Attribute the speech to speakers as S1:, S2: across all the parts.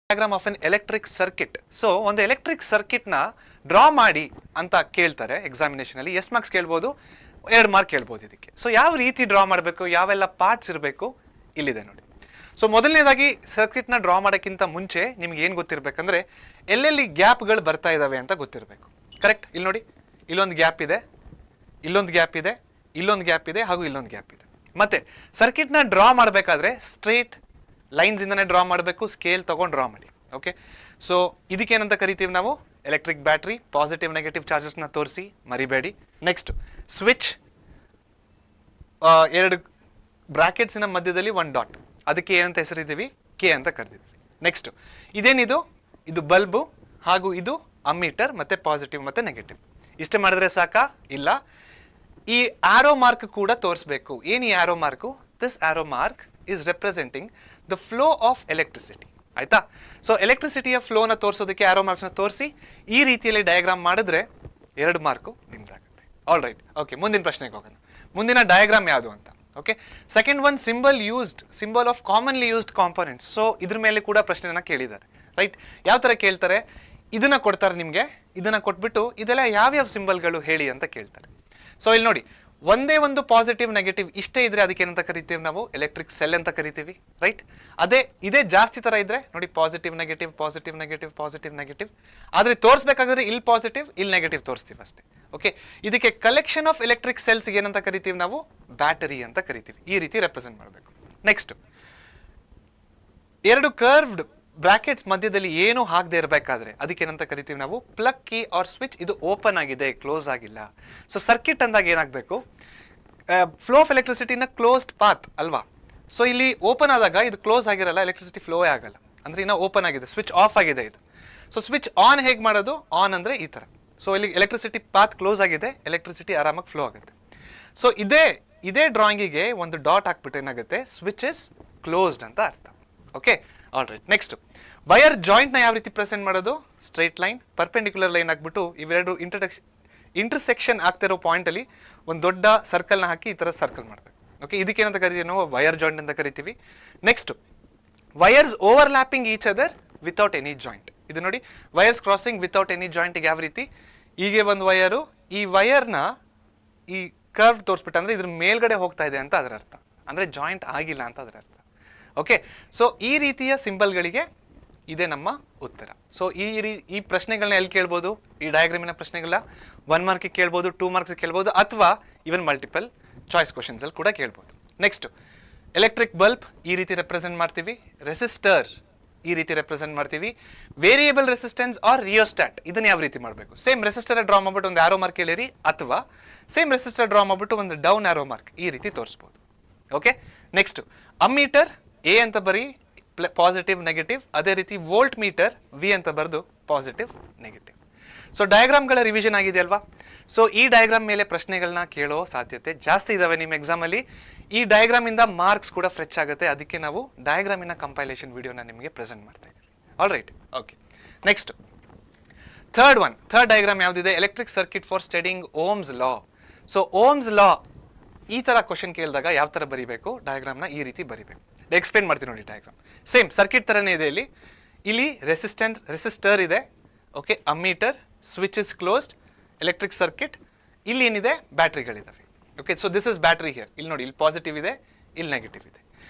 S1: Diagram of N electric circuit. So ಒಂದು electric ಸರ್ಕಿಟ್ನ draw ಮಾಡಿ ಅಂತ ಕೇಳ್ತಾರೆ ಎಕ್ಸಾಮಿನೇಷನಲ್ಲಿ. ಎಷ್ಟು ಮಾರ್ಕ್ಸ್ ಕೇಳ್ಬೋದು? 2 ಮಾರ್ಕ್ ಕೇಳ್ಬೋದು ಇದಕ್ಕೆ. ಸೊ ಯಾವ ರೀತಿ ಡ್ರಾ ಮಾಡಬೇಕು, ಯಾವೆಲ್ಲ ಪಾರ್ಟ್ಸ್ ಇರಬೇಕು ಇಲ್ಲಿದೆ ನೋಡಿ. ಸೊ ಮೊದಲನೇದಾಗಿ ಸರ್ಕಿಟ್ನ ಡ್ರಾ ಮಾಡೋಕ್ಕಿಂತ ಮುಂಚೆ ನಿಮ್ಗೆ ಏನು ಗೊತ್ತಿರಬೇಕಂದ್ರೆ ಎಲ್ಲೆಲ್ಲಿ ಗ್ಯಾಪ್ಗಳು ಬರ್ತಾ ಇದ್ದಾವೆ ಅಂತ ಗೊತ್ತಿರಬೇಕು. ಕರೆಕ್ಟ್? ಇಲ್ಲಿ ನೋಡಿ, ಇಲ್ಲೊಂದು ಗ್ಯಾಪ್ ಇದೆ, ಇಲ್ಲೊಂದು ಗ್ಯಾಪ್ ಇದೆ, ಇಲ್ಲೊಂದು ಗ್ಯಾಪ್ ಇದೆ, ಹಾಗೂ ಇಲ್ಲೊಂದು ಗ್ಯಾಪ್ ಇದೆ. ಮತ್ತೆ ಸರ್ಕಿಟ್ನ ಡ್ರಾ ಮಾಡಬೇಕಾದ್ರೆ ಸ್ಟ್ರೇಟ್ ಲೈನ್ಸ್ ಇಂದನೇ ಡ್ರಾ ಮಾಡಬೇಕು, ಸ್ಕೇಲ್ ತಗೊಂಡು ಡ್ರಾ ಮಾಡಿ. ಓಕೆ, ಸೊ ಇದಕ್ಕೇನಂತ ಕರಿತೀವಿ ನಾವು? Electric battery. ಪಾಸಿಟಿವ್ ನೆಗೆಟಿವ್ ಚಾರ್ಜಸ್ನ ತೋರಿಸಿ ಮರಿಬೇಡಿ. ನೆಕ್ಸ್ಟ್ ಸ್ವಿಚ್, 2 ಬ್ರಾಕೆಟ್ಸಿನ ಮಧ್ಯದಲ್ಲಿ 1 ಡಾಟ್, ಅದಕ್ಕೆ ಏನಂತ ಹೆಸರಿದ್ದೀವಿ? ಕೆ ಅಂತ ಕರೆದಿದ್ದೀವಿ. ನೆಕ್ಸ್ಟ್ ಇದೇನಿದು? ಇದು ಬಲ್ಬು, ಹಾಗೂ ಇದು ಅಮ್ಮೀಟರ್, ಮತ್ತೆ ಪಾಸಿಟಿವ್ ಮತ್ತೆ ನೆಗೆಟಿವ್. ಇಷ್ಟೇ ಮಾಡಿದ್ರೆ ಸಾಕಾ? ಇಲ್ಲ, ಈ ಆರೋ ಮಾರ್ಕ್ ಕೂಡ ತೋರಿಸ್ಬೇಕು. ಏನು ಈ arrow mark? This arrow mark is representing the flow of electricity. ಆಯ್ತಾ? ಸೊ ಎಲೆಕ್ಟ್ರಿಸಿಟಿಯ ಫ್ಲೋನ ತೋರಿಸೋದಕ್ಕೆ ಆರೋ ಮಾರ್ಕ್ಸ್ನ ತೋರಿಸಿ ಈ ರೀತಿಯಲ್ಲಿ ಡಯಾಗ್ರಾಮ್ ಮಾಡಿದ್ರೆ 2 ಮಾರ್ಕು ನಿಮ್ದಾಗುತ್ತೆ. ಆಲ್ ರೈಟ್, ಓಕೆ, ಮುಂದಿನ ಪ್ರಶ್ನೆಗೆ ಹೋಗೋಣ. ಮುಂದಿನ ಡಯಾಗ್ರಾಮ್ ಯಾವುದು ಅಂತ. Okay, second one symbol of commonly used components. So ಇದ್ರ ಮೇಲೆ ಕೂಡ ಪ್ರಶ್ನೆನ ಕೇಳಿದ್ದಾರೆ. ರೈಟ್? ಯಾವ ಥರ ಕೇಳ್ತಾರೆ? ಇದನ್ನ ಕೊಡ್ತಾರೆ ನಿಮಗೆ, ಇದನ್ನ ಕೊಟ್ಬಿಟ್ಟು ಇದೆಲ್ಲ ಯಾವ್ಯಾವ ಸಿಂಬಲ್ಗಳು ಹೇಳಿ ಅಂತ ಕೇಳ್ತಾರೆ. ಸೊ ಇಲ್ಲಿ ನೋಡಿ, ಒಂದೇ ಒಂದು ಪಾಸಿಟಿವ್ ನೆಗೆಟಿವ್ ಇಷ್ಟೇ ಇದ್ರೆ ಅದಕ್ಕೆ ಏನಂತ ಕರಿತೀವಿ ನಾವು? ಎಲೆಕ್ಟ್ರಿಕ್ ಸೆಲ್ ಅಂತ ಕರಿತೀವಿ. ರೈಟ್? ಇದೇ ಜಾಸ್ತಿ ತರ ಇದ್ರೆ ನೋಡಿ, positive negative positive negative positive negative. ಆದ್ರೆ ತೋರಿಸಬೇಕಾದ್ರೆ ಇಲ್ಲಿ ಪಾಸಿಟಿವ್ ಇಲ್ಲಿ ನೆಗೆಟಿವ್ ತೋರಿಸ್ತೀವಿ ಅಷ್ಟೇ. ಓಕೆ, ಇದಕ್ಕೆ ಕಲೆಕ್ಷನ್ ಆಫ್ ಎಲೆಕ್ಟ್ರಿಕ್ ಸೆಲ್ಸ್ ಏನಂತ ಕರಿತೀವಿ ನಾವು? ಬ್ಯಾಟರಿ ಅಂತ ಕರಿತೀವಿ. ಈ ರೀತಿ ರೆಪ್ರೆಸೆಂಟ್ ಮಾಡಬೇಕು. ನೆಕ್ಸ್ಟ್ 2 ಕರ್ವ್ಡ್ ಬ್ರಾಕೆಟ್ಸ್ ಮಧ್ಯದಲ್ಲಿ ಏನು ಹಾಕದೆ ಇರಬೇಕಾದ್ರೆ ಅದಕ್ಕೆ ಏನಂತ ಕರಿತೀವಿ ನಾವು? Plug key or switch. ಇದು ಓಪನ್ ಆಗಿದೆ, ಕ್ಲೋಸ್ ಆಗಿಲ್ಲ. ಸೊ ಸರ್ಕಿಟ್ ಅಂದಾಗ ಏನಾಗಬೇಕು? ಫ್ಲೋ ಆಫ್ ಎಲೆಕ್ಟ್ರಿಸಿಟಿನ ಕ್ಲೋಸ್ಡ್ ಪಾತ್ ಅಲ್ವಾ? ಸೊ ಇಲ್ಲಿ ಓಪನ್ ಆದಾಗ ಇದು ಕ್ಲೋಸ್ ಆಗಿರಲ್ಲ, ಎಲೆಕ್ಟ್ರಿಸಿಟಿ ಫ್ಲೋವೇ ಆಗಲ್ಲ. ಅಂದ್ರೆ ಇನ್ನ ಓಪನ್ ಆಗಿದೆ, ಸ್ವಿಚ್ ಆಫ್ ಆಗಿದೆ ಇದು. ಸೊ ಸ್ವಿಚ್ ಆನ್ ಹೇಗೆ ಮಾಡೋದು? ಆನ್ ಅಂದ್ರೆ ಈ ತರ. ಸೊ ಇಲ್ಲಿ ಎಲೆಕ್ಟ್ರಿಸಿಟಿ ಪಾತ್ ಕ್ಲೋಸ್ ಆಗಿದೆ, ಎಲೆಕ್ಟ್ರಿಸಿಟಿ ಆರಾಮಾಗಿ ಫ್ಲೋ ಆಗುತ್ತೆ. ಸೊ ಇದೇ ಡ್ರಾಯಿಂಗಿಗೆ ಒಂದು ಡಾಟ್ ಹಾಕ್ಬಿಟ್ಟು ಏನಾಗುತ್ತೆ? ಸ್ವಿಚ್ ಇಸ್ ಕ್ಲೋಸ್ಡ್ ಅಂತ ಅರ್ಥ. Okay, all right. Next wire ಜಾಯಿಂಟ್ನ ಯಾವ ರೀತಿ ಪ್ರೆಸೆಂಟ್ ಮಾಡೋದು? ಸ್ಟ್ರೈಟ್ ಲೈನ್, ಪರ್ಪೆಂಡಿಕ್ಯುಲರ್ ಲೈನ್ ಹಾಕ್ಬಿಟ್ಟು ಇವೆರಡು ಇಂಟರ್ಸೆಕ್ಷನ್ ಆಗ್ತಿರೋ ಪಾಯಿಂಟಲ್ಲಿ ಒಂದು ದೊಡ್ಡ ಸರ್ಕಲ್ನ ಹಾಕಿ ಈ ಥರ ಸರ್ಕಲ್ ಮಾಡಬೇಕು. ಓಕೆ, ಇದಕ್ಕೇನಂತ ಕರಿತೀವಿ ನಾವು? ವೈರ್ ಜಾಯಿಂಟ್ ಅಂತ ಕರಿತೀವಿ. Next wires overlapping each other without any joint. ಇದು ನೋಡಿ, ವೈರ್ಸ್ ಕ್ರಾಸಿಂಗ್ ವಿತೌಟ್ ಎನಿ ಜಾಯಿಂಟ್ಗೆ ಯಾವ ರೀತಿ? ಹೀಗೆ ಒಂದು ವೈರು, ಈ ವೈರ್ನ ಈ ಕರ್ವ್ ತೋರಿಸ್ಬಿಟ್ಟು ಅಂದ್ರೆ ಇದ್ರ ಮೇಲ್ಗಡೆ ಹೋಗ್ತಾ ಇದೆ ಅಂತ ಅದರ ಅರ್ಥ. ಅಂದ್ರೆ ಜಾಯಿಂಟ್ ಆಗಿಲ್ಲ ಅಂತ ಅದರ ಅರ್ಥ. ಓಕೆ, ಸೊ ಈ ರೀತಿಯ ಸಿಂಬಲ್ಗಳಿಗೆ ಇದೆ ನಮ್ಮ ಉತ್ತರ. ಸೊ ಈ ಪ್ರಶ್ನೆಗಳನ್ನ ಎಲ್ಲಿ ಕೇಳ್ಬೋದು? ಈ ಡಯಾಗ್ರಾಮಿನ ಪ್ರಶ್ನೆಗಳ 1 ಮಾರ್ಕ್ಗೆ ಕೇಳ್ಬೋದು, 2 ಮಾರ್ಕ್ಸ್ ಕೇಳ್ಬೋದು, ಅಥವಾ ಇವನ್ ಮಲ್ಟಿಪಲ್ ಚಾಯ್ಸ್ ಕ್ವಶನ್ಸ್ ಅಲ್ಲಿ ಕೂಡ ಕೇಳ್ಬೋದು. ನೆಕ್ಸ್ಟ್ ಎಲೆಕ್ಟ್ರಿಕ್ ಬಲ್ಬ್ ಈ ರೀತಿ ರೆಪ್ರೆಸೆಂಟ್ ಮಾಡ್ತೀವಿ. ರೆಸಿಸ್ಟರ್ ಈ ರೀತಿ ರೆಪ್ರೆಸೆಂಟ್ ಮಾಡ್ತೀವಿ. ವೇರಿಯೇಬಲ್ ರೆಸಿಸ್ಟೆನ್ಸ್ ಆರ್ ರಿಯೋಸ್ಟಾಟ್ ಇದನ್ನ ಯಾವ ರೀತಿ ಮಾಡಬೇಕು? ಸೇಮ್ ರೆಸಿಸ್ಟರ್ ಡ್ರಾ ಮಾಡ್ಬಿಟ್ಟು ಒಂದು ಆರೋ ಮಾರ್ಕ್ ಹೇಳಿರಿ, ಅಥವಾ ಸೇಮ್ ರೆಸಿಸ್ಟರ್ ಡ್ರಾ ಮಾಡ್ಬಿಟ್ಟು ಒಂದು ಡೌನ್ ಆರೋ ಮಾರ್ಕ್ ಈ ರೀತಿ ತೋರಿಸ್ಬೋದು. ಓಕೆ, ನೆಕ್ಸ್ಟ್ ಅಮ್ಮೀಟರ್ ಎ ಅಂತ ಬರೀ ಪಾಸಿಟಿವ್ ನೆಗೆಟಿವ್, ಅದೇ ರೀತಿ ವೋಲ್ಟ್ ಮೀಟರ್ ವಿ ಅಂತ ಬರೆದು ಪಾಸಿಟಿವ್ ನೆಗೆಟಿವ್. ಸೊ ಡಯಾಗ್ರಾಮ್ಗಳ ರಿವಿಷನ್ ಆಗಿದೆ ಅಲ್ವಾ? ಸೊ ಈ ಡಯಾಗ್ರಾಮ್ ಮೇಲೆ ಪ್ರಶ್ನೆಗಳನ್ನ ಕೇಳೋ ಸಾಧ್ಯತೆ ಜಾಸ್ತಿ ಇದಾವೆ ನಿಮ್ಮ ಎಕ್ಸಾಮಲ್ಲಿ. ಈ ಡಯಾಗ್ರಾಮ್ ಇಂದ ಮಾರ್ಕ್ಸ್ ಕೂಡ ಫ್ರೆಚ್ ಆಗುತ್ತೆ. ಅದಕ್ಕೆ ನಾವು ಡಯಾಗ್ರಾಮಿನ ಕಂಪೈಲೇಷನ್ ವಿಡಿಯೋನ ನಿಮಗೆ ಪ್ರೆಸೆಂಟ್ ಮಾಡ್ತಾ ಇದ್ದೀವಿ. All right, okay. Next third diagram ಯಾವ್ದಿದೆ? Electric circuit for studying Ohm's law. So Ohm's law ಈ ತರ ಕ್ವಶನ್ ಕೇಳಿದಾಗ ಯಾವ ತರ ಬರೀಬೇಕು? ಡಯಾಗ್ರಾಮ್ನ ಈ ರೀತಿ ಬರೀಬೇಕು. ಎಕ್ಸ್ಪ್ಲೇನ್ ಮಾಡ್ತೀನಿ ನೋಡಿ. ಡಯಾಗ್ರಾಮ್ ಸೇಮ್ ಸರ್ಕಿಟ್ ತರನೇ ಇದೆ. ಇಲ್ಲಿ ರೆಸಿಸ್ಟರ್ ಇದೆ. Okay, ammeter, switch is closed, electric circuit. ಇಲ್ಲಿ ಏನಿದೆ? ಬ್ಯಾಟ್ರಿಗಳಿದಾವೆ. Okay, so this is battery here. ಇಲ್ಲಿ ನೋಡಿ, ಇಲ್ಲಿ ಪಾಸಿಟಿವ್ ಇದೆ, ಇಲ್ಲಿ ನೆಗೆಟಿವ್ ಇದೆ.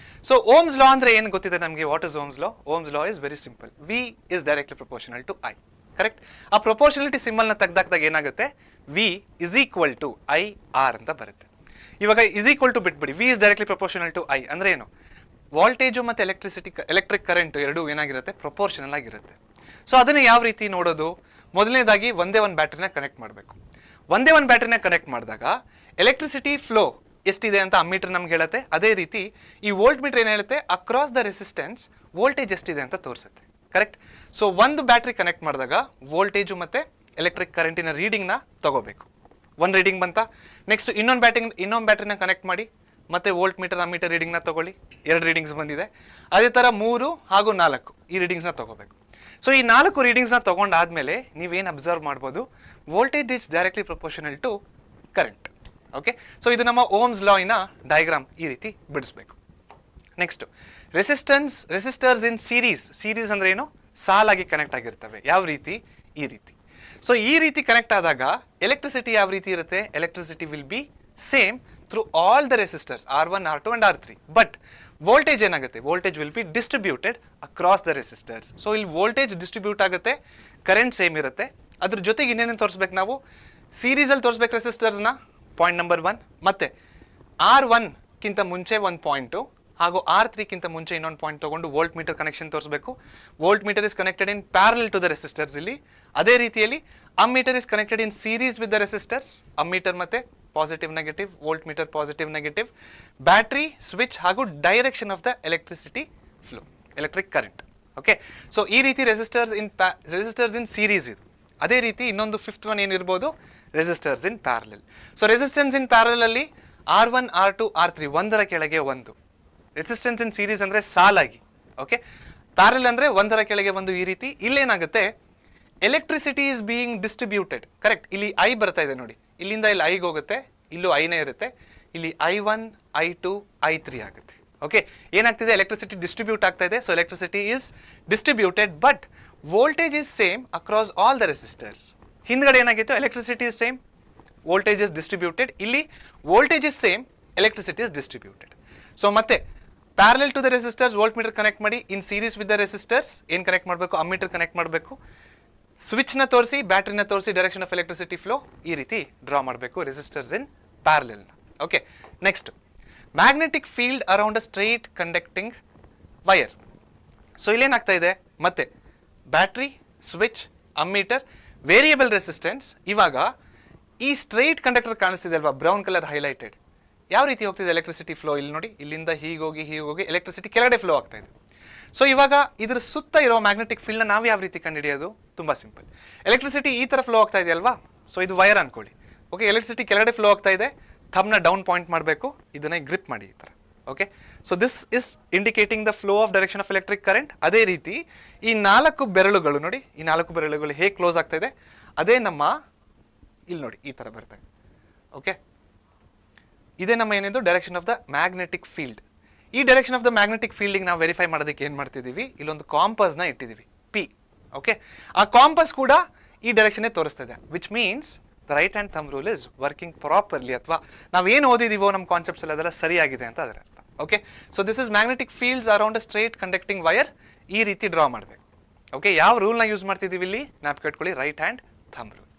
S1: ಸೊ ಓಮ್ಸ್ ಲಾ ಅಂದ್ರೆ ಏನು ಗೊತ್ತಿದೆ ನಮಗೆ? What is Ohm's law? Ohm's law is very simple. V is directly proportional to I. Correct? ಆ ಪ್ರಪೋರ್ಷನಾಲಿಟಿ ಸಿಂಬಲ್ನ ತೆಗ್ದಾಕ್ದಾಗ ಏನಾಗುತ್ತೆ? V is equal to I R ಅಂತ ಬರುತ್ತೆ. ಇವಾಗ ಇಸ್ ಈಕ್ವಲ್ ಟು ಬಿಟ್ಬಿಡಿ. V is directly proportional to I ಅಂದ್ರೆ ಏನು? ವೋಲ್ಟೇಜು ಮತ್ತು ಎಲೆಕ್ಟ್ರಿಕ್ ಕರೆಂಟ್ ಎರಡೂ ಏನಾಗಿರುತ್ತೆ? ಪ್ರಪೋರ್ಷನಲ್ ಆಗಿರುತ್ತೆ. ಸೊ ಅದನ್ನು ಯಾವ ರೀತಿ ನೋಡೋದು? ಮೊದಲನೇದಾಗಿ ಒಂದೇ ಒಂದು ಬ್ಯಾಟ್ರಿನ ಕನೆಕ್ಟ್ ಮಾಡಬೇಕು. ಒಂದೇ ಒಂದು ಬ್ಯಾಟ್ರಿನ ಕನೆಕ್ಟ್ ಮಾಡಿದಾಗ ಎಲೆಕ್ಟ್ರಿಸಿಟಿ ಫ್ಲೋ ಎಷ್ಟಿದೆ ಅಂತ ಅಮ್ಮೀಟರ್ ನಮ್ಗೆ ಹೇಳುತ್ತೆ. ಅದೇ ರೀತಿ ಈ ವೋಲ್ಟ್ ಮೀಟರ್ ಏನು ಹೇಳುತ್ತೆ? ಅಕ್ರಾಸ್ ದ ರೆಸಿಸ್ಟೆನ್ಸ್ ವೋಲ್ಟೇಜ್ ಎಷ್ಟಿದೆ ಅಂತ ತೋರಿಸುತ್ತೆ. ಕರೆಕ್ಟ್? ಸೊ ಒಂದು ಬ್ಯಾಟ್ರಿ ಕನೆಕ್ಟ್ ಮಾಡಿದಾಗ ವೋಲ್ಟೇಜು ಮತ್ತು ಎಲೆಕ್ಟ್ರಿಕ್ ಕರೆಂಟಿನ ರೀಡಿಂಗ್ನ ತಗೋಬೇಕು. ಒಂದು ರೀಡಿಂಗ್ ಬಂತ. ನೆಕ್ಸ್ಟ್ ಇನ್ನೊಂದು ಬ್ಯಾಟ್ರಿನ ಕನೆಕ್ಟ್ ಮಾಡಿ ಮತ್ತೆ ವೋಲ್ಟ್ ಮೀಟರ್ ಅಮ್ಮೀಟರ್ ರೀಡಿಂಗ್ನ ತಗೊಳ್ಳಿ. 2 ರೀಡಿಂಗ್ಸ್ ಬಂದಿದೆ. ಅದೇ ಥರ 3 ಹಾಗೂ 4 ಈ ರೀಡಿಂಗ್ಸ್ನ ತಗೋಬೇಕು. ಸೊ ಈ 4 ರೀಡಿಂಗ್ಸ್ನ ತಗೊಂಡಾದ್ಮೇಲೆ ನೀವೇನು ಅಬ್ಸರ್ವ್ ಮಾಡ್ಬೋದು? Voltage is directly proportional to current. Okay, so ಇದು ನಮ್ಮ ಓಮ್ಸ್ ಲಾ ಇನ ಡಯಾಗ್ರಾಮ್ ಈ ರೀತಿ ಬಿಡಿಸ್ಬೇಕು. ನೆಕ್ಸ್ಟ್ ರೆಸಿಸ್ಟರ್ಸ್ ಇನ್ ಸೀರೀಸ್ ಅಂದ್ರೆ ಏನು? ಸಾಲಾಗಿ ಕನೆಕ್ಟ್ ಆಗಿರ್ತವೆ. ಯಾವ ರೀತಿ? ಈ ರೀತಿ. ಸೊ ಈ ರೀತಿ ಕನೆಕ್ಟ್ ಆದಾಗ ಎಲೆಕ್ಟ್ರಿಸಿಟಿ ಯಾವ ರೀತಿ ಇರುತ್ತೆ? Electricity will be same through all the resistors R1, R2 and R3. But voltage ಏನಾಗುತ್ತೆ? Voltage will be distributed across the resistors. So ಇಲ್ಲಿ ವೋಲ್ಟೇಜ್ ಡಿಸ್ಟ್ರಿಬ್ಯೂಟ್ ಆಗುತ್ತೆ, ಕರೆಂಟ್ ಸೇಮ್ ಇರುತ್ತೆ. ಅದ್ರ ಜೊತೆಗೆ ಇನ್ನೇನೇನು ತೋರಿಸ್ಬೇಕು ನಾವು? ಸೀರೀಸಲ್ಲಿ ತೋರಿಸ್ಬೇಕು ರೆಸಿಸ್ಟರ್ಸ್ನ, ಪಾಯಿಂಟ್ ನಂಬರ್ 1. ಮತ್ತೆ R1ಗಿಂತ ಮುಂಚೆ ಒಂದು ಪಾಯಿಂಟು ಹಾಗೂ R3ಗಿಂತ ಮುಂಚೆ ಇನ್ನೊಂದು ಪಾಯಿಂಟ್ ತೊಗೊಂಡು ವೋಲ್ಟ್ ಮೀಟರ್ ಕನೆಕ್ಷನ್ ತೋರಿಸಬೇಕು. Volt meter is connected in parallel to the resistors. ಇಲ್ಲಿ ಅದೇ ರೀತಿಯಲ್ಲಿ ammeter is connected in series with the resistors. Ammeter ಮತ್ತೆ positive negative, volt meter positive negative, battery, switch ಹಾಗೂ direction of the electricity flow, electric current. Okay, so ಈ ರೀತಿ resistors in series ಇದು. ಅದೇ ರೀತಿ ಇನ್ನೊಂದು ಫಿಫ್ತ್ ಒನ್ ಏನಿರ್ಬೋದು? Resistors in parallel. So resistance in parallel ಅಲ್ಲಿ R1, R2, R3 ಒಂದರ ಕೆಳಗೆ ಒಂದು. ರೆಸಿಸ್ಟೆನ್ಸ್ ಇನ್ ಸೀರೀಸ್ ಅಂದರೆ ಸಾಲಾಗಿ. ಓಕೆ, ಪ್ಯಾರಲಲ್ ಅಂದರೆ ಒಂದರ ಕೆಳಗೆ ಒಂದು. ಈ ರೀತಿ ಇಲ್ಲೇನಾಗುತ್ತೆ? Electricity is being distributed. Correct, ಇಲ್ಲಿ ಐ ಬರ್ತಾ ಇದೆ ನೋಡಿ, ಇಲ್ಲಿಂದ ಇಲ್ಲಿ ಐಗೆ ಹೋಗುತ್ತೆ, ಇಲ್ಲೂ ಐನೇ ಇರುತ್ತೆ, ಇಲ್ಲಿ I1, I2, I3 ಆಗುತ್ತೆ. ಓಕೆ, ಏನಾಗ್ತಿದೆ? ಎಲೆಕ್ಟ್ರಿಸಿಟಿ ಡಿಸ್ಟ್ರಿಬ್ಯೂಟ್ ಆಗ್ತಾ ಇದೆ. So electricity is distributed but voltage is same across all the resistors. ಹಿಂದ್ಗಡೆ ಏನಾಗಿತ್ತು? Electricity is same, voltage is distributed. ಇಲ್ಲಿ voltage is same, electricity is distributed. So ಮತ್ತೆ parallel to the resistors volt meter connect ಮಾಡಿ, in series with the resistors ಏನು connect ಮಾಡಬೇಕು? Ammeter connect ಮಾಡಬೇಕು. ಸ್ವಿಚ್ನ ತೋರಿಸಿ, ಬ್ಯಾಟ್ರಿನ ತೋರಿಸಿ, ಡೈರೆಕ್ಷನ್ ಆಫ್ ಎಲೆಕ್ಟ್ರಿಸಿಟಿ ಫ್ಲೋ ಈ ರೀತಿ ಡ್ರಾ ಮಾಡಬೇಕು ರೆಸಿಸ್ಟರ್ಸ್ ಇನ್ ಪ್ಯಾರಲಲ್ನ. Okay, next magnetic field around a straight conducting wire. So ಇಲ್ಲೇನಾಗ್ತಾ ಇದೆ? ಮತ್ತೆ battery, switch, ammeter, variable resistance. ಇವಾಗ ಈ ಸ್ಟ್ರೈಟ್ ಕಂಡಕ್ಟರ್ ಕಾಣಿಸ್ತಿದೆ ಅಲ್ವಾ, ಬ್ರೌನ್ ಕಲರ್ ಹೈಲೈಟೆಡ್. ಯಾವ ರೀತಿ ಹೋಗ್ತಿದೆ ಎಲೆಕ್ಟ್ರಿಸಿಟಿ ಫ್ಲೋ? ಇಲ್ಲಿ ನೋಡಿ, ಇಲ್ಲಿಂದ ಹೀಗೋಗಿ ಎಲೆಕ್ಟ್ರಿಸಿಟಿ ಕೆಳಗಡೆ ಫ್ಲೋ ಆಗ್ತಾ ಇದೆ. ಸೊ ಇವಾಗ ಇದ್ರ ಸುತ್ತ ಇರೋ ಮ್ಯಾಗ್ನೆಟಿಕ್ ಫೀಲ್ಡ್ನ ನಾವು ಯಾವ ರೀತಿ ಕಂಡುಹಿಡಿಯೋದು? ತುಂಬ ಸಿಂಪಲ್. ಎಲೆಕ್ಟ್ರಿಸಿಟಿ ಈ ಥರ ಫ್ಲೋ ಆಗ್ತಾ ಇದೆಯಲ್ವಾ? ಸೊ ಇದು ವೈರ್ ಅನ್ಕೊಳ್ಳಿ. ಓಕೆ, ಎಲೆಕ್ಟ್ರಿಸಿಟಿ ಕೆಳಗಡೆ ಫ್ಲೋ ಆಗ್ತಾ ಇದೆ, ಥಂಬ್ನ ಡೌನ್ ಪಾಯಿಂಟ್ ಮಾಡಬೇಕು, ಇದನ್ನ ಗ್ರಿಪ್ ಮಾಡಿ ಈ ಥರ. Okay, so this is indicating the flow of direction of electric current. ಅದೇ ರೀತಿ ಈ 4 ಬೆರಳುಗಳು ನೋಡಿ, ಈ 4 ಬೆರಳುಗಳು ಹೇಗೆ ಕ್ಲೋಸ್ ಆಗ್ತಾ ಇದೆ, ಅದೇ ನಮ್ಮ ಇಲ್ಲಿ ನೋಡಿ ಈ ಥರ ಬರ್ತದೆ. ಓಕೆ, ಇದೇ ನಮ್ಮ ಏನಿದು direction of the magnetic field. ಈ ಡೈರೆಕ್ಷನ್ ಆಫ್ ದ ಮ್ಯಾಗ್ನೆಟಿಕ್ ಫೀಲ್ಡಿಗೆ ನಾವು ವೆರಿಫೈ ಮಾಡೋದಕ್ಕೆ ಏನು ಮಾಡ್ತಿದ್ದೀವಿ? ಇಲ್ಲೊಂದು ಕಾಂಪಸ್ನ ಇಟ್ಟಿದ್ದೀವಿ, P. ಓಕೆ, ಆ ಕಾಂಪಸ್ ಕೂಡ ಈ ಡೈರೆಕ್ಷನ್ನೇ ತೋರಿಸ್ತದೆ, which means the right hand thumb rule is working properly, ಅಥವಾ ನಾವೇನು ಓದಿದೀವೋ ನಮ್ಮ ಕಾನ್ಸೆಪ್ಟ್ಸ್ ಎಲ್ಲ ಅದೆಲ್ಲ ಸರಿಯಾಗಿದೆ ಅಂತ ಅದರ ಅರ್ಥ. Okay, so this is magnetic fields around a straight conducting wire. ಈ ರೀತಿ ಡ್ರಾ ಮಾಡಬೇಕು. ಓಕೆ, ಯಾವ ರೂಲ್ನ ಯೂಸ್ ಮಾಡ್ತಿದ್ದೀವಿ ಇಲ್ಲಿ? ಜ್ಞಾಪಕ ಇಟ್ಕೊಳ್ಳಿ, right hand thumb rule.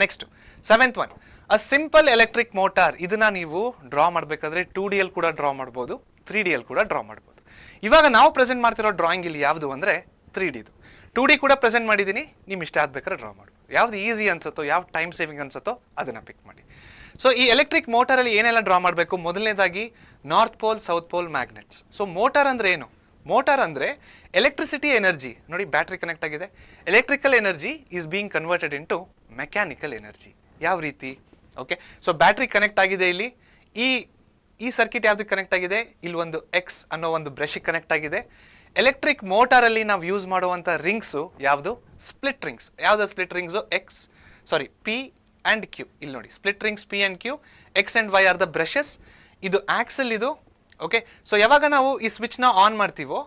S1: Next 7th one, a simple electric motor. ಇದನ್ನ ನೀವು ಡ್ರಾ ಮಾಡಬೇಕಾದ್ರೆ 2D ಅಲ್ಲಿ ಕೂಡ ಡ್ರಾ ಮಾಡ್ಬೋದು, 3D ಅಲ್ಲಿ ಕೂಡ ಡ್ರಾ ಮಾಡ್ಬೋದು. ಇವಾಗ ನಾವು ಪ್ರೆಸೆಂಟ್ ಮಾಡ್ತಿರೋ ಡ್ರಾಯಿಂಗ್ ಇಲ್ಲಿ ಯಾವುದು ಅಂದರೆ 3Dದು. 2D ಕೂಡ ಪ್ರೆಸೆಂಟ್ ಮಾಡಿದ್ದೀನಿ, ನಿಮ್ಗೆ ಇಷ್ಟ ಆಗ್ಬೇಕಾದ್ರೆ ಡ್ರಾ ಮಾಡ್ಬೋದು. ಯಾವ್ದು ಈಸಿ ಅನ್ಸುತ್ತೋ, ಯಾವ ಟೈಮ್ ಸೇವಿಂಗ್ ಅನ್ಸುತ್ತೋ ಅದನ್ನು ಪಿಕ್ ಮಾಡಿ. ಸೊ ಈ ಎಲೆಕ್ಟ್ರಿಕ್ ಮೋಟಾರಲ್ಲಿ ಏನೆಲ್ಲ ಡ್ರಾ ಮಾಡಬೇಕು? ಮೊದಲನೇದಾಗಿ north pole, south pole magnets. So motor ಅಂದರೆ ಏನು? ಮೋಟಾರ್ ಅಂದರೆ ಎಲೆಕ್ಟ್ರಿಸಿಟಿ ಎನರ್ಜಿ. ನೋಡಿ, ಬ್ಯಾಟ್ರಿ ಕನೆಕ್ಟ್ ಆಗಿದೆ, electrical energy is being converted into mechanical energy. ಯಾವ ರೀತಿ? ಓಕೆ, ಸೊ ಬ್ಯಾಟ್ರಿ ಕನೆಕ್ಟ್ ಆಗಿದೆ ಇಲ್ಲಿ. ಈ ಸರ್ಕಿಟ್ ಯಾವ್ದಕ್ಕೆ ಕನೆಕ್ಟ್ ಆಗಿದೆ? ಇಲ್ಲಿ ಒಂದು ಎಕ್ಸ್ ಅನ್ನೋ ಒಂದು ಬ್ರಷಿಗೆ ಕನೆಕ್ಟ್ ಆಗಿದೆ. ಎಲೆಕ್ಟ್ರಿಕ್ ಮೋಟಾರಲ್ಲಿ ನಾವು ಯೂಸ್ ಮಾಡುವಂಥ ರಿಂಗ್ಸು ಯಾವುದು? Split rings. ಯಾವುದು split rings? P and Q. ಇಲ್ಲಿ ನೋಡಿ, split rings P and Q, X and Y are the brushes. ಇದು ಆಕ್ಸಲ್ ಇದು. ಓಕೆ, ಸೊ ಯಾವಾಗ ನಾವು ಈ ಸ್ವಿಚ್ನ ಆನ್ ಮಾಡ್ತೀವೋ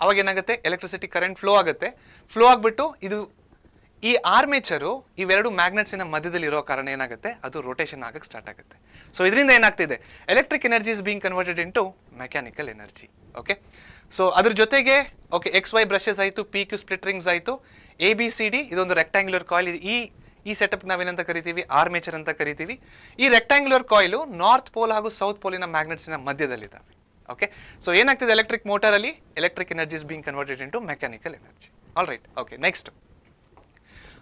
S1: ಅವಾಗ ಏನಾಗುತ್ತೆ? ಎಲೆಕ್ಟ್ರಿಸಿಟಿ ಕರೆಂಟ್ ಫ್ಲೋ ಆಗುತ್ತೆ. ಫ್ಲೋ ಆಗಿಬಿಟ್ಟು ಇದು ಈ ಆರ್ಮೇಚರು ಇವೆರಡು ಮ್ಯಾಗ್ನೆಟ್ಸಿನ ಮಧ್ಯದಲ್ಲಿ ಇರೋ ಕಾರಣ ಏನಾಗುತ್ತೆ? ಅದು ರೊಟೇಷನ್ ಆಗಕ್ಕೆ ಸ್ಟಾರ್ಟ್ ಆಗುತ್ತೆ. ಸೊ ಇದರಿಂದ ಏನಾಗ್ತಿದೆ? Electric energy is being converted into mechanical energy. Okay, so ಅದ್ರ ಜೊತೆಗೆ ಓಕೆ XY ಬ್ರಷಸ್ ಆಯಿತು, PQ ಸ್ಪ್ಲಿಟ್ ರಿಂಗ್ಸ್ ಆಯಿತು, ABCD ಇದೊಂದು ರೆಕ್ಟ್ಯಾಂಗ್ಯುಲರ್ ಕಾಯಿಲ್. ಈ ಸೆಟಪ್ ನಾವೇನಂತ ಕರಿತೀವಿ? ಆರ್ಮೇಚರ್ ಅಂತ ಕರಿತೀವಿ. ಈ ರೆಕ್ಟ್ಯಾಂಗ್ಯುಲರ್ ಕಾಯಿಲು ನಾರ್ತ್ ಪೋಲ್ ಹಾಗೂ ಸೌತ್ ಪೋಲಿನ ಮ್ಯಾಗ್ನೆಟ್ಸಿನ ಮಧ್ಯದಲ್ಲಿದ್ದಾವೆ. ಓಕೆ, ಸೊ ಏನಾಗ್ತಿದೆ ಎಲೆಕ್ಟ್ರಿಕ್ ಮೋಟಾರಲ್ಲಿ? Electric energy is being converted into mechanical energy. All right. Okay, next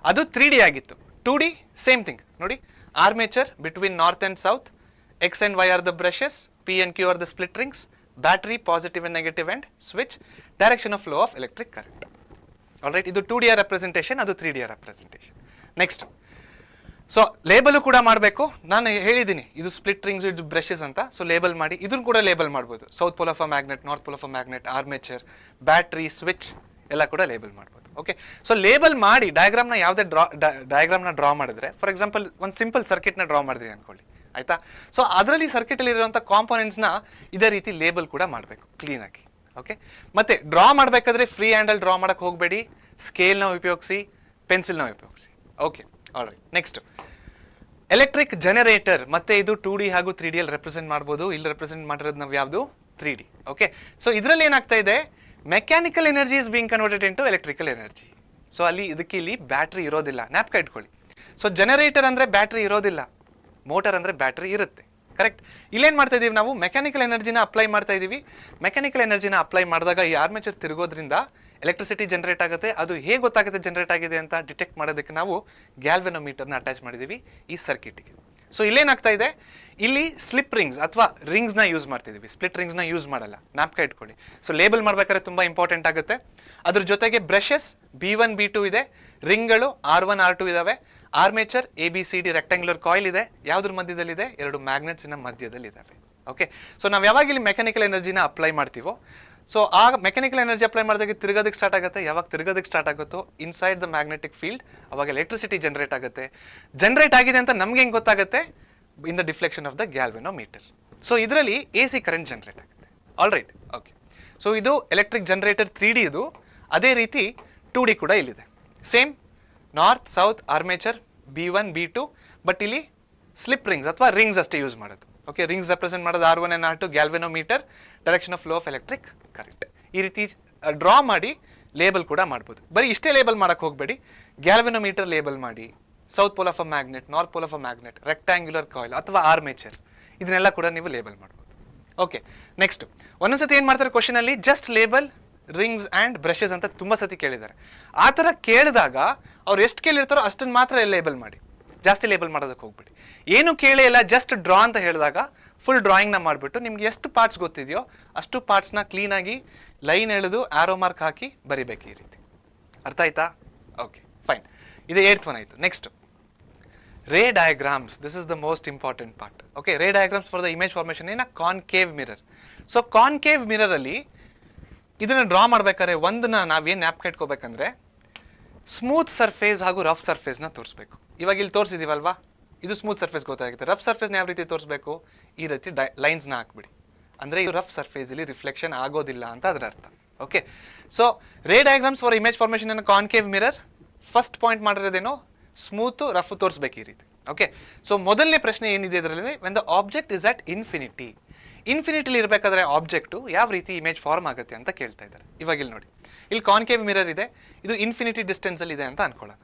S1: ಅದು 3D ಆಗಿತ್ತು. 2D ಸೇಮ್ ಥಿಂಗ್ ನೋಡಿ, armature between north and south, X and Y are the brushes, P and Q are the split rings, battery positive and negative and switch, direction of flow of electric current. All right, ಇದು 2D representation, ಅದು 3D representation. Next, so label ಕೂಡ ಮಾಡಬೇಕು. ನಾನು ಹೇಳಿದ್ದೀನಿ ಇದು split rings, ಇದು brushes ಅಂತ. So label ಮಾಡಿ, ಇದನ್ನು ಕೂಡ ಲೇಬಲ್ ಮಾಡ್ಬೋದು. South pole of a magnet, north pole of a magnet, armature, battery, switch ಎಲ್ಲ ಕೂಡ ಲೇಬಲ್ ಮಾಡ್ಬೋದು. ಓಕೆ, ಸೊ ಲೇಬಲ್ ಮಾಡಿ ಡಯಾಗ್ರಾಮ್ನ ಯಾವುದೇ ಡಯಾಗ್ರಾಮ್ನ ಡ್ರಾ ಮಾಡಿದ್ರೆ, ಫಾರ್ ಎಕ್ಸಾಂಪಲ್ ಒಂದು ಸಿಂಪಲ್ ಸರ್ಕಿಟ್ನ ಡ್ರಾ ಮಾಡಿದ್ರಿ ಅನ್ಕೊಳ್ಳಿ, ಆಯಿತಾ? ಸೊ ಅದರಲ್ಲಿ ಸರ್ಕಿಟಲ್ಲಿ ಇರುವಂಥ ಕಾಂಪೋನೆಂಟ್ಸ್ನ ಇದೇ ರೀತಿ ಲೇಬಲ್ ಕೂಡ ಮಾಡಬೇಕು ಕ್ಲೀನಾಗಿ. ಓಕೆ, ಮತ್ತೆ ಡ್ರಾ ಮಾಡಬೇಕಾದ್ರೆ ಫ್ರೀ ಹ್ಯಾಂಡಲ್ ಡ್ರಾ ಮಾಡೋಕ್ಕೆ ಹೋಗಬೇಡಿ. ಸ್ಕೇಲ್ನ ಉಪಯೋಗಿಸಿ, ಪೆನ್ಸಿಲ್ನ ಉಪಯೋಗಿಸಿ. Okay, all right. Next electric generator. ಮತ್ತೆ ಇದು 2D ಹಾಗೂ 3D ಅಲ್ಲಿ ರೆಪ್ರೆಸೆಂಟ್ ಮಾಡ್ಬೋದು. ಇಲ್ಲಿ ರೆಪ್ರೆಸೆಂಟ್ ಮಾಡಿರೋದು ನಾವು ಯಾವುದು 3D. ಓಕೆ, ಸೊ ಇದರಲ್ಲಿ ಏನಾಗ್ತಾ ಇದೆ, mechanical energy is being converted into electrical energy. So ಅಲ್ಲಿ ಇಲ್ಲಿ ಬ್ಯಾಟ್ರಿ ಇರೋದಿಲ್ಲ, ಜ್ಞಾಪಕ ಇಟ್ಕೊಳ್ಳಿ. ಸೊ ಜನರೇಟರ್ ಅಂದರೆ ಬ್ಯಾಟ್ರಿ ಇರೋದಿಲ್ಲ, ಮೋಟರ್ ಅಂದರೆ ಬ್ಯಾಟ್ರಿ ಇರುತ್ತೆ. ಕರೆಕ್ಟ್. ಇಲ್ಲೇನು ಮಾಡ್ತಾ ಇದೀವಿ ನಾವು, ಮೆಕ್ಯಾನಿಕಲ್ ಎನರ್ಜಿನ ಅಪ್ಲೈ ಮಾಡ್ತಾ ಇದ್ದೀವಿ. ಮೆಕ್ಯಾನಿಕಲ್ ಎನರ್ಜಿನ ಅಪ್ಲೈ ಮಾಡಿದಾಗ ಈ ಆರ್ಮೇಚರ್ ತಿರುಗೋದ್ರಿಂದ ಎಲೆಕ್ಟ್ರಿಸಿಟಿ ಜನರೇಟ್ ಆಗುತ್ತೆ. ಅದು ಹೇಗೆ ಗೊತ್ತಾಗುತ್ತೆ ಜನರೇಟ್ ಆಗಿದೆ ಅಂತ ಡಿಟೆಕ್ಟ್ ಮಾಡೋದಕ್ಕೆ ನಾವು ಗ್ಯಾಲ್ವೆನೋಮೀಟರ್ನ ಅಟ್ಯಾಚ್ ಮಾಡಿದ್ದೀವಿ ಈ ಸರ್ಕ್ಯೂಟಿಗೆ. ಸೊ ಇಲ್ಲೇನಾಗ್ತಾ ಇದೆ, ಇಲ್ಲಿ ಸ್ಲಿಪ್ ರಿಂಗ್ಸ್ ಅಥವಾ ರಿಂಗ್ಸ್ನ ಯೂಸ್ ಮಾಡ್ತಿದ್ದೀವಿ, ಸ್ಪ್ಲಿಟ್ ರಿಂಗ್ಸ್ನ ಯೂಸ್ ಮಾಡಲ್ಲ, ಜ್ಞಾಪಕ ಇಟ್ಕೊಳ್ಳಿ. ಸೊ ಲೇಬಲ್ ಮಾಡ್ಬೇಕಾದ್ರೆ ತುಂಬ ಇಂಪಾರ್ಟೆಂಟ್ ಆಗುತ್ತೆ. ಅದ್ರ ಜೊತೆಗೆ ಬ್ರಷಸ್ B1 B2 ಇದೆ, ರಿಂಗ್ಗಳು R1 R2 ಇದಾವೆ, ಆರ್ಮೇಚರ್ ABCD ರೆಕ್ಟಾಂಗ್ಯುಲರ್ ಕಾಯಿಲ್ ಇದೆ. ಯಾವುದ್ರ ಮಧ್ಯದಲ್ಲಿದೆ, 2 ಮ್ಯಾಗ್ನೆಟ್ಸಿನ ಮಧ್ಯದಲ್ಲಿ ಇದ್ದಾವೆ. ಓಕೆ, ಸೊ ನಾವು ಯಾವಾಗ ಇಲ್ಲಿ ಮೆಕ್ಯಾನಿಕಲ್ ಎನರ್ಜಿನ ಅಪ್ಲೈ ಮಾಡ್ತೀವೋ, ಸೊ ಆ ಮೆಕ್ಯಾನಿಕಲ್ ಎನರ್ಜಿ ಅಪ್ಲೈ ಮಾಡಿದಾಗ ತಿರುಗೋದಕ್ಕೆ ಸ್ಟಾರ್ಟ್ ಆಗುತ್ತೆ. ಯಾವಾಗ ತಿರುಗೋದಕ್ಕೆ ಸ್ಟಾರ್ಟ್ ಆಗುತ್ತೋ ಇನ್ಸೈಡ್ ದ ಮ್ಯಾಗ್ನೆಟಿಕ್ ಫೀಲ್ಡ್, ಅವಾಗ ಎಲೆಕ್ಟ್ರಿಸಿಟಿ ಜನರೇಟ್ ಆಗುತ್ತೆ. ಜನರೇಟ್ ಆಗಿದೆ ಅಂತ ನಮ್ಗೆ ಹೆಂಗೆ ಗೊತ್ತಾಗುತ್ತೆ, in the deflection of the galvanometer. So ಇದರಲ್ಲಿ AC ಕರೆಂಟ್ ಜನರೇಟ್ ಆಗುತ್ತೆ. All right. ಓಕೆ, ಸೊ ಇದು ಎಲೆಕ್ಟ್ರಿಕ್ ಜನರೇಟರ್ 3D ಇದು. ಅದೇ ರೀತಿ 2D ಕೂಡ ಇಲ್ಲಿದೆ. Same north south armature B1 B2, but ಇಲ್ಲಿ ಸ್ಲಿಪ್ ರಿಂಗ್ಸ್ ಅಥವಾ ರಿಂಗ್ಸ್ ಅಷ್ಟೇ ಯೂಸ್ ಮಾಡೋದು. ಓಕೆ, ರಿಂಗ್ಸ್ ರೆಪ್ರೆಸೆಂಟ್ ಮಾಡೋದು R1 and R2, galvanometer, direction of flow of electric current. ಈ ರೀತಿ ಡ್ರಾ ಮಾಡಿ ಲೇಬಲ್ ಕೂಡ ಮಾಡ್ಬೋದು. ಬರೀ ಇಷ್ಟೇ ಲೇಬಲ್ ಮಾಡೋಕ್ಕೆ ಹೋಗಬೇಡಿ, ಗ್ಯಾಲ್ವೆನೋಮೀಟರ್ ಲೇಬಲ್ ಮಾಡಿ, south pole of a magnet, north pole of a magnet, rectangular coil ಅಥವಾ ಆರ್ಮೇಚರ್, ಇದನ್ನೆಲ್ಲ ಕೂಡ ನೀವು ಲೇಬಲ್ ಮಾಡ್ಬೋದು. ಓಕೆ, ನೆಕ್ಸ್ಟ್ ಒಂದೊಂದ್ಸತಿ ಏನು ಮಾಡ್ತಾರೆ ಕ್ವಶನಲ್ಲಿ, just label rings and brushes ಅಂತ ತುಂಬ ಸತಿ ಕೇಳಿದ್ದಾರೆ. ಆ ಥರ ಕೇಳಿದಾಗ ಅವ್ರು ಎಷ್ಟು ಕೇಳಿರ್ತಾರೋ ಅಷ್ಟನ್ನು ಮಾತ್ರ ಲೇಬಲ್ ಮಾಡಿ, ಜಾಸ್ತಿ ಲೇಬಲ್ ಮಾಡೋದಕ್ಕೆ ಹೋಗ್ಬಿಡಿ. ಏನು ಕೇಳೇ ಇಲ್ಲ, ಜಸ್ಟ್ ಡ್ರಾ ಅಂತ ಹೇಳಿದಾಗ ಫುಲ್ ಡ್ರಾಯಿಂಗ್ನ ಮಾಡಿಬಿಟ್ಟು ನಿಮ್ಗೆ ಎಷ್ಟು ಪಾರ್ಟ್ಸ್ ಗೊತ್ತಿದೆಯೋ ಅಷ್ಟು ಪಾರ್ಟ್ಸ್ನ ಕ್ಲೀನಾಗಿ ಲೈನ್ ಎಳೆದು ಆರೋ ಮಾರ್ಕ್ ಹಾಕಿ ಬರಿಬೇಕು ಈ ರೀತಿ. ಅರ್ಥ ಆಯ್ತಾ? Okay, fine. ಇದು 8th one ಆಯಿತು. Next ray diagrams. This is the most important part. Okay, ray diagrams for the image formation in a concave mirror. So concave ಮಿರರಲ್ಲಿ ಇದನ್ನು ಡ್ರಾ ಮಾಡ್ಬೇಕಾದ್ರೆ ಒಂದನ್ನ ನಾವೇನು ಜ್ಞಾಪಕ ಇಟ್ಕೋಬೇಕಂದ್ರೆ, ಸ್ಮೂತ್ ಸರ್ಫೇಸ್ ಹಾಗೂ ರಫ್ ಸರ್ಫೇಸ್ನ ತೋರಿಸ್ಬೇಕು. ಇವಾಗ ಇಲ್ಲಿ ತೋರಿಸಿದೀವಲ್ವಾ, ಇದು ಸ್ಮೂತ್ ಸರ್ಫೇಸ್ ಗೊತ್ತಾಗುತ್ತೆ. ರಫ್ ಸರ್ಫೇಸ್ನ ಯಾವ ರೀತಿ ತೋರಿಸ್ಬೇಕು, ಈ ರೀತಿ ಲೈನ್ಸ್ನ ಹಾಕ್ಬಿಡಿ. ಅಂದರೆ ಇದು ರಫ್ ಸರ್ಫೇಸಲ್ಲಿ ರಿಫ್ಲೆಕ್ಷನ್ ಆಗೋದಿಲ್ಲ ಅಂತ ಅದರ ಅರ್ಥ. Okay, so ray diagrams for image formation in concave mirror, first point ಮಾಡಿರೋದೇನೋ ಸ್ಮೂತು ರಫ್ ತೋರಿಸ್ಬೇಕು ಈ ರೀತಿ. ಓಕೆ, ಸೊ ಮೊದಲನೇ ಪ್ರಶ್ನೆ ಏನಿದೆ ಇದರಲ್ಲಿ, when the object is at infinity. ಇನ್ಫಿನಿಟಿಲಿ ಇರಬೇಕಾದ್ರೆ ಆಬ್ಜೆಕ್ಟು ಯಾವ ರೀತಿ ಇಮೇಜ್ ಫಾರ್ಮ್ ಆಗುತ್ತೆ ಅಂತ ಕೇಳ್ತಾ ಇದ್ದಾರೆ. ಇವಾಗ ಇಲ್ಲಿ ನೋಡಿ, ಇಲ್ಲಿ ಕಾನ್ಕೇವ್ ಮಿರರ್ ಇದೆ, ಇದು ಇನ್ಫಿನಿಟಿ ಡಿಸ್ಟೆನ್ಸಲ್ಲಿ ಇದೆ ಅಂತ ಅನ್ಕೊಳ್ಳೋಣ.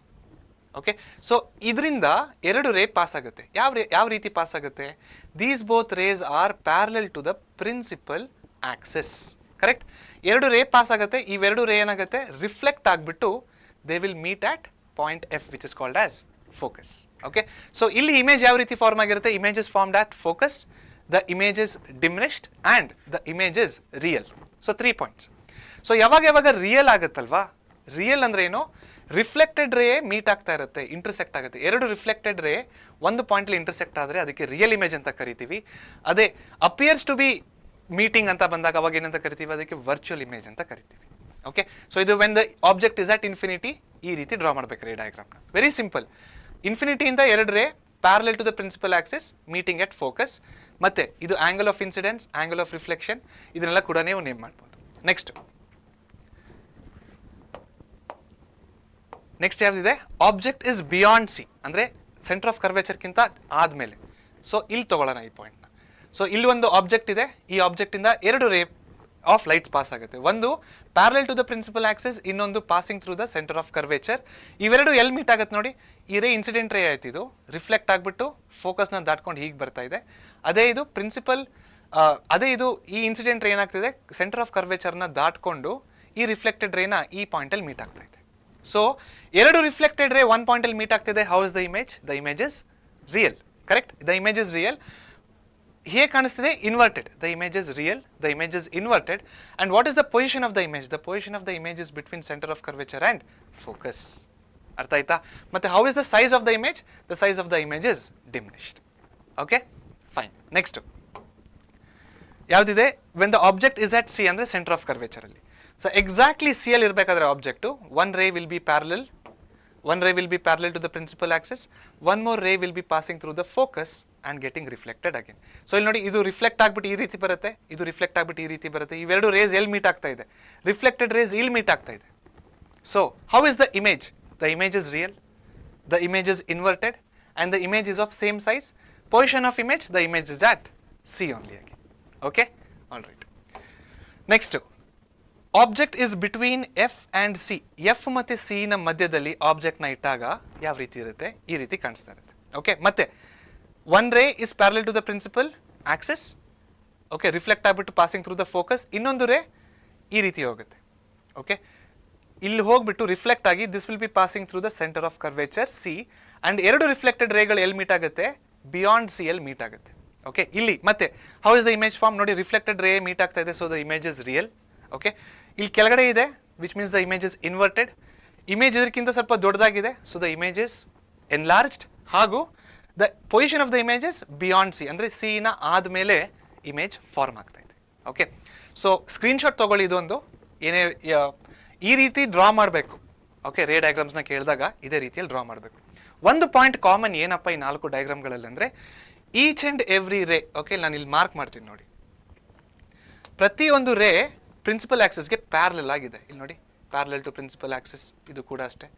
S1: ಓಕೆ, ಸೊ ಇದರಿಂದ 2 ರೇ ಪಾಸ್ ಆಗುತ್ತೆ. ಯಾವ ರೀತಿ ಪಾಸ್ ಆಗುತ್ತೆ, these both rays are parallel to the principal axis. Correct, 2 ray pass ಆಗುತ್ತೆ. ಇವೆರಡು ರೇ ಏನಾಗುತ್ತೆ, ರಿಫ್ಲೆಕ್ಟ್ ಆಗಿಬಿಟ್ಟು they will meet at point F which is called as focus. Okay, so ಇಲ್ಲಿ ಇಮೇಜ್ ಯಾವ ರೀತಿ ಫಾರ್ಮ್ ಆಗಿರುತ್ತೆ, image is formed at focus, the image is diminished and the image is real. So 3 points. So ಯಾವಾಗ real ಆಗುತ್ತಲ್ವಾ, real ಅಂದರೆ ಏನು, reflected ray meet ಆಗ್ತಾ ಇರುತ್ತೆ, ಇಂಟರ್ಸೆಕ್ಟ್ ಆಗುತ್ತೆ. 2 ರಿಫ್ಲೆಕ್ಟೆಡ್ ರೇ ಒಂದು ಪಾಯಿಂಟ್ಲಿ ಇಂಟರ್ಸೆಕ್ಟ್ ಆದರೆ ಅದಕ್ಕೆ ರಿಯಲ್ ಇಮೇಜ್ ಅಂತ ಕರಿತೀವಿ. ಅದೇ ಅಪಿಯರ್ಸ್ ಟು ಬಿ ಮೀಟಿಂಗ್ ಅಂತ ಬಂದಾಗ ಅವಾಗ ಏನಂತ ಕರಿತೀವಿ, ಅದಕ್ಕೆ ವರ್ಚುವಲ್ ಇಮೇಜ್ ಅಂತ ಕರಿತೀವಿ. ಓಕೆ, ಸೊ ಇದು when the object is at infinity, ಈ ರೀತಿ ಡ್ರಾ ಮಾಡಬೇಕು ರೇ ಡಯಾಗ್ರಾಮ್ನ. Very simple. ಇನ್ಫಿನಿಟಿಯಿಂದ 2 ray parallel to the principal axis meeting at focus, ಮತ್ತೆ ಇದು angle of incidence, angle of reflection, ಇದನ್ನೆಲ್ಲ ಕೂಡ ನೀವು ನೇಮ್ ಮಾಡ್ಬೋದು. ನೆಕ್ಸ್ಟ್ ಯಾವುದಿದೆ, ಆಬ್ಜೆಕ್ಟ್ ಇಸ್ ಬಿಯಾಂಡ್ ಸಿ, ಅಂದರೆ ಸೆಂಟರ್ ಆಫ್ ಕರ್ವೇಚರ್ಗಿಂತ ಆದಮೇಲೆ. ಸೊ ಇಲ್ಲಿ ತೊಗೊಳ್ಳೋಣ ಈ ಪಾಯಿಂಟ್ನ. ಸೊ ಇಲ್ಲಿ ಒಂದು ಆಬ್ಜೆಕ್ಟ್ ಇದೆ, ಈ ಆಬ್ಜೆಕ್ಟಿಂದ 2 ರೇ ಆಫ್ ಲೈಟ್ಸ್ ಪಾಸ್ ಆಗುತ್ತೆ. ಒಂದು parallel to the principal axis, ಇನ್ನೊಂದು passing through the centre of curvature. ಇವೆರಡು ಎಲ್ಲಿ ಮೀಟ್ ಆಗುತ್ತೆ ನೋಡಿ, ಈ ರೇ ಇನ್ಸಿಡೆಂಟ್ ರೇ ಆಯ್ತು, ಇದು ರಿಫ್ಲೆಕ್ಟ್ ಆಗಿಬಿಟ್ಟು ಫೋಕಸ್ನ ದಾಟ್ಕೊಂಡು ಹೀಗೆ ಬರ್ತಾ ಇದೆ. ಅದೇ ಇದು ಪ್ರಿನ್ಸಿಪಲ್, ಈ ಇನ್ಸಿಡೆಂಟ್ ರೇ ಏನಾಗ್ತಿದೆ, ಸೆಂಟರ್ ಆಫ್ ಕರ್ವೇಚರ್ನ ದಾಟ್ಕೊಂಡು ಈ ರಿಫ್ಲೆಕ್ಟೆಡ್ ರೇನ ಈ ಪಾಯಿಂಟಲ್ಲಿ ಮೀಟ್ ಆಗ್ತಾ ಇದೆ. ಸೊ 2 ರಿಫ್ಲೆಕ್ಟೆಡ್ ರೇ 1 ಪಾಯಿಂಟಲ್ಲಿ ಮೀಟ್ ಆಗ್ತಿದೆ. How is the image, the image is real. Correct, the image is real. ಹೇಗೆ ಕಾಣಿಸ್ತಿದೆ, inverted. The image is real, the image is inverted. And what is the position of the image, the position of the image is between centre of curvature and focus. ಅರ್ಥ ಆಯ್ತಾ? ಮತ್ತೆ how is the size of the image, the size of the image is diminished. Okay, fine. Next ಯಾವುದಿದೆ, when the object is at C, ಅಂದರೆ centre of ಕರ್ವೇಚರಲ್ಲಿ. So exactly C ಅಲ್ಲಿ ಇರಬೇಕಾದ್ರೆ object, 1 ray will be parallel, 1 ray will be parallel to the principal axis, 1 more ray will be passing through the focus and getting reflected again. So ಇಲ್ಲಿ ನೋಡಿ, ಇದು reflect ಆಗಿಬಿಟ್ಟು ಈ ರೀತಿ ಬರುತ್ತೆ, ಇದು ರಿಫ್ಲೆಕ್ಟ್ ಆಗಿಬಿಟ್ಟು ಈ ರೀತಿ ಬರುತ್ತೆ. ಇವೆರಡು ರೇಸ್ ಎಲ್ಲಿ ಮೀಟ್ ಆಗ್ತಾ ಇದೆ, ರಿಫ್ಲೆಕ್ಟೆಡ್ ರೇಸ್ ಇಲ್ಲಿ ಮೀಟ್ ಆಗ್ತಾ ಇದೆ. So how is the image? The image is real, the image is inverted, and the image is of same size. Position of image, the image is at C only again. Okay, all right. Next, object is between F and C. F ಮತ್ತೆ C ನ ಮಧ್ಯದಲ್ಲಿ object ನ ಇಟ್ಟಾಗ ಯಾವ ರೀತಿ ಇರುತ್ತೆ? ಈ ರೀತಿ ಕಾಣಿಸ್ತಾ ಇರುತ್ತೆ. ಓಕೆ, ಮತ್ತೆ one ray is parallel to the principal axis. Okay, reflect ಆಗಿಬಿಟ್ಟು ಪಾಸಿಂಗ್ ಥ್ರೂ ದ ಫೋಕಸ್. ಇನ್ನೊಂದು ರೇ ಈ ರೀತಿ ಹೋಗುತ್ತೆ. ಓಕೆ, ಇಲ್ಲಿ ಹೋಗ್ಬಿಟ್ಟು ರಿಫ್ಲೆಕ್ಟ್ ಆಗಿ this will be passing through the centre of curvature C, and ಎರಡು ರಿಫ್ಲೆಕ್ಟೆಡ್ ರೇಗಳು ಎಲ್ಲಿ ಮೀಟ್ ಆಗುತ್ತೆ? ಬಿಯಾಂಡ್ ಸಿ ಎಲ್ ಮೀಟ್ ಆಗುತ್ತೆ. ಓಕೆ, ಇಲ್ಲಿ ಮತ್ತೆ how is the image form ನೋಡಿ, ರಿಫ್ಲೆಕ್ಟೆಡ್ ರೇ ಮೀಟ್ ಆಗ್ತಾ ಇದೆ, so the image is real. Okay, ಇಲ್ಲಿ ಕೆಳಗಡೆ ಇದೆ which means the image is inverted. Image ಇದಕ್ಕಿಂತ ಸ್ವಲ್ಪ ದೊಡ್ಡದಾಗಿದೆ, so the image is enlarged. ಹಾಗೂ the position of the image is beyond C, ಅಂದರೆ ಸಿ ನ ಆದಮೇಲೆ ಇಮೇಜ್ ಫಾರ್ಮ್ ಆಗ್ತಾ ಇದೆ. ಓಕೆ, ಸೊ ಸ್ಕ್ರೀನ್ಶಾಟ್ ತೊಗೊಳ್ಳಿ, ಇದೊಂದು ಏನೇ ಈ ರೀತಿ ಡ್ರಾ ಮಾಡಬೇಕು. ಓಕೆ, ರೇ ಡಯಾಗ್ರಾಮ್ಸ್ನ ಕೇಳಿದಾಗ ಇದೇ ರೀತಿಯಲ್ಲಿ ಡ್ರಾ ಮಾಡಬೇಕು. ಒಂದು ಪಾಯಿಂಟ್ ಕಾಮನ್ ಏನಪ್ಪ ಈ 4 ಡಯಾಗ್ರಾಮ್ಗಳಲ್ಲಿ ಅಂದರೆ ಈಚ್ ಆ್ಯಂಡ್ ಎವ್ರಿ ರೇ. ಓಕೆ, ನಾನು ಇಲ್ಲಿ ಮಾರ್ಕ್ ಮಾಡ್ತೀನಿ ನೋಡಿ, ಪ್ರತಿಯೊಂದು ರೇ ಪ್ರಿನ್ಸಿಪಲ್ ಆಕ್ಸಿಸ್ಗೆ ಪ್ಯಾರಲಲ್ ಆಗಿದೆ. ಇಲ್ಲಿ ನೋಡಿ, ಪ್ಯಾರಲಲ್ ಟು ಪ್ರಿನ್ಸಿಪಲ್ ಆಕ್ಸಿಸ್. ಇದು ಕೂಡ ಅಷ್ಟೇ,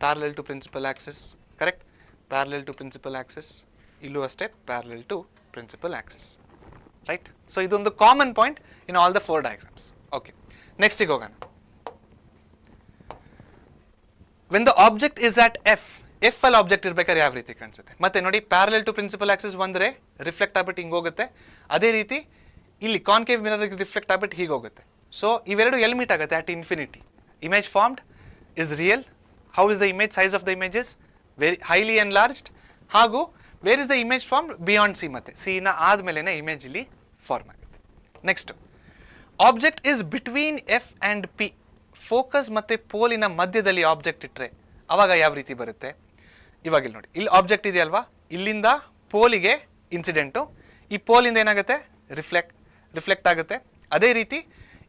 S1: parallel to principal axis. Correct, parallel to principal axis. ಇಲ್ಲೂ ಅಷ್ಟೇ, parallel to principal axis. Right, so ಇದೊಂದು common point in all the 4 diagrams. Okay, ನೆಕ್ಸ್ಟಿಗೆ ಹೋಗೋಣ. When the object is at F, F ಅಲ್ಲಿ object ಇರ್ಬೇಕಾದ್ರೆ ಯಾವ ರೀತಿ ಕಾಣಿಸುತ್ತೆ? ಮತ್ತೆ ನೋಡಿ, ಪ್ಯಾರಲಲ್ ಟು ಪ್ರಿನ್ಸಿಪಲ್ ಆಕ್ಸಿಸ್ ಬಂದರೆ ರಿಫ್ಲೆಕ್ಟ್ ಆಗ್ಬಿಟ್ಟು ಹಿಂಗೆ ಹೋಗುತ್ತೆ. ಅದೇ ರೀತಿ ಇಲ್ಲಿ ಕಾನ್ಕೇವ್ ಮಿರರ್ಗೆ ರಿಫ್ಲೆಕ್ಟ್ ಆಗ್ಬಿಟ್ಟು ಹೀಗೆ ಹೋಗುತ್ತೆ. ಸೊ ಇವೆರಡು ಎಲ್ಲಿ ಮೀಟ್ ಆಗುತ್ತೆ? At infinity. Image formed is real. How is the image? Size of the image is very highly enlarged. ಹಾಗೂ where is the image form? Beyond C. ಮತ್ತೆ ಸಿ ನ ಆದಮೇಲೆ ಇಮೇಜ್ ಇಲ್ಲಿ ಫಾರ್ಮ್ ಆಗುತ್ತೆ. Next, object is between F and P. Focus ಮತ್ತು ಪೋಲಿನ ಮಧ್ಯದಲ್ಲಿ object ಇಟ್ಟರೆ ಅವಾಗ ಯಾವ ರೀತಿ ಬರುತ್ತೆ? ಇವಾಗ ಇಲ್ಲಿ ನೋಡಿ, ಇಲ್ಲಿ ಆಬ್ಜೆಕ್ಟ್ ಇದೆಯಲ್ವಾ, ಇಲ್ಲಿಂದ ಪೋಲಿಗೆ ಇನ್ಸಿಡೆಂಟು, ಈ ಪೋಲಿಂದ ಏನಾಗುತ್ತೆ? ರಿಫ್ಲೆಕ್ಟ್ ಆಗುತ್ತೆ. ಅದೇ ರೀತಿ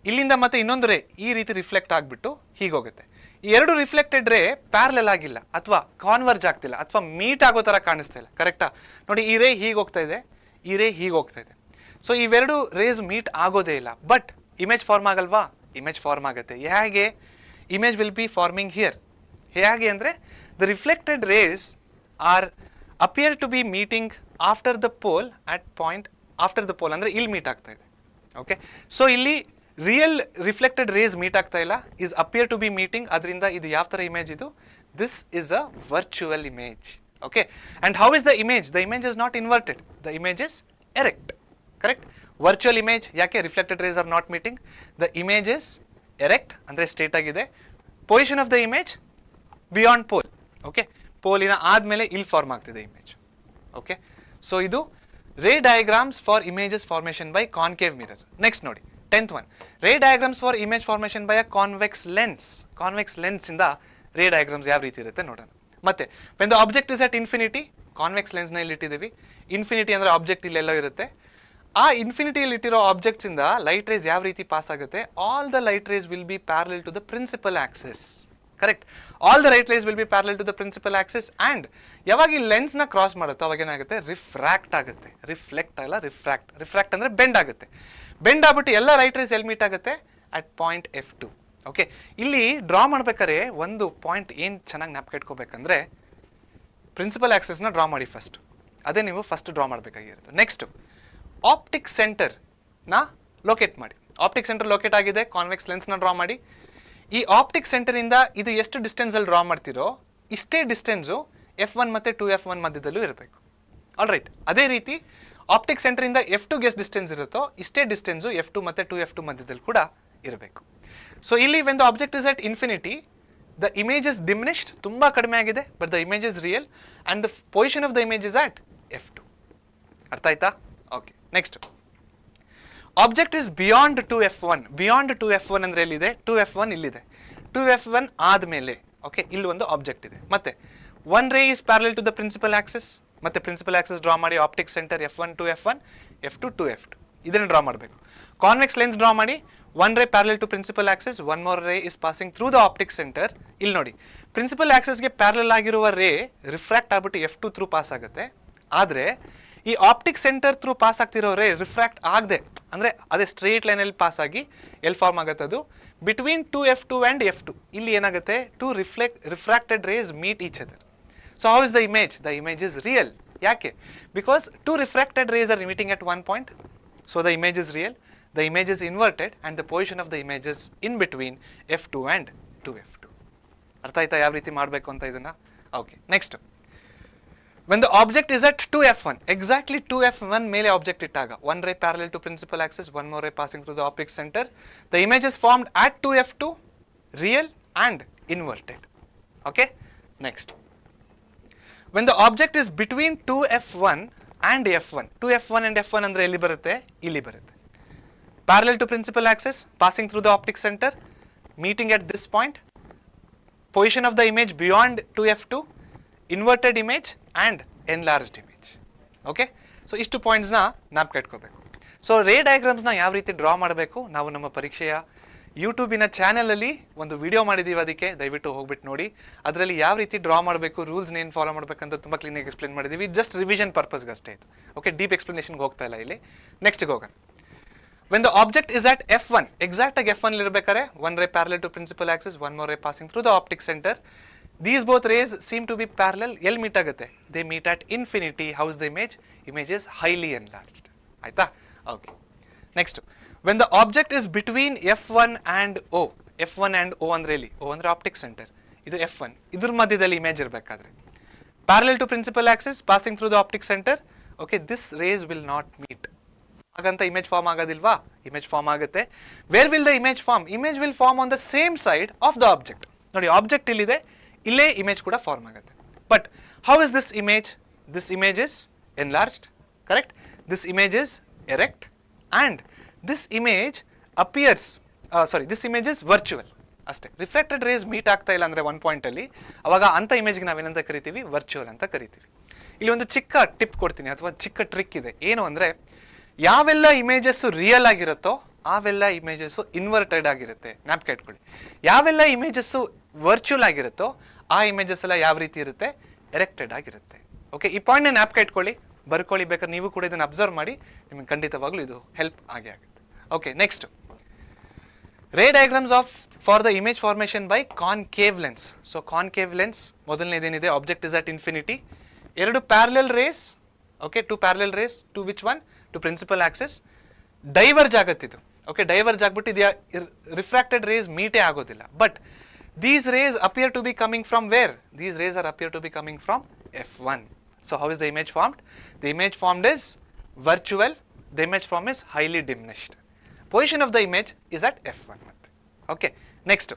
S1: ಇಲ್ಲಿಂದ ಮತ್ತೆ ಇನ್ನೊಂದು ರೇ ಈ ರೀತಿ ರಿಫ್ಲೆಕ್ಟ್ ಆಗಿಬಿಟ್ಟು ಹೀಗೆ ಹೋಗುತ್ತೆ. ಈ ಎರಡು ರಿಫ್ಲೆಕ್ಟೆಡ್ ರೇ ಪ್ಯಾರಲಲ್ ಆಗಿಲ್ಲ, ಅಥವಾ ಕಾನ್ವರ್ಜ್ ಆಗ್ತಿಲ್ಲ, ಅಥವಾ ಮೀಟ್ ಆಗೋ ಥರ ಕಾಣಿಸ್ತಾ ಇಲ್ಲ. ಕರೆಕ್ಟಾ? ನೋಡಿ, ಈ ರೇ ಹೀಗೆ ಹೋಗ್ತಾ ಇದೆ, ಈ ರೇ ಹೀಗೆ ಹೋಗ್ತಾ ಇದೆ. ಸೊ ಇವೆರಡು ರೇಸ್ ಮೀಟ್ ಆಗೋದೇ ಇಲ್ಲ. ಬಟ್ ಇಮೇಜ್ ಫಾರ್ಮ್ ಆಗಲ್ವಾ? ಇಮೇಜ್ ಫಾರ್ಮ್ ಆಗುತ್ತೆ. ಹೇಗೆ? Image will be forming here. ಹೇಗೆ ಅಂದರೆ the reflected rays are appear to be meeting after the pole at point after the pole, ಅಂದರೆ ಇಲ್ಲಿ ಮೀಟ್ ಆಗ್ತಾ ಇದೆ. ಓಕೆ, ಸೊ ಇಲ್ಲಿ ರಿಯಲ್ ರಿಫ್ಲೆಕ್ಟೆಡ್ ರೇಸ್ ಮೀಟ್ ಆಗ್ತಾ ಇಲ್ಲ, is appear to be meeting. ಅದರಿಂದ ಇದು ಯಾವ ಥರ ಇಮೇಜ್ ಇದು? This is a virtual image. Okay, and how is the image? The image is not inverted, the image is erect. Correct, virtual image. ಯಾಕೆ? Reflected rays are not meeting, the image is erect, ಅಂದರೆ straight ಆಗಿದೆ. Position of the image beyond pole. Okay, ಪೋಲಿನ ಆದಮೇಲೆ ಇಲ್ಲಿ form ಆಗ್ತಿದೆ image. Okay, so ಇದು ray diagrams for images formation by concave mirror. Next ನೋಡಿ, 10th one, ray diagrams for image formation by a convex lens. Convex ಲೆನ್ಸಿಂದ ray diagrams ಯಾವ ರೀತಿ ಇರುತ್ತೆ ನೋಡೋಣ. ಮತ್ತೆ when the object is at infinity, convex ಲೆನ್ಸ್ನ ಇಲ್ಲಿ ಇಟ್ಟಿದ್ದೀವಿ. ಇನ್ಫಿನಿಟಿ ಅಂದರೆ ಆಬ್ಜೆಕ್ಟ್ ಇಲ್ಲೆಲ್ಲೋ ಇರುತ್ತೆ. ಆ ಇನ್ಫಿನಿಟಿಯಲ್ಲಿ ಇಟ್ಟಿರೋ ಆಬ್ಜೆಕ್ಟ್ಸಿಂದ ಲೈಟ್ ರೇಸ್ ಯಾವ ರೀತಿ ಪಾಸ್ ಆಗುತ್ತೆ? All the light rays will be parallel to the principal axis. Correct, all the light rays will be parallel to the principal axis. And ಯಾವಾಗ ಈ ಲೆನ್ಸ್ನ ಕ್ರಾಸ್ ಮಾಡುತ್ತೋ ಅವಾಗ ಏನಾಗುತ್ತೆ? ರಿಫ್ರಾಕ್ಟ್ ಆಗುತ್ತೆ. ರಿಫ್ಲೆಕ್ಟ್ ಅಲ್ಲ, ರಿಫ್ರಾಕ್ಟ್. ರಿಫ್ರಾಕ್ಟ್ ಅಂದರೆ ಬೆಂಡ್ ಆಗುತ್ತೆ. Bend ಆಗ್ಬಿಟ್ಟು ಎಲ್ಲ ಲೈಟ್ ರೇಸ್ ಎಲ್ಲಿ ಮೀಟ್ ಆಗುತ್ತೆ? At point F2. ಓಕೆ, ಇಲ್ಲಿ ಡ್ರಾ ಮಾಡ್ಬೇಕಾದ್ರೆ ಒಂದು ಪಾಯಿಂಟ್ ಏನು ಚೆನ್ನಾಗಿ ಜ್ಞಾಪಕ ಇಟ್ಕೋಬೇಕಂದ್ರೆ, ಪ್ರಿನ್ಸಿಪಲ್ ಆಕ್ಸಿಸ್ನ ಡ್ರಾ ಮಾಡಿ ಫಸ್ಟ್. ಅದೇ ನೀವು ಫಸ್ಟ್ ಡ್ರಾ ಮಾಡಬೇಕಾಗಿರುತ್ತೆ. ನೆಕ್ಸ್ಟು ಆಪ್ಟಿಕ್ ಸೆಂಟರ್ನ ಲೊಕೇಟ್ ಮಾಡಿ. ಆಪ್ಟಿಕ್ ಸೆಂಟರ್ ಲೊಕೇಟ್ ಆಗಿದೆ, ಕಾನ್ವೆಕ್ಸ್ ಲೆನ್ಸ್ನ ಡ್ರಾ ಮಾಡಿ. ಈ ಆಪ್ಟಿಕ್ ಸೆಂಟರಿಂದ ಇದು ಎಷ್ಟು ಡಿಸ್ಟೆನ್ಸಲ್ಲಿ ಡ್ರಾ ಮಾಡ್ತಿರೋ ಇಷ್ಟೇ ಡಿಸ್ಟೆನ್ಸು F1 ಮತ್ತು 2F1 ಮಧ್ಯದಲ್ಲೂ ಇರಬೇಕು. ಆಲ್ ರೈಟ್, ಅದೇ ರೀತಿ ಆಪ್ಟಿಕ್ ಸೆಂಟರಿಂದ F2ಗೆ ಎಷ್ಟು ಡಿಸ್ಟೆನ್ಸ್ ಇರುತ್ತೋ ಇಷ್ಟೇ ಡಿಸ್ಟೆನ್ಸು F2 ಮತ್ತು 2F2 ಮಧ್ಯದಲ್ಲಿ ಕೂಡ ಇರಬೇಕು. ಸೊ ಇಲ್ಲಿ when the object is at infinity, the image is diminished, ತುಂಬ ಕಡಿಮೆ ಆಗಿದೆ, but the image is real and the position of the image is at F2. ಅರ್ಥ ಆಯ್ತಾ? Okay, next, object is beyond 2F1. Beyond 2F1 ಅಂದರೆ ಎಲ್ಲಿದೆ? 2F1 ಇಲ್ಲಿದೆ. 2F1 ಆದಮೇಲೆ okay ಇಲ್ಲಿ ಒಂದು ಆಬ್ಜೆಕ್ಟ್ ಇದೆ. ಮತ್ತೆ one ray is parallel to the principal axis. ಮತ್ತೆ ಪ್ರಿನ್ಸಿಪಲ್ ಆಕ್ಸಿಸ್ ಡ್ರಾ ಮಾಡಿ, optic centre F1 2F1, F2 2F2 ಇದನ್ನು ಡ್ರಾ ಮಾಡಬೇಕು. ಕಾನ್ವೆಕ್ಸ್ ಲೆನ್ಸ್ ಡ್ರಾ ಮಾಡಿ, one ray parallel to principal axis, one more ray is passing through the optic centre. ಇಲ್ಲಿ ನೋಡಿ, principal ಆಕ್ಸಿಸ್ಗೆ parallel ಆಗಿರುವ ರೇ ರಿಫ್ರಾಕ್ಟ್ ಆಗ್ಬಿಟ್ಟು F2 ಥ್ರೂ ಪಾಸ್ ಆಗುತ್ತೆ. ಆದರೆ ಈ ಆಪ್ಟಿಕ್ ಸೆಂಟರ್ ಥ್ರೂ ಪಾಸ್ ಆಗ್ತಿರೋ ರೇ ರಿಫ್ರಾಕ್ಟ್ ಆಗದೆ, ಅಂದರೆ ಅದೇ ಸ್ಟ್ರೇಟ್ ಲೈನಲ್ಲಿ ಪಾಸ್ ಆಗಿ ಎಲ್ಲಿ ಫಾರ್ಮ್ ಆಗುತ್ತೆ? ಅದು between 2f2 and f2 ಇಲ್ಲಿ ಏನಾಗುತ್ತೆ two refracted rays meet each other. So how is the image? The image is real. ಯಾಕೆ? Because two refracted rays are meeting at one point, so the image is real. The image is inverted and the position of the image is in between f2 and 2f2. ಅರ್ಥ ಆಯ್ತಾ ಯಾವ ರೀತಿ ಮಾಡಬೇಕು ಅಂತ ಇದನ್ನ? Okay, next. When the object is at 2f1, exactly 2f1 ಮೇಲೆ object ಇಟ್ಟಾಗ, one ray parallel to principal axis, one more ray passing through the optic center, the image is formed at 2f2, real and inverted. Okay, next. When the object is between 2f1 and f1, 2f1 and f1 ಅಂದ್ರೆ ಎಲ್ಲಿ ಬರುತ್ತೆ? ಇಲ್ಲಿ ಬರುತ್ತೆ. Parallel to principal axis, passing through the optic center, meeting at this point, position of the image beyond 2f2, inverted image and enlarged image. Okay, so ಇಷ್ಟು points ನ ಜ್ಞಾಪಕ ಇಟ್ಕೋಬೇಕು. So ray diagrams ನ ಯಾವ ರೀತಿ ಡ್ರಾ ಮಾಡಬೇಕು ನಾವು ನಮ್ಮ ಪರೀಕ್ಷೆಯ ಯೂಟ್ಯೂಬಿನ ಚಾನೆಲ್ ಅಲ್ಲಿ ಒಂದು ವಿಡಿಯೋ ಮಾಡಿದೀವಿ, ಅದಕ್ಕೆ ದಯವಿಟ್ಟು ಹೋಗ್ಬಿಟ್ಟು ನೋಡಿ. ಅದರಲ್ಲಿ ಯಾವ ರೀತಿ ಡ್ರಾ ಮಾಡಬೇಕು, ರೂಲ್ಸ್ ಏನು ಫಾಲೋ ಮಾಡಬೇಕಂತ ತುಂಬಾ ಕ್ಲೀನ್ ಆಗಿ ಎಕ್ಸ್ಪ್ಲೇನ್ ಮಾಡಿದೀವಿ. ಜಸ್ಟ್ ರಿವಿಷನ್ ಪರ್ಪಸ್ಗೆ ಅಷ್ಟೇ ಇದು. ಓಕೆ, ಡೀಪ್ ಎಕ್ಸ್ಪ್ಲನೇಷನ್ಗೆ ಹೋಗ್ತಾ ಇಲ್ಲ ಇಲ್ಲಿ. ನೆಕ್ಸ್ಟ್ಗೆ ಹೋಗೋಣ. When the object is at f1, exact ಆಗಿ f1 ಇರಬೇಕಾದ್ರೆ one ray parallel to principal axis, one more ray passing through the optic center. These both rays seem to be parallel. ಎಲ್ಲಿ meet ಆಗುತ್ತೆ? They meet at infinity. How is the image? Image is highly enlarged. ಆಯ್ತಾ? Okay. Next. When the object is between f1 and o, f1 and o ಅಂದ್ರೆ ಎಲ್ಲಿ? o ಅಂದ್ರೆ optic center. ಇದು f1. ಇದ್ರ ಮಧ್ಯದಲ್ಲಿ image ಇರಬೇಕಾದ್ರೆ parallel to principal axis, passing through the optic center. Okay, this rays will not meet. ಹಾಗಂತ image form ಆಗೋದಿಲ್ವಾ? Image form ಆಗುತ್ತೆ. Where will the image form? Image will form on the same side of the object. ನೋಡಿ, object ಇಲ್ಲಿದೆ, ಇಲ್ಲೇ image ಕೂಡ form ಆಗುತ್ತೆ. But how is this image? This image is enlarged, correct? This image is erect and this image appears this image is virtual ಅಷ್ಟೇ. Reflected rays meet ಆಗ್ತಾ ಇಲ್ಲ ಅಂದರೆ ಒಂದು ಪಾಯಿಂಟಲ್ಲಿ, ಅವಾಗ ಅಂಥ ಇಮೇಜ್ಗೆ ನಾವೇನಂತ ಕರಿತೀವಿ? ವರ್ಚುವಲ್ ಅಂತ ಕರಿತೀವಿ. ಇಲ್ಲಿ ಒಂದು ಚಿಕ್ಕ ಟಿಪ್ ಕೊಡ್ತೀನಿ ಅಥವಾ ಚಿಕ್ಕ ಟ್ರಿಕ್ ಇದೆ. ಏನು ಅಂದರೆ, ಯಾವೆಲ್ಲ ಇಮೇಜಸ್ಸು ರಿಯಲ್ ಆಗಿರುತ್ತೋ ಆವೆಲ್ಲ ಇಮೇಜಸ್ಸು ಇನ್ವರ್ಟೆಡ್ ಆಗಿರುತ್ತೆ. ಜ್ಞಾಪಕ ಇಟ್ಕೊಳ್ಳಿ. ಯಾವೆಲ್ಲ ಇಮೇಜಸ್ಸು ವರ್ಚುವಲ್ ಆಗಿರುತ್ತೋ ಆ ಇಮೇಜಸ್ ಎಲ್ಲ ಯಾವ ರೀತಿ ಇರುತ್ತೆ? ಎರೆಕ್ಟೆಡ್ ಆಗಿರುತ್ತೆ. ಓಕೆ, ಈ ಪಾಯಿಂಟ್ನ ಜ್ಞಾಪಕ ಇಟ್ಕೊಳ್ಳಿ, ಬರ್ಕೊಳ್ಳಿ. ಬೇಕಾದ್ರೆ ನೀವು ಕೂಡ ಇದನ್ನು ಅಬ್ಸರ್ವ್ ಮಾಡಿ, ನಿಮಗೆ ಖಂಡಿತವಾಗ್ಲೂ ಇದು ಹೆಲ್ಪ್ ಆಗೇ ಆಗುತ್ತೆ. Okay, next. Ray diagrams for the image formation by concave lens. So concave lens ಮೊದಲನೇದೇನಿದೆ? ಆಬ್ಜೆಕ್ಟ್ ಇಸ್ ಅಟ್ ಇನ್ಫಿನಿಟಿ, ಎರಡು parallel rays. Okay, two parallel rays, to which one? To principal axis. Diverge ಆಗತ್ತಿದು. ಓಕೆ, diverge ಆಗ್ಬಿಟ್ಟು ಇದು refracted rays ಮೀಟೇ ಆಗೋದಿಲ್ಲ. But these rays appear to be coming from where? These rays appear to be coming from f1. So how is the image formed? The image formed is virtual. The image form is highly diminished. Position of the image is at f1. Okay, next.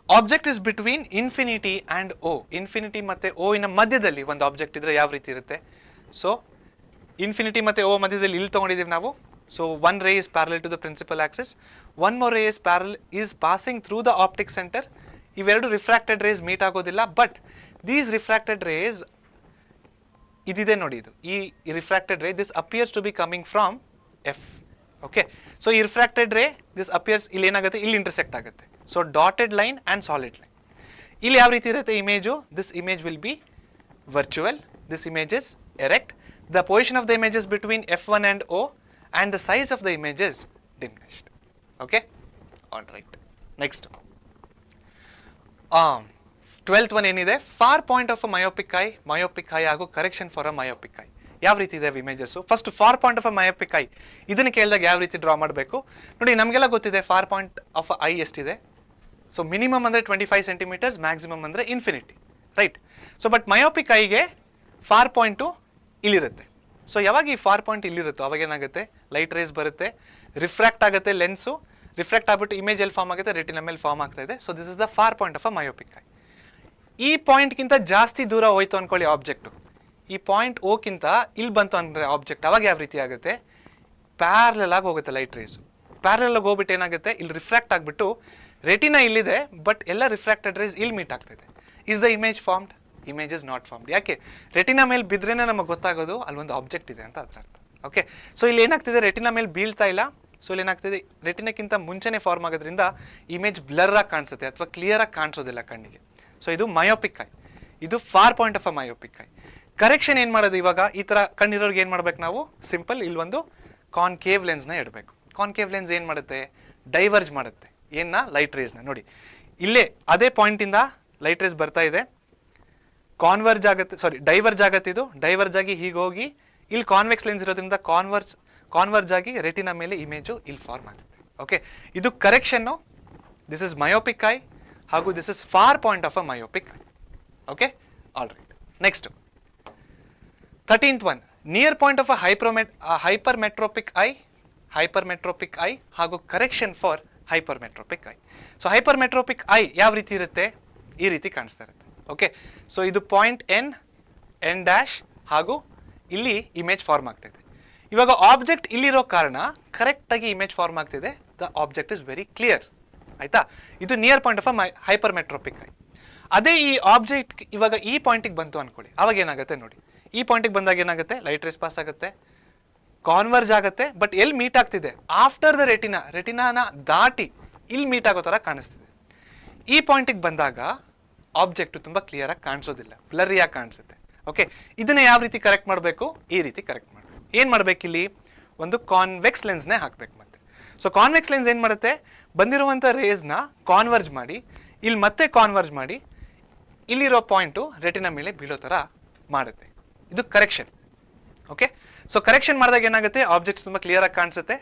S1: Object is between infinity and o. Infinity ಮತ್ತೆ o ಇನ ಮಧ್ಯದಲ್ಲಿ ಒಂದು object ಇದ್ರೆ ಯಾವ ರೀತಿ ಇರುತ್ತೆ? So infinity ಮತ್ತೆ o ಮಧ್ಯದಲ್ಲಿ ಇಲ್ಲಿ ತಗೊಂಡಿದ್ದೀವಿ ನಾವು. So one ray is parallel to the principal axis, one more ray is passing through the optic center. ಇವೆರಡು ರಿಫ್ರಾಕ್ಟೆಡ್ ರೇಸ್ ಮೀಟ್ ಆಗೋದಿಲ್ಲ. ಬಟ್ ದೀಸ್ ರಿಫ್ರಾಕ್ಟೆಡ್ ರೇಸ್ ಇದಿದೆ ನೋಡಿ, ಇದು ಈ refracted ray this appears to be coming from F. Okay, so ಈ refracted ray this appears ಇಲ್ಲಿ ಏನಾಗುತ್ತೆ? ಇಲ್ಲಿ ಇಂಟರ್ಸೆಕ್ಟ್ ಆಗುತ್ತೆ. So dotted line and solid line. ಇಲ್ಲಿ ಯಾವ ರೀತಿ ಇರುತ್ತೆ image? This image will be virtual, this image is erect. The position of the image is between f1 and o and the size of the image is diminished. Okay, all right. Next, 12th one ಏನಿದೆ? Far point of a myopic eye. Myopic eye ಹಾಗೂ correction for a myopic eye ಯಾವ ರೀತಿ ಇದೆ images? First far point of a myopic eye ಇದನ್ನು ಕೇಳಿದಾಗ ಯಾವ ರೀತಿ draw ಮಾಡಬೇಕು ನೋಡಿ. ನಮಗೆಲ್ಲ ಗೊತ್ತಿದೆ ಫಾರ್ ಪಾಯಿಂಟ್ ಆಫ್ ಐ ಎಷ್ಟಿದೆ. ಸೊ ಮಿನಿಮಮ್ ಅಂದರೆ 25 ಸೆಂಟಿಮೀಟರ್ಸ್, ಮ್ಯಾಕ್ಸಿಮಮ್ ಅಂದರೆ infinity, right? So but myopic ಐಗೆ ಫಾರ್ ಪಾಯಿಂಟು ಇಲ್ಲಿರುತ್ತೆ. ಸೊ ಯಾವಾಗ ಈ ಫಾರ್ ಪಾಯಿಂಟ್ ಇಲ್ಲಿರುತ್ತೋ ಅವಾಗ ಏನಾಗುತ್ತೆ? ಲೈಟ್ ರೇಸ್ ಬರುತ್ತೆ, ರಿಫ್ರಾಕ್ಟ್ ಆಗುತ್ತೆ ಲೆನ್ಸು, ರಿಫ್ರಾಕ್ಟ್ ಆಗ್ಬಿಟ್ಟು ಇಮೇಜ್ ಎಲ್ಲಿ ಫಾರ್ಮ್ ಆಗುತ್ತೆ? ರೆಟಿನ ಮೇಲೆ ಫಾರ್ಮ್ ಆಗ್ತಾ ಇದೆ. So this is the far point of a myopic eye. ಈ ಪಾಯಿಂಟ್ಗಿಂತ ಜಾಸ್ತಿ ದೂರ ಹೋಯ್ತು ಅಂದ್ಕೊಳ್ಳಿ ಆಬ್ಜೆಕ್ಟು, ಈ ಪಾಯಿಂಟ್ ಓಕ್ಕಿಂತ ಇಲ್ಲಿ ಬಂತು ಅಂದರೆ ಆಬ್ಜೆಕ್ಟ್, ಅವಾಗ ಯಾವ ರೀತಿ ಆಗುತ್ತೆ? ಪ್ಯಾರಲಲ್ ಆಗಿ ಹೋಗುತ್ತೆ ಲೈಟ್ ರೇಸು. ಪ್ಯಾರಲಲ್ ಆಗಿ ಹೋಗ್ಬಿಟ್ಟು ಏನಾಗುತ್ತೆ? ಇಲ್ಲಿ ರಿಫ್ರಾಕ್ಟ್ ಆಗಿಬಿಟ್ಟು ರೆಟಿನಾ ಇಲ್ಲಿದೆ, ಬಟ್ ಎಲ್ಲ ರಿಫ್ರಾಕ್ಟೆಡ್ ರೇಸ್ ಇಲ್ಲಿ ಮೀಟ್ ಆಗ್ತಾಯಿದೆ. Is the image formed? Image is not formed. ಯಾಕೆ? ರೆಟಿನಾ ಮೇಲೆ ಬಿದ್ರೇನೆ ನಮಗೆ ಗೊತ್ತಾಗೋದು ಅಲ್ಲೊಂದು ಆಬ್ಜೆಕ್ಟ್ ಇದೆ ಅಂತ ಅದರ ಅರ್ಥ. ಓಕೆ, ಸೊ ಇಲ್ಲಿ ಏನಾಗ್ತಿದೆ? ರೆಟಿನಾ ಮೇಲೆ ಬೀಳ್ತಾ ಇಲ್ಲ. ಸೊ ಇಲ್ಲಿ ಏನಾಗ್ತಿದೆ? ರೆಟಿನಾಕ್ಕಿಂತ ಮುಂಚೆನೇ ಫಾರ್ಮ್ ಆಗೋದ್ರಿಂದ ಇಮೇಜ್ ಬ್ಲರ್ ಆಗಿ ಕಾಣಿಸುತ್ತೆ ಅಥವಾ ಕ್ಲಿಯರ್ ಆಗಿ ಕಾಣಿಸೋದಿಲ್ಲ ಕಣ್ಣಿಗೆ. ಸೊ ಇದು ಮಯೋಪಿಕ್ ಐ, ಇದು far point of a myopic eye. Correction ಏನು ಮಾಡೋದು ಇವಾಗ? ಈ ಥರ ಕಣ್ಣಿರೋರ್ಗೆ ಏನು ಮಾಡ್ಬೇಕು ನಾವು? ಸಿಂಪಲ್, ಇಲ್ಲೊಂದು ಕಾನ್ಕೇವ್ ಲೆನ್ಸ್ನ ಇಡಬೇಕು. ಕಾನ್ಕೇವ್ ಲೆನ್ಸ್ ಏನು ಮಾಡುತ್ತೆ? ಡೈವರ್ಜ್ ಮಾಡುತ್ತೆ ಏನ ಲೈಟ್ ರೇಸ್ನ. ನೋಡಿ ಇಲ್ಲೇ ಅದೇ ಪಾಯಿಂಟಿಂದ ಲೈಟ್ ರೇಸ್ ಬರ್ತಾ ಇದೆ, ಕಾನ್ವರ್ಜ್ ಆಗುತ್ತೆ, ಡೈವರ್ಜ್ ಆಗುತ್ತೆ, ಇದು ಡೈವರ್ಜ್ ಆಗಿ ಹೀಗೆ ಹೋಗಿ ಇಲ್ಲಿ ಕಾನ್ವೆಕ್ಸ್ ಲೆನ್ಸ್ ಇರೋದ್ರಿಂದ ಕಾನ್ವರ್ಜ್ ಆಗಿ ರೆಟಿನಾ ಮೇಲೆ ಇಮೇಜು ಇಲ್ಲಿ ಫಾರ್ಮ್ ಆಗುತ್ತೆ. ಓಕೆ, ಇದು ಕರೆಕ್ಷನ್ನು. ದಿಸ್ ಇಸ್ ಮಯೋಪಿಕ್ ಐ ಹಾಗೂ this is far point of a myopic eye. Okay, all right. Next 13th one, near point of a hypermetropic eye ಹಾಗೂ correction for hypermetropic eye. So hypermetropic eye ಯಾವ ರೀತಿ ಇರುತ್ತೆ, ಈ ರೀತಿ ಕಾಣಿಸ್ತಾ ಇರುತ್ತೆ. Okay, so ಇದು ಪಾಯಿಂಟ್ ಎನ್ ಡ್ಯಾಶ್ ಹಾಗೂ ಇಲ್ಲಿ ಇಮೇಜ್ ಫಾರ್ಮ್ ಆಗ್ತಾಯಿದೆ. ಇವಾಗ ಆಬ್ಜೆಕ್ಟ್ ಇಲ್ಲಿರೋ ಕಾರಣ ಕರೆಕ್ಟಾಗಿ ಇಮೇಜ್ ಫಾರ್ಮ್ ಆಗ್ತಿದೆ. The object is very clear. ಆಯಿತಾ, ಇದು near point of a hypermetropic eye. ಅದೇ ಈ ಆಬ್ಜೆಕ್ಟ್ ಇವಾಗ ಈ ಪಾಯಿಂಟಿಗೆ ಬಂತು ಅಂದ್ಕೊಳ್ಳಿ, ಅವಾಗ ಏನಾಗುತ್ತೆ ನೋಡಿ, ಈ ಪಾಯಿಂಟಿಗೆ ಬಂದಾಗ ಏನಾಗುತ್ತೆ, ಲೈಟ್ ರೇಸ್ ಪಾಸ್ ಆಗುತ್ತೆ, ಕಾನ್ವರ್ಜ್ ಆಗುತ್ತೆ, ಬಟ್ ಎಲ್ಲಿ ಮೀಟ್ ಆಗ್ತಿದೆ, ಆಫ್ಟರ್ ದ ರೆಟಿನಾನ ದಾಟಿ ಇಲ್ಲಿ ಮೀಟ್ ಆಗೋ ಥರ ಕಾಣಿಸ್ತಿದೆ. ಈ ಪಾಯಿಂಟಿಗೆ ಬಂದಾಗ ಆಬ್ಜೆಕ್ಟ್ ತುಂಬ ಕ್ಲಿಯರಾಗಿ ಕಾಣಿಸೋದಿಲ್ಲ, ಬ್ಲರಿಯಾಗಿ ಕಾಣಿಸುತ್ತೆ. ಓಕೆ, ಇದನ್ನ ಯಾವ ರೀತಿ ಕರೆಕ್ಟ್ ಮಾಡಬೇಕು, ಈ ರೀತಿ ಕರೆಕ್ಟ್ ಮಾಡಬೇಕು. ಏನು ಮಾಡಬೇಕು, ಇಲ್ಲಿ ಒಂದು ಕಾನ್ವೆಕ್ಸ್ ಲೆನ್ಸ್ನೇ ಹಾಕಬೇಕು ಮತ್ತೆ. ಸೊ ಕಾನ್ವೆಕ್ಸ್ ಲೆನ್ಸ್ ಏನು ಮಾಡುತ್ತೆ, ಬಂದಿರುವಂಥ ರೇಸ್ನ ಕಾನ್ವರ್ಜ್ ಮಾಡಿ ಇಲ್ಲಿ ಮತ್ತೆ ಕಾನ್ವರ್ಜ್ ಮಾಡಿ ಇಲ್ಲಿರೋ ಪಾಯಿಂಟು ರೆಟಿನಾ ಮೇಲೆ ಬೀಳೋ ಥರ ಮಾಡುತ್ತೆ. ಇದು ಕರೆಕ್ಷನ್. ಓಕೆ, ಸೊ ಕರೆಕ್ಷನ್ ಮಾಡಿದಾಗ ಏನಾಗುತ್ತೆ, ಆಬ್ಜೆಕ್ಟ್ಸ್ ತುಂಬ ಕ್ಲಿಯರಾಗಿ ಕಾಣಿಸುತ್ತೆ.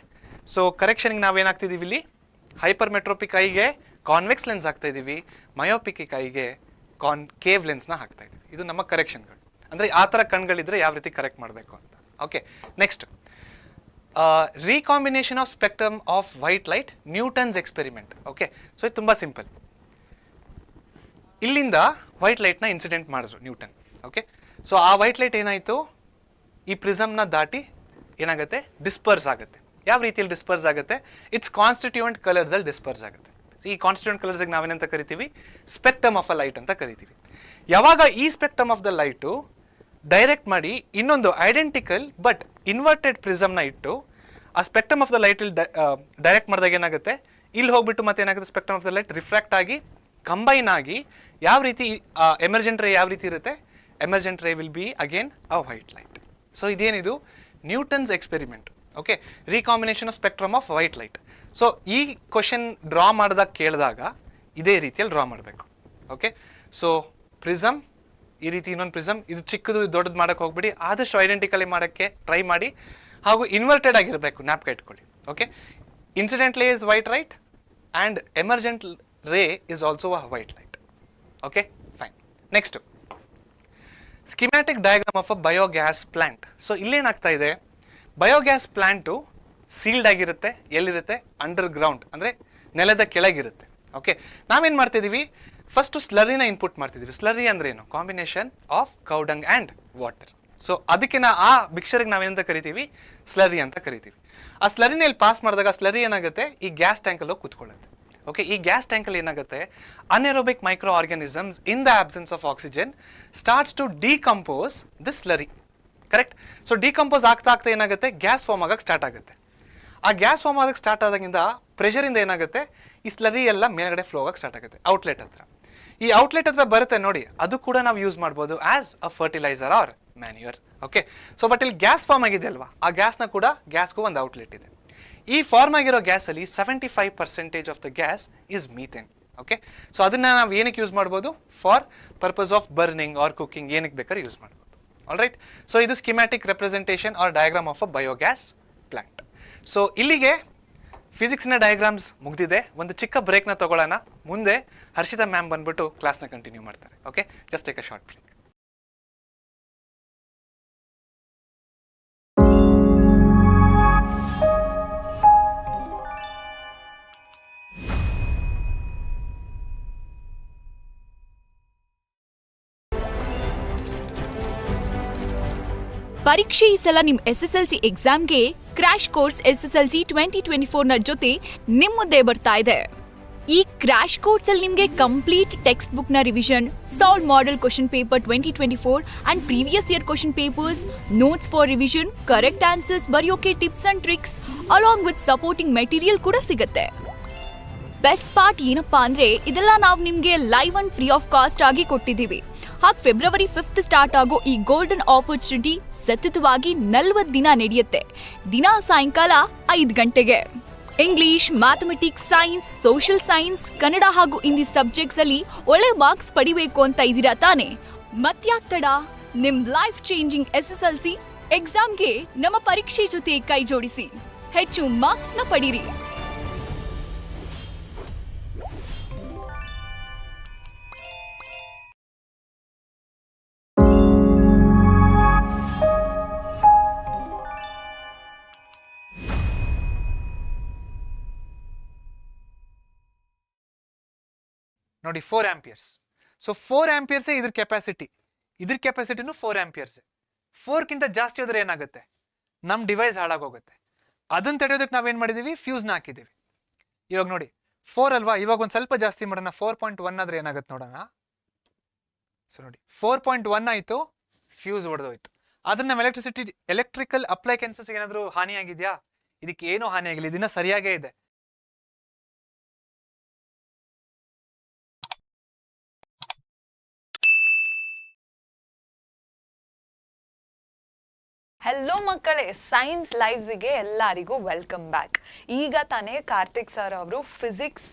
S1: ಸೊ ಕರೆಕ್ಷನ್ಗೆ ನಾವೇನಾಗ್ತಿದ್ದೀವಿ, ಇಲ್ಲಿ ಹೈಪರ್ಮೆಟ್ರೋಪಿಕ್ ಐಗೆ ಕಾನ್ವೆಕ್ಸ್ ಲೆನ್ಸ್ ಹಾಕ್ತಾ ಇದ್ದೀವಿ, ಮಯೋಪಿಕ್ ಐಗೆ ಕೇವ್ ಲೆನ್ಸ್ನ ಹಾಕ್ತಾ ಇದ್ದೀವಿ. ಇದು ನಮ್ಮ ಕರೆಕ್ಷನ್ಗಳು. ಅಂದರೆ ಆ ಥರ ಕಣ್ಗಳಿದ್ರೆ ಯಾವ ರೀತಿ ಕರೆಕ್ಟ್ ಮಾಡಬೇಕು ಅಂತ. Okay, next recombination of spectrum of white light, Newton's experiment. Okay, so ಇದು ತುಂಬ ಸಿಂಪಲ್. ಇಲ್ಲಿಂದ ವೈಟ್ ಲೈಟ್ನ ಇನ್ಸಿಡೆಂಟ್ ಮಾಡಿದ್ರು ನ್ಯೂಟನ್. ಓಕೆ, ಸೊ ಆ ವೈಟ್ ಲೈಟ್ ಏನಾಯಿತು, ಈ ಪ್ರಿಸಮ್ನ ದಾಟಿ ಏನಾಗುತ್ತೆ, ಡಿಸ್ಪರ್ಸ್ ಆಗುತ್ತೆ. ಯಾವ ರೀತಿಯಲ್ಲಿ ಡಿಸ್ಪರ್ಸ್ ಆಗುತ್ತೆ, ಇಟ್ಸ್ ಕಾನ್ಸ್ಟಿಟ್ಯೂಯೆಂಟ್ ಕಲರ್ಸಲ್ಲಿ ಡಿಸ್ಪರ್ಸ್ ಆಗುತ್ತೆ. ಈ ಕಾನ್ಸ್ಟಿಟ್ಯೂಯೆಂಟ್ ಕಲರ್ಸ್ಗೆ ನಾವೇನಂತ ಕರಿತೀವಿ, ಸ್ಪೆಕ್ಟ್ರಮ್ ಆಫ್ ಅ ಲೈಟ್ ಅಂತ ಕರಿತೀವಿ. ಯಾವಾಗ ಈ spectrum of the light direct ಮಾಡಿ ಇನ್ನೊಂದು ಐಡೆಂಟಿಕಲ್ ಬಟ್ ಇನ್ವರ್ಟೆಡ್ ಪ್ರಿಸಮ್ನ ಇಟ್ಟು ಆ ಸ್ಪೆಕ್ಟ್ರಮ್ ಆಫ್ ದ ಲೈಟ್ ಇಲ್ಲಿ ಡೈರೆಕ್ಟ್ ಮಾಡಿದಾಗ ಏನಾಗುತ್ತೆ, ಇಲ್ಲಿ ಹೋಗ್ಬಿಟ್ಟು ಮತ್ತೆ ಏನಾಗುತ್ತೆ, spectrum of the light refract ಆಗಿ ಕಂಬೈನ್ ಆಗಿ ಯಾವ ರೀತಿ ಎಮರ್ಜೆಂಟ್ ರೇ ಯಾವ ರೀತಿ ಇರುತ್ತೆ, emergent ray will be again a white light. So ಇದೇನಿದು Newton's experiment. Okay, recombination of spectrum of white light. So ಈ ಕ್ವಶನ್ ಡ್ರಾ ಮಾಡಿದಾಗ ಕೇಳಿದಾಗ ಇದೇ ರೀತಿಯಲ್ಲಿ ಡ್ರಾ ಮಾಡಬೇಕು. ಓಕೆ, ಸೊ ಪ್ರಿಸಮ್ ಈ ರೀತಿ, ಇನ್ನೊಂದು ಪ್ರಿಸಮ್, ಇದು ಚಿಕ್ಕದು ದೊಡ್ಡದು ಮಾಡೋಕ್ಕೆ ಹೋಗ್ಬಿಡಿ, ಆದಷ್ಟು ಐಡೆಂಟಿಕಲಿ ಮಾಡೋಕ್ಕೆ ಟ್ರೈ ಮಾಡಿ, ಹಾಗೂ ಇನ್ವರ್ಟೆಡ್ ಆಗಿರಬೇಕು, ಜ್ಞಾಪಕ ಇಟ್ಕೊಳ್ಳಿ. Okay, incident ray is white light and emergent ray is also a white light. Okay, fine. Next schematic diagram of a biogas plant. So ಇಲ್ಲೇನಾಗ್ತಾ ಇದೆ, ಬಯೋಗ್ಯಾಸ್ ಪ್ಲಾಂಟು ಸೀಲ್ಡ್ ಆಗಿರುತ್ತೆ, ಎಲ್ಲಿರುತ್ತೆ, ಅಂಡರ್ ಗ್ರೌಂಡ್ ಅಂದರೆ ನೆಲದ ಕೆಳಗಿರುತ್ತೆ. ಓಕೆ, ನಾವೇನು ಮಾಡ್ತಿದ್ದೀವಿ, ಫಸ್ಟು ಸ್ಲರಿನ ಇನ್ಪುಟ್ ಮಾಡ್ತಿದ್ದೀವಿ. Slurry ಅಂದ್ರೆ ಏನು, combination of ಕೌಡಂಗ್ and water. So ಅದಕ್ಕೆ ಆ ಮಿಕ್ಸರ್ಗೆ ನಾವೇನಂತ ಕರಿತೀವಿ, ಸ್ಲರಿ ಅಂತ ಕರಿತೀವಿ. ಆ ಸ್ಲರಿನಲ್ಲಿ ಪಾಸ್ ಮಾಡಿದಾಗ ಸ್ಲರಿ ಏನಾಗುತ್ತೆ, ಈ ಗ್ಯಾಸ್ ಟ್ಯಾಂಕಲ್ಲಿ ಹೋಗಿ ಕೂತ್ಕೊಳ್ಳುತ್ತೆ. ಓಕೆ, ಈ ಗ್ಯಾಸ್ ಟ್ಯಾಂಕಲ್ಲಿ ಏನಾಗುತ್ತೆ, anaerobic micro organisms in the absence of oxygen starts to decompose this slurry. Correct. So decompose ಆಗ್ತಾ ಆಗ್ತಾ ಏನಾಗುತ್ತೆ, ಗ್ಯಾಸ್ ಫಾರ್ಮ್ ಆಗಕ್ಕೆ ಸ್ಟಾರ್ಟ್ ಆಗುತ್ತೆ. ಆ ಗ್ಯಾಸ್ ಫಾರ್ಮ್ ಆಗಕ್ಕೆ ಸ್ಟಾರ್ಟ್ ಆದಾಗಿಂದ ಪ್ರೆಷರಿಂದ ಏನಾಗುತ್ತೆ, ಈ ಸ್ಲರಿ ಎಲ್ಲ ಮೇಲ್ಗಡೆ ಫ್ಲೋ ಆಗಕ್ಕೆ ಸ್ಟಾರ್ಟ್ ಆಗುತ್ತೆ ಔಟ್ಲೆಟ್ ಹತ್ರ. ಈ ಔಟ್ಲೆಟ್ ಹತ್ರ ಬರುತ್ತೆ ನೋಡಿ, ಅದು ಕೂಡ ನಾವು ಯೂಸ್ ಮಾಡ್ಬೋದು as a fertiliser or manure. Okay, so but ಇಲ್ಲಿ ಗ್ಯಾಸ್ ಫಾರ್ಮ್ ಆಗಿದೆ ಅಲ್ವಾ, ಆ ಗ್ಯಾಸ್ನ ಕೂಡ ಗ್ಯಾಸ್ಗೂ ಒಂದು ಔಟ್ಲೆಟ್ ಇದೆ. ಈ ಫಾರ್ಮ್ ಆಗಿರೋ ಗ್ಯಾಸಲ್ಲಿ 75% of the gas is methane. Okay, so ಅದನ್ನು ನಾವು ಏನಕ್ಕೆ ಯೂಸ್ ಮಾಡ್ಬೋದು, for purpose of burning or cooking, ಏನಕ್ಕೆ ಬೇಕಾದ್ರೆ ಯೂಸ್ ಮಾಡ್ಬೋದು. All right. ಸೊ ಇದು schematic representation or diagram of a biogas plant. So ಇಲ್ಲಿಗೆ ಫಿಸಿಕ್ಸ್ನ ಡಯಾಗ್ರಾಮ್ಸ್ ಮುಗಿದಿದೆ. ಒಂದು ಚಿಕ್ಕ ಬ್ರೇಕ್ನ ತಗೊಳ್ಳೋಣ, ಮುಂದೆ ಹರ್ಷಿತಾ ಮ್ಯಾಮ್ ಬಂದ್ಬಿಟ್ಟು ಕ್ಲಾಸ್ನ ಕಂಟಿನ್ಯೂ ಮಾಡ್ತಾರೆ. Okay, just take a short break.
S2: ಪರೀಕ್ಷೆ ಈ ಸಲ ನಿಮ್ಮ SSLC ಎಕ್ಸಾಮ್ಗೆ ಕ್ರ್ಯಾಶ್ ಕೋರ್ಸ್ SSLC 2024ನ ಜೊತೆ ನಿಮ್ಮ ಮುಂದೆ ಬರ್ತಾ ಇದೆ. ಈ ಕ್ರ್ಯಾಶ್ ಕೋರ್ಸ್ ಅಲ್ಲಿ ನಿಮಗೆ ಕಂಪ್ಲೀಟ್ ಟೆಕ್ಸ್ಟ್ ಬುಕ್ ನ revision, solve model question paper 2024 and previous year question papers, notes for revision, correct answers ಬರೆಯೋಕೆ tips and tricks along with supporting material ಕೂಡ ಸಿಗುತ್ತೆ. ಬೆಸ್ಟ್ ಪಾರ್ಟ್ ಏನಪ್ಪಾ ಅಂದ್ರೆ ಇದೆಲ್ಲ ನಾವು ನಿಮ್ಗೆ live and free of cost ಆಗಿ ಕೊಟ್ಟಿದ್ದೀವಿ. ಹಾಗೆ February 5th ಸ್ಟಾರ್ಟ್ ಆಗೋ ಈ ಗೋಲ್ಡನ್ ಆಪರ್ಚುನಿಟಿ ಸತತವಾಗಿ 40 ದಿನ ನಡೆಯುತ್ತೆ, ದಿನ ಸಾಯಂಕಾಲ 5 ಗಂಟೆಗೆ. English, mathematics, science, social science, Kannada ಹಾಗೂ ಹಿಂದಿ ಸಬ್ಜೆಕ್ಟ್ಸ್ ಅಲ್ಲಿ ಒಳ್ಳೆ ಮಾರ್ಕ್ಸ್ ಪಡಿಬೇಕು ಅಂತ ಇದ್ದೀರಾ ತಾನೆ? ಮತ್ಯಾಕ್ ತಡ? ನಿಮ್ ಲೈಫ್ ಚೇಂಜಿಂಗ್ SSLC ಎಕ್ಸಾಮ್ಗೆ ನಮ್ಮ ಪರೀಕ್ಷೆ ಜೊತೆ ಕೈ ಜೋಡಿಸಿ ಹೆಚ್ಚು ಮಾರ್ಕ್ಸ್ ನ ಪಡೀರಿ.
S1: ನೋಡಿ 4 ಆಂಪಿಯರ್ಸ್. ಸೊ 4 ಆಂಪಿಯರ್ಸೇ ಇದ್ರ ಕೆಪಾಸಿಟಿನೂ 4 ಆಂಪಿಯರ್ಸೇ. 4ಕ್ಕಿಂತ ಜಾಸ್ತಿ ಹೋದ್ರೆ ಏನಾಗುತ್ತೆ? ನಮ್ಮ ಡಿವೈಸ್ ಹಾಳಾಗೋಗುತ್ತೆ. ಅದನ್ನ ತಡೆಯೋದಕ್ಕೆ ನಾವೇನು ಮಾಡಿದ್ದೀವಿ? ಫ್ಯೂಸ್ನ ಹಾಕಿದ್ದೀವಿ. ಇವಾಗ ನೋಡಿ 4 ಅಲ್ವಾ, ಇವಾಗ ಒಂದು ಸ್ವಲ್ಪ ಜಾಸ್ತಿ ಮಾಡೋಣ. 4.1 ಆದ್ರೆ ಏನಾಗುತ್ತೆ ನೋಡೋಣ. ಸೊ ನೋಡಿ 4.1 ಆಯಿತು, ಫ್ಯೂಸ್ ಹೊಡೆದೋಯ್ತು. ಅದನ್ನ ನಮ್ಮ ಎಲೆಕ್ಟ್ರಿಕಲ್ ಅಪ್ಲೈಕೆನ್ಸಸ್ ಏನಾದರೂ ಹಾನಿಯಾಗಿದೆಯಾ? ಇದಕ್ಕೆ ಏನೂ ಹಾನಿಯಾಗಿಲ್ಲ, ಇದನ್ನ ಸರಿಯಾಗೇ ಇದೆ.
S3: ಹೆಲೋ ಮಕ್ಕಳೇ, ಸೈನ್ಸ್ ಲೈವ್ಸ್ಗೆ ಎಲ್ಲರಿಗೂ ವೆಲ್ಕಮ್ ಬ್ಯಾಕ್. ಈಗ ತಾನೇ ಕಾರ್ತಿಕ್ ಸರ್ ಅವರು ಫಿಸಿಕ್ಸ್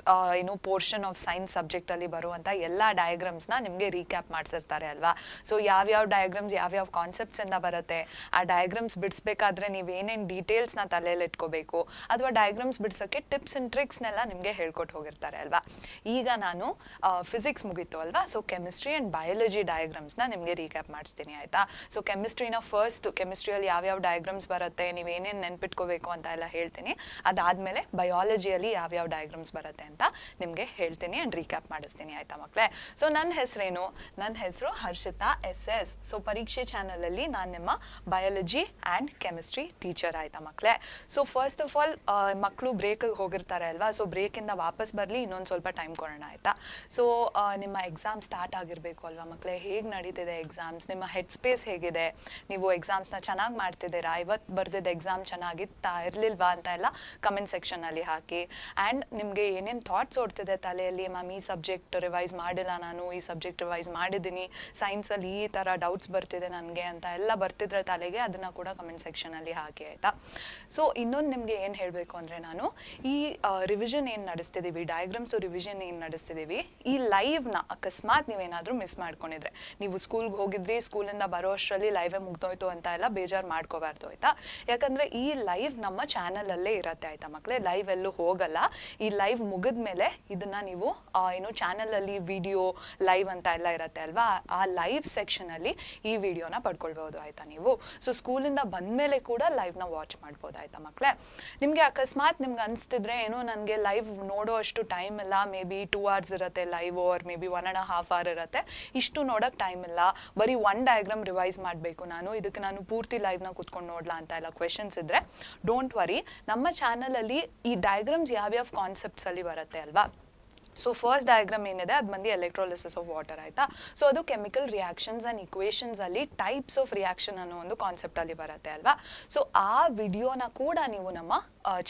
S3: ಪೋರ್ಷನ್ ಆಫ್ ಸೈನ್ಸ್ ಸಬ್ಜೆಕ್ಟಲ್ಲಿ ಬರುವಂಥ ಎಲ್ಲ ಡಯಾಗ್ರಾಮ್ಸ್ನ ನಿಮಗೆ ರೀಕ್ಯಾಪ್ ಮಾಡಿಸಿರ್ತಾರೆ ಅಲ್ವಾ. ಸೊ ಯಾವ್ಯಾವ ಡಯಾಗ್ರಾಮ್ಸ್ ಯಾವ್ಯಾವ ಕಾನ್ಸೆಪ್ಟ್ಸಿಂದ ಬರುತ್ತೆ, ಆ ಡಯಾಗ್ರಾಮ್ಸ್ ಬಿಡಿಸ್ಬೇಕಾದ್ರೆ ನೀವೇನೇನು ಡೀಟೇಲ್ಸ್ನ ತಲೆಯಲ್ಲಿ ಇಟ್ಕೋಬೇಕು, ಅಥವಾ ಡಯಾಗ್ರಾಮ್ಸ್ ಬಿಡ್ಸೋಕ್ಕೆ ಟಿಪ್ಸ್ ಆ್ಯಂಡ್ ಟ್ರಿಕ್ಸ್ನೆಲ್ಲ ನಿಮಗೆ ಹೇಳ್ಕೊಟ್ಟು ಹೋಗಿರ್ತಾರೆ ಅಲ್ವಾ. ಈಗ ನಾನು ಫಿಸಿಕ್ಸ್ ಮುಗೀತು ಅಲ್ವಾ, ಸೊ ಕೆಮಿಸ್ಟ್ರಿ ಆ್ಯಂಡ್ ಬಯಾಲಜಿ ಡಯಾಗ್ರಾಮ್ಸ್ನ ನಿಮಗೆ ರೀಕ್ಯಾಪ್ ಮಾಡಿಸ್ತೀನಿ ಆಯಿತಾ. ಸೊ ಕೆಮಿಸ್ಟ್ರಿನ ಫಸ್ಟ್ ಕೆಮಿಸ್ಟ್ರಿಯಲ್ಲಿ ಯಾವ್ಯಾವ ಡಯಾಗ್ರಾಮ್ಸ್ ಬರುತ್ತೆ, ನೀವೇನೇನು ನೆನ್ಪಿಟ್ಕೋಬೇಕು ಅಂತ ಎಲ್ಲ ಹೇಳ್ತೀನಿ. ಅದಾದಮೇಲೆ ಬಯಾಲಜಿಯಲ್ಲಿ ಯಾವ್ಯಾವ ಡಯಾಗ್ರಾಮ್ಸ್ ಬರುತ್ತೆ ಅಂತ ನಿಮಗೆ ಹೇಳ್ತೀನಿ ಆ್ಯಂಡ್ ರೀಕ್ಯಾಪ್ ಮಾಡಿಸ್ತೀನಿ ಆಯಿತಾ ಮಕ್ಕಳೇ. ಸೊ ನನ್ನ ಹೆಸರೇನು? ನನ್ನ ಹೆಸರು ಹರ್ಷಿತಾ SS. ಸೊ ಪರೀಕ್ಷೆ ಚಾನಲಲ್ಲಿ ನಾನು ನಿಮ್ಮ ಬಯಾಲಜಿ ಆ್ಯಂಡ್ ಕೆಮಿಸ್ಟ್ರಿ ಟೀಚರ್ ಆಯಿತಾ ಮಕ್ಕಳೇ. ಸೊ ಫಸ್ಟ್ ಆಫ್ ಆಲ್ ಮಕ್ಕಳು ಬ್ರೇಕಿಗೆ ಹೋಗಿರ್ತಾರೆ ಅಲ್ವಾ, ಸೊ ಬ್ರೇಕಿಂದ ವಾಪಸ್ ಬರಲಿ ಇನ್ನೊಂದು ಸ್ವಲ್ಪ ಟೈಮ್ ಕೊಡೋಣ ಆಯಿತಾ. ಸೊ ನಿಮ್ಮ ಎಕ್ಸಾಮ್ ಸ್ಟಾರ್ಟ್ ಆಗಿರಬೇಕು ಅಲ್ವಾ ಮಕ್ಕಳೇ. ಹೇಗೆ ನಡೀತಿದೆ ಎಕ್ಸಾಮ್ಸ್? ನಿಮ್ಮ ಹೆಡ್ ಸ್ಪೇಸ್ ಹೇಗಿದೆ? ನೀವು ಎಕ್ಸಾಮ್ಸ್ನ ಚೆನ್ನಾಗಿ ಮಾಡ್ತಿದ್ದೀರಾ? ಇವತ್ತು ಬರ್ದಿದ್ದ ಎಕ್ಸಾಮ್ ಚೆನ್ನಾಗಿತ್ತಾ ಇರಲಿಲ್ವಾ ಅಂತ ಎಲ್ಲ ಕಮೆಂಟ್ ಸೆಕ್ಷನಲ್ಲಿ ಹಾಕಿ. ಆ್ಯಂಡ್ ನಿಮಗೆ ಏನೇನು ಥಾಟ್ಸ್ ಓಡ್ತಿದೆ ತಲೆಯಲ್ಲಿ, ಮ್ಯಾಮ್ ಈ ಸಬ್ಜೆಕ್ಟ್ ರಿವೈಸ್ ಮಾಡಿಲ್ಲ, ನಾನು ಈ ಸಬ್ಜೆಕ್ಟ್ ರಿವೈಸ್ ಮಾಡಿದ್ದೀನಿ, ಸೈನ್ಸಲ್ಲಿ ಈ ಥರ ಡೌಟ್ಸ್ ಬರ್ತಿದೆ ನನಗೆ ಅಂತ ಎಲ್ಲ ಬರ್ತಿದ್ರೆ ತಲೆಗೆ, ಅದನ್ನು ಕೂಡ ಕಮೆಂಟ್ ಸೆಕ್ಷನಲ್ಲಿ ಹಾಕಿ ಆಯಿತಾ. ಸೊ ಇನ್ನೊಂದು ನಿಮಗೆ ಏನು ಹೇಳಬೇಕು ಅಂದರೆ, ನಾನು ಈ ರಿವಿಷನ್ ಏನು ನಡೆಸ್ತಿದ್ದೀವಿ, ಡಯಾಗ್ರಾಮ್ಸು ರಿವಿಷನ್ ಏನು ನಡೆಸ್ತಿದ್ದೀವಿ, ಈ ಲೈವ್ನ ಅಕಸ್ಮಾತ್ ನೀವೇನಾದರೂ ಮಿಸ್ ಮಾಡ್ಕೊಂಡಿದ್ರೆ, ನೀವು ಸ್ಕೂಲ್ಗೆ ಹೋಗಿದ್ರಿ, ಸ್ಕೂಲಿಂದ ಬರೋ ಅಷ್ಟರಲ್ಲಿ ಲೈವೇ ಮುಗ್ದೋಯ್ತು ಅಂತ ಎಲ್ಲ ಬೇಜಾರು ಮಾಡ್ಕೋಬಾರ್ದು ಆಯ್ತಾ. ಯಾಕಂದ್ರೆ ಈ ಲೈವ್ ನಮ್ಮ ಚಾನಲಲ್ಲೇ ಇರತ್ತೆ ಆಯ್ತಾ ಮಕ್ಕಳೇ, ಲೈವ್ ಎಲ್ಲೂ ಹೋಗಲ್ಲ. ಈ ಲೈವ್ ಮುಗಿದ್ಮೇಲೆ ಇದನ್ನ ನೀವು ಚಾನಲಲ್ಲಿ ವಿಡಿಯೋ ಲೈವ್ ಅಂತ ಎಲ್ಲ ಇರುತ್ತೆ ಅಲ್ವಾ, ಆ ಲೈವ್ ಸೆಕ್ಷನಲ್ಲಿ ಈ ವಿಡಿಯೋನ ಪಡ್ಕೊಳ್ಬಹುದು ಆಯ್ತಾ ನೀವು. ಸೊ ಸ್ಕೂಲಿಂದ ಬಂದ್ಮೇಲೆ ಕೂಡ ಲೈವ್ನ ವಾಚ್ ಮಾಡ್ಬೋದು ಆಯ್ತಾ ಮಕ್ಕಳೇ. ನಿಮಗೆ ಅಕಸ್ಮಾತ್ ನಿಮ್ಗೆ ಅನಿಸ್ತಿದ್ರೆ ಏನೋ ನನಗೆ ಲೈವ್ ನೋಡೋ ಅಷ್ಟು ಟೈಮ್ ಇಲ್ಲ, ಮೇ ಬಿ 2 hours ಇರುತ್ತೆ live, or maybe 1.5 hour ಇರುತ್ತೆ, ಇಷ್ಟು ನೋಡೋಕೆ ಟೈಮ್ ಇಲ್ಲ, ಬರೀ 1 ಡಯಾಗ್ರಾಮ್ ರಿವೈಸ್ ಮಾಡಬೇಕು ನಾನು, ಇದಕ್ಕೆ ನಾನು ಪೂರ್ತಿ ಲೈವ್ನ ಕೂತ್ಕೊಂಡು ನೋಡ್ಲಾ ಅಂತ ಎಲ್ಲ ಕ್ವೆಶನ್ಸ್ ಇದ್ರೆ ಡೋಂಟ್ ವರಿ, ನಮ್ಮ ಚಾನಲಲ್ಲಿ ಈ ಡಯಾಗ್ರಾಮ್ಸ್ ಯಾವ್ಯಾವ ಕಾನ್ಸೆಪ್ಟ್ಸ್ ಅಲ್ಲಿ ಬರುತ್ತೆ ಅಲ್ವಾ. ಸೊ ಫಸ್ಟ್ ಡಯಾಗ್ರಾಮ್ ಏನಿದೆ ಅದು ಬಂದು ಎಲೆಕ್ಟ್ರೋಲಿಸಿಸ್ ಆಫ್ ವಾಟರ್ ಆಯಿತಾ. ಸೊ ಅದು ಕೆಮಿಕಲ್ ರಿಯಾಕ್ಷನ್ಸ್ ಆ್ಯಂಡ್ ಇಕ್ವೇಷನ್ಸಲ್ಲಿ ಟೈಪ್ಸ್ ಆಫ್ ರಿಯಾಕ್ಷನ್ ಅನ್ನೋ ಒಂದು ಕಾನ್ಸೆಪ್ಟಲ್ಲಿ ಬರುತ್ತೆ ಅಲ್ವಾ. ಸೊ ಆ ವಿಡಿಯೋನ ಕೂಡ ನೀವು ನಮ್ಮ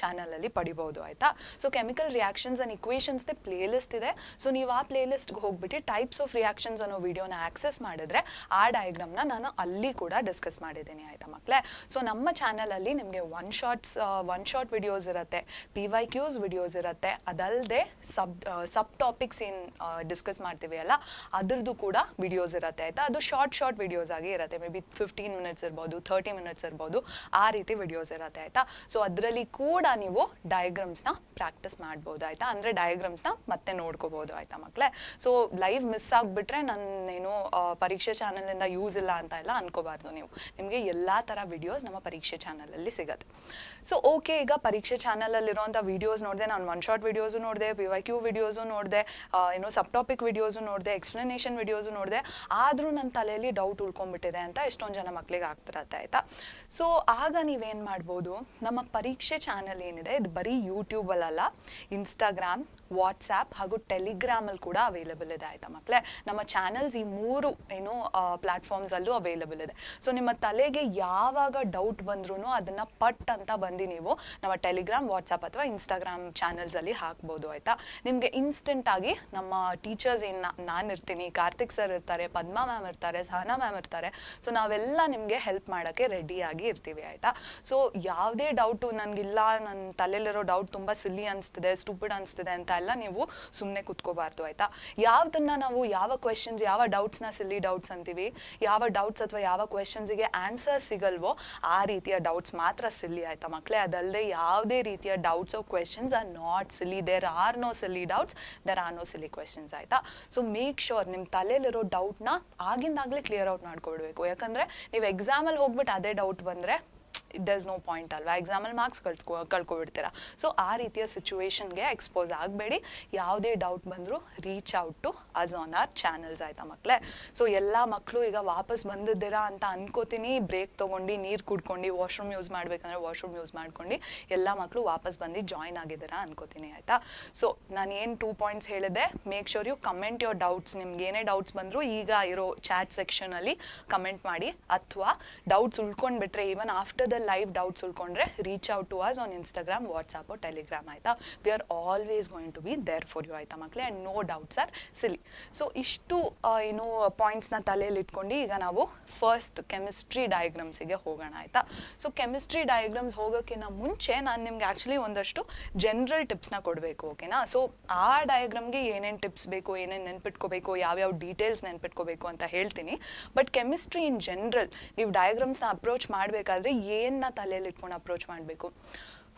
S3: ಚಾನಲಲ್ಲಿ ಪಡಿಬೋದು ಆಯಿತಾ. ಸೊ ಕೆಮಿಕಲ್ ರಿಯಾಕ್ಷನ್ಸ್ ಆ್ಯಂಡ್ ಇಕ್ವೇಷನ್ಸ್ದೇ ಪ್ಲೇಲಿಸ್ಟ್ ಇದೆ. ಸೊ ನೀವು ಆ ಪ್ಲೇಲಿಸ್ಟ್ಗೆ ಹೋಗ್ಬಿಟ್ಟು ಟೈಪ್ಸ್ ಆಫ್ ರಿಯಾಕ್ಷನ್ಸ್ ಅನ್ನೋ ವಿಡಿಯೋನ ಆಕ್ಸೆಸ್ ಮಾಡಿದ್ರೆ ಆ ಡಯಾಗ್ರಾಮ್ನ ನಾನು ಅಲ್ಲಿ ಕೂಡ ಡಿಸ್ಕಸ್ ಮಾಡಿದ್ದೀನಿ ಆಯಿತಾ ಮಕ್ಕಳೇ. ಸೊ ನಮ್ಮ ಚಾನಲಲ್ಲಿ ನಿಮಗೆ ಒನ್ ಶಾಟ್ ವಿಡಿಯೋಸ್ ಇರುತ್ತೆ, PYQs ವಿಡಿಯೋಸ್ ಇರುತ್ತೆ, ಅದಲ್ಲದೆ ಸಬ್ ಟಾಪಿಕ್ಸ್ ಏನು ಡಿಸ್ಕಸ್ ಮಾಡ್ತೀವಿ ಅಲ್ಲ ಅದ್ರದ್ದು ಕೂಡ ವಿಡಿಯೋಸ್ ಇರುತ್ತೆ ಆಯಿತಾ. ಅದು ಶಾರ್ಟ್ ವಿಡಿಯೋಸ್ ಆಗಿ ಇರುತ್ತೆ, ಮೇ ಬಿ 15 minutes ಇರ್ಬೋದು, 30 minutes ಇರ್ಬೋದು, ಆ ರೀತಿ ವಿಡಿಯೋಸ್ ಇರುತ್ತೆ ಆಯಿತಾ. ಸೊ ಅದರಲ್ಲಿ ಕೂಡ ನೀವು ಡಯಾಗ್ರಾಮ್ಸ್ನ ಪ್ರಾಕ್ಟೀಸ್ ಮಾಡ್ಬೋದು ಆಯಿತಾ, ಅಂದರೆ ಡಯಾಗ್ರಾಮ್ಸ್ನ ಮತ್ತೆ ನೋಡ್ಕೋಬೋದು ಆಯಿತಾ ಮಕ್ಕಳೇ. ಸೊ ಲೈವ್ ಮಿಸ್ ಆಗಿಬಿಟ್ರೆ ನನ್ನೇನು ಪರೀಕ್ಷೆ ಚಾನಲಿಂದ ಯೂಸ್ ಇಲ್ಲ ಅಂತ ಎಲ್ಲ ಅನ್ಕೋಬಾರ್ದು ನೀವು, ನಿಮಗೆ ಎಲ್ಲ ಥರ ವಿಡಿಯೋಸ್ ನಮ್ಮ ಪರೀಕ್ಷೆ ಚಾನಲಲ್ಲಿ ಸಿಗುತ್ತೆ. ಸೊ ಓಕೆ, ಈಗ ಪರೀಕ್ಷೆ ಚಾನಲಲ್ಲಿರುವಂಥ ವಿಡಿಯೋಸ್ ನೋಡಿದೆ ನಾನು, ಒನ್ ಶಾಟ್ ವಿಡಿಯೋಸು ನೋಡಿದೆ, PYQ ವಿಡಿಯೋಸು ನೋಡಿದೆ, ಸಬ್ ಟಾಪಿಕ್ ವಿಡಿಯೋಸು ನೋಡಿದೆ, ಎಕ್ಸ್ಪ್ಲನೇಷನ್ ವಿಡಿಯೋಸು ನೋಡಿದೆ, ಆದರೂ ನನ್ನ ತಲೆಯಲ್ಲಿ ಡೌಟ್ ಉಳ್ಕೊಂಡ್ಬಿಟ್ಟಿದೆ ಅಂತ ಎಷ್ಟೊಂದು ಜನ ಮಕ್ಕಳಿಗೆ ಆಗ್ತಿರತ್ತೆ ಆಯಿತಾ. ಸೊ ಆಗ ನೀವೇನು ಮಾಡ್ಬೋದು, ನಮ್ಮ ಪರೀಕ್ಷೆ ಚಾನಲ್ ಏನಿದೆ ಇದು ಬರೀ ಯೂಟ್ಯೂಬಲ್ಲಲ್ಲ, ಇನ್ಸ್ಟಾಗ್ರಾಮ್, ವಾಟ್ಸ್ಆ್ಯಪ್ ಹಾಗೂ ಟೆಲಿಗ್ರಾಮಲ್ಲಿ ಕೂಡ ಅವೈಲೇಬಲ್ ಇದೆ ಆಯಿತಾ ಮಕ್ಕಳೇ. ನಮ್ಮ ಚಾನಲ್ಸ್ ಈ 3 ಪ್ಲ್ಯಾಟ್ಫಾರ್ಮ್ಸಲ್ಲೂ ಅವೈಲೇಬಲ್ ಇದೆ. ಸೊ ನಿಮ್ಮ ತಲೆಗೆ ಯಾವಾಗ ಡೌಟ್ ಬಂದ್ರೂ ಅದನ್ನು ಪಟ್ ಅಂತ ಬಂದು ನೀವು ನಮ್ಮ ಟೆಲಿಗ್ರಾಮ್, ವಾಟ್ಸಪ್ ಅಥವಾ ಇನ್ಸ್ಟಾಗ್ರಾಮ್ ಚಾನಲ್ಸಲ್ಲಿ ಹಾಕ್ಬೋದು ಆಯಿತಾ. ನಿಮಗೆ ಇನ್ಸ್ಟೆಂಟಾಗಿ ನಮ್ಮ ಟೀಚರ್ಸ್ ಏನು ನಾನು ಇರ್ತೀನಿ, ಕಾರ್ತಿಕ್ ಸರ್ ಇರ್ತಾರೆ, ಪದ್ಮಾ ಮ್ಯಾಮ್ ಇರ್ತಾರೆ, ಸಹನಾ ಮ್ಯಾಮ್ ಇರ್ತಾರೆ. ಸೊ ನಾವೆಲ್ಲ ನಿಮಗೆ ಹೆಲ್ಪ್ ಮಾಡೋಕ್ಕೆ ರೆಡಿಯಾಗಿ ಇರ್ತೀವಿ ಆಯಿತಾ. ಸೊ ಯಾವುದೇ ಡೌಟು ನನಗಿಲ್ಲ, ನನ್ನ ತಲೆಯಲ್ಲಿರೋ ಡೌಟ್ ತುಂಬ ಸಿಲ್ಲಿ ಅನಿಸ್ತಿದೆ, ಸ್ಟೂಪಿಡ್ ಅನಿಸ್ತಿದೆ ಅಂತ ಎಲ್ಲ ನೀವು ಸುಮ್ಮನೆ ಕೂತ್ಕೋಬಾರ್ದು ಆಯಿತಾ. ಯಾವುದನ್ನು ನಾವು ಯಾವ ಕ್ವೆಶನ್ಸ್, ಯಾವ ಡೌಟ್ಸ್ನ ಸಿಲ್ಲಿ ಡೌಟ್ಸ್ ಅಂತೀವಿ, ಯಾವ ಡೌಟ್ಸ್ ಅಥವಾ ಯಾವ ಕ್ವೆಶನ್ಸಿಗೆ ಆನ್ಸರ್ ಸಿಗಲ್ವೋ ಆ ರೀತಿಯ ಡೌಟ್ಸ್ ಮಾತ್ರ ಸಿಲ್ಲಿ ಆಯಿತಾ ಮಕ್ಕಳೇ. ಅದಲ್ಲದೆ ಯಾವುದೇ ರೀತಿಯ doubts of questions are not silly. There are no silly doubts, there are no silly questions ಆಯಿತಾ. ಸೊ ಮೇಕ್ ಶೋರ್ ನಿಮ್ಮ ತಲೆಯಲ್ಲಿರೋ ಡೌಟ್ನ ಆಗಿಂದಾಗಲೇ ಕ್ಲಿಯರ್ ಔಟ್ ಮಾಡ್ಕೊಡ್ಬೇಕು. ಯಾಕಂದರೆ ನೀವು ಎಕ್ಸಾಮಲ್ಲಿ ಹೋಗ್ಬಿಟ್ಟು ಅದೇ ಡೌಟ್ ಬಂದರೆ ದರ್ ಇಸ್ ನೋ ಪಾಯಿಂಟ್ ಅಲ್ವಾ, ಎಕ್ಸಾಮಲ್ಲಿ ಮಾರ್ಕ್ಸ್ ಕಳ್ಕೊಬಿಡ್ತೀರಾ. ಸೊ ಆ ರೀತಿಯ ಸಿಚುವೇಶನ್ಗೆ ಎಕ್ಸ್ಪೋಸ್ ಆಗಬೇಡಿ. ಯಾವುದೇ ಡೌಟ್ ಬಂದರೂ reach out to us on our channels ಆಯಿತಾ ಮಕ್ಕಳೇ. ಸೊ ಎಲ್ಲ ಮಕ್ಕಳು ಈಗ ವಾಪಸ್ ಬಂದಿದ್ದೀರಾ ಅಂತ ಅನ್ಕೋತೀನಿ. ಬ್ರೇಕ್ ತೊಗೊಂಡು ನೀರು ಕುಡ್ಕೊಂಡು ವಾಶ್ರೂಮ್ ಯೂಸ್ ಮಾಡಬೇಕಂದ್ರೆ ವಾಶ್ರೂಮ್ ಯೂಸ್ ಮಾಡ್ಕೊಂಡು ಎಲ್ಲ ಮಕ್ಕಳು ವಾಪಸ್ ಬಂದು ಜಾಯ್ನ್ ಆಗಿದ್ದೀರಾ ಅನ್ಕೋತೀನಿ ಆಯಿತಾ. ಸೊ ನಾನು ಏನು 2 ಪಾಯಿಂಟ್ಸ್ ಹೇಳಿದೆ, make sure you comment your doubts. ನಿಮ್ಗೆ ಏನೇ ಡೌಟ್ಸ್ ಬಂದರೂ ಈಗ ಇರೋ ಚಾಟ್ ಸೆಕ್ಷನಲ್ಲಿ ಕಮೆಂಟ್ ಮಾಡಿ, ಅಥವಾ ಡೌಟ್ಸ್ ಉಳ್ಕೊಂಡ್ಬಿಟ್ರೆ even after the live doubts ಉಳ್ಕೊಂಡ್ರೆ reach out to us on Instagram, WhatsApp, Telegram ಆಯಿತಾ. We are always going to be there for you ಆಯಿತಾ ಮಕ್ಕಳೇ. And no doubts are silly. So ಇಷ್ಟು ಪಾಯಿಂಟ್ಸ್ನ ತಲೆಯಲ್ಲಿ ಇಟ್ಕೊಂಡು ಈಗ ನಾವು ಫಸ್ಟ್ ಕೆಮಿಸ್ಟ್ರಿ ಡಯಾಗ್ರಾಮ್ಸಿಗೆ ಹೋಗೋಣ ಆಯಿತಾ. ಸೊ ಕೆಮಿಸ್ಟ್ರಿ ಡಯಾಗ್ರಾಮ್ಸ್ ಹೋಗೋಕ್ಕಿಂತ ಮುಂಚೆ ನಾನು ನಿಮ್ಗೆ ಆ್ಯಕ್ಚುಲಿ ಒಂದಷ್ಟು ಜನರಲ್ ಟಿಪ್ಸ್ನ ಕೊಡಬೇಕು, ಓಕೆನಾ. ಸೊ ಆ ಡಯಾಗ್ರಾಮ್ಗೆ ಏನೇನು ಟಿಪ್ಸ್ ಬೇಕು, ಏನೇನು ನೆನ್ಪಿಟ್ಕೋಬೇಕು, ಯಾವ್ಯಾವ ಡೀಟೇಲ್ಸ್ ನೆನ್ಪಿಟ್ಕೋಬೇಕು ಅಂತ ಹೇಳ್ತೀನಿ. ಬಟ್ ಕೆಮಿಸ್ಟ್ರಿ ಇನ್ ಜನರಲ್ ನೀವು ಡಯಾಗ್ರಾಮ್ಸ್ನ ಅಪ್ರೋಚ್ ಮಾಡಬೇಕಾದ್ರೆ ಏನು ತಲೆಯಲ್ಲಿ ಇಟ್ಕೊಂಡು ಅಪ್ರೋಚ್ ಮಾಡಬೇಕು.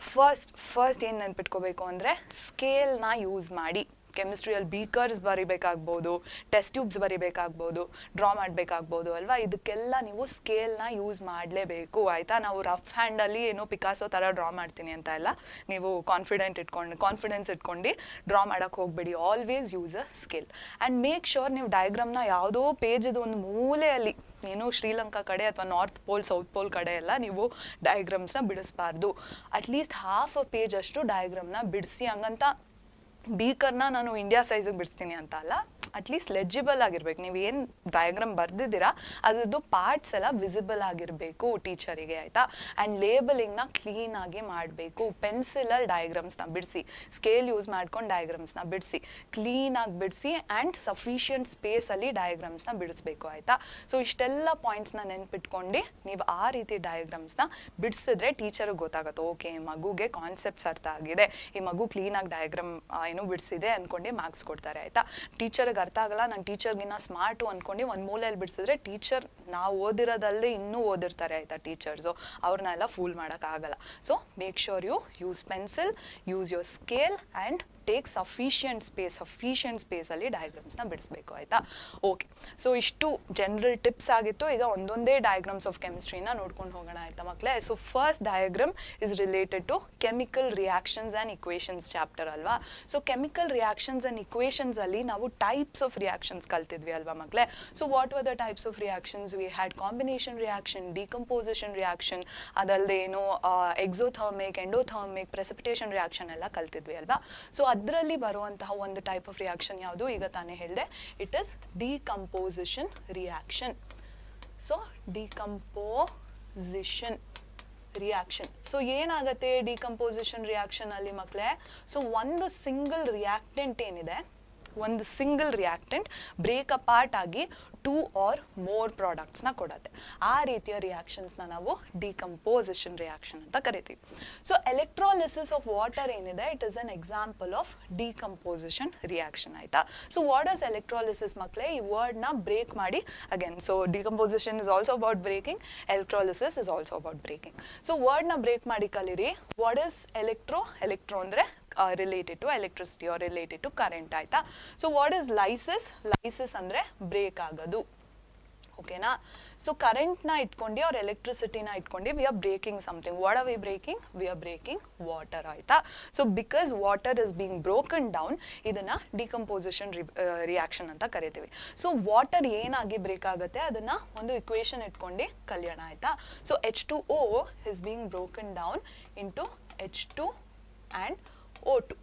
S3: ಫಸ್ಟ್ ಏನು ನೆನ್ಪಿಟ್ಕೋಬೇಕು ಅಂದರೆ ಸ್ಕೇಲ್ನ ಯೂಸ್ ಮಾಡಿ. ಕೆಮಿಸ್ಟ್ರಿಯಲ್ಲಿ ಬೀಕರ್ಸ್ ಬರಿಬೇಕಾಗ್ಬೋದು, ಟೆಸ್ಟ್ ಟ್ಯೂಬ್ಸ್ ಬರಿಬೇಕಾಗ್ಬೋದು, ಡ್ರಾ ಮಾಡಬೇಕಾಗ್ಬೋದು ಅಲ್ವಾ. ಇದಕ್ಕೆಲ್ಲ ನೀವು ಸ್ಕೇಲ್ನ ಯೂಸ್ ಮಾಡಲೇಬೇಕು ಆಯಿತಾ. ನಾವು ರಫ್ ಹ್ಯಾಂಡಲ್ಲಿ ಏನೋ ಪಿಕಾಸೋ ಥರ ಡ್ರಾ ಮಾಡ್ತೀನಿ ಅಂತ ಎಲ್ಲ ನೀವು ಕಾನ್ಫಿಡೆನ್ಸ್ ಇಟ್ಕೊಂಡು ಡ್ರಾ ಮಾಡೋಕ್ಕೆ ಹೋಗಬೇಡಿ. Always use a scale. And make sure ನೀವು ಡಯಾಗ್ರಾಮ್ನ ಯಾವುದೋ ಪೇಜದು ಒಂದು ಮೂಲೆಯಲ್ಲಿ, ಏನು ಶ್ರೀಲಂಕಾ ಕಡೆ ಅಥವಾ ನಾರ್ತ್ ಪೋಲ್, ಸೌತ್ ಪೋಲ್ ಕಡೆ ಎಲ್ಲ ನೀವು ಡಯಾಗ್ರಾಮ್ಸ್ನ ಬಿಡಿಸ್ಬಾರ್ದು. ಅಟ್ಲೀಸ್ಟ್ ಹಾಫ್ ಅ ಪೇಜ್ ಅಷ್ಟು ಡಯಾಗ್ರಾಮ್ನ ಬಿಡಿಸಿ. ಹಂಗಂತ ಬೀಕರ್ನ ನಾನು ಇಂಡಿಯಾ ಸೈಜಿಗೆ ಬಿಡಿಸ್ತೀನಿ ಅಂತ ಅಲ್ಲ, ಅಟ್ಲೀಸ್ಟ್ ಲೆಜಿಬಲ್ ಆಗಿರ್ಬೇಕು. ನೀವು ಏನು ಡಯಾಗ್ರಾಮ್ ಬರೆದಿದ್ದೀರಾ ಅದ್ರದ್ದು ಪಾರ್ಟ್ಸ್ ಎಲ್ಲ ವಿಸಿಬಲ್ ಆಗಿರಬೇಕು ಟೀಚರಿಗೆ ಆಯಿತಾ. ಆ್ಯಂಡ್ ಲೇಬಲಿಂಗ್ನ ಕ್ಲೀನಾಗಿ ಮಾಡಬೇಕು. ಪೆನ್ಸಿಲಲ್ಲಿ ಡಯಾಗ್ರಾಮ್ಸ್ನ ಬಿಡಿಸಿ, ಸ್ಕೇಲ್ ಯೂಸ್ ಮಾಡ್ಕೊಂಡು ಡಯಾಗ್ರಾಮ್ಸ್ನ ಬಿಡಿಸಿ, ಕ್ಲೀನಾಗಿ ಬಿಡಿಸಿ ಆ್ಯಂಡ್ ಸಫಿಷಿಯಂಟ್ ಸ್ಪೇಸಲ್ಲಿ ಡಯಾಗ್ರಾಮ್ಸ್ನ ಬಿಡಿಸ್ಬೇಕು ಆಯಿತಾ. ಸೊ ಇಷ್ಟೆಲ್ಲ ಪಾಯಿಂಟ್ಸ್ನ ನೆನ್ಪಿಟ್ಕೊಂಡು ನೀವು ಆ ರೀತಿ ಡಯಾಗ್ರಾಮ್ಸ್ನ ಬಿಡಿಸಿದ್ರೆ ಟೀಚರ್ಗೆ ಗೊತ್ತಾಗುತ್ತೆ, ಓಕೆ ಈ ಮಗುಗೆ ಕಾನ್ಸೆಪ್ಟ್ಸ್ ಅರ್ಥ ಆಗಿದೆ, ಈ ಮಗು ಕ್ಲೀನಾಗಿ ಡಯಾಗ್ರಾಮ್ ಬಿಡಿಸಿದೆ ಅಂದ್ಕೊಂಡು ಮಾರ್ಕ್ಸ್ ಕೊಡ್ತಾರೆ ಆಯಿತಾ. ಟೀಚರ್ಗೆ ಅರ್ಥ ಆಗಲ್ಲ, ನಾನು ಟೀಚರ್ಗಿನ್ನ ಸ್ಮಾರ್ಟು ಅಂದ್ಕೊಂಡು ಒಂದು ಮೂಲೆಯಲ್ಲಿ ಬಿಡಿಸಿದ್ರೆ ಟೀಚರ್ ನಾವು ಓದಿರೋದಲ್ಲದೆ ಇನ್ನೂ ಓದಿರ್ತಾರೆ ಆಯಿತಾ ಟೀಚರ್ಸು, ಅವ್ರನ್ನೆಲ್ಲ ಫೂಲ್ ಮಾಡೋಕ್ಕಾಗಲ್ಲ. So make sure you use pencil, use your scale and take sufficient ಸ್ಪೇಸಲ್ಲಿ ಡಯಾಗ್ರಾಮ್ಸ್ನ ಬಿಡಿಸ್ಬೇಕು ಆಯಿತಾ. ಓಕೆ, ಸೊ ಇಷ್ಟು ಜನರಲ್ ಟಿಪ್ಸ್ ಆಗಿತ್ತು. ಈಗ ಒಂದೊಂದೇ ಡಯಾಗ್ರಾಮ್ಸ್ ಆಫ್ ಕೆಮಿಸ್ಟ್ರಿನ ನೋಡ್ಕೊಂಡು ಹೋಗೋಣ ಆಯಿತಾ ಮಕ್ಕಳೇ. So first diagram is related to chemical reactions and equations chapter ಅಲ್ವಾ. ಸೊ ಕೆಮಿಕಲ್ ರಿಯಾಕ್ಷನ್ಸ್ ಆ್ಯಂಡ್ ಇಕ್ವೇಷನ್ಸಲ್ಲಿ ನಾವು ಟೈಪ್ಸ್ ಆಫ್ ರಿಯಾಕ್ಷನ್ಸ್ ಕಲ್ತಿದ್ವಿ ಅಲ್ವಾ ಮಕ್ಕಳೇ. So what were the types of reactions? We had combination reaction, decomposition reaction, ಅದಲ್ಲದೆ ಏನು exothermic, endothermic, precipitation reaction ಎಲ್ಲ ಕಲ್ತಿದ್ವಿ ಅಲ್ವಾ. ಸೊ ಅದರಲ್ಲಿ ಬರುವಂತಹ ಒಂದು ಟೈಪ್ ಆಫ್ ರಿಯಾಕ್ಷನ್ ಯಾವುದು? ಈಗ ತಾನೇ ಹೇಳಿದೆ, it is decomposition reaction. So decomposition reaction. So ಏನಾಗುತ್ತೆ ಡಿಕಂಪೋಸಿಷನ್ ರಿಯಾಕ್ಷನ್ ಅಲ್ಲಿ ಮಕ್ಕಳೇ? ಸೊ ಒಂದು ಸಿಂಗಲ್ ರಿಯಾಕ್ಟೆಂಟ್ ಏನಿದೆ, ಒಂದು ಸಿಂಗಲ್ ರಿಯಾಕ್ಟೆಂಟ್ ಬ್ರೇಕ್ ಅಪಾರ್ಟ್ ಆಗಿ 2 or more ಪ್ರಾಡಕ್ಟ್ಸ್ನ ಕೊಡುತ್ತೆ. ಆ ರೀತಿಯ ರಿಯಾಕ್ಷನ್ಸ್ನ ನಾವು ಡಿಕಂಪೋಸಿಷನ್ ರಿಯಾಕ್ಷನ್ ಅಂತ ಕರಿತೀವಿ. ಸೊ ಎಲೆಕ್ಟ್ರಾಲಿಸಿಸ್ ಆಫ್ ವಾಟರ್ ಏನಿದೆ, it is an example of decomposition reaction ಆಯಿತಾ. ಸೊ ವಾಟ್ ಇಸ್ ಎಲೆಕ್ಟ್ರಾಲಿಸಿಸ್ ಮಕ್ಕಳೇ? ಈ ವರ್ಡ್ನ ಬ್ರೇಕ್ ಮಾಡಿ again. So decomposition is also about breaking, electrolysis is also about breaking. So ವರ್ಡ್ನ break ಮಾಡಿ ಕಲೀರಿ. ವಾಟ್ ಇಸ್ ಎಲೆಕ್ಟ್ರೋ ಅಂದರೆ related to electricity or related to current ಆಯ್ತಾ. ಸೊ ವಾಟ್ ಇಸ್ ಲೈಸಿಸ್ ಅಂದರೆ ಬ್ರೇಕ್ ಆಗೋದು, ಓಕೆನಾ. ಸೊ ಕರೆಂಟ್ನ ಇಟ್ಕೊಂಡು ಅವ್ರ ಎಲೆಕ್ಟ್ರಿಸಿಟಿನ ಇಟ್ಕೊಂಡು V are breaking something. What are we breaking? We are breaking water ಆಯಿತಾ. So because water is being broken down, ಇದನ್ನು ಡಿಕಂಪೋಸಿಷನ್ ರಿಯಾಕ್ಷನ್ ಅಂತ ಕರಿತೀವಿ. ಸೊ ವಾಟರ್ ಏನಾಗಿ ಬ್ರೇಕ್ ಆಗುತ್ತೆ ಅದನ್ನು ಒಂದು ಇಕ್ವೇಷನ್ ಇಟ್ಕೊಂಡು ಕಲಿಯೋಣ ಆಯಿತಾ. So H2O is being broken down into H2 and O2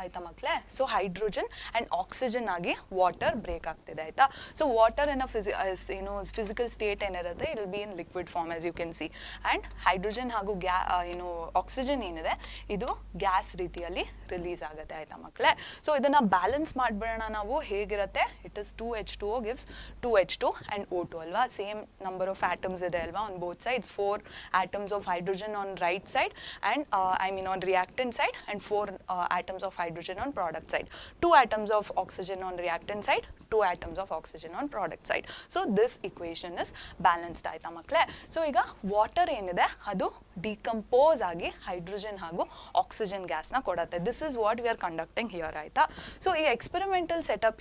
S3: ಆಯ್ತಾ ಮಕ್ಕಳೇ. ಸೊ ಹೈಡ್ರೋಜನ್ ಆ್ಯಂಡ್ ಆಕ್ಸಿಜನ್ ಆಗಿ ವಾಟರ್ ಬ್ರೇಕ್ ಆಗ್ತಿದೆ ಆಯಿತಾ. So water in physical state ಏನಿರುತ್ತೆ it will be in liquid form as you can see. And hydrogen ಹಾಗೂ oxygen ಏನಿದೆ ಇದು gas ರೀತಿಯಲ್ಲಿ ರಿಲೀಸ್ ಆಗುತ್ತೆ ಆಯಿತಾ ಮಕ್ಕಳೇ. ಸೊ ಇದನ್ನು ಬ್ಯಾಲೆನ್ಸ್ ಮಾಡಿಬಿಡೋಣ ನಾವು. ಹೇಗಿರುತ್ತೆ, it is 2H2O gives 2H2 and O2 ಅಲ್ವಾ. ಸೇಮ್ ನಂಬರ್ ಆಫ್ ಆಟಮ್ಸ್ ಇದೆ ಅಲ್ವಾ on both sides. 4 atoms of hydrogen on right side and on reactant side, and 4 atoms of hydrogen on product side. 2 atoms of oxygen on reactant side, 2 atoms of oxygen on product side. So this equation is balanced ಆಯ್ತಾ ಮಕ್ಕಳೇ. So ಈಗ water ಏನಿದೆ ಅದು decompose ಆಗಿ hydrogen ಹಾಗೂ oxygen ಗ್ಯಾಸ್ನ ಕೊಡುತ್ತೆ. This is what we are conducting here ಆಯ್ತಾ. ಸೊ ಈ ಎಕ್ಸ್ಪೆರಿಮೆಂಟಲ್ ಸೆಟಪ್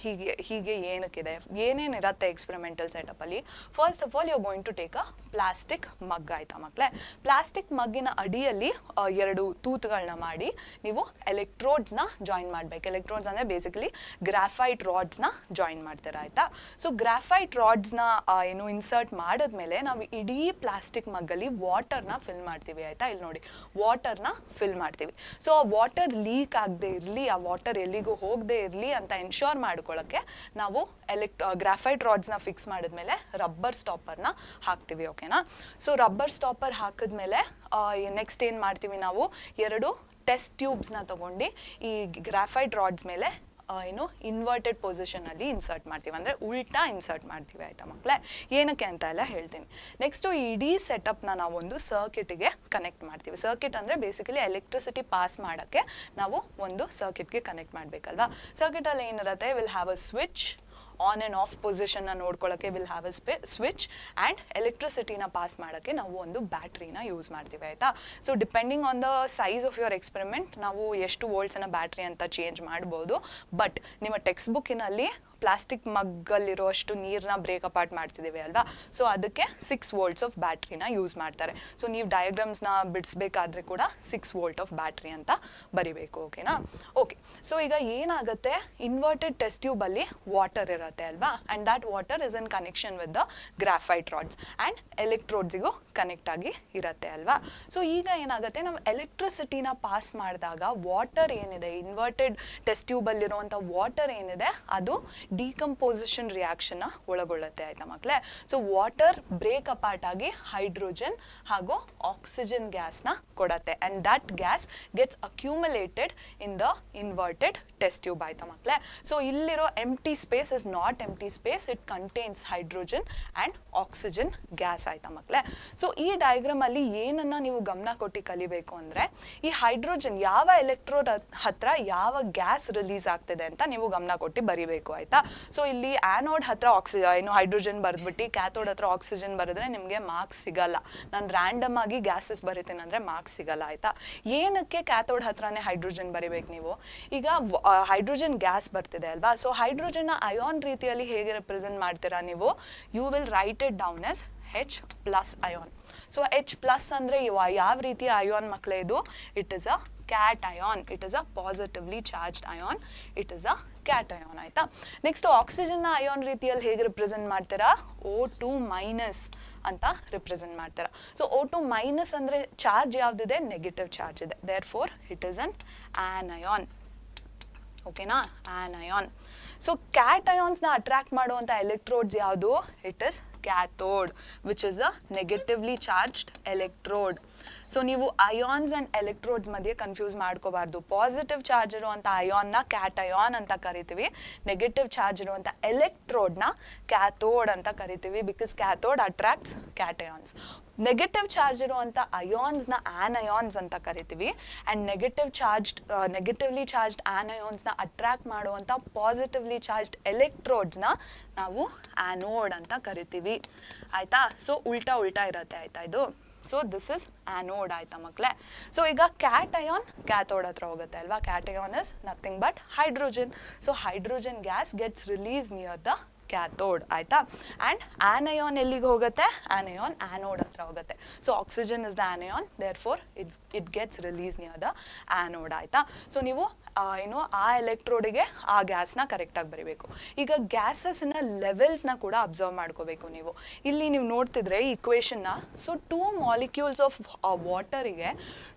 S3: ಹೀಗೆ ಏನಕ್ಕಿದೆ, ಏನೇನಿರುತ್ತೆ ಎಕ್ಸ್ಪೆರಿಮೆಂಟಲ್ ಸೆಟಪಲ್ಲಿ. First of all you are going to take a plastic mug ಆಯ್ತಾ ಮಕ್ಕಳೇ. ಪ್ಲಾಸ್ಟಿಕ್ ಮಗ್ಗಿನ ಅಡಿಯಲ್ಲಿ 2 ತೂತುಗಳನ್ನ ಮಾಡಿ ನೀವು ಎಲೆಕ್ಟ್ರೋಡ್ಸ್ನ ಜಾಯಿನ್ ಮಾಡಬೇಕು. ಎಲೆಕ್ಟ್ರೋಡ್ಸ್ ಅಂದರೆ ಬೇಸಿಕಲಿ ಗ್ರಾಫೈಟ್ ರಾಡ್ಸ್ನ ಜಾಯಿನ್ ಮಾಡ್ತೀರಾ ಆಯಿತಾ. ಸೊ ಗ್ರಾಫೈಟ್ ರಾಡ್ಸ್ನ ಇನ್ಸರ್ಟ್ ಮಾಡಿದ್ಮೇಲೆ ನಾವು ಇಡೀ ಪ್ಲಾಸ್ಟಿಕ್ ಮಗ್ಗಲ್ಲಿ ವಾಟರ್ನ ಫಿಲ್ ಮಾಡ್ತೀವಿ ಆಯಿತಾ. ಇಲ್ಲಿ ನೋಡಿ ವಾಟರ್ನ ಫಿಲ್ ಮಾಡ್ತೀವಿ. ಸೊ ಆ ವಾಟರ್ ಲೀಕ್ ಆಗದೆ ಇರಲಿ, ಆ ವಾಟರ್ ಎಲ್ಲಿಗೂ ಹೋಗದೆ ಇರಲಿ ಅಂತ ಎನ್ಶೋರ್ ಮಾಡ್ಕೊಳ್ಳೋಕ್ಕೆ ನಾವು ಗ್ರಾಫೈಟ್ ರಾಡ್ಸ್ನ ಫಿಕ್ಸ್ ಮಾಡಿದ್ಮೇಲೆ ರಬ್ಬರ್ ಸ್ಟಾಪರ್ನ ಹಾಕ್ತೀವಿ. ಓಕೆನಾ. ಸೊ ರಬ್ಬರ್ ಸ್ಟಾಪರ್ ಹಾಕಿದ್ಮೇಲೆ ನೆಕ್ಸ್ಟ್ ಏನು ಮಾಡ್ತೀವಿ ನಾವು, 2 ಟೆಸ್ಟ್ ಟ್ಯೂಬ್ಸ್ನ ತೊಗೊಂಡು ಈ ಗ್ರಾಫೈಟ್ ರಾಡ್ಸ್ ಮೇಲೆ ಇನ್ವರ್ಟೆಡ್ ಪೊಸಿಷನಲ್ಲಿ ಇನ್ಸರ್ಟ್ ಮಾಡ್ತೀವಿ, ಅಂದರೆ ಉಲ್ಟಾ ಇನ್ಸರ್ಟ್ ಮಾಡ್ತೀವಿ ಆಯಿತಾ ಮಕ್ಕಳೇ. ಏನಕ್ಕೆ ಅಂತ ಎಲ್ಲ ಹೇಳ್ತೀನಿ. ನೆಕ್ಸ್ಟು ಇಡೀ ಸೆಟಪ್ನ ನಾವು ಒಂದು ಸರ್ಕಿಟ್ಗೆ ಕನೆಕ್ಟ್ ಮಾಡ್ತೀವಿ. ಸರ್ಕಿಟ್ ಅಂದರೆ ಬೇಸಿಕಲಿ ಎಲೆಕ್ಟ್ರಿಸಿಟಿ ಪಾಸ್ ಮಾಡೋಕ್ಕೆ ನಾವು ಒಂದು ಸರ್ಕಿಟ್ಗೆ ಕನೆಕ್ಟ್ ಮಾಡಬೇಕಲ್ವಾ. ಸರ್ಕಿಟಲ್ಲಿ ಏನಿರುತ್ತೆ, will have a switch, on and off ಪೊಸಿಷನ್ನ ನೋಡ್ಕೊಳ್ಳೋಕ್ಕೆ will have a switch, and ಎಲೆಕ್ಟ್ರಿಸಿಟಿನ ಪಾಸ್ ಮಾಡೋಕ್ಕೆ ನಾವು ಒಂದು ಬ್ಯಾಟ್ರಿನ ಯೂಸ್ ಮಾಡ್ತೀವಿ ಆಯಿತಾ. So depending on the size of your experiment ನಾವು ಎಷ್ಟು ವೋಲ್ಟ್ಸನ್ನ ಬ್ಯಾಟ್ರಿ ಅಂತ ಚೇಂಜ್ ಮಾಡ್ಬೋದು. ಬಟ್ ನಿಮ್ಮ ಟೆಕ್ಸ್ಟ್ ಬುಕ್ಕಿನಲ್ಲಿ ಪ್ಲಾಸ್ಟಿಕ್ ಮಗ್ಗಲ್ಲಿರೋ ಅಷ್ಟು ನೀರನ್ನ ಬ್ರೇಕ್ ಅಪಾರ್ಟ್ ಮಾಡ್ತಿದ್ದೀವಿ ಅಲ್ವಾ. ಸೊ ಅದಕ್ಕೆ 6 volts ಆಫ್ ಬ್ಯಾಟ್ರಿನ ಯೂಸ್ ಮಾಡ್ತಾರೆ. ಸೊ ನೀವು ಡಯಾಗ್ರಾಮ್ಸ್ನ ಬಿಡಿಸ್ಬೇಕಾದ್ರೆ ಕೂಡ 6 volt ಆಫ್ ಬ್ಯಾಟ್ರಿ ಅಂತ ಬರಿಬೇಕು. ಓಕೆನಾ. ಓಕೆ. ಸೊ ಈಗ ಏನಾಗುತ್ತೆ, ಇನ್ವರ್ಟೆಡ್ ಟೆಸ್ಟ್ ಟ್ಯೂಬಲ್ಲಿ ವಾಟರ್ ಇರುತ್ತೆ ಅಲ್ವಾ, and that water is in connection with the graphite rods and ಎಲೆಕ್ಟ್ರೋಡ್ಸಿಗೂ ಕನೆಕ್ಟ್ ಆಗಿ ಇರುತ್ತೆ ಅಲ್ವಾ. ಸೊ ಈಗ ಏನಾಗುತ್ತೆ, ನಾವು ಎಲೆಕ್ಟ್ರಿಸಿಟಿನ ಪಾಸ್ ಮಾಡಿದಾಗ ವಾಟರ್ ಏನಿದೆ, ಇನ್ವರ್ಟೆಡ್ ಟೆಸ್ಟ್ ಟ್ಯೂಬಲ್ಲಿರುವಂಥ ವಾಟರ್ ಏನಿದೆ ಅದು ಡಿಕಂಪೋಸಿಷನ್ ರಿಯಾಕ್ಷನ್ನ ಒಳಗೊಳ್ಳುತ್ತೆ ಆಯ್ತಾ ಮಕ್ಕಳೇ. ಸೊ ವಾಟರ್ ಬ್ರೇಕ್ ಅಪಾರ್ಟ್ ಆಗಿ ಹೈಡ್ರೋಜನ್ ಹಾಗೂ ಆಕ್ಸಿಜನ್ ಗ್ಯಾಸ್ನ ಕೊಡತ್ತೆ, and that gas gets accumulated in the inverted test tube ಆಯ್ತಾ ಮಕ್ಕಳೇ. ಸೊ ಇಲ್ಲಿರೋ empty space is not empty space, it contains hydrogen and oxygen gas ಆಯ್ತಾ ಮಕ್ಕಳೇ. ಸೊ ಈ ಡಯಾಗ್ರಾಮಲ್ಲಿ ಏನನ್ನ ನೀವು ಗಮನ ಕೊಟ್ಟು ಕಲಿಬೇಕು ಅಂದರೆ, ಈ ಹೈಡ್ರೋಜನ್ ಯಾವ ಎಲೆಕ್ಟ್ರೋಡ್ ಹತ್ರ ಯಾವ ಗ್ಯಾಸ್ ರಿಲೀಸ್ ಆಗ್ತಿದೆ ಅಂತ ನೀವು ಗಮನ ಕೊಟ್ಟು ಬರಿಬೇಕು ಆಯ್ತಾ. ಸೊ ಇಲ್ಲಿ ಆ್ಯನೋಡ್ ಹತ್ರ ಹೈಡ್ರೋಜನ್ ಬರೆದ್ಬಿಟ್ಟು ಕ್ಯಾಥೋಡ್ ಹತ್ರ ಆಕ್ಸಿಜನ್ ಬರೆದ್ರೆ ನಿಮಗೆ ಮಾರ್ಕ್ಸ್ ಸಿಗಲ್ಲ. ನಾನು ರ್ಯಾಂಡಮ್ ಆಗಿ ಗ್ಯಾಸಸ್ ಬರಿತೀನಿ ಅಂದರೆ ಮಾರ್ಕ್ಸ್ ಸಿಗಲ್ಲ ಆಯ್ತಾ. ಏನಕ್ಕೆ ಕ್ಯಾಥೋಡ್ ಹತ್ರನೇ ಹೈಡ್ರೋಜನ್ ಬರಿಬೇಕು ನೀವು, ಈಗ ಹೈಡ್ರೋಜನ್ ಗ್ಯಾಸ್ ಬರ್ತಿದೆ ಅಲ್ವಾ. ಸೊ ಹೈಡ್ರೋಜನ್ನ ಅಯಾನ್ ರೀತಿಯಲ್ಲಿ ಹೇಗೆ ರೆಪ್ರೆಸೆಂಟ್ ಮಾಡ್ತೀರಾ ನೀವು, you will write it down as H+ ion. So H+ ಅಂದರೆ ಯಾವ ರೀತಿಯ ಅಯಾನ್ ಮಕ್ಕಳೇ ಇದು, it is a cation, it is a positively charged ion, it is a cation ಆಯ್ತಾ. ನೆಕ್ಸ್ಟ್ ಆಕ್ಸಿಜನ್ನ ಅಯಾನ್ ರೀತಿಯಲ್ಲಿ ಹೇಗೆ ರಿಪ್ರೆಸೆಂಟ್ ಮಾಡ್ತೀರಾ, O2- ಅಂತ ರಿಪ್ರೆಸೆಂಟ್ ಮಾಡ್ತೀರಾ. ಸೊ O2- ಅಂದರೆ ಚಾರ್ಜ್ ಯಾವುದಿದೆ, ನೆಗೆಟಿವ್ ಚಾರ್ಜ್ ಇದೆ, therefore it is an anion. ಓಕೆನಾ, anion. ಸೊ ಕ್ಯಾಟಯಾನ್ಸ್ನ ಅಟ್ರಾಕ್ಟ್ ಮಾಡುವಂಥ ಎಲೆಕ್ಟ್ರೋಡ್ಸ್ ಯಾವುದು, it is cathode, which is a negatively charged electrode. So ನೀವು ಅಯಾನ್ಸ್ ಆ್ಯಂಡ್ ಎಲೆಕ್ಟ್ರೋಡ್ಸ್ ಮಧ್ಯೆ ಕನ್ಫ್ಯೂಸ್ ಮಾಡ್ಕೋಬಾರ್ದು. ಪಾಸಿಟಿವ್ ಚಾರ್ಜ್ ಇರುವಂಥ ಅಯಾನ್ನ ಕ್ಯಾಟಯಾನ್ ಅಂತ ಕರಿತೀವಿ, ನೆಗೆಟಿವ್ ಚಾರ್ಜ್ ಇರುವಂಥ ಎಲೆಕ್ಟ್ರೋಡ್ನ ಕ್ಯಾಥೋಡ್ ಅಂತ ಕರಿತೀವಿ, because cathode attracts cations. Negative charge ಇರುವಂಥ ಅಯಾನ್ಸ್ನ ಆ್ಯನಯಾನ್ಸ್ ಅಂತ ಕರಿತೀವಿ, ಆ್ಯಂಡ್ ನೆಗೆಟಿವ್ಲಿ ಚಾರ್ಜ್ಡ್ ಆ್ಯನಯಾನ್ಸ್ನ ಅಟ್ರಾಕ್ಟ್ ಮಾಡುವಂಥ ಪಾಸಿಟಿವ್ಲಿ ಚಾರ್ಜ್ಡ್ ಎಲೆಕ್ಟ್ರೋಡ್ಸ್ನ ನಾವು ಆ್ಯನೋಡ್ ಅಂತ ಕರಿತೀವಿ ಆಯಿತಾ. ಸೊ ಉಲ್ಟಾ ಇರುತ್ತೆ ಆಯಿತಾ ಇದು. ಸೊ ದಿಸ್ ಇಸ್ ಆ್ಯನೋಡ್ ಆಯಿತಾ ಮಕ್ಕಳೇ. ಸೊ ಈಗ ಕ್ಯಾಟಯಾನ್ ಕ್ಯಾಥೋಡ್ ಹತ್ರ ಹೋಗುತ್ತೆ ಅಲ್ವಾ, cation is nothing but hydrogen. So hydrogen gas gets release near the cathode ಆಯಿತಾ. ಆ್ಯಂಡ್ ಆ್ಯನಯಾನ್ ಎಲ್ಲಿಗೆ ಹೋಗುತ್ತೆ, ಆ್ಯನಯಾನ್ ಆ್ಯನೋಡ್ ಹತ್ರ ಹೋಗುತ್ತೆ. So oxygen is the anion, therefore it gets release near the anode ಆಯಿತಾ. So ನೀವು ಆ ಎಲೆಕ್ಟ್ರೋಡಿಗೆ ಆ ಗ್ಯಾಸ್ನ ಕರೆಕ್ಟಾಗಿ ಬರೀಬೇಕು. ಈಗ ಗ್ಯಾಸಸ್ನ ಲೆವೆಲ್ಸ್ನ ಕೂಡ ಅಬ್ಸರ್ವ್ ಮಾಡ್ಕೋಬೇಕು ನೀವು. ಇಲ್ಲಿ ನೀವು ನೋಡ್ತಿದ್ರೆ ಈ ಇಕ್ವೇಷನ್ನ, ಸೊ 2 molecules ಆಫ್ ವಾಟರಿಗೆ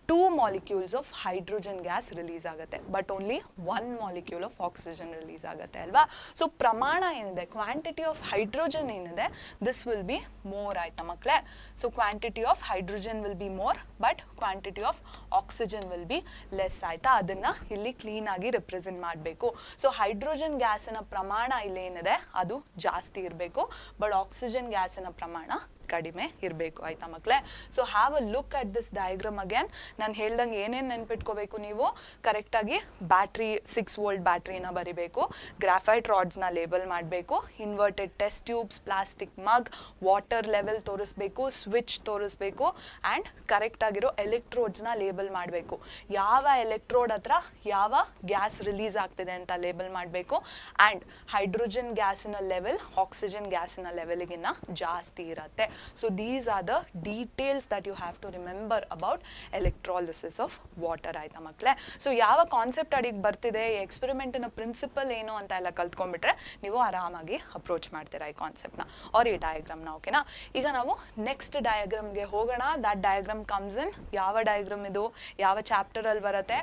S3: 2 molecules of hydrogen gas release ಆಗುತ್ತೆ but only 1 molecule of oxygen release ಆಗುತ್ತೆ ಅಲ್ವಾ. ಸೊ ಪ್ರಮಾಣ ಏನಿದೆ, ಕ್ವಾಂಟಿಟಿ ಆಫ್ ಹೈಡ್ರೋಜನ್ ಏನಿದೆ, ದಿಸ್ ವಿಲ್ ಬಿ ಮೋರ್ ಆಯ್ತಾ ಮಕ್ಕಳೇ. So quantity of hydrogen will be more but quantity of oxygen will be less ಆಯ್ತಾ. ಅದನ್ನ ಇಲ್ಲಿ ಕ್ಲೀನ್ ಆಗಿ ರಿಪ್ರೆಸೆಂಟ್ ಮಾಡಬೇಕು. ಸೊ ಹೈಡ್ರೋಜನ್ ಗ್ಯಾಸಿನ ಪ್ರಮಾಣ ಇಲ್ಲೇನಿದೆ ಅದು ಜಾಸ್ತಿ ಇರಬೇಕು ಬಟ್ ಆಕ್ಸಿಜನ್ ಗ್ಯಾಸಿನ ಪ್ರಮಾಣ ಕಡಿಮೆ ಇರಬೇಕು ಆಯ್ತಾ ಮಕ್ಕಳೇ. So have a look at this diagram again. ನಾನು ಹೇಳ್ದಂಗೆ ಏನೇನು ನೆನ್ಪಿಟ್ಕೋಬೇಕು ನೀವು, ಕರೆಕ್ಟಾಗಿ ಬ್ಯಾಟ್ರಿ 6 ವೋಲ್ಟ್ ಬ್ಯಾಟ್ರಿನ ಬರಿಬೇಕು, ಗ್ರಾಫೈಟ್ ರಾಡ್ಸ್ನ ಲೇಬಲ್ ಮಾಡಬೇಕು, ಇನ್ವರ್ಟೆಡ್ ಟೆಸ್ಟ್ ಟ್ಯೂಬ್ಸ್, ಪ್ಲಾಸ್ಟಿಕ್ ಮಗ್, ವಾಟರ್ ಲೆವೆಲ್ ತೋರಿಸ್ಬೇಕು, ಸ್ವಿಚ್ ತೋರಿಸ್ಬೇಕು ಆ್ಯಂಡ್ ಕರೆಕ್ಟಾಗಿರೋ ಎಲೆಕ್ಟ್ರೋಡ್ಸ್ನ ಲೇಬಲ್ ಮಾಡಬೇಕು. ಯಾವ ಎಲೆಕ್ಟ್ರೋಡ್ ಹತ್ರ ಯಾವ ಗ್ಯಾಸ್ ರಿಲೀಸ್ ಆಗ್ತಿದೆ ಅಂತ ಲೇಬಲ್ ಮಾಡಬೇಕು ಆ್ಯಂಡ್ ಹೈಡ್ರೋಜನ್ ಗ್ಯಾಸಿನ ಲೆವೆಲ್ ಆಕ್ಸಿಜನ್ ಗ್ಯಾಸಿನ ಲೆವೆಲ್ಗಿನ್ನ ಜಾಸ್ತಿ ಇರುತ್ತೆ. So these are the details that you have to remember about electrolysis of water ಆಯ್ತಾ ಮಕ್ಕಳೇ. ಸೊ ಯಾವ ಕಾನ್ಸೆಪ್ಟ್ ಅಡಿಗೆ ಬರ್ತಿದೆ, ಈ ಎಕ್ಸ್ಪೆರಿಮೆಂಟಿನ ಪ್ರಿನ್ಸಿಪಲ್ ಏನು ಅಂತ ಎಲ್ಲ ಕಲ್ತ್ಕೊಂಡ್ಬಿಟ್ರೆ ನೀವು ಆರಾಮಾಗಿ ಅಪ್ರೋಚ್ ಮಾಡ್ತೀರಾ ಈ ಕಾನ್ಸೆಪ್ಟ್ನ ಆರ್ ಈ ಡಯಾಗ್ರಾಮ್ನ. ಓಕೆನಾ, ಈಗ ನಾವು ನೆಕ್ಸ್ಟ್ ಡಯಾಗ್ರಾಮ್ಗೆ ಹೋಗೋಣ. ದಟ್ ಡಯಾಗ್ರಾಮ್ ಕಮ್ಸ್ ಇನ್ ಯಾವ ಡಯಾಗ್ರಾಮ್ ಇದು, ಯಾವ ಚಾಪ್ಟರಲ್ಲಿ ಬರುತ್ತೆ,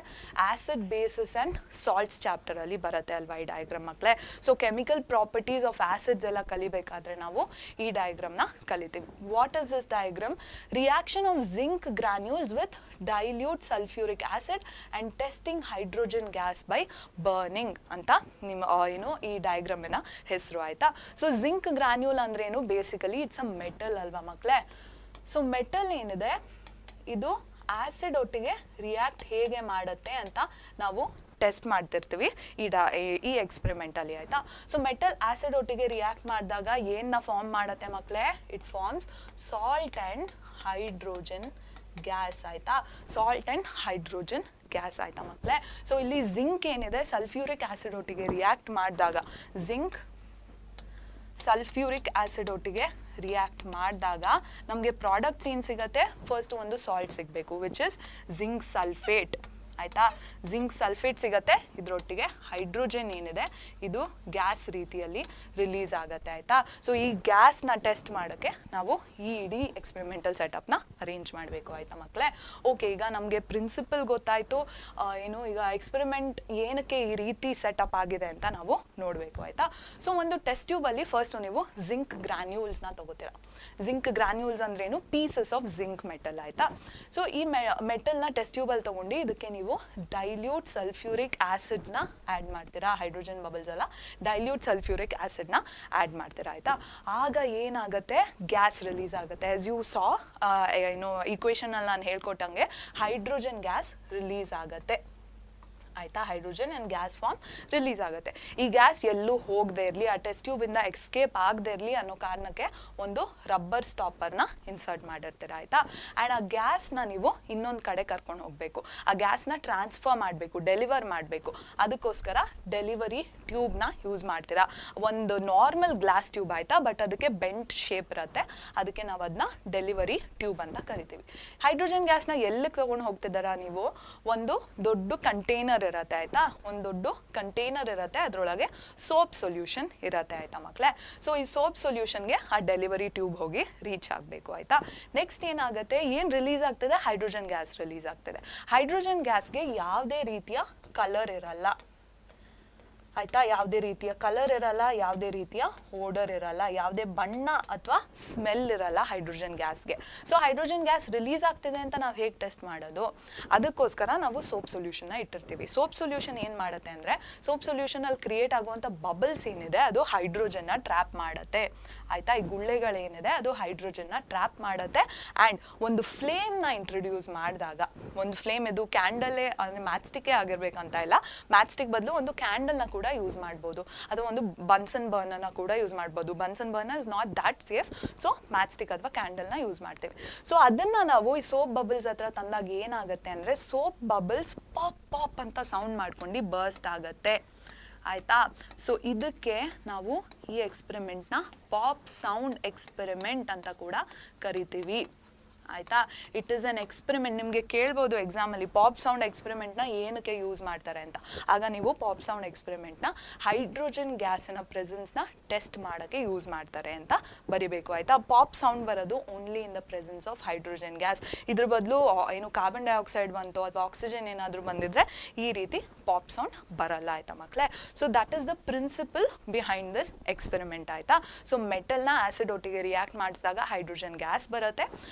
S3: ಆಸಿಡ್ ಬೇಸಸ್ ಆ್ಯಂಡ್ ಸಾಲ್ಟ್ಸ್ ಚಾಪ್ಟರಲ್ಲಿ ಬರುತ್ತೆ ಅಲ್ವಾ ಈ ಡಯಾಗ್ರಾಮ್ ಮಕ್ಕಳೇ. So chemical properties of acids ಎಲ್ಲ ಕಲಿಬೇಕಾದ್ರೆ ನಾವು ಈ ಡಯಾಗ್ರಾಮ್ನ ಕಲಿತೀವಿ. What is this diagram? Reaction of zinc granules with dilute sulfuric acid and testing hydrogen gas by burning ಅಂತ ನಿಮ್ಮ ಈ ಡಯಾಗ್ರಾಮಿನ ಹೆಸರು ಆಯ್ತಾ. ಸೊ ಜಿಂಕ್ ಗ್ರಾನ್ಯೂಲ್ ಅಂದ್ರೆ ಏನು, ಬೇಸಿಕಲಿ ಇಟ್ಸ್ ಅ ಮೆಟಲ್ ಅಲ್ವಾ ಮಕ್ಕಳೇ. ಸೊ ಮೆಟಲ್ ಏನಿದೆ ಇದು ಆಸಿಡ್ ಒಟ್ಟಿಗೆ ರಿಯಾಕ್ಟ್ ಹೇಗೆ ಮಾಡುತ್ತೆ ಅಂತ ನಾವು ಟೆಸ್ಟ್ ಮಾಡ್ತಿರ್ತೀವಿ ಈ ಎಕ್ಸ್ಪೆರಿಮೆಂಟಲ್ಲಿ ಆಯ್ತಾ. ಸೊ ಮೆಟಲ್ ಆಸಿಡ್ ಒಟ್ಟಿಗೆ ರಿಯಾಕ್ಟ್ ಮಾಡಿದಾಗ ಏನನ್ನ ಫಾರ್ಮ್ ಮಾಡುತ್ತೆ ಮಕ್ಕಳೇ, it forms salt and hydrogen gas ಆಯ್ತಾ. ಸಾಲ್ಟ್ ಆ್ಯಂಡ್ ಹೈಡ್ರೋಜನ್ ಗ್ಯಾಸ್ ಆಯ್ತಾ ಮಕ್ಕಳೇ. ಸೊ ಇಲ್ಲಿ ಜಿಂಕ್ ಏನಿದೆ ಸಲ್ಫ್ಯೂರಿಕ್ ಆಸಿಡ್ ಒಟ್ಟಿಗೆ ರಿಯಾಕ್ಟ್ ಮಾಡಿದಾಗ, ಜಿಂಕ್ ಸಲ್ಫ್ಯೂರಿಕ್ ಆಸಿಡ್ ಒಟ್ಟಿಗೆ ರಿಯಾಕ್ಟ್ ಮಾಡಿದಾಗ ನಮಗೆ ಪ್ರಾಡಕ್ಟ್ಸ್ ಏನು ಸಿಗುತ್ತೆ, ಫಸ್ಟ್ ಒಂದು ಸಾಲ್ಟ್ ಸಿಗಬೇಕು ವಿಚ್ ಇಸ್ ಜಿಂಕ್ ಸಲ್ಫೇಟ್ ಆಯ್ತಾ. ಜಿಂಕ್ ಸಲ್ಫೇಟ್ ಸಿಗತ್ತೆ, ಇದರೊಟ್ಟಿಗೆ ಹೈಡ್ರೋಜನ್ ಏನಿದೆ ಇದು ಗ್ಯಾಸ್ ರೀತಿಯಲ್ಲಿ ರಿಲೀಸ್ ಆಗುತ್ತೆ ಆಯ್ತಾ. ಸೊ ಈ ಗ್ಯಾಸ್ನ ಟೆಸ್ಟ್ ಮಾಡೋಕ್ಕೆ ನಾವು ಈ ಇಡೀ ಎಕ್ಸ್ಪೆರಿಮೆಂಟಲ್ ಸೆಟಪ್ನ ಅರೇಂಜ್ ಮಾಡಬೇಕು ಆಯ್ತಾ ಮಕ್ಕಳೇ. ಓಕೆ, ಈಗ ನಮಗೆ ಪ್ರಿನ್ಸಿಪಲ್ ಗೊತ್ತಾಯಿತು, ಈಗ ಎಕ್ಸ್ಪೆರಿಮೆಂಟ್ ಏನಕ್ಕೆ ಈ ರೀತಿ ಸೆಟಪ್ ಆಗಿದೆ ಅಂತ ನಾವು ನೋಡಬೇಕು ಆಯ್ತಾ. ಸೊ ಒಂದು ಟೆಸ್ಟ್ ಟ್ಯೂಬಲ್ಲಿ ಫಸ್ಟ್ ನೀವು ಜಿಂಕ್ ಗ್ರಾನ್ಯೂಲ್ಸ್ನ ತಗೋತೀರಾ. ಜಿಂಕ್ ಗ್ರಾನ್ಯೂಲ್ಸ್ ಅಂದ್ರೇನು, ಪೀಸಸ್ ಆಫ್ ಜಿಂಕ್ ಮೆಟಲ್ ಆಯ್ತಾ. ಸೊ ಈ ಮೆಟಲ್ನ ಟೆಸ್ಟ್ ಟ್ಯೂಬಲ್ಲಿ ತಗೊಂಡು ಇದಕ್ಕೆ ನೀವು ಡೈಲ್ಯೂಟ್ ಸಲ್ಫ್ಯೂರಿಕ್ ಆಸಿಡ್ಸ್ನ ಆ್ಯಡ್ ಮಾಡ್ತೀರಾ. ಹೈಡ್ರೋಜನ್ ಬಬಲ್ಸ್ ಅಲ್ಲ, ಡೈಲ್ಯೂಟ್ ಸಲ್ಫ್ಯೂರಿಕ್ ಆಸಿಡ್ನ ಆ್ಯಡ್ ಮಾಡ್ತೀರಾ ಆಯ್ತಾ. ಆಗ ಏನಾಗುತ್ತೆ, ಗ್ಯಾಸ್ ರಿಲೀಸ್ ಆಗುತ್ತೆ. ಆಸ್ ಯು ಸಾ ಈಕ್ವೇಷನ್ ಅಲ್ಲಿ ನಾನು ಹೇಳ್ಕೊಟ್ಟಂಗೆ ಹೈಡ್ರೋಜನ್ ಗ್ಯಾಸ್ ರಿಲೀಸ್ ಆಗುತ್ತೆ ಆಯ್ತಾ. Hydrogen and gas form release ಆಗುತ್ತೆ. ಈ ಗ್ಯಾಸ್ ಎಲ್ಲೂ ಹೋಗದೆ ಇರಲಿ, ಆ ಟೆಸ್ಟ್ ಟ್ಯೂಬಿಂದ ಎಸ್ಕೇಪ್ ಆಗದೆ ಇರಲಿ ಅನ್ನೋ ಕಾರಣಕ್ಕೆ ಒಂದು ರಬ್ಬರ್ ಸ್ಟಾಪರ್ನ ಇನ್ಸರ್ಟ್ ಮಾಡಿರ್ತೀರ ಆಯ್ತಾ. ಆ್ಯಂಡ್ ಆ ಗ್ಯಾಸ್ನ ನೀವು ಇನ್ನೊಂದು ಕಡೆ ಕರ್ಕೊಂಡು ಹೋಗಬೇಕು, ಆ ಗ್ಯಾಸ್ನ ಟ್ರಾನ್ಸ್ಫರ್ ಮಾಡಬೇಕು, ಡೆಲಿವರ್ ಮಾಡಬೇಕು. ಅದಕ್ಕೋಸ್ಕರ ಡೆಲಿವರಿ ಟ್ಯೂಬ್ನ ಯೂಸ್ ಮಾಡ್ತೀರಾ. ಒಂದು ನಾರ್ಮಲ್ ಗ್ಲಾಸ್ ಟ್ಯೂಬ್ ಆಯ್ತಾ, ಬಟ್ ಅದಕ್ಕೆ ಬೆಂಟ್ ಶೇಪ್ ಇರುತ್ತೆ, ಅದಕ್ಕೆ ನಾವು ಅದನ್ನ ಡೆಲಿವರಿ ಟ್ಯೂಬ್ ಅಂತ ಕರಿತೀವಿ. ಹೈಡ್ರೋಜನ್ ಗ್ಯಾಸ್ನ ಎಲ್ಲಿಗೆ ತಗೊಂಡು ಹೋಗ್ತಿದ್ದಾರಾ ನೀವು, ಒಂದು ದೊಡ್ಡ ಕಂಟೈನರ್ ಇರತ್ತೆ ಆಯ್ತಾ, ಒಂದು ದೊಡ್ಡ ಕಂಟೈನರ್ ಇರುತ್ತೆ, ಅದರೊಳಗೆ ಸೋಪ್ ಸೊಲ್ಯೂಷನ್ ಇರತ್ತೆ ಆಯ್ತಾ ಮಕ್ಕಳೇ. ಸೊ ಈ ಸೋಪ್ ಸೊಲ್ಯೂಷನ್ಗೆ ಆ ಡೆಲಿವರಿ ಟ್ಯೂಬ್ ಹೋಗಿ ರೀಚ್ ಆಗಬೇಕು ಆಯ್ತಾ. ನೆಕ್ಸ್ಟ್ ಏನಾಗುತ್ತೆ, ಏನು ರಿಲೀಸ್ ಆಗ್ತದೆ, ಹೈಡ್ರೋಜನ್ ಗ್ಯಾಸ್ ರಿಲೀಸ್ ಆಗ್ತದೆ. ಹೈಡ್ರೋಜನ್ ಗ್ಯಾಸ್ಗೆ ಯಾವುದೇ ರೀತಿಯ ಕಲರ್ ಇರಲ್ಲ ಆಯ್ತಾ, ಯಾವುದೇ ರೀತಿಯ ಕಲರ್ ಇರಲ್ಲ, ಯಾವುದೇ ರೀತಿಯ ಓಡರ್ ಇರಲ್ಲ, ಯಾವುದೇ ಬಣ್ಣ ಅಥವಾ ಸ್ಮೆಲ್ ಇರಲ್ಲ ಹೈಡ್ರೋಜನ್ ಗ್ಯಾಸ್ಗೆ. ಸೊ ಹೈಡ್ರೋಜನ್ ಗ್ಯಾಸ್ ರಿಲೀಸ್ ಆಗ್ತಿದೆ ಅಂತ ನಾವು ಹೇಗೆ ಟೆಸ್ಟ್ ಮಾಡೋದು, ಅದಕ್ಕೋಸ್ಕರ ನಾವು ಸೋಪ್ ಸೊಲ್ಯೂಷನ್ನ ಇಟ್ಟಿರ್ತೀವಿ. ಸೋಪ್ ಸೊಲ್ಯೂಷನ್ ಏನು ಮಾಡುತ್ತೆ ಅಂದರೆ, ಸೋಪ್ ಸೊಲ್ಯೂಷನಲ್ಲಿ ಕ್ರಿಯೇಟ್ ಆಗುವಂಥ ಬಬಲ್ಸ್ ಏನಿದೆ ಅದು ಹೈಡ್ರೋಜನ್ನ ಟ್ರ್ಯಾಪ್ ಮಾಡುತ್ತೆ ಆಯ್ತಾ. ಈ ಗುಳ್ಳೆಗಳೇನಿದೆ ಅದು ಹೈಡ್ರೋಜನ್ನ ಟ್ರ್ಯಾಪ್ ಮಾಡುತ್ತೆ. ಆ್ಯಂಡ್ ಒಂದು ಫ್ಲೇಮ್ನ ಇಂಟ್ರೊಡ್ಯೂಸ್ ಮಾಡಿದಾಗ, ಒಂದು ಫ್ಲೇಮ್ ಇದು ಕ್ಯಾಂಡಲೇ ಅಂದರೆ ಮ್ಯಾಚ್ಸ್ಟಿಕ್ಕೇ ಆಗಿರ್ಬೇಕಂತ ಇಲ್ಲ, ಮ್ಯಾಚ್ಸ್ಟಿಕ್ ಬದಲು ಒಂದು ಕ್ಯಾಂಡಲ್ನ ಕೂಡ ಯೂಸ್ ಮಾಡ್ಬೋದು, ಅಥವಾ ಒಂದು ಬನ್ಸನ್ ಬರ್ನರ್ನ ಕೂಡ ಯೂಸ್ ಮಾಡ್ಬೋದು. Bunsen burner is not that safe, so matchstick ಅಥವಾ ಕ್ಯಾಂಡಲ್ನ ಯೂಸ್ ಮಾಡ್ತೀವಿ. ಸೊ ಅದನ್ನು ನಾವು ಈ ಸೋಪ್ ಬಬಲ್ಸ್ ಹತ್ರ ತಂದಾಗ ಏನಾಗುತ್ತೆ ಅಂದರೆ, ಸೋಪ್ ಬಬಲ್ಸ್ ಪಾಪ್ ಪಾಪ್ ಅಂತ ಸೌಂಡ್ ಮಾಡ್ಕೊಂಡು ಬರ್ಸ್ಟ್ ಆಗುತ್ತೆ ಆಯಿತಾ. ಸೊ ಇದಕ್ಕೆ ನಾವು ಈ ಎಕ್ಸ್ಪೆರಿಮೆಂಟ್ನ ಪಾಪ್ ಸೌಂಡ್ ಎಕ್ಸ್ಪೆರಿಮೆಂಟ್ ಅಂತ ಕೂಡ ಕರಿತೀವಿ ಆಯಿತಾ. It is an experiment. ನಿಮಗೆ ಕೇಳ್ಬೋದು ಎಕ್ಸಾಮಲ್ಲಿ ಪಾಪ್ ಸೌಂಡ್ ಎಕ್ಸ್ಪೆರಿಮೆಂಟ್ನ ಏನಕ್ಕೆ ಯೂಸ್ ಮಾಡ್ತಾರೆ ಅಂತ. ಆಗ ನೀವು ಪಾಪ್ ಸೌಂಡ್ ಎಕ್ಸ್ಪೆರಿಮೆಂಟ್ನ ಹೈಡ್ರೋಜನ್ ಗ್ಯಾಸಿನ ಪ್ರೆಸೆನ್ಸ್ನ ಟೆಸ್ಟ್ ಮಾಡೋಕ್ಕೆ ಯೂಸ್ ಮಾಡ್ತಾರೆ ಅಂತ ಬರಿಬೇಕು ಆಯಿತಾ. ಪಾಪ್ ಸೌಂಡ್ ಬರೋದು only in the presence of hydrogen gas. ಇದ್ರ ಬದಲು ಏನು ಕಾರ್ಬನ್ ಡೈಆಕ್ಸೈಡ್ ಬಂತು ಅಥವಾ ಆಕ್ಸಿಜನ್ ಏನಾದರೂ ಬಂದಿದ್ರೆ ಈ ರೀತಿ ಪಾಪ್ ಸೌಂಡ್ ಬರಲ್ಲ ಆಯಿತಾ ಮಕ್ಕಳೇ. So that is the principle behind this experiment ಆಯಿತಾ. ಸೊ ಮೆಟಲ್ನ ಆ್ಯಸಿಡ್ ಒಟ್ಟಿಗೆ ರಿಯಾಕ್ಟ್ ಮಾಡಿಸಿದಾಗ ಹೈಡ್ರೋಜನ್ ಗ್ಯಾಸ್ ಬರುತ್ತೆ.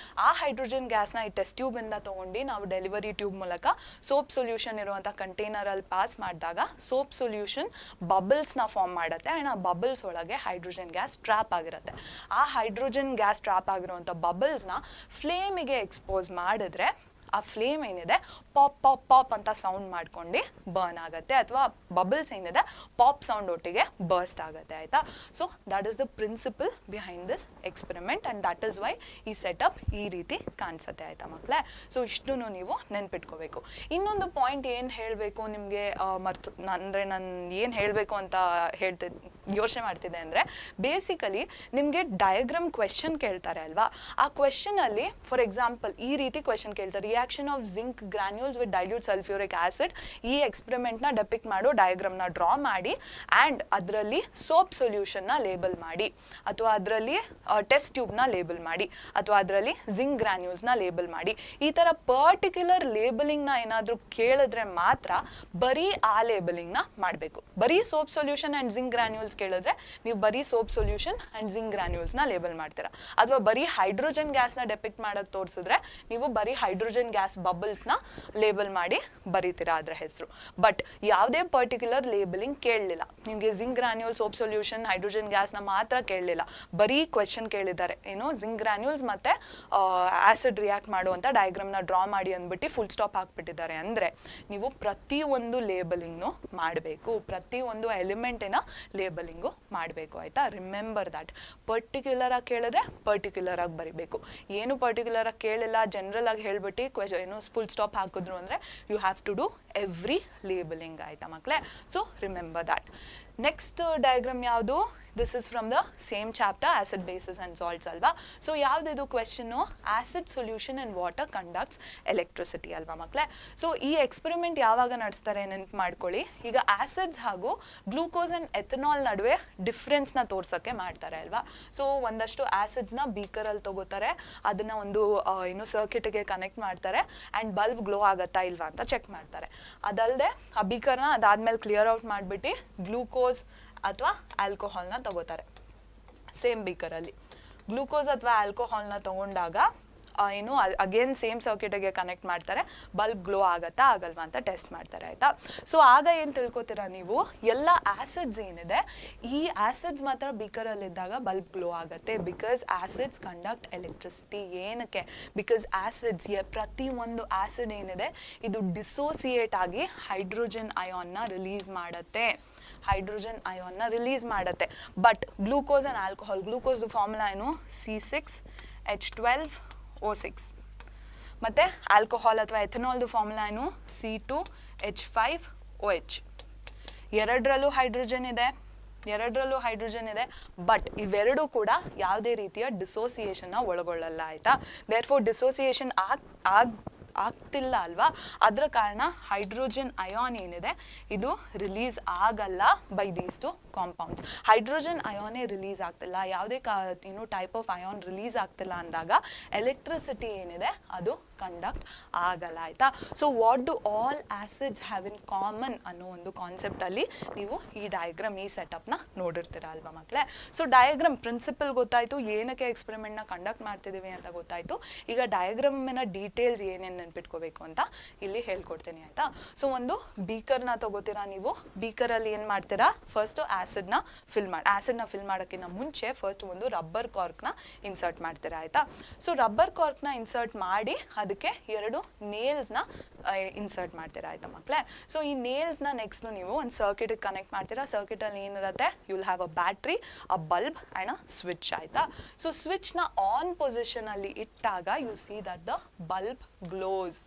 S3: ಆ ಹೈಡ್ರೋಜನ್ ಗ್ಯಾಸ್ನ ಈ ಟೆಸ್ಟ್ ಟ್ಯೂಬಿಂದ ತೊಗೊಂಡು ನಾವು ಡೆಲಿವರಿ ಟ್ಯೂಬ್ ಮೂಲಕ ಸೋಪ್ ಸೊಲ್ಯೂಷನ್ ಇರುವಂಥ ಕಂಟೈನರಲ್ಲಿ ಪಾಸ್ ಮಾಡಿದಾಗ ಸೋಪ್ ಸೊಲ್ಯೂಷನ್ ಬಬಲ್ಸ್ನ ಫಾರ್ಮ್ ಮಾಡುತ್ತೆ ಆ್ಯಂಡ್ ಆ ಬಬಲ್ಸ್ ಒಳಗೆ ಹೈಡ್ರೋಜನ್ ಗ್ಯಾಸ್ ಟ್ರ್ಯಾಪ್ ಆಗಿರುತ್ತೆ. ಆ ಹೈಡ್ರೋಜನ್ ಗ್ಯಾಸ್ ಟ್ರ್ಯಾಪ್ ಆಗಿರುವಂಥ ಬಬಲ್ಸ್ನ ಫ್ಲೇಮಿಗೆ ಎಕ್ಸ್ಪೋಸ್ ಮಾಡಿದ್ರೆ ಆ ಫ್ಲೇಮ್ ಏನಿದೆ ಪಾಪ್ ಪಾಪ್ ಪಾಪ್ ಅಂತ ಸೌಂಡ್ ಮಾಡ್ಕೊಂಡು ಬರ್ನ್ ಆಗುತ್ತೆ ಅಥವಾ ಬಬಲ್ಸ್ ಏನಿದೆ ಪಾಪ್ ಸೌಂಡ್ ಒಟ್ಟಿಗೆ ಬರ್ಸ್ಟ್ ಆಗುತ್ತೆ ಆಯಿತಾ. So that is the principle behind this experiment and that is why ಈ ಸೆಟಪ್ ಈ ರೀತಿ ಕಾಣಿಸುತ್ತೆ ಆಯಿತಾ ಮಕ್ಕಳೇ. ಸೊ ಇಷ್ಟೂ ನೀವು ನೆನ್ಪಿಟ್ಕೋಬೇಕು. ಇನ್ನೊಂದು ಪಾಯಿಂಟ್ ಏನು ಹೇಳಬೇಕು ನಿಮಗೆ ಅಂದರೆ ನಾನು ಏನು ಹೇಳಬೇಕು ಅಂತ ಯೋಚನೆ ಮಾಡ್ತಿದ್ದೆ ಅಂದರೆ ಬೇಸಿಕಲಿ ನಿಮಗೆ ಡಯಾಗ್ರಾಮ್ ಕ್ವೆಶನ್ ಕೇಳ್ತಾರೆ ಅಲ್ವಾ. ಆ ಕ್ವೆಶನಲ್ಲಿ ಫಾರ್ ಎಕ್ಸಾಂಪಲ್ ಈ ರೀತಿ ಕ್ವೆಶನ್ ಕೇಳ್ತಾರೆ, reaction of zinc granules with dilute sulphuric acid. ಈ ಎಕ್ಸ್ಪೆರಿಮೆಂಟ್ನ ಡೆಪಿಕ್ಟ್ ಮಾಡೋ ಡಯಾಗ್ರಾಮ್ನ ಡ್ರಾ ಮಾಡಿ ಆ್ಯಂಡ್ ಅದರಲ್ಲಿ ಸೋಪ್ ಸೊಲ್ಯೂಷನ್ನ ಲೇಬಲ್ ಮಾಡಿ ಅಥವಾ ಅದರಲ್ಲಿ ಟೆಸ್ಟ್ ಟ್ಯೂಬ್ನ ಲೇಬಲ್ ಮಾಡಿ ಅಥವಾ ಅದರಲ್ಲಿ ಜಿಂಕ್ ಗ್ರಾನ್ಯೂಲ್ಸ್ನ ಲೇಬಲ್ ಮಾಡಿ. ಈ ಥರ ಪರ್ಟಿಕ್ಯುಲರ್ ಲೇಬಲಿಂಗ್ನ ಏನಾದರೂ ಕೇಳಿದ್ರೆ ಮಾತ್ರ ಬರೀ ಆ ಲೇಬಲಿಂಗ್ನ ಮಾಡಬೇಕು. ಬರೀ soap solution and zinc granules ಕೇಳಿದ್ರೆ ನೀವು ಬರೀ ಸೋಪ್ ಸೊಲ್ಯೂಷನ್ ಆ್ಯಂಡ್ ಜಿಂಕ್ ಗ್ರಾನ್ಯೂಲ್ಸ್ನ ಲೇಬಲ್ ಮಾಡ್ತೀರಾ. ಅಥವಾ ಬರೀ ಹೈಡ್ರೋಜನ್ ಗ್ಯಾಸ್ನ ಡೆಪಿಕ್ಟ್ ಮಾಡೋಕ್ಕೆ ತೋರಿಸಿದ್ರೆ ನೀವು ಬರೀ ಹೈಡ್ರೋಜನ್ ಗ್ಯಾಸ್ ಬಬಲ್ಸ್ನ ಲೇಬಲ್ ಮಾಡಿ ಬರೀತೀರಾ ಅದರ ಹೆಸರು. ಬಟ್ ಯಾವುದೇ ಪರ್ಟಿಕ್ಯುಲರ್ ಲೇಬಲಿಂಗ್ ಕೇಳಲಿಲ್ಲ ನಿಮಗೆ. Zinc granule soap solution hydrogen ಗ್ಯಾಸ್ನ ಮಾತ್ರ ಕೇಳಲಿಲ್ಲ, ಬರೀ ಕ್ವೆಶನ್ ಕೇಳಿದ್ದಾರೆ ಏನು ಜಿಂಕ್ ಗ್ರಾನ್ಯೂಲ್ಸ್ ಮತ್ತು ಆ್ಯಸಿಡ್ ರಿಯಾಕ್ಟ್ ಮಾಡುವಂಥ ಡಯಾಗ್ರಾಮ್ನ ಡ್ರಾ ಮಾಡಿ ಅಂದ್ಬಿಟ್ಟು ಫುಲ್ ಸ್ಟಾಪ್ ಹಾಕ್ಬಿಟ್ಟಿದ್ದಾರೆ ಅಂದರೆ ನೀವು ಪ್ರತಿಯೊಂದು ಲೇಬಲಿಂಗ್ನು ಮಾಡಬೇಕು, ಪ್ರತಿಯೊಂದು ಎಲಿಮೆಂಟಿನ ಲೇಬಲಿಂಗು ಮಾಡಬೇಕು ಆಯಿತಾ. Remember that. ಪರ್ಟಿಕ್ಯುಲರ್ ಆಗಿ ಕೇಳಿದ್ರೆ ಪರ್ಟಿಕ್ಯುಲರ್ ಆಗಿ ಬರಿಬೇಕು. ಏನು ಪರ್ಟಿಕ್ಯುಲರ್ ಆಗಿ ಕೇಳಿಲ್ಲ ಜನರಲ್ ಆಗಿ ಹೇಳ್ಬಿಟ್ಟು ಏನು ಫುಲ್ ಸ್ಟಾಪ್ ಹಾಕಿದ್ರು ಅಂದರೆ you have to do every labelling ಆಯಿತಾ ಮಕ್ಕಳೇ. So remember that. Next diagram ಯಾವುದು? This is from the same chapter acid bases and salts ಅಲ್ವಾ. ಸೊ ಯಾವುದಿದು question? Acid solution in water conducts electricity ಅಲ್ವಾ ಮಕ್ಕಳೇ. So ಈ ಎಕ್ಸ್ಪೆರಿಮೆಂಟ್ ಯಾವಾಗ ನಡೆಸ್ತಾರೆ ನೆನಪು ಮಾಡ್ಕೊಳ್ಳಿ. ಈಗ ಆಸಿಡ್ಸ್ ಹಾಗೂ ಗ್ಲೂಕೋಸ್ ಆ್ಯಂಡ್ ಎಥನಾಲ್ ನಡುವೆ ಡಿಫ್ರೆನ್ಸ್ನ ತೋರ್ಸೋಕ್ಕೆ ಮಾಡ್ತಾರೆ ಅಲ್ವಾ. ಸೊ ಒಂದಷ್ಟು ಆಸಿಡ್ಸ್ನ ಬೀಕರಲ್ಲಿ ತಗೋತಾರೆ, ಅದನ್ನು ಒಂದು ಏನು ಸರ್ಕ್ಯೂಟಿಗೆ ಕನೆಕ್ಟ್ ಮಾಡ್ತಾರೆ ಆ್ಯಂಡ್ ಬಲ್ಬ್ ಗ್ಲೋ ಆಗುತ್ತಾ ಇಲ್ವಾ ಅಂತ ಚೆಕ್ ಮಾಡ್ತಾರೆ. ಅದಲ್ಲದೆ ಆ ಬೀಕರ್ನ ಅದಾದ್ಮೇಲೆ ಕ್ಲಿಯರ್ ಔಟ್ ಮಾಡಿಬಿಟ್ಟು ಗ್ಲೂಕೋಸ್ ಅಥವಾ ಆಲ್ಕೋಹಾಲ್ನ ತಗೋತಾರೆ. ಸೇಮ್ ಬೀಕರಲ್ಲಿ ಗ್ಲೂಕೋಸ್ ಅಥವಾ ಆಲ್ಕೋಹಾಲ್ನ ತಗೊಂಡಾಗ ಏನು ಅಗೇನ್ ಸೇಮ್ ಸರ್ಕ್ಯೂಟಿಗೆ ಕನೆಕ್ಟ್ ಮಾಡ್ತಾರೆ, ಬಲ್ಬ್ ಗ್ಲೋ ಆಗುತ್ತಾ ಆಗಲ್ವಾ ಅಂತ ಟೆಸ್ಟ್ ಮಾಡ್ತಾರೆ ಆಯಿತಾ. ಸೊ ಆಗ ಏನು ತಿಳ್ಕೊತೀರಾ ನೀವು, ಎಲ್ಲ ಆ್ಯಸಿಡ್ಸ್ ಏನಿದೆ ಈ ಆ್ಯಸಿಡ್ಸ್ ಮಾತ್ರ ಬೀಕರಲ್ಲಿದ್ದಾಗ ಬಲ್ಬ್ ಗ್ಲೋ ಆಗುತ್ತೆ. Because acids conduct electricity. ಏನಕ್ಕೆ? ಬಿಕಾಸ್ ಆ್ಯಸಿಡ್ಸ್ ಪ್ರತಿಯೊಂದು ಆ್ಯಸಿಡ್ ಏನಿದೆ ಇದು ಡಿಸೋಸಿಯೇಟ್ ಆಗಿ ಹೈಡ್ರೋಜನ್ ಅಯಾನ್ನ ರಿಲೀಸ್ ಮಾಡುತ್ತೆ. But glucose and alcohol, glucose formula ಏನು? C6H12O6 ಮತ್ತು ಆಲ್ಕೋಹಾಲ್ ಅಥವಾ ಎಥನಾಲ್ದು ಫಾರ್ಮುಲಾ ಏನು? C2H5OH. ಎರಡರಲ್ಲೂ ಹೈಡ್ರೋಜನ್ ಇದೆ ಬಟ್ ಇವೆರಡೂ ಕೂಡ ಯಾವುದೇ ರೀತಿಯ ಡಿಸೋಸಿಯೇಷನ್ನ ಒಳಗೊಳ್ಳಲ್ಲ ಆಯಿತಾ. ದೇರ್ಫೋರ್ ಡಿಸೋಸಿಯೇಷನ್ ಆಗ್ತಿಲ್ಲ ಅಲ್ವಾ, ಅದರ ಕಾರಣ ಹೈಡ್ರೋಜನ್ ಅಯಾನ್ ಏನಿದೆ ಇದು ರಿಲೀಸ್ ಆಗಲ್ಲ by these two compounds. Hydrogen ಅಯಾನೇ ರಿಲೀಸ್ ಆಗ್ತಿಲ್ಲ, ಯಾವುದೇ ಟೈಪ್ ಆಫ್ ಅಯಾನ್ ರಿಲೀಸ್ ಆಗ್ತಿಲ್ಲ ಅಂದಾಗ ಎಲೆಕ್ಟ್ರಿಸಿಟಿ ಏನಿದೆ ಅದು ಕಂಡಕ್ಟ್ ಆಗಲ್ಲ ಆಯಿತಾ. So what do all acids have in common ಅನ್ನೋ ಒಂದು ಕಾನ್ಸೆಪ್ಟಲ್ಲಿ ನೀವು ಈ ಡಯಾಗ್ರಾಮ್ ಈ ಸೆಟಪ್ನ ನೋಡಿರ್ತೀರ ಅಲ್ವಾ ಮಕ್ಕಳೇ. ಸೊ ಡಯಾಗ್ರಾಮ್ ಪ್ರಿನ್ಸಿಪಲ್ ಗೊತ್ತಾಯಿತು, ಏನಕ್ಕೆ ಎಕ್ಸ್ಪೆರಿಮೆಂಟ್ನ ಕಂಡಕ್ಟ್ ಮಾಡ್ತಿದ್ದೀವಿ ಅಂತ ಗೊತ್ತಾಯಿತು. ಈಗ ಡಯಾಗ್ರಾಮಿನ ಡೀಟೇಲ್ಸ್ ಏನೇನು ನೆನ್ಪಿಟ್ಕೋಬೇಕು ಅಂತ ಇಲ್ಲಿ ಹೇಳ್ಕೊಡ್ತೀನಿ ಆಯಿತಾ. ಸೊ ಒಂದು ಬೀಕರ್ನ ತಗೋತೀರಾ ನೀವು. ಬೀಕರಲ್ಲಿ ಏನು ಮಾಡ್ತೀರಾ? ಫಸ್ಟು ಆ್ಯಸಿಡ್ನ ಫಿಲ್ ಮಾಡೋಕ್ಕಿಂತ ಮುಂಚೆ ಫಸ್ಟ್ ಒಂದು ರಬ್ಬರ್ ಕಾರ್ಕ್ನ ಇನ್ಸರ್ಟ್ ಮಾಡ್ತೀರಾ ಆಯಿತಾ. ಸೊ ರಬ್ಬರ್ ಕಾರ್ಕ್ನ ಇನ್ಸರ್ಟ್ ಮಾಡಿ ಅದಕ್ಕೆ 2 ನೇಲ್ಸ್ನ ಇನ್ಸರ್ಟ್ ಮಾಡ್ತೀರಾ ಆಯಿತಾ ಮಕ್ಕಳೇ. ಸೊ ಈ ನೇಲ್ಸ್ನ ನೆಕ್ಸ್ಟ್ ನೀವು ಒಂದು ಸರ್ಕ್ಯೂಟಿಗೆ ಕನೆಕ್ಟ್ ಮಾಡ್ತೀರಾ. ಸರ್ಕ್ಯೂಟಲ್ಲಿ ಏನಿರುತ್ತೆ? You will have a battery, a bulb and a switch ಆಯಿತಾ. ಸೊ ಸ್ವಿಚ್ನ ಆನ್ ಪೊಸಿಷನಲ್ಲಿ ಇಟ್ಟಾಗ you see that the bulb glows.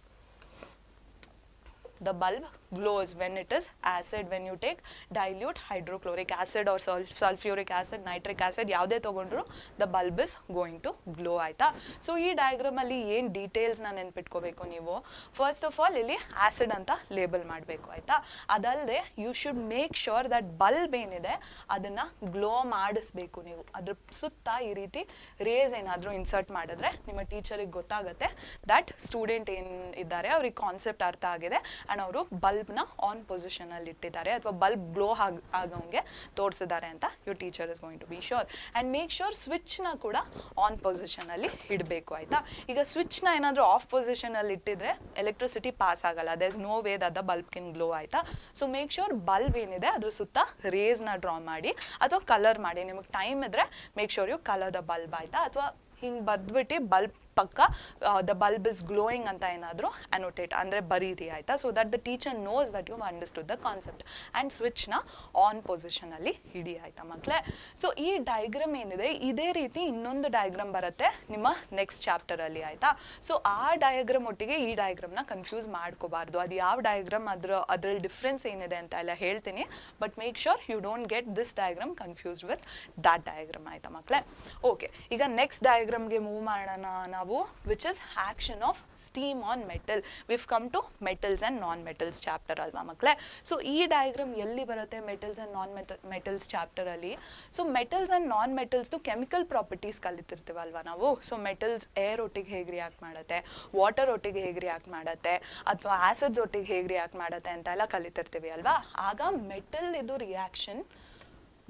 S3: glows when it is acid. When you take dilute hydrochloric acid or sulfuric acid, nitric acid ಯಾವುದೇ ತಗೊಂಡ್ರು the bulb is going to glow ಆಯ್ತಾ. So ಈ diagram ಅಲ್ಲಿ ಏನು ಡೀಟೇಲ್ಸ್ನ ನೆನ್ಪಿಟ್ಕೋಬೇಕು ನೀವು, ಫಸ್ಟ್ ಆಫ್ ಆಲ್ ಇಲ್ಲಿ ಆಸಿಡ್ ಅಂತ ಲೇಬಲ್ ಮಾಡಬೇಕು ಆಯ್ತಾ. ಅದಲ್ಲದೆ you should make sure that bulb ಏನಿದೆ ಅದನ್ನ ಗ್ಲೋ ಮಾಡಿಸ್ಬೇಕು ನೀವು. ಅದ್ರ ಸುತ್ತ ಈ ರೀತಿ ರೇಸ್ ಏನಾದರೂ ಇನ್ಸರ್ಟ್ ಮಾಡಿದ್ರೆ ನಿಮ್ಮ ಟೀಚರಿಗೆ ಗೊತ್ತಾಗುತ್ತೆ ದಟ್ ಸ್ಟೂಡೆಂಟ್ ಏನು ಇದ್ದಾರೆ ಅವ್ರಿಗೆ ಕಾನ್ಸೆಪ್ಟ್ ಅರ್ಥ ಆಗಿದೆ ಆ್ಯಂಡ್ ಅವರು ಬಲ್ಬ್ನ ಆನ್ ಪೊಸಿಷನಲ್ಲಿ ಇಟ್ಟಿದ್ದಾರೆ ಅಥವಾ ಬಲ್ಬ್ ಗ್ಲೋ ಆಗೋಂಗೆ ತೋರಿಸಿದ್ದಾರೆ ಅಂತ your teacher is going to be sure. And make sure ಸ್ವಿಚ್ನ ಕೂಡ ಆನ್ ಪೊಸಿಷನಲ್ಲಿ ಇಡಬೇಕು ಆಯಿತಾ. ಈಗ ಸ್ವಿಚ್ನ ಏನಾದರೂ ಆಫ್ ಪೊಸಿಷನಲ್ಲಿ ಇಟ್ಟಿದ್ರೆ ಎಲೆಕ್ಟ್ರಿಸಿಟಿ ಪಾಸ್ ಆಗಲ್ಲ. There is no way that the bulb can glow ಆಯಿತಾ. ಸೊ ಮೇಕ್ ಶೋರ್ ಬಲ್ಬ್ ಏನಿದೆ ಅದ್ರ ಸುತ್ತ ರೇಸ್ನ ಡ್ರಾ ಮಾಡಿ ಅಥವಾ ಕಲರ್ ಮಾಡಿ. ನಿಮಗೆ ಟೈಮ್ ಇದ್ದರೆ make sure you colour the bulb ಆಯಿತಾ. ಅಥವಾ ಹಿಂಗೆ ಬರೆದ್ಬಿಟ್ಟು ಬಲ್ಬ್ ಪಕ್ಕ ದ ಬಲ್ಬ್ ಇಸ್ ಗ್ಲೋಯಿಂಗ್ ಅಂತ ಏನಾದರೂ ಅನೋಟೇಟ್ ಅಂದರೆ ಬರೀರಿ ಆಯಿತಾ. So that the teacher knows that you understood the concept and ಸ್ವಿಚ್ನ ಆನ್ ಪೊಸಿಷನಲ್ಲಿ ಇಡಿ ಆಯಿತಾ ಮಕ್ಕಳೇ. ಸೊ ಈ ಡಯಾಗ್ರಾಮ್ ಏನಿದೆ ಇದೇ ರೀತಿ ಇನ್ನೊಂದು ಡಯಾಗ್ರಾಮ್ ಬರುತ್ತೆ ನಿಮ್ಮ ನೆಕ್ಸ್ಟ್ ಚಾಪ್ಟರಲ್ಲಿ ಆಯಿತಾ. ಸೊ ಆ ಡಯಾಗ್ರಾಮ್ ಒಟ್ಟಿಗೆ ಈ ಡಯಾಗ್ರಾಮ್ನ ಕನ್ಫ್ಯೂಸ್ ಮಾಡ್ಕೋಬಾರ್ದು. ಅದು ಯಾವ ಡಯಾಗ್ರಾಮ್ ಅದರಲ್ಲಿ ಡಿಫ್ರೆನ್ಸ್ ಏನಿದೆ ಅಂತ ಎಲ್ಲ ಹೇಳ್ತೀನಿ. But make sure you don't get this diagram confuse with that diagram ಆಯಿತಾ ಮಕ್ಕಳೇ. ಓಕೆ, ಈಗ ನೆಕ್ಸ್ಟ್ ಡಯಾಗ್ರಾಮ್ಗೆ ಮೂವ್ ಮಾಡೋಣ ನಾವು, which is action of steam on metal. We've come to metals and non-metals chapter ಅಲ್ವಾ ಮಕ್ಕಳೇ. ಸೊ ಈ ಡಯಾಗ್ರಾಮ್ ಎಲ್ಲಿ ಬರುತ್ತೆ ಮೆಟಲ್ಸ್ ಆ್ಯಂಡ್ ನಾನ್ ಮೆಟಲ್ಸ್ ಚಾಪ್ಟರಲ್ಲಿ. ಸೊ ಮೆಟಲ್ಸ್ ಆ್ಯಂಡ್ ನಾನ್ ಮೆಟಲ್ಸ್ದು ಕೆಮಿಕಲ್ ಪ್ರಾಪರ್ಟೀಸ್ ಕಲಿತಿರ್ತೀವಲ್ವ ನಾವು. ಸೊ ಮೆಟಲ್ಸ್ ಏರ್ ಒಟ್ಟಿಗೆ ಹೇಗೆ ರಿಯಾಕ್ಟ್ ಮಾಡುತ್ತೆ, ವಾಟರ್ ಒಟ್ಟಿಗೆ ಹೇಗೆ ರಿಯಾಕ್ಟ್ ಮಾಡುತ್ತೆ, ಅಥವಾ ಆಸಿಡ್ಸ್ ಒಟ್ಟಿಗೆ ಹೇಗೆ ರಿಯಾಕ್ಟ್ ಮಾಡುತ್ತೆ ಅಂತ ಎಲ್ಲ ಕಲಿತಿರ್ತೀವಿ ಅಲ್ವಾ. ಆಗ ಮೆಟಲ್ ಇದು ರಿಯಾಕ್ಷನ್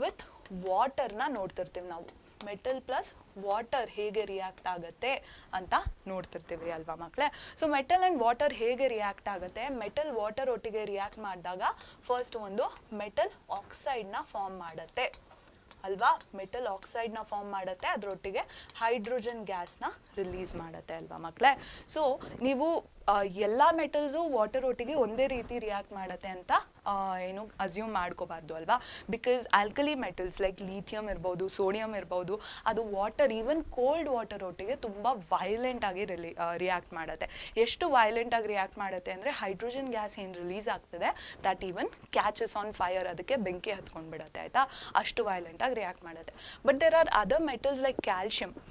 S3: ವಿತ್ ವಾಟರ್ನ ನೋಡ್ತಿರ್ತೀವಿ ನಾವು. ಮೆಟಲ್ ಪ್ಲಸ್ ವಾಟರ್ ಹೇಗೆ ರಿಯಾಕ್ಟ್ ಆಗುತ್ತೆ ಅಂತ ನೋಡ್ತಿರ್ತೀವಿ ಅಲ್ವಾ ಮಕ್ಕಳೇ. ಸೊ ಮೆಟಲ್ ಆ್ಯಂಡ್ ವಾಟರ್ ಹೇಗೆ ರಿಯಾಕ್ಟ್ ಆಗುತ್ತೆ, ಮೆಟಲ್ ವಾಟರ್ ಒಟ್ಟಿಗೆ ರಿಯಾಕ್ಟ್ ಮಾಡಿದಾಗ ಫಸ್ಟ್ ಒಂದು ಮೆಟಲ್ ಆಕ್ಸೈಡ್ನ ಫಾರ್ಮ್ ಮಾಡುತ್ತೆ ಅಲ್ವಾ. ಮೆಟಲ್ ಆಕ್ಸೈಡ್ನ ಫಾರ್ಮ್ ಮಾಡುತ್ತೆ, ಅದರೊಟ್ಟಿಗೆ ಹೈಡ್ರೋಜನ್ ಗ್ಯಾಸ್ನ ರಿಲೀಸ್ ಮಾಡುತ್ತೆ ಅಲ್ವಾ ಮಕ್ಕಳೇ. ಸೊ ನೀವು ಎಲ್ಲ ಮೆಟಲ್ಸು ವಾಟರ್ ಒಟ್ಟಿಗೆ ಒಂದೇ ರೀತಿ ರಿಯಾಕ್ಟ್ ಮಾಡುತ್ತೆ ಅಂತ ಏನು ಅಸ್ಯೂಮ್ ಮಾಡ್ಕೋಬಾರ್ದು ಅಲ್ವಾ. Because alkali metals like lithium ಇರ್ಬೋದು, ಸೋಡಿಯಂ ಇರ್ಬೋದು, ಅದು ವಾಟರ್ ಈವನ್ ಕೋಲ್ಡ್ ವಾಟರ್ ಒಟ್ಟಿಗೆ ತುಂಬ ವೈಲೆಂಟಾಗಿ ರಿಯಾಕ್ಟ್ ಮಾಡುತ್ತೆ. ಎಷ್ಟು ವೈಲೆಂಟಾಗಿ ರಿಯಾಕ್ಟ್ ಮಾಡುತ್ತೆ ಅಂದರೆ ಹೈಡ್ರೋಜನ್ ಗ್ಯಾಸ್ ಏನು ರಿಲೀಸ್ ಆಗ್ತದೆ that even catches on fire, ಅದಕ್ಕೆ ಬೆಂಕಿ ಹತ್ಕೊಂಡ್ಬಿಡುತ್ತೆ ಆಯಿತಾ. ಅಷ್ಟು ವೈಲೆಂಟಾಗಿ ರಿಯಾಕ್ಟ್ ಮಾಡುತ್ತೆ. But there are other metals like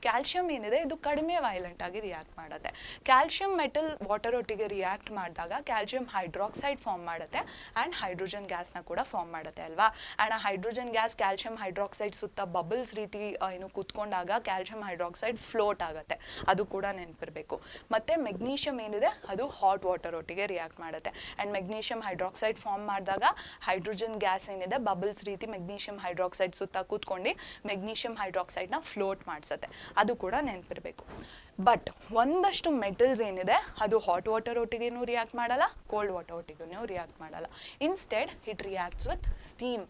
S3: calcium ಏನಿದೆ ಇದು ಕಡಿಮೆ ವೈಲೆಂಟಾಗಿ ರಿಯಾಕ್ಟ್ ಮಾಡುತ್ತೆ. ಕ್ಯಾಲ್ಶಿಯಂ ಮೆಟಲ್ ವಾಟರ್ ಒಟ್ಟಿಗೆ ರಿಯಾಕ್ಟ್ ಮಾಡಿದಾಗ ಕ್ಯಾಲ್ಶಿಯಂ ಹೈಡ್ರಾಕ್ಸೈಡ್ ಫಾರ್ಮ್ ಮಾಡುತ್ತೆ ಆ್ಯಂಡ್ ಹೈಡ್ರೋಜನ್ ಗ್ಯಾಸ್ನ ಕೂಡ ಫಾರ್ಮ್ ಮಾಡುತ್ತೆ ಅಲ್ವಾ. ಆ್ಯಂಡ್ ಆ ಹೈಡ್ರೋಜನ್ ಗ್ಯಾಸ್ ಕ್ಯಾಲ್ಶಿಯಂ ಹೈಡ್ರಾಕ್ಸೈಡ್ ಸುತ್ತ ಬಬಲ್ಸ್ ರೀತಿ ಏನು ಕೂತ್ಕೊಂಡಾಗ ಕ್ಯಾಲ್ಶಿಯಂ ಹೈಡ್ರಾಕ್ಸೈಡ್ ಫ್ಲೋಟ್ ಆಗುತ್ತೆ, ಅದು ಕೂಡ ನೆನಪಿರಬೇಕು. ಮತ್ತು ಮೆಗ್ನೀಷಿಯಂ ಏನಿದೆ ಅದು ಹಾಟ್ ವಾಟರ್ ಒಟ್ಟಿಗೆ ರಿಯಾಕ್ಟ್ ಮಾಡುತ್ತೆ ಆ್ಯಂಡ್ ಮೆಗ್ನೀಷಿಯಂ ಹೈಡ್ರಾಕ್ಸೈಡ್ ಫಾರ್ಮ್ ಮಾಡಿದಾಗ ಹೈಡ್ರೋಜನ್ ಗ್ಯಾಸ್ ಏನಿದೆ ಬಬಲ್ಸ್ ರೀತಿ ಮೆಗ್ನೀಷಿಯಂ ಹೈಡ್ರಾಕ್ಸೈಡ್ ಸುತ್ತ ಕೂತ್ಕೊಂಡು ಮೆಗ್ನೀಷಿಯಂ ಹೈಡ್ರಾಕ್ಸೈಡ್ನ ಫ್ಲೋಟ್ ಮಾಡಿಸುತ್ತೆ, ಅದು ಕೂಡ ನೆನಪಿರಬೇಕು. ಬಟ್ ಒಂದಷ್ಟು ಮೆಟಲ್ಸ್ ಏನಿದೆ ಅದು ಹಾಟ್ ವಾಟರ್ ಒಟ್ಟಿಗೆನೂ ರಿಯಾಕ್ಟ್ ಮಾಡಲ್ಲ, ಕೋಲ್ಡ್ ವಾಟರ್ ಒಟ್ಟಿಗೂ ರಿಯಾಕ್ಟ್ ಮಾಡಲ್ಲ. Instead it reacts with steam.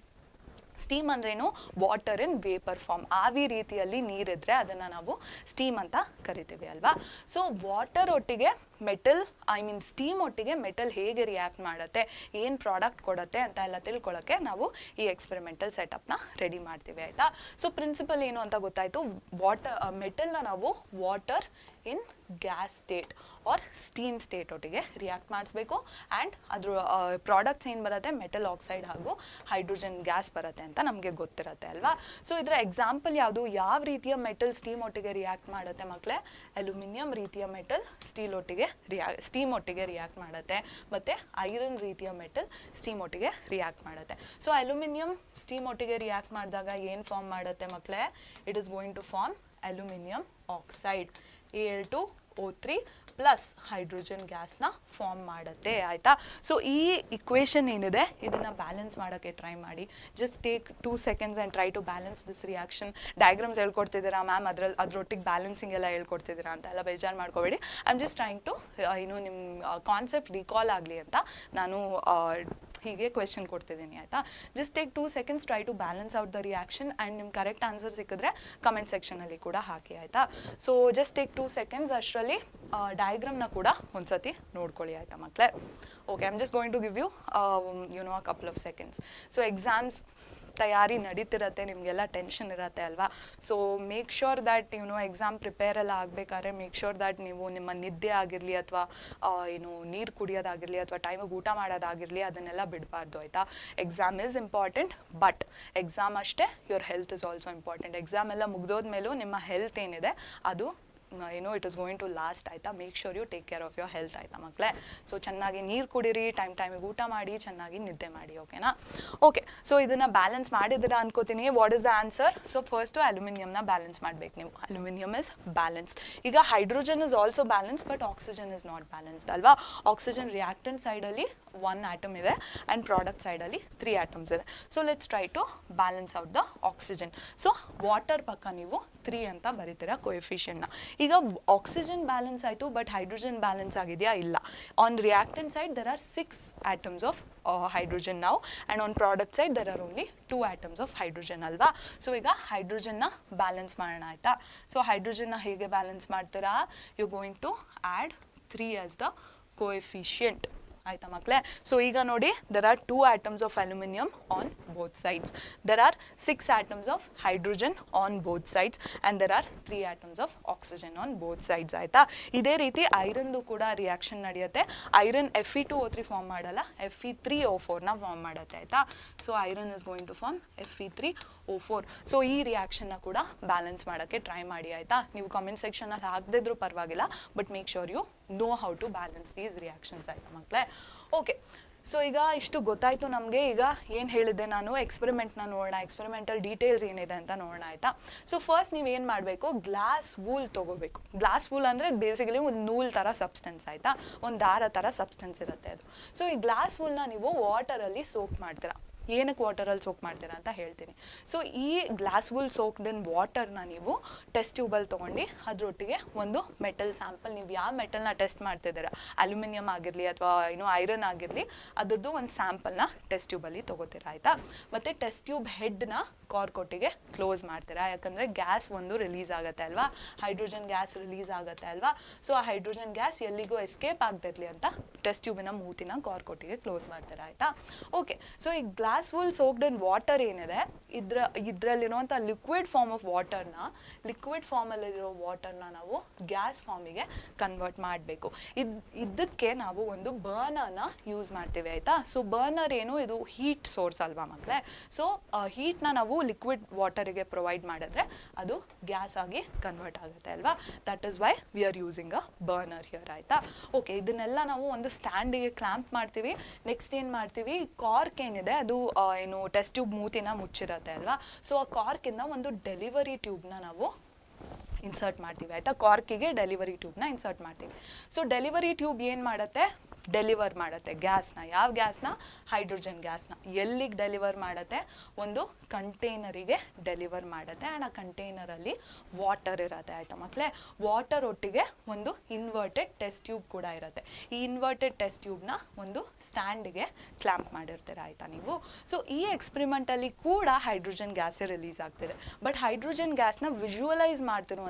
S3: Steam ಅಂದ್ರೇನು, ವಾಟರ್ ಇನ್ ವೇಪರ್ ಫಾರ್ಮ್. ಆವಿ ರೀತಿಯಲ್ಲಿ ನೀರಿದ್ರೆ ಅದನ್ನು ನಾವು ಸ್ಟೀಮ್ ಅಂತ ಕರಿತೀವಿ ಅಲ್ವಾ. ಸೊ ವಾಟರ್ ಒಟ್ಟಿಗೆ ಮೆಟಲ್ ಸ್ಟೀಮ್ ಒಟ್ಟಿಗೆ ಮೆಟಲ್ ಹೇಗೆ ರಿಯಾಕ್ಟ್ ಮಾಡುತ್ತೆ, ಏನು ಪ್ರಾಡಕ್ಟ್ ಕೊಡುತ್ತೆ ಅಂತ ಎಲ್ಲ ತಿಳ್ಕೊಳ್ಳೋಕ್ಕೆ ನಾವು ಈ ಎಕ್ಸ್ಪೆರಿಮೆಂಟಲ್ ಸೆಟಪ್ನ ರೆಡಿ ಮಾಡ್ತೀವಿ ಆಯಿತಾ. ಸೊ ಪ್ರಿನ್ಸಿಪಲ್ ಏನು ಅಂತ ಗೊತ್ತಾಯಿತು. ಮೆಟಲ್ನ ನಾವು water in gas state or steam state ಒಟ್ಟಿಗೆ ರಿಯಾಕ್ಟ್ ಮಾಡಿಸ್ಬೇಕು ಆ್ಯಂಡ್ ಅದ್ರ ಪ್ರಾಡಕ್ಟ್ಸ್ ಏನು ಬರುತ್ತೆ ಮೆಟಲ್ ಆಕ್ಸೈಡ್ ಹಾಗೂ ಹೈಡ್ರೋಜನ್ ಗ್ಯಾಸ್ ಬರುತ್ತೆ ಅಂತ ನಮಗೆ ಗೊತ್ತಿರುತ್ತೆ ಅಲ್ವಾ. ಸೊ ಇದರ ಎಕ್ಸಾಂಪಲ್ ಯಾವುದು, ಯಾವ ರೀತಿಯ ಮೆಟಲ್ ಸ್ಟೀಮ್ ಒಟ್ಟಿಗೆ ರಿಯಾಕ್ಟ್ ಮಾಡುತ್ತೆ ಮಕ್ಕಳೇ, ಅಲ್ಯೂಮಿನಿಯಂ ರೀತಿಯ ಮೆಟಲ್ ಸ್ಟೀಮ್ ಒಟ್ಟಿಗೆ ರಿಯಾಕ್ಟ್ ಮಾಡುತ್ತೆ, ಮತ್ತು ಐರನ್ ರೀತಿಯ ಮೆಟಲ್ ಸ್ಟೀಮ್ ಒಟ್ಟಿಗೆ ರಿಯಾಕ್ಟ್ ಮಾಡುತ್ತೆ. ಸೊ ಅಲ್ಯೂಮಿನಿಯಂ ಸ್ಟೀಮ್ ಒಟ್ಟಿಗೆ ರಿಯಾಕ್ಟ್ ಮಾಡಿದಾಗ ಏನು ಫಾರ್ಮ್ ಮಾಡುತ್ತೆ ಮಕ್ಕಳೇ, it is going to form aluminium oxide Al2O3 plus hydrogen ಗ್ಯಾಸ್ನ ಫಾರ್ಮ್ ಮಾಡುತ್ತೆ ಆಯಿತಾ. ಸೊ ಈ ಇಕ್ವೇಷನ್ ಏನಿದೆ ಇದನ್ನು ಬ್ಯಾಲೆನ್ಸ್ ಮಾಡೋಕ್ಕೆ ಟ್ರೈ ಮಾಡಿ. Just take 2 seconds and try to balance this reaction. Diagrams ಹೇಳ್ಕೊಡ್ತಿದ್ದೀರಾ ಮ್ಯಾಮ್, ಅದರೊಟ್ಟಿಗೆ ಬ್ಯಾಲೆನ್ಸಿಂಗ್ ಎಲ್ಲ ಹೇಳ್ಕೊಡ್ತಿದ್ದೀರಾ ಅಂತ ಎಲ್ಲ ಬೇಜಾರು ಮಾಡ್ಕೋಬೇಡಿ. I am just trying to ನಿಮ್ಮ ಕಾನ್ಸೆಪ್ಟ್ ರಿಕಾಲ್ ಆಗಲಿ ಅಂತ ನಾನು ಹೀಗೆ ಕ್ವೆಶನ್ ಕೊಡ್ತಿದ್ದೀನಿ ಆಯಿತಾ. Just take 2 seconds, try to balance out the reaction and ನಿಮ್ಮ ಕರೆಕ್ಟ್ ಆನ್ಸರ್ ಸಿಕ್ಕಿದ್ರೆ ಕಮೆಂಟ್ ಸೆಕ್ಷನಲ್ಲಿ ಕೂಡ ಹಾಕಿ ಆಯಿತಾ. ಸೊ ಜಸ್ಟ್ ಟೇಕ್ 2 seconds, ಅಷ್ಟರಲ್ಲಿ ಡಯಾಗ್ರಾಮ್ನ ಕೂಡ ಒಂದ್ಸತಿ ನೋಡ್ಕೊಳ್ಳಿ ಆಯಿತಾ ಮಕ್ಕಳೇ. Okay, I am just going to give you a couple of seconds. So exams ತಯಾರಿ ನಡೀತಿರತ್ತೆ, ನಿಮಗೆಲ್ಲ ಟೆನ್ಷನ್ ಇರುತ್ತೆ ಅಲ್ವಾ. So make sure that exam prepare ಎಲ್ಲ ಆಗಬೇಕಾದ್ರೆ ಮೇಕ್ ಶ್ಯೂರ್ ದ್ಯಾಟ್ ನೀವು ನಿಮ್ಮ ನಿದ್ದೆ ಆಗಿರಲಿ ಅಥವಾ ನೀರು ಕುಡಿಯೋದಾಗಿರಲಿ ಅಥವಾ ಟೈಮಿಗೆ ಊಟ ಮಾಡೋದಾಗಿರಲಿ ಅದನ್ನೆಲ್ಲ ಬಿಡಬಾರ್ದು ಆಯಿತಾ. Exam is important, but exam ಅಷ್ಟೇ your health is also important. Exam ಎಲ್ಲ ಮುಗ್ದೋದ್ಮೇಲೂ ನಿಮ್ಮ ಹೆಲ್ತ್ ಏನಿದೆ ಅದು it is going to last ಆಯಿತಾ. Make sure you take care of your health ಆಯಿತಾ ಮಕ್ಕಳೇ. ಸೊ ಚೆನ್ನಾಗಿ ನೀರು ಕುಡೀರಿ, ಟೈಮಿಗೆ ಊಟ ಮಾಡಿ, ಚೆನ್ನಾಗಿ ನಿದ್ದೆ ಮಾಡಿ, ಓಕೆನಾ. ಓಕೆ, ಸೊ ಇದನ್ನು ಬ್ಯಾಲೆನ್ಸ್ ಮಾಡಿದ್ದೀರಾ ಅನ್ಕೋತೀನಿ. What is the answer? So first ಅಲ್ಯೂಮಿನಿಯಮ್ನ ಬ್ಯಾಲೆನ್ಸ್ ಮಾಡಬೇಕು ನೀವು. Aluminium is balanced. ಈಗ hydrogen is also balance, but oxygen is not balanced ಅಲ್ವಾ. ಆಕ್ಸಿಜನ್ ರಿಯಾಕ್ಟೆಂಟ್ ಸೈಡಲ್ಲಿ 1 ಆಟಮ್ ಇದೆ ಆ್ಯಂಡ್ ಪ್ರಾಡಕ್ಟ್ ಸೈಡಲ್ಲಿ 3 ಆಟಮ್ಸ್ ಇದೆ. So let's try to balance out the oxygen. So water ಪಕ್ಕ ನೀವು 3 ಅಂತ ಬರೀತೀರಾ ಕೊಎಫಿಷಿಯಂಟ್ನ. ಈಗ ಆಕ್ಸಿಜನ್ ಬ್ಯಾಲೆನ್ಸ್ ಆಯಿತು, ಬಟ್ ಹೈಡ್ರೋಜನ್ ಬ್ಯಾಲೆನ್ಸ್ ಆಗಿದೆಯಾ? ಇಲ್ಲ. On reactant side there are 6 atoms of hydrogen now, and on product side there are only 2 atoms of hydrogen ಅಲ್ವಾ. ಸೊ ಈಗ ಹೈಡ್ರೋಜನ್ನ ಬ್ಯಾಲೆನ್ಸ್ ಮಾಡೋಣ ಆಯಿತಾ. ಸೊ ಹೈಡ್ರೋಜನ್ನ ಹೇಗೆ ಬ್ಯಾಲೆನ್ಸ್ ಮಾಡ್ತೀರಾ? You going to add 3 as the coefficient ಆಯಿತಾ ಮಕ್ಕಳೇ. ಸೊ ಈಗ ನೋಡಿ, there are 2 atoms of aluminium on both sides, there are 6 atoms of hydrogen on both sides and there are 3 atoms of oxygen on both sides ಆಯಿತಾ. ಇದೇ ರೀತಿ ಐರನ್ದು ಕೂಡ reaction ನಡೆಯುತ್ತೆ. Iron Fe2O3 form ಮಾಡಲ್ಲ, Fe3O4ನ ಫಾರ್ಮ್ ಮಾಡುತ್ತೆ ಆಯಿತಾ. So iron is going to form Fe3O4. So ಈ ರಿಯಾಕ್ಷನ್ನ ಕೂಡ ಬ್ಯಾಲೆನ್ಸ್ ಮಾಡೋಕ್ಕೆ ಟ್ರೈ ಮಾಡಿ ಆಯಿತಾ. ನೀವು ಕಾಮೆಂಟ್ ಸೆಕ್ಷನಲ್ಲಿ ಹಾಕದಿದ್ರೂ ಪರವಾಗಿಲ್ಲ, but make sure you know how to balance these reactions ಆಯಿತಾ ಮಕ್ಕಳೇ. ಓಕೆ, ಸೊ ಈಗ ಇಷ್ಟು ಗೊತ್ತಾಯಿತು ನಮಗೆ. ಈಗ ಏನು ಹೇಳಿದ್ದೆ ನಾನು, ಎಕ್ಸ್ಪೆರಿಮೆಂಟ್ನ ನೋಡೋಣ, ಎಕ್ಸ್ಪೆರಿಮೆಂಟಲ್ ಡೀಟೇಲ್ಸ್ ಏನಿದೆ ಅಂತ ನೋಡೋಣ ಆಯಿತಾ. ಸೊ ಫಸ್ಟ್ ನೀವು ಏನು ಮಾಡಬೇಕು, ಗ್ಲಾಸ್ ವೂಲ್ ತೊಗೋಬೇಕು. ಗ್ಲಾಸ್ ವೂಲ್ ಅಂದರೆ ಬೇಸಿಕಲಿ ಒಂದು ನೂಲ್ ಥರ ಸಬ್ಸ್ಟೆನ್ಸ್ ಆಯಿತಾ, ಒಂದು ದಾರ ಥರ ಸಬ್ಸ್ಟೆನ್ಸ್ ಇರುತ್ತೆ ಅದು. ಸೊ ಈ ಗ್ಲಾಸ್ ವೂಲ್ನ ನೀವು ವಾಟರಲ್ಲಿ ಸೋಕ್ ಮಾಡ್ತೀರಾ. ಏನಕ್ಕೆ ವಾಟರಲ್ಲಿ ಸೋಕ್ ಮಾಡ್ತೀರಾ ಅಂತ ಹೇಳ್ತೀನಿ. ಸೊ ಈ ಗ್ಲಾಸ್ ವೂಲ್ ಸೋಕ್ಡ್ ಇನ್ ವಾಟರ್ನ ನೀವು ಟೆಸ್ಟ್ ಟ್ಯೂಬಲ್ಲಿ ತೊಗೊಂಡು ಅದರೊಟ್ಟಿಗೆ ಒಂದು ಮೆಟಲ್ ಸ್ಯಾಂಪಲ್, ನೀವು ಯಾವ ಮೆಟಲ್ನ ಟೆಸ್ಟ್ ಮಾಡ್ತಿದ್ದೀರಾ, ಅಲ್ಯೂಮಿನಿಯಂ ಆಗಿರಲಿ ಅಥವಾ ಐರನ್ ಆಗಿರಲಿ, ಅದರದ್ದು ಒಂದು ಸ್ಯಾಂಪಲ್ನ ಟೆಸ್ಟ್ ಟ್ಯೂಬಲ್ಲಿ ತೊಗೋತೀರಾ ಆಯಿತಾ. ಮತ್ತು ಟೆಸ್ಟ್ ಟ್ಯೂಬ್ ಹೆಡ್ನ ಕಾರ್ಕೊಟ್ಟಿಗೆ ಕ್ಲೋಸ್ ಮಾಡ್ತೀರಾ, ಯಾಕಂದರೆ ಗ್ಯಾಸ್ ಒಂದು ರಿಲೀಸ್ ಆಗುತ್ತೆ ಅಲ್ವಾ, ಹೈಡ್ರೋಜನ್ ಗ್ಯಾಸ್ ರಿಲೀಸ್ ಆಗುತ್ತೆ ಅಲ್ವಾ. ಸೊ ಆ ಹೈಡ್ರೋಜನ್ ಗ್ಯಾಸ್ ಎಲ್ಲಿಗೂ ಎಸ್ಕೇಪ್ ಆಗದಿರಲಿ ಅಂತ ಟೆಸ್ಟ್ ಟ್ಯೂಬಿನ ಮೂತಿನ ಕಾರ್ಕೊಟ್ಟಿಗೆ ಕ್ಲೋಸ್ ಮಾಡ್ತೀರಾ ಆಯಿತಾ. ಓಕೆ, ಸೊ ಈ glass wool soaked in water ಏನಿದೆ, ಇದರಲ್ಲಿರುವಂಥ ಲಿಕ್ವಿಡ್ ಫಾರ್ಮ್ ಆಫ್ ವಾಟರ್ನ, ಲಿಕ್ವಿಡ್ ಫಾರ್ಮಲ್ಲಿರೋ ವಾಟರ್ನ ನಾವು ಗ್ಯಾಸ್ ಫಾರ್ಮಿಗೆ ಕನ್ವರ್ಟ್ ಮಾಡಬೇಕು. ಇದಕ್ಕೆ ನಾವು ಒಂದು ಬರ್ನರ್ನ ಯೂಸ್ ಮಾಡ್ತೀವಿ ಆಯಿತಾ. ಸೊ ಬರ್ನರ್ ಏನು, ಇದು ಹೀಟ್ ಸೋರ್ಸ್ ಅಲ್ವಾ ಮಕ್ಕಳೇ. ಸೊ ಹೀಟ್ನ ನಾವು ಲಿಕ್ವಿಡ್ ವಾಟರಿಗೆ ಪ್ರೊವೈಡ್ ಮಾಡಿದ್ರೆ ಅದು ಗ್ಯಾಸ್ ಆಗಿ ಕನ್ವರ್ಟ್ ಆಗುತ್ತೆ ಅಲ್ವಾ. That is why we are using a burner here ಆಯಿತಾ. ಓಕೆ, ಇದನ್ನೆಲ್ಲ ನಾವು ಒಂದು ಸ್ಟ್ಯಾಂಡಿಗೆ ಕ್ಲ್ಯಾಂಪ್ ಮಾಡ್ತೀವಿ. ನೆಕ್ಸ್ಟ್ ಏನು ಮಾಡ್ತೀವಿ, ಕಾರ್ಕ್ ಏನಿದೆ ಅದು ಟೆಸ್ಟ್ ಟ್ಯೂಬ್ ಮೂತಿನ ಮುಚ್ಚಿರುತ್ತೆ ಅಲ್ವಾ. ಸೊ ಆ ಕಾರ್ಕಿಂದ ಒಂದು ಡೆಲಿವರಿ ಟ್ಯೂಬ್ನ ನಾವು ಇನ್ಸರ್ಟ್ ಮಾಡ್ತೀವಿ ಆಯಿತಾ. ಕಾರ್ಕಿಗೆ ಡೆಲಿವರಿ ಟ್ಯೂಬ್ನ ಇನ್ಸರ್ಟ್ ಮಾಡ್ತೀವಿ. ಸೊ ಡೆಲಿವರಿ ಟ್ಯೂಬ್ ಏನು ಮಾಡುತ್ತೆ, ಡೆಲಿವರ್ ಮಾಡುತ್ತೆ ಗ್ಯಾಸ್ನ. ಯಾವ ಗ್ಯಾಸ್ನ? ಹೈಡ್ರೋಜನ್ ಗ್ಯಾಸ್ನ. ಎಲ್ಲಿಗೆ ಡೆಲಿವರ್ ಮಾಡುತ್ತೆ? ಒಂದು ಕಂಟೈನರಿಗೆ ಡೆಲಿವರ್ ಮಾಡುತ್ತೆ. ಆ್ಯಂಡ್ ಆ ಕಂಟೈನರಲ್ಲಿ ವಾಟರ್ ಇರುತ್ತೆ ಆಯಿತಾ ಮಕ್ಕಳೇ. ವಾಟರ್ ಒಟ್ಟಿಗೆ ಒಂದು ಇನ್ವರ್ಟೆಡ್ ಟೆಸ್ಟ್ ಟ್ಯೂಬ್ ಕೂಡ ಇರುತ್ತೆ. ಈ ಇನ್ವರ್ಟೆಡ್ ಟೆಸ್ಟ್ ಟ್ಯೂಬ್ನ ಒಂದು ಸ್ಟ್ಯಾಂಡಿಗೆ ಕ್ಲ್ಯಾಂಪ್ ಮಾಡಿರ್ತೀರ ಆಯಿತಾ ನೀವು. ಸೊ ಈ ಎಕ್ಸ್ಪೆರಿಮೆಂಟಲ್ಲಿ ಕೂಡ ಹೈಡ್ರೋಜನ್ ಗ್ಯಾಸೇ ರಿಲೀಸ್ ಆಗ್ತಿದೆ, ಬಟ್ ಹೈಡ್ರೋಜನ್ ಗ್ಯಾಸ್ನ ವಿಜುವಲೈಸ್ ಮಾಡ್ತಿರುವಂಥ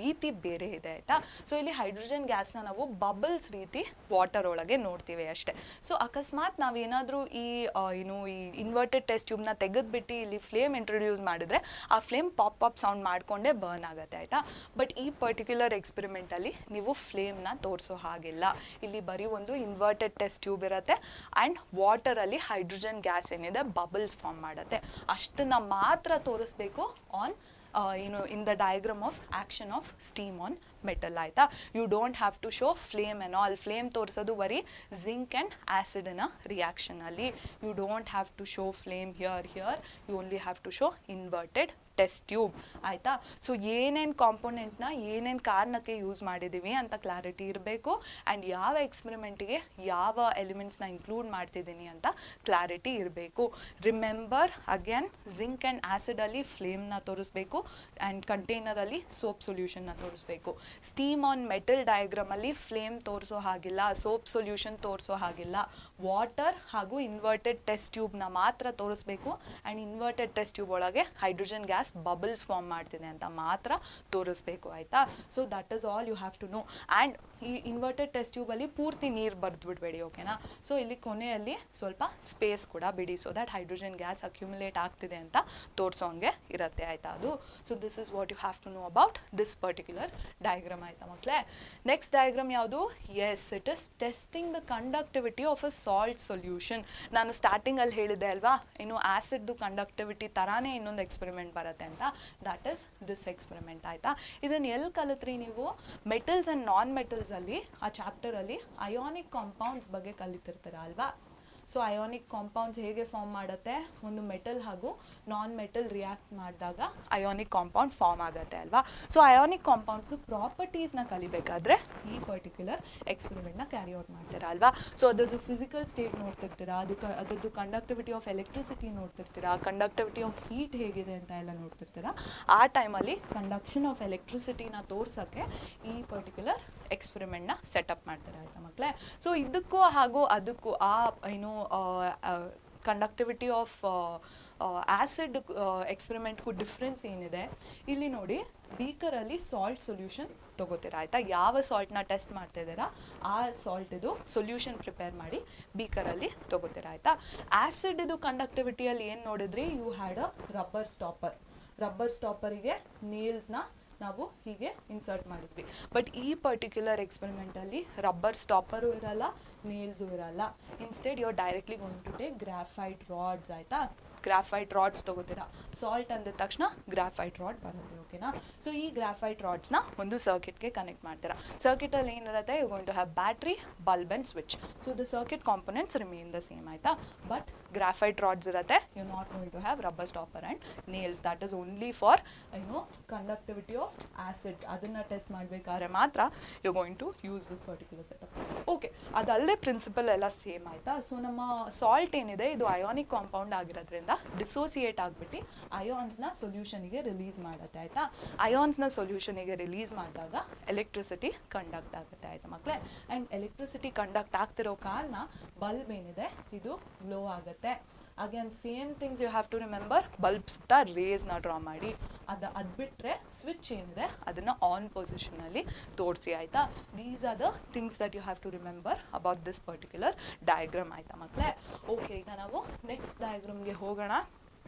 S3: ರೀತಿ ಬೇರೆ ಇದೆ ಆಯಿತಾ. ಸೊ ಇಲ್ಲಿ ಹೈಡ್ರೋಜನ್ ಗ್ಯಾಸ್ನ ನಾವು ಬಬಲ್ಸ್ ರೀತಿ ವಾಟರ್ ಒಳಗೆ ನೋಡ್ತೀವಿ ಅಷ್ಟೇ. ಸೊ ಅಕಸ್ಮಾತ್ ನಾವೇನಾದರೂ ಈ ಇನ್ವರ್ಟೆಡ್ ಟೆಸ್ಟ್ ಟ್ಯೂಬ್ನ ತೆಗೆದುಬಿಟ್ಟು ಇಲ್ಲಿ ಫ್ಲೇಮ್ ಇಂಟ್ರೊಡ್ಯೂಸ್ ಮಾಡಿದ್ರೆ ಆ ಫ್ಲೇಮ್ ಪಾಪ್ ಸೌಂಡ್ ಮಾಡಿಕೊಂಡೇ ಬರ್ನ್ ಆಗುತ್ತೆ ಆಯಿತಾ. ಬಟ್ ಈ ಪರ್ಟಿಕ್ಯುಲರ್ ಎಕ್ಸ್ಪೆರಿಮೆಂಟಲ್ಲಿ ನೀವು ಫ್ಲೇಮ್ನ ತೋರಿಸೋ ಹಾಗಿಲ್ಲ. ಇಲ್ಲಿ ಬರೀ ಒಂದು ಇನ್ವರ್ಟೆಡ್ ಟೆಸ್ಟ್ ಟ್ಯೂಬ್ ಇರುತ್ತೆ ಆ್ಯಂಡ್ ವಾಟರಲ್ಲಿ ಹೈಡ್ರೋಜನ್ ಗ್ಯಾಸ್ ಏನಿದೆ ಬಬಲ್ಸ್ ಫಾರ್ಮ್ ಮಾಡುತ್ತೆ. ಅಷ್ಟನ್ನು ಮಾತ್ರ ತೋರಿಸ್ಬೇಕು on in the diagram of action of steam on metal ಆಯಿತಾ. You don't have to show flame and all. Flame ತೋರಿಸೋದು ಬರೀ ಜಿಂಕ್ ಆ್ಯಂಡ್ ಆ್ಯಸಿಡಿನ ರಿಯಾಕ್ಷನಲ್ಲಿ. You don't have to show flame here you only have to show inverted test tube ಆಯಿತಾ. So ಏನೇನು ಕಾಂಪೊನೆಂಟ್ನ ಏನೇನು ಕಾರಣಕ್ಕೆ ಯೂಸ್ ಮಾಡಿದ್ದೀವಿ ಅಂತ ಕ್ಲಾರಿಟಿ ಇರಬೇಕು. ಆ್ಯಂಡ್ ಯಾವ ಎಕ್ಸ್ಪೆರಿಮೆಂಟಿಗೆ ಯಾವ ಎಲಿಮೆಂಟ್ಸ್ನ ಇನ್ಕ್ಲೂಡ್ ಮಾಡ್ತಿದ್ದೀನಿ ಅಂತ ಕ್ಲಾರಿಟಿ ಇರಬೇಕು. ರಿಮೆಂಬರ್ ಅಗೇನ್, ಜಿಂಕ್ ಆ್ಯಂಡ್ ಆ್ಯಸಿಡಲ್ಲಿ ಫ್ಲೇಮ್ನ ತೋರಿಸ್ಬೇಕು ಆ್ಯಂಡ್ ಕಂಟೈನರಲ್ಲಿ ಸೋಪ್ ಸೊಲ್ಯೂಷನ್ನ ತೋರಿಸ್ಬೇಕು. ಸ್ಟೀಮ್ ಆನ್ ಮೆಟಲ್ ಡಯಾಗ್ರಾಮಲ್ಲಿ ಫ್ಲೇಮ್ ತೋರಿಸೋ ಹಾಗಿಲ್ಲ, ಸೋಪ್ ಸೊಲ್ಯೂಷನ್ ತೋರಿಸೋ ಹಾಗಿಲ್ಲ. ವಾಟರ್ ಹಾಗೂ ಇನ್ವರ್ಟೆಡ್ ಟೆಸ್ಟ್ ಟ್ಯೂಬ್ನ ಮಾತ್ರ ತೋರಿಸ್ಬೇಕು. ಆ್ಯಂಡ್ ಇನ್ವರ್ಟೆಡ್ ಟೆಸ್ಟ್ ಟ್ಯೂಬ್ ಒಳಗೆ ಹೈಡ್ರೋಜನ್ ಗ್ಯಾಸ್ ಬಬಲ್ಸ್ ಫಾರ್ಮ್ ಮಾಡ್ತಿದೆ ಅಂತ ಮಾತ್ರ ತೋರಿಸ್ಬೇಕು ಆಯಿತಾ. So that is all you have to know. And ಈ ಇನ್ವರ್ಟೆಡ್ ಟೆಸ್ಟ್ ಟ್ಯೂಬಲ್ಲಿ ಪೂರ್ತಿ ನೀರು ಬರೆದ್ಬಿಡ್ಬೇಡಿ, ಓಕೆನಾ. ಸೊ ಇಲ್ಲಿ ಕೊನೆಯಲ್ಲಿ ಸ್ವಲ್ಪ ಸ್ಪೇಸ್ ಕೂಡ ಬಿಡಿ, so that hydrogen gas accumulate ಆಗ್ತಿದೆ ಅಂತ ತೋರಿಸೋಂಗೆ ಇರುತ್ತೆ, ಆಯಿತಾ. ಅದು so this is what you have to know about this particular diagram, ಆಯಿತಾ ಮಕ್ಕಳೇ. ನೆಕ್ಸ್ಟ್ ಡಯಾಗ್ರಾಮ್ ಯಾವುದು? Yes, it is testing the conductivity of a salt solution. ನಾನು ಸ್ಟಾರ್ಟಿಂಗಲ್ಲಿ ಹೇಳಿದೆ ಅಲ್ವಾ, ಇನ್ನು ಆ್ಯಸಿಡ್ದು ಕಂಡಕ್ಟಿವಿಟಿ ಥರಾನೇ ಇನ್ನೊಂದು ಎಕ್ಸ್ಪೆರಿಮೆಂಟ್ ಬರುತ್ತೆ ಅಂತ, ದಟ್ ಇಸ್ ದಿಸ್ ಎಕ್ಸ್ಪೆರಿಮೆಂಟ್, ಆಯಿತಾ. ಇದನ್ನು ಎಲ್ಲಿ ಕಲಿತ್ರಿ ನೀವು? ಮೆಟಲ್ಸ್ ಆ್ಯಂಡ್ ನಾನ್ ಮೆಟಲ್ಸಲ್ಲಿ ಆ ಚಾಪ್ಟರಲ್ಲಿ ಅಯಾನಿಕ್ ಕಾಂಪೌಂಡ್ಸ್ ಬಗ್ಗೆ ಕಲಿತಿರ್ತೀರ ಅಲ್ವಾ. ಸೊ ಅಯಾನಿಕ್ ಕಾಂಪೌಂಡ್ಸ್ ಹೇಗೆ ಫಾರ್ಮ್ ಮಾಡುತ್ತೆ, ಒಂದು ಮೆಟಲ್ ಹಾಗೂ ನಾನ್ ಮೆಟಲ್ ರಿಯಾಕ್ಟ್ ಮಾಡಿದಾಗ ಅಯಾನಿಕ್ ಕಾಂಪೌಂಡ್ ಫಾರ್ಮ್ ಆಗುತ್ತೆ ಅಲ್ವಾ. ಸೊ ಅಯಾನಿಕ್ ಕಾಂಪೌಂಡ್ಸ್ದು ಪ್ರಾಪರ್ಟೀಸ್ನ ಕಲಿಬೇಕಾದ್ರೆ ಈ ಪರ್ಟಿಕ್ಯುಲರ್ ಎಕ್ಸ್ಪೆರಿಮೆಂಟ್ನ ಕ್ಯಾರಿ ಔಟ್ ಮಾಡ್ತೀರಾ ಅಲ್ವಾ. ಸೊ ಅದರದ್ದು ಫಿಸಿಕಲ್ ಸ್ಟೇಟ್ ನೋಡ್ತಿರ್ತೀರಾ, ಅದರದ್ದು ಕಂಡಕ್ಟಿವಿಟಿ ಆಫ್ ಎಲೆಕ್ಟ್ರಿಸಿಟಿ ನೋಡ್ತಿರ್ತೀರಾ, ಕಂಡಕ್ಟಿವಿಟಿ ಆಫ್ ಹೀಟ್ ಹೇಗಿದೆ ಅಂತ ಎಲ್ಲ ನೋಡ್ತಿರ್ತೀರಾ. ಆ ಟೈಮಲ್ಲಿ ಕಂಡಕ್ಷನ್ ಆಫ್ ಎಲೆಕ್ಟ್ರಿಸಿಟಿನ ತೋರ್ಸೋಕ್ಕೆ ಈ ಪರ್ಟಿಕ್ಯುಲರ್ ಎಕ್ಸ್ಪೆರಿಮೆಂಟ್ನ ಸೆಟಪ್ ಮಾಡ್ತಾರೆ, ಆಯಿತಾ ಮಕ್ಕಳೇ. ಸೊ ಇದಕ್ಕೂ ಹಾಗೂ ಅದಕ್ಕೂ ಆ ಏನು ಕಂಡಕ್ಟಿವಿಟಿ ಆಫ್ ಆ್ಯಸಿಡ್ ಎಕ್ಸ್ಪೆರಿಮೆಂಟ್ಗೂ ಡಿಫ್ರೆನ್ಸ್ ಏನಿದೆ ಇಲ್ಲಿ ನೋಡಿ. ಬೀಕರಲ್ಲಿ ಸಾಲ್ಟ್ ಸೊಲ್ಯೂಷನ್ ತೊಗೋತೀರಾ, ಆಯಿತಾ. ಯಾವ ಸಾಲ್ಟ್ನ ಟೆಸ್ಟ್ ಮಾಡ್ತಾ ಇದ್ದೀರಾ ಆ ಸಾಲ್ಟ್ ಇದು ಸೊಲ್ಯೂಷನ್ ಪ್ರಿಪೇರ್ ಮಾಡಿ ಬೀಕರಲ್ಲಿ ತೊಗೋತೀರಾ, ಆಯಿತಾ. ಆ್ಯಸಿಡ್ ಇದು ಕಂಡಕ್ಟಿವಿಟಿಯಲ್ಲಿ ಏನು ನೋಡಿದ್ರಿ, you had a rubber stopper. Rubber ಸ್ಟಾಪರಿಗೆ ನೀಲ್ಸ್ನ ನಾವು ಹೀಗೆ ಇನ್ಸರ್ಟ್ ಮಾಡಿದ್ವಿ. ಬಟ್ ಈ ಪರ್ಟಿಕ್ಯುಲರ್ ಎಕ್ಸ್ಪೆರಿಮೆಂಟಲ್ಲಿ ರಬ್ಬರ್ ಸ್ಟಾಪರು ಇರಲ್ಲ, ನೇಲ್ಸು ಇರಲ್ಲ. Instead you are directly going to take graphite rods, ಆಯಿತಾ. ಗ್ರಾಫೈಟ್ ರಾಡ್ಸ್ ತೊಗೋತೀರಾ. ಸಾಲ್ಟ್ ಅಂದಿದ ತಕ್ಷಣ ಗ್ರಾಫೈಟ್ ರಾಡ್ ಬರುತ್ತೆ, ಓಕೆನಾ. ಸೊ ಈ ಗ್ರಾಫೈಟ್ ರಾಡ್ಸ್ನ ಒಂದು ಸರ್ಕಿಟ್ಗೆ ಕನೆಕ್ಟ್ ಮಾಡ್ತೀರಾ. ಸರ್ಕಿಟಲ್ಲಿ ಏನಿರುತ್ತೆ, you going to have battery, bulb and switch. So the circuit components remain the same, ಆಯಿತಾ. ಬಟ್ ಗ್ರಾಫೈಟ್ ರಾಡ್ಸ್ ಇರುತ್ತೆ, you not going to have rubber stopper and nails. That is only for conductivity of acids. ಅದನ್ನು test ಮಾಡಬೇಕಾದ್ರೆ ಮಾತ್ರ you going to use this particular setup, okay. ಅದಲ್ಲದೆ principle ಎಲ್ಲ same, ಆಯಿತಾ. So ನಮ್ಮ salt ಏನಿದೆ ಇದು ಅಯಾನಿಕ್ ಕಾಂಪೌಂಡ್ ಆಗಿರೋದ್ರಿಂದ ಡಿಸೋಸಿಯೇಟ್ ಆಗಿಬಿಟ್ಟು ಅಯಾನ್ಸ್ನ ಸೊಲ್ಯೂಷನಿಗೆ ರಿಲೀಸ್ ಮಾಡುತ್ತೆ, ಆಯಿತಾ. ಅಯಾನ್ಸ್ನ ಸೊಲ್ಯೂಷನಿಗೆ ರಿಲೀಸ್ ಮಾಡಿದಾಗ ಎಲೆಕ್ಟ್ರಿಸಿಟಿ ಕಂಡಕ್ಟ್ ಆಗುತ್ತೆ, ಆಯಿತಾ ಮಕ್ಕಳೇ. ಆ್ಯಂಡ್ ಎಲೆಕ್ಟ್ರಿಸಿಟಿ ಕಂಡಕ್ಟ್ ಆಗ್ತಿರೋ ಕಾರಣ ಬಲ್ಬ್ ಏನಿದೆ ಇದು ಗ್ಲೋ ಆಗುತ್ತೆ. Again same things you have to remember, bulb ಸುತ್ತ ರೇಸ್ನ ಡ್ರಾ ಮಾಡಿ ಅದು ಬಿಟ್ಟರೆ ಸ್ವಿಚ್ ಏನಿದೆ ಅದನ್ನು ಆನ್ ಪೊಸಿಷನಲ್ಲಿ ತೋರಿಸಿ, ಆಯಿತಾ. These are the things that you have to remember about this particular diagram, ಆಯಿತಾ ಮಕ್ಕಳೇ. ಓಕೆ, ಈಗ ನಾವು ನೆಕ್ಸ್ಟ್ ಡಯಾಗ್ರಾಮ್ಗೆ ಹೋಗೋಣ.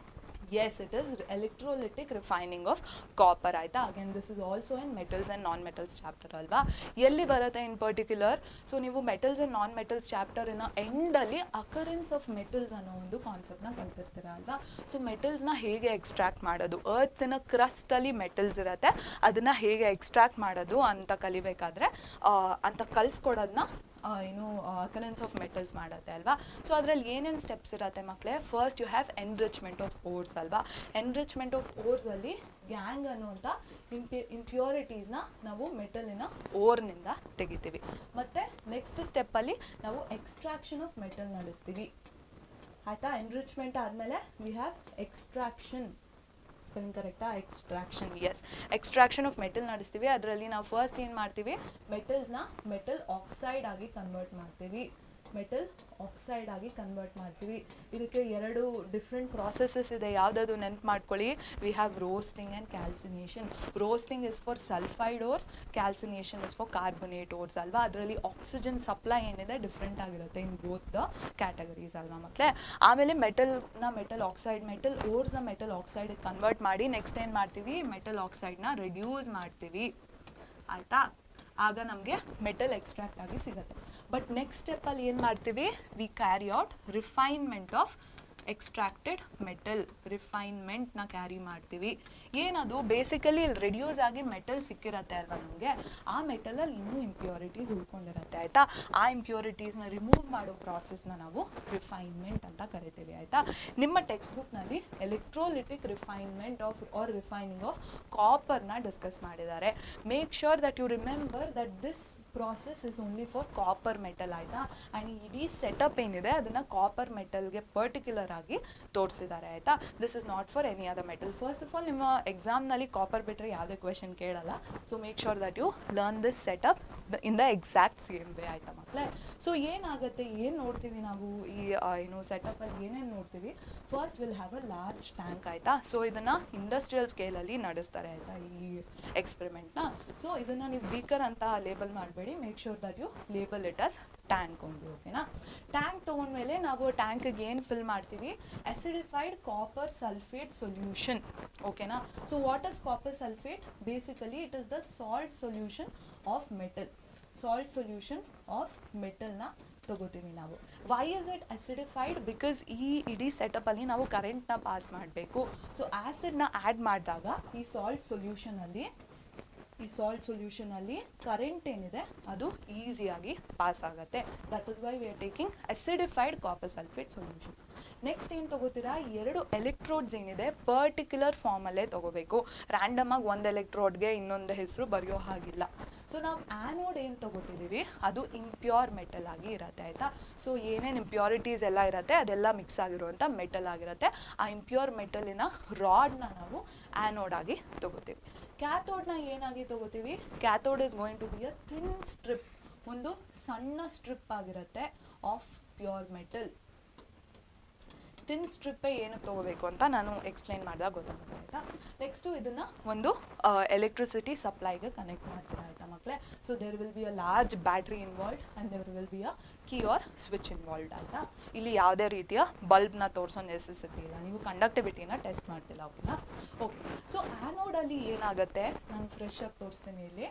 S3: Yes, it is electrolytic refining of copper, ಆಯಿತಾ. Again this is also in metals and non metals chapter ಅಲ್ವಾ. ಎಲ್ಲಿ ಬರುತ್ತೆ in particular? So ನೀವು ಮೆಟಲ್ಸ್ ಆ್ಯಂಡ್ ನಾನ್ ಮೆಟಲ್ಸ್ ಚಾಪ್ಟರಿನ ಎಂಡಲ್ಲಿ ಅಕರೆನ್ಸ್ ಆಫ್ ಮೆಟಲ್ಸ್ ಅನ್ನೋ ಒಂದು ಕಾನ್ಸೆಪ್ಟ್ನ ಕಲ್ತಿರ್ತೀರ ಅಲ್ವಾ. ಸೊ ಮೆಟಲ್ಸ್ನ ಹೇಗೆ ಎಕ್ಸ್ಟ್ರಾಕ್ಟ್ ಮಾಡೋದು, ಅರ್ತಿನ ಕ್ರಸ್ಟಲ್ಲಿ ಮೆಟಲ್ಸ್ ಇರುತ್ತೆ, ಅದನ್ನು ಹೇಗೆ ಎಕ್ಸ್ಟ್ರಾಕ್ಟ್ ಮಾಡೋದು ಅಂತ ಕಲಿಬೇಕಾದ್ರೆ ಅಂತ ಕಲಿಸ್ಕೊಡೋದನ್ನ ಅಕರೆನ್ಸ್ ಆಫ್ ಮೆಟಲ್ಸ್ ಮಾಡುತ್ತೆ ಅಲ್ವಾ. ಸೊ ಅದರಲ್ಲಿ ಏನೇನು ಸ್ಟೆಪ್ಸ್ ಇರುತ್ತೆ ಮಕ್ಕಳೇ? First you have enrichment of ores ಅಲ್ವಾ. ಎನ್ರಿಚ್ಮೆಂಟ್ ಆಫ್ ಓರ್ಸಲ್ಲಿ ಗ್ಯಾಂಗ್ ಅನ್ನುವಂಥ ಇಂಪ್ಯೂರಿಟೀಸ್ನ ನಾವು ಮೆಟಲಿನ ಓರ್ನಿಂದ ತೆಗಿತೀವಿ. ಮತ್ತು ನೆಕ್ಸ್ಟ್ ಸ್ಟೆಪ್ಪಲ್ಲಿ ನಾವು ಎಕ್ಸ್ಟ್ರಾಕ್ಷನ್ ಆಫ್ ಮೆಟಲ್ ನಡೆಸ್ತೀವಿ, ಆಯಿತಾ. ಎನ್ರಿಚ್ಮೆಂಟ್ ಆದಮೇಲೆ ವಿ ಹ್ಯಾವ್ ಎಕ್ಸ್ಟ್ರಾಕ್ಷನ್, ಸ್ಪೆಲ್ಲಿಂಗ್ ಕರೆಕ್ಟಾ? Extraction, yes. Extraction of metal ನಡೆಸ್ತೀವಿ. ಅದರಲ್ಲಿ ನಾವು ಫಸ್ಟ್ ಏನು ಮಾಡ್ತೀವಿ, ಮೆಟಲ್ಸ್ನ ಮೆಟಲ್ ಆಕ್ಸೈಡ್ ಆಗಿ ಕನ್ವರ್ಟ್ ಮಾಡ್ತೀವಿ. ಮೆಟಲ್ ಆಕ್ಸೈಡ್ ಆಗಿ ಕನ್ವರ್ಟ್ ಮಾಡ್ತೀವಿ. ಇದಕ್ಕೆ ಎರಡು ಡಿಫ್ರೆಂಟ್ ಪ್ರಾಸೆಸಸ್ ಇದೆ, ಯಾವುದಾದ್ರು ನೆನ್ಪು ಮಾಡ್ಕೊಳ್ಳಿ. We have roasting and calcination. Roasting is for sulphide ores, calcination is for carbonate ores ಅಲ್ವಾ. ಅದರಲ್ಲಿ ಆಕ್ಸಿಜನ್ ಸಪ್ಲೈ ಏನಿದೆ ಡಿಫ್ರೆಂಟ್ ಆಗಿರುತ್ತೆ ಇನ್ ಬೋತ್ ದ ಕ್ಯಾಟಗರೀಸ್ ಅಲ್ವಾ ಮಕ್ಕಳೇ. ಆಮೇಲೆ ಮೆಟಲ್ ಆಕ್ಸೈಡ್, ಮೆಟಲ್ ಓರ್ಸ್ನ ಮೆಟಲ್ ಆಕ್ಸೈಡ್ ಕನ್ವರ್ಟ್ ಮಾಡಿ ನೆಕ್ಸ್ಟ್ ಏನು ಮಾಡ್ತೀವಿ, ಮೆಟಲ್ ಆಕ್ಸೈಡ್ನ ರೆಡ್ಯೂಸ್ ಮಾಡ್ತೀವಿ, ಆಯಿತಾ. ಆಗ ನಮಗೆ ಮೆಟಲ್ ಎಕ್ಸ್ಟ್ರಾಕ್ಟ್ ಆಗಿ ಸಿಗುತ್ತೆ. ಬಟ್ ನೆಕ್ಸ್ಟ್ ಸ್ಟೆಪ್ಪಲ್ಲಿ ಏನು ಮಾಡ್ತೀವಿ, we carry out refinement of extracted metal. ರಿಫೈನ್ಮೆಂಟ್ನ ಕ್ಯಾರಿ ಮಾಡ್ತೀವಿ. ಏನದು ಬೇಸಿಕಲಿ ರೆಡ್ಯೂಸ್ ಆಗಿ ಮೆಟಲ್ ಸಿಕ್ಕಿರತ್ತೆ ಅಲ್ವಾ ನಮಗೆ, ಆ ಮೆಟಲಲ್ಲಿ ಇನ್ನೂ ಇಂಪ್ಯೂರಿಟೀಸ್ ಉಳ್ಕೊಂಡಿರುತ್ತೆ, ಆಯಿತಾ. ಆ ಇಂಪ್ಯೂರಿಟೀಸ್ನ ರಿಮೂವ್ ಮಾಡೋ ಪ್ರಾಸೆಸ್ನ ನಾವು ರಿಫೈನ್ಮೆಂಟ್ ಅಂತ ಕರಿತೀವಿ, ಆಯಿತಾ. ನಿಮ್ಮ ಟೆಕ್ಸ್ಟ್ ಬುಕ್ನಲ್ಲಿ electrolytic refinement of or refining of ಕಾಪರ್ನ ಡಿಸ್ಕಸ್ ಮಾಡಿದ್ದಾರೆ. Make sure that you remember that this process is only for copper metal, ಆಯಿತಾ. ಆ್ಯಂಡ್ ಇಡೀ ಸೆಟಪ್ ಏನಿದೆ ಅದನ್ನು ಕಾಪರ್ ಮೆಟಲ್ಗೆ ಪರ್ಟಿಕ್ಯುಲರ್ ಕಾಪರ್ ಆಗಿ ತೋರಿಸಿದ್ದಾರೆ ಆಯಿತಾ. This is not for any other metal. First of all ನಿಮ್ಮ ಎಕ್ಸಾಮ್ನಲ್ಲಿ ಕಾಪರ್ ಬಿಟ್ಟರೆ ಯಾವುದೇ ಕ್ವೆಶನ್ ಕೇಳಲ್ಲ. So make sure that you learn this setup in the exact same way ಆಯಿತಾ ಮಕ್ಕಳೇ. ಸೊ ಏನಾಗುತ್ತೆ, ಏನು ನೋಡ್ತೀವಿ ನಾವು ಈ ಏನು ಸೆಟಪಲ್ಲಿ ಏನೇನು ನೋಡ್ತೀವಿ. First will have a large tank ಆಯಿತಾ. ಸೊ ಇದನ್ನು ಇಂಡಸ್ಟ್ರಿಯಲ್ ಸ್ಕೇಲಲ್ಲಿ ನಡೆಸ್ತಾರೆ ಆಯಿತಾ ಈ ಎಕ್ಸ್ಪೆರಿಮೆಂಟ್ನ. ಸೊ ಇದನ್ನು ನೀವು ಬೀಕರ್ ಅಂತ ಲೇಬಲ್ ಮಾಡಬೇಡಿ. Make sure that you label it as tank ಒಂದು. ಓಕೆನಾ. ಟ್ಯಾಂಕ್ ತೊಗೊಂಡ್ಮೇಲೆ ನಾವು ಟ್ಯಾಂಕಿಗೆ ಏನು ಫಿಲ್ ಮಾಡ್ತೀವಿ, ಅಸಿಡಿಫೈಡ್ ಕಾಪರ್ ಸಲ್ಫೇಟ್ ಸೊಲ್ಯೂಷನ್. ಓಕೆನಾ. So what is copper sulphate? Basically it is the salt solution of metal. Salt solution of ಮೆಟಲ್ನ ತಗೋತೀವಿ ನಾವು. Why is it acidified? Because ಈ ಇಡೀ ಸೆಟಪಲ್ಲಿ ನಾವು ಕರೆಂಟ್ನ ಪಾಸ್ ಮಾಡಬೇಕು. ಸೊ ಆ್ಯಸಿಡ್ನ ಆ್ಯಡ್ ಮಾಡಿದಾಗ ಈ ಸಾಲ್ಟ್ ಸೊಲ್ಯೂಷನಲ್ಲಿ ಕರೆಂಟ್ ಏನಿದೆ ಅದು ಈಸಿಯಾಗಿ ಪಾಸ್ ಆಗುತ್ತೆ. That is why we are taking acidified copper sulphate solution. Next ಏನು ತೊಗೋತೀರಾ, 2 ಎಲೆಕ್ಟ್ರೋಡ್ಸ್ ಏನಿದೆ ಪರ್ಟಿಕ್ಯುಲರ್ ಫಾರ್ಮಲ್ಲೇ ತೊಗೋಬೇಕು. ರ್ಯಾಂಡಮಾಗಿ ಒಂದು ಎಲೆಕ್ಟ್ರೋಡ್ಗೆ ಇನ್ನೊಂದು ಹೆಸರು ಬರೆಯೋ ಹಾಗಿಲ್ಲ. ಸೊ ನಾವು ಆ್ಯನೋಡ್ ಏನು ತೊಗೋತಿದ್ದೀವಿ ಅದು ಇಂಪ್ಯೂರ್ ಮೆಟಲ್ ಆಗಿ ಇರುತ್ತೆ ಆಯಿತಾ. ಸೊ ಏನೇನು ಇಂಪ್ಯೂರಿಟೀಸ್ ಎಲ್ಲ ಇರುತ್ತೆ ಅದೆಲ್ಲ ಮಿಕ್ಸ್ ಆಗಿರುವಂಥ ಮೆಟಲ್ ಆಗಿರುತ್ತೆ. ಆ ಇಂಪ್ಯೂರ್ ಮೆಟಲಿನ ರಾಡ್ನ ನಾವು ಆ್ಯನೋಡ್ ಆಗಿ ತೊಗೋತೀವಿ. ಕ್ಯಾಥೋಡ್ನ ಏನಾಗಿ ತೊಗೋತೀವಿ, cathode is going to be a thin strip, ಒಂದು ಸಣ್ಣ ಸ್ಟ್ರಿಪ್ ಆಗಿರುತ್ತೆ ಆಫ್ ಪ್ಯೂರ್ ಮೆಟಲ್. ಥಿನ್ ಸ್ಟ್ರಿಪ್ಪೇ ಏನಕ್ಕೆ ತೊಗೋಬೇಕು ಅಂತ ನಾನು ಎಕ್ಸ್ಪ್ಲೈನ್ ಮಾಡಿದಾಗ ಗೊತ್ತಾಗುತ್ತೆ ಆಯಿತಾ. ನೆಕ್ಸ್ಟು ಇದನ್ನು ಒಂದು ಎಲೆಕ್ಟ್ರಿಸಿಟಿ ಸಪ್ಲೈಗೆ ಕನೆಕ್ಟ್ ಮಾಡ್ತೀರಾ ಆಯಿತಾ ಮಕ್ಕಳೇ. So there will be a large battery involved and there will be a key or switch involved ಆಯಿತಾ. ಇಲ್ಲಿ ಯಾವುದೇ ರೀತಿಯ ಬಲ್ಬ್ನ ತೋರಿಸೋ ನೆಸೆಸಿಟಿ ಇಲ್ಲ, ನೀವು ಕಂಡಕ್ಟಿವಿಟಿನ ಟೆಸ್ಟ್ ಮಾಡ್ತಿಲ್ಲ. ಓಕೆನಾ. ಓಕೆ. ಸೊ ಆ್ಯನೋಡಲ್ಲಿ ಏನಾಗುತ್ತೆ, ನಾನು ಫ್ರೆಶ್ ಆಗಿ ತೋರಿಸ್ತೀನಿ ಇಲ್ಲಿ.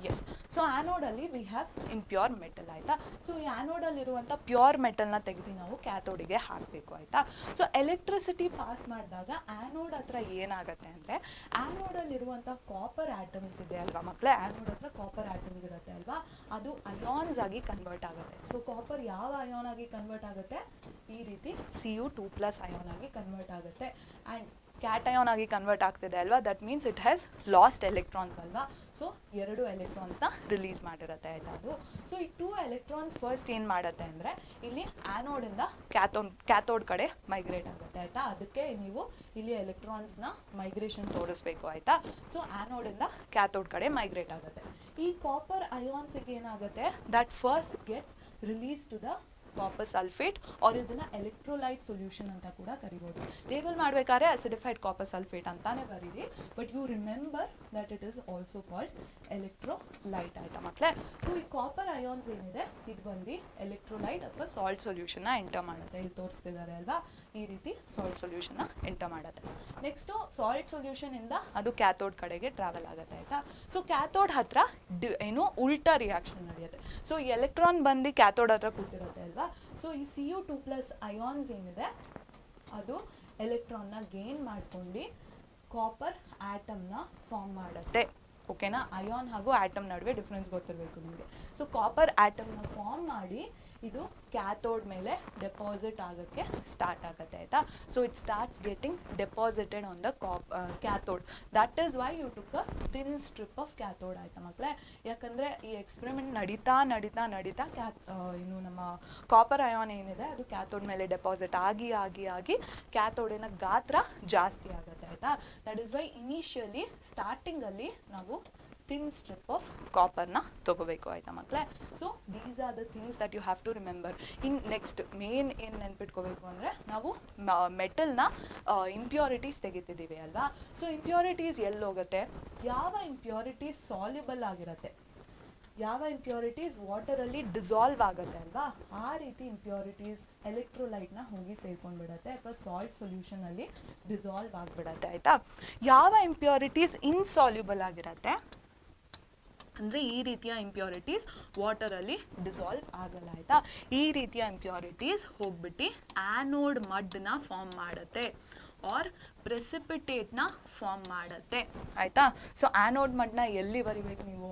S3: ಎಸ್. ಸೊ ಆ್ಯನೋಡಲ್ಲಿ ವಿ ಹ್ಯಾವ್ ಇಂಪ್ಯೂರ್ ಮೆಟಲ್ ಆಯಿತಾ. ಸೊ ಈ ಆ್ಯನೋಡಲ್ಲಿರುವಂಥ ಪ್ಯೂರ್ ಮೆಟಲ್ನ ತೆಗೆದು ನಾವು ಕ್ಯಾಥೋಡಿಗೆ ಹಾಕಬೇಕು ಆಯಿತಾ. ಸೊ ಎಲೆಕ್ಟ್ರಿಸಿಟಿ ಪಾಸ್ ಮಾಡಿದಾಗ ಆ್ಯನೋಡ್ ಹತ್ರ ಏನಾಗುತ್ತೆ ಅಂದರೆ, ಆ್ಯನೋಡಲ್ಲಿರುವಂಥ ಕಾಪರ್ ಆಟಮ್ಸ್ ಇದೆ ಅಲ್ವಾ ಮಕ್ಕಳೇ, ಆ್ಯನೋಡ್ ಹತ್ರ ಕಾಪರ್ ಆಟಮ್ಸ್ ಇರುತ್ತೆ ಅಲ್ವಾ, ಅದು ಅಯಾನ್ಸ್ ಆಗಿ ಕನ್ವರ್ಟ್ ಆಗುತ್ತೆ. ಸೊ ಕಾಪರ್ ಯಾವ ಅಯಾನ್ ಆಗಿ ಕನ್ವರ್ಟ್ ಆಗುತ್ತೆ, ಈ ರೀತಿ Cu2+ ಅಯಾನ್ ಆಗಿ ಕನ್ವರ್ಟ್ ಆಗುತ್ತೆ. ಆ್ಯಂಡ್ ಕ್ಯಾಟಯಾನ್ ಆಗಿ ಕನ್ವರ್ಟ್ ಆಗ್ತಿದೆ ಅಲ್ವಾ, that means it has last electrons ಅಲ್ವಾ. ಸೊ 2 ಎಲೆಕ್ಟ್ರಾನ್ಸ್ನ ರಿಲೀಸ್ ಮಾಡಿರುತ್ತೆ ಆಯಿತಾ ಅದು. ಸೊ ಈ 2 ಎಲೆಕ್ಟ್ರಾನ್ಸ್ ಫಸ್ಟ್ ಏನು ಮಾಡುತ್ತೆ ಅಂದರೆ, ಇಲ್ಲಿ ಆ್ಯನೋಡಿಂದ ಕ್ಯಾಥೋಡ್ ಕಡೆ ಮೈಗ್ರೇಟ್ ಆಗುತ್ತೆ ಆಯಿತಾ. ಅದಕ್ಕೆ ನೀವು ಇಲ್ಲಿ ಎಲೆಕ್ಟ್ರಾನ್ಸ್ನ ಮೈಗ್ರೇಷನ್ ತೋರಿಸ್ಬೇಕು ಆಯಿತಾ. ಸೊ ಆ್ಯನೋಡಿಂದ ಕ್ಯಾಥೋಡ್ ಕಡೆ ಮೈಗ್ರೇಟ್ ಆಗುತ್ತೆ. ಈ ಕಾಪರ್ ಅಯಾನ್ಸಿಗೆ ಏನಾಗುತ್ತೆ, that first gets release to the copper sulphate, or ಇದನ್ನು ಎಲೆಕ್ಟ್ರೋಲೈಟ್ ಸೊಲ್ಯೂಷನ್ ಅಂತ ಕೂಡ ಕರಿಬೋದು. ಲೇಬಲ್ ಮಾಡಬೇಕಾದ್ರೆ ಅಸಿಡಿಫೈಡ್ ಕಾಪರ್ ಸಲ್ಫೇಟ್ ಅಂತಾನೆ ಬರೀರಿ, but you remember that it is also called electrolyte ಆಯಿತಾ ಮಕ್ಕಳೇ. ಸೊ ಈ ಕಾಪರ್ ಅಯಾನ್ಸ್ ಏನಿದೆ ಇದು ಬಂದು ಎಲೆಕ್ಟ್ರೋಲೈಟ್ ಅಥವಾ ಸಾಲ್ಟ್ ಸೊಲ್ಯೂಷನ್ನ ಎಂಟರ್ ಮಾಡುತ್ತೆ. ಇಲ್ಲಿ ತೋರಿಸ್ತಿದ್ದಾರೆ ಅಲ್ವಾ, ಈ ರೀತಿ ಸಾಲ್ಟ್ ಸೊಲ್ಯೂಷನ್ನ ಎಂಟರ್ ಮಾಡುತ್ತೆ. ನೆಕ್ಸ್ಟು ಸಾಲ್ಟ್ ಸೊಲ್ಯೂಷನಿಂದ ಅದು ಕ್ಯಾಥೋಡ್ ಕಡೆಗೆ ಟ್ರಾವೆಲ್ ಆಗುತ್ತೆ ಆಯಿತಾ. ಸೊ ಕ್ಯಾಥೋಡ್ ಹತ್ರ ಏನು ಉಲ್ಟಾ ರಿಯಾಕ್ಷನ್ ನಡೆಯುತ್ತೆ. ಸೊ ಎಲೆಕ್ಟ್ರಾನ್ ಬಂದು ಕ್ಯಾಥೋಡ್ ಹತ್ರ ಕೂತಿರುತ್ತೆ ಅಲ್ವಾ. ಸೊ ಈ Cu2+ ಅಯಾನ್ಸ್ ಏನಿದೆ ಅದು ಎಲೆಕ್ಟ್ರಾನ್ನ ಗೇನ್ ಮಾಡ್ಕೊಂಡು ಕಾಪರ್ ಆಟಮ್ನ ಫಾರ್ಮ್ ಮಾಡುತ್ತೆ. ಓಕೆನಾ. ಅಯಾನ್ ಹಾಗೂ ಆಟಮ್ ನಡುವೆ ಡಿಫ್ರೆನ್ಸ್ ಗೊತ್ತಿರಬೇಕು ನಿಮಗೆ. ಸೊ ಕಾಪರ್ ಆಟಮ್ನ ಫಾರ್ಮ್ ಮಾಡಿ ಇದು ಕ್ಯಾಥೋಡ್ ಮೇಲೆ ಡೆಪಾಸಿಟ್ ಆಗೋಕ್ಕೆ ಸ್ಟಾರ್ಟ್ ಆಗುತ್ತೆ ಆಯಿತಾ. So it starts getting deposited on the cathode. That is why you took a thin strip of cathode ಆಯಿತಾ ಮಕ್ಕಳೇ. ಯಾಕಂದರೆ ಈ ಎಕ್ಸ್ಪೆರಿಮೆಂಟ್ ನಡೀತಾ ಇನ್ನು ನಮ್ಮ ಕಾಪರ್ ಅಯಾನ್ ಏನಿದೆ ಅದು ಕ್ಯಾಥೋಡ್ ಮೇಲೆ ಡೆಪಾಸಿಟ್ ಆಗಿ ಕ್ಯಾಥೋಡಿನ ಗಾತ್ರ ಜಾಸ್ತಿ ಆಗುತ್ತೆ ಆಯಿತಾ. ದಟ್ ಈಸ್ ವೈ ಇನಿಷಿಯಲಿ ಸ್ಟಾರ್ಟಿಂಗಲ್ಲಿ ನಾವು ಥಿನ್ ಸ್ಟ್ರಿಪ್ ಆಫ್ ಕಾಪರ್ನ ತೊಗೋಬೇಕು ಆಯಿತಾ ಮಕ್ಕಳೇ. So these are the things that you have to remember. In next main ಏನು ನೆನ್ಪಿಟ್ಕೋಬೇಕು ಅಂದರೆ, ನಾವು ಮೆಟಲ್ನ ಇಂಪ್ಯೂರಿಟೀಸ್ ತೆಗಿತಿದ್ದೀವಿ ಅಲ್ವಾ. ಸೊ ಇಂಪ್ಯೂರಿಟೀಸ್ ಎಲ್ಲಿ ಹೋಗುತ್ತೆ, ಯಾವ ಇಂಪ್ಯೂರಿಟೀಸ್ ಸಾಲ್ಯುಬಲ್ ಆಗಿರುತ್ತೆ, ಯಾವ ಇಂಪ್ಯೂರಿಟೀಸ್ ವಾಟರಲ್ಲಿ ಡಿಸಾಲ್ವ್ ಆಗುತ್ತೆ ಅಲ್ವಾ, ಆ ರೀತಿ ಇಂಪ್ಯೂರಿಟೀಸ್ ಎಲೆಕ್ಟ್ರೋಲೈಟ್ನ ಹೋಗಿ ಸೇರ್ಕೊಂಡ್ಬಿಡುತ್ತೆ ಅಥವಾ ಸಾಲ್ಟ್ ಸೊಲ್ಯೂಷನಲ್ಲಿ ಡಿಸಾಲ್ವ್ ಆಗಿಬಿಡತ್ತೆ ಆಯಿತಾ. ಯಾವ ಇಂಪ್ಯೂರಿಟೀಸ್ ಇನ್ಸಾಲ್ಯುಬಲ್ ಆಗಿರುತ್ತೆ ಅಂದರೆ, ಈ ರೀತಿಯ ಇಂಪ್ಯೂರಿಟೀಸ್ ವಾಟರಲ್ಲಿ ಡಿಸಾಲ್ವ್ ಆಗಲ್ಲ ಆಯಿತಾ. ಈ ರೀತಿಯ ಇಂಪ್ಯೂರಿಟೀಸ್ ಹೋಗ್ಬಿಟ್ಟು ಆ್ಯನೋಡ್ ಮಡ್ನ ಫಾರ್ಮ್ ಮಾಡುತ್ತೆ ಆರ್ ಪ್ರೆಸಿಪಿಟೇಟ್ನ ಫಾರ್ಮ್ ಮಾಡುತ್ತೆ ಆಯಿತಾ. ಸೊ ಆ್ಯನೋಡ್ ಮಡ್ನ ಎಲ್ಲಿ ಬರಿಬೇಕು ನೀವು,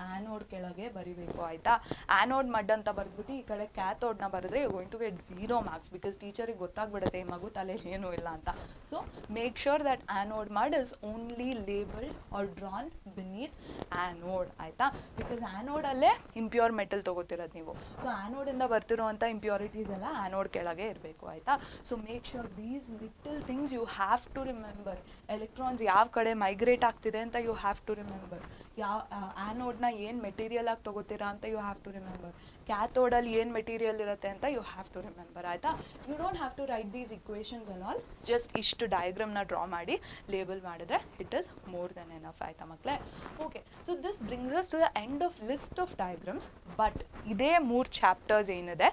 S3: ಆ್ಯನೋಡ್ ಕೆಳಗೆ ಬರಿಬೇಕು ಆಯಿತಾ. ಆ್ಯನೋಡ್ ಮಡ್ ಅಂತ ಬರೆದ್ಬಿಟ್ಟು ಈ ಕಡೆ ಕ್ಯಾಥೋಡ್ನ ಬರೆದ್ರೆ you going to get 0 marks because ಟೀಚರಿಗೆ ಗೊತ್ತಾಗ್ಬಿಡುತ್ತೆ ಈ ಮಗು ತಲೆಯಲ್ಲಿ ಏನೂ ಇಲ್ಲ ಅಂತ. So make sure that anode mud is only labelled or drawn beneath anode ಆಯಿತಾ. ಬಿಕಾಸ್ ಆ್ಯನೋಡಲ್ಲೇ ಇಂಪ್ಯೂರ್ ಮೆಟಲ್ ತೊಗೋತಿರೋದು ನೀವು. ಸೊ ಆ್ಯನೋಡಿಂದ ಬರ್ತಿರೋವಂಥ ಇಂಪ್ಯೂರಿಟೀಸ್ ಎಲ್ಲ ಆ್ಯನೋಡ್ ಕೆಳಗೆ ಇರಬೇಕು ಆಯಿತಾ. So make sure these little things you have to remember. Electrons ಯಾವ ಕಡೆ ಮೈಗ್ರೇಟ್ ಆಗ್ತಿದೆ ಅಂತ ಯು ಹ್ಯಾವ್ ಟು ರಿಮೆಂಬರ್. ಯಾವ ಆ್ಯನೋಡ್ನ ಏನು ಮೆಟೀರಿಯಲ್ ಆಗಿ ತೊಗೋತೀರಾ ಅಂತ ಯು ಹ್ಯಾವ್ ಟು ರಿಮೆಂಬರ್. ಕ್ಯಾಥೋಡಲ್ಲಿ ಏನು ಮೆಟೀರಿಯಲ್ ಇರುತ್ತೆ ಅಂತ ಯು ಹ್ಯಾವ್ ಟು ರಿಮೆಂಬರ್ ಆಯಿತಾ. You don't have to write these equations and all. Just ಇಷ್ಟು ಡಯಾಗ್ರಾಮ್ನ ಡ್ರಾ ಮಾಡಿ ಲೇಬಲ್ ಮಾಡಿದ್ರೆ it is more than enough ಆಯಿತಾ ಮಕ್ಕಳೇ. Okay, so this brings us to the end of list of diagrams. But ಇದೇ 3 chapters ಏನಿದೆ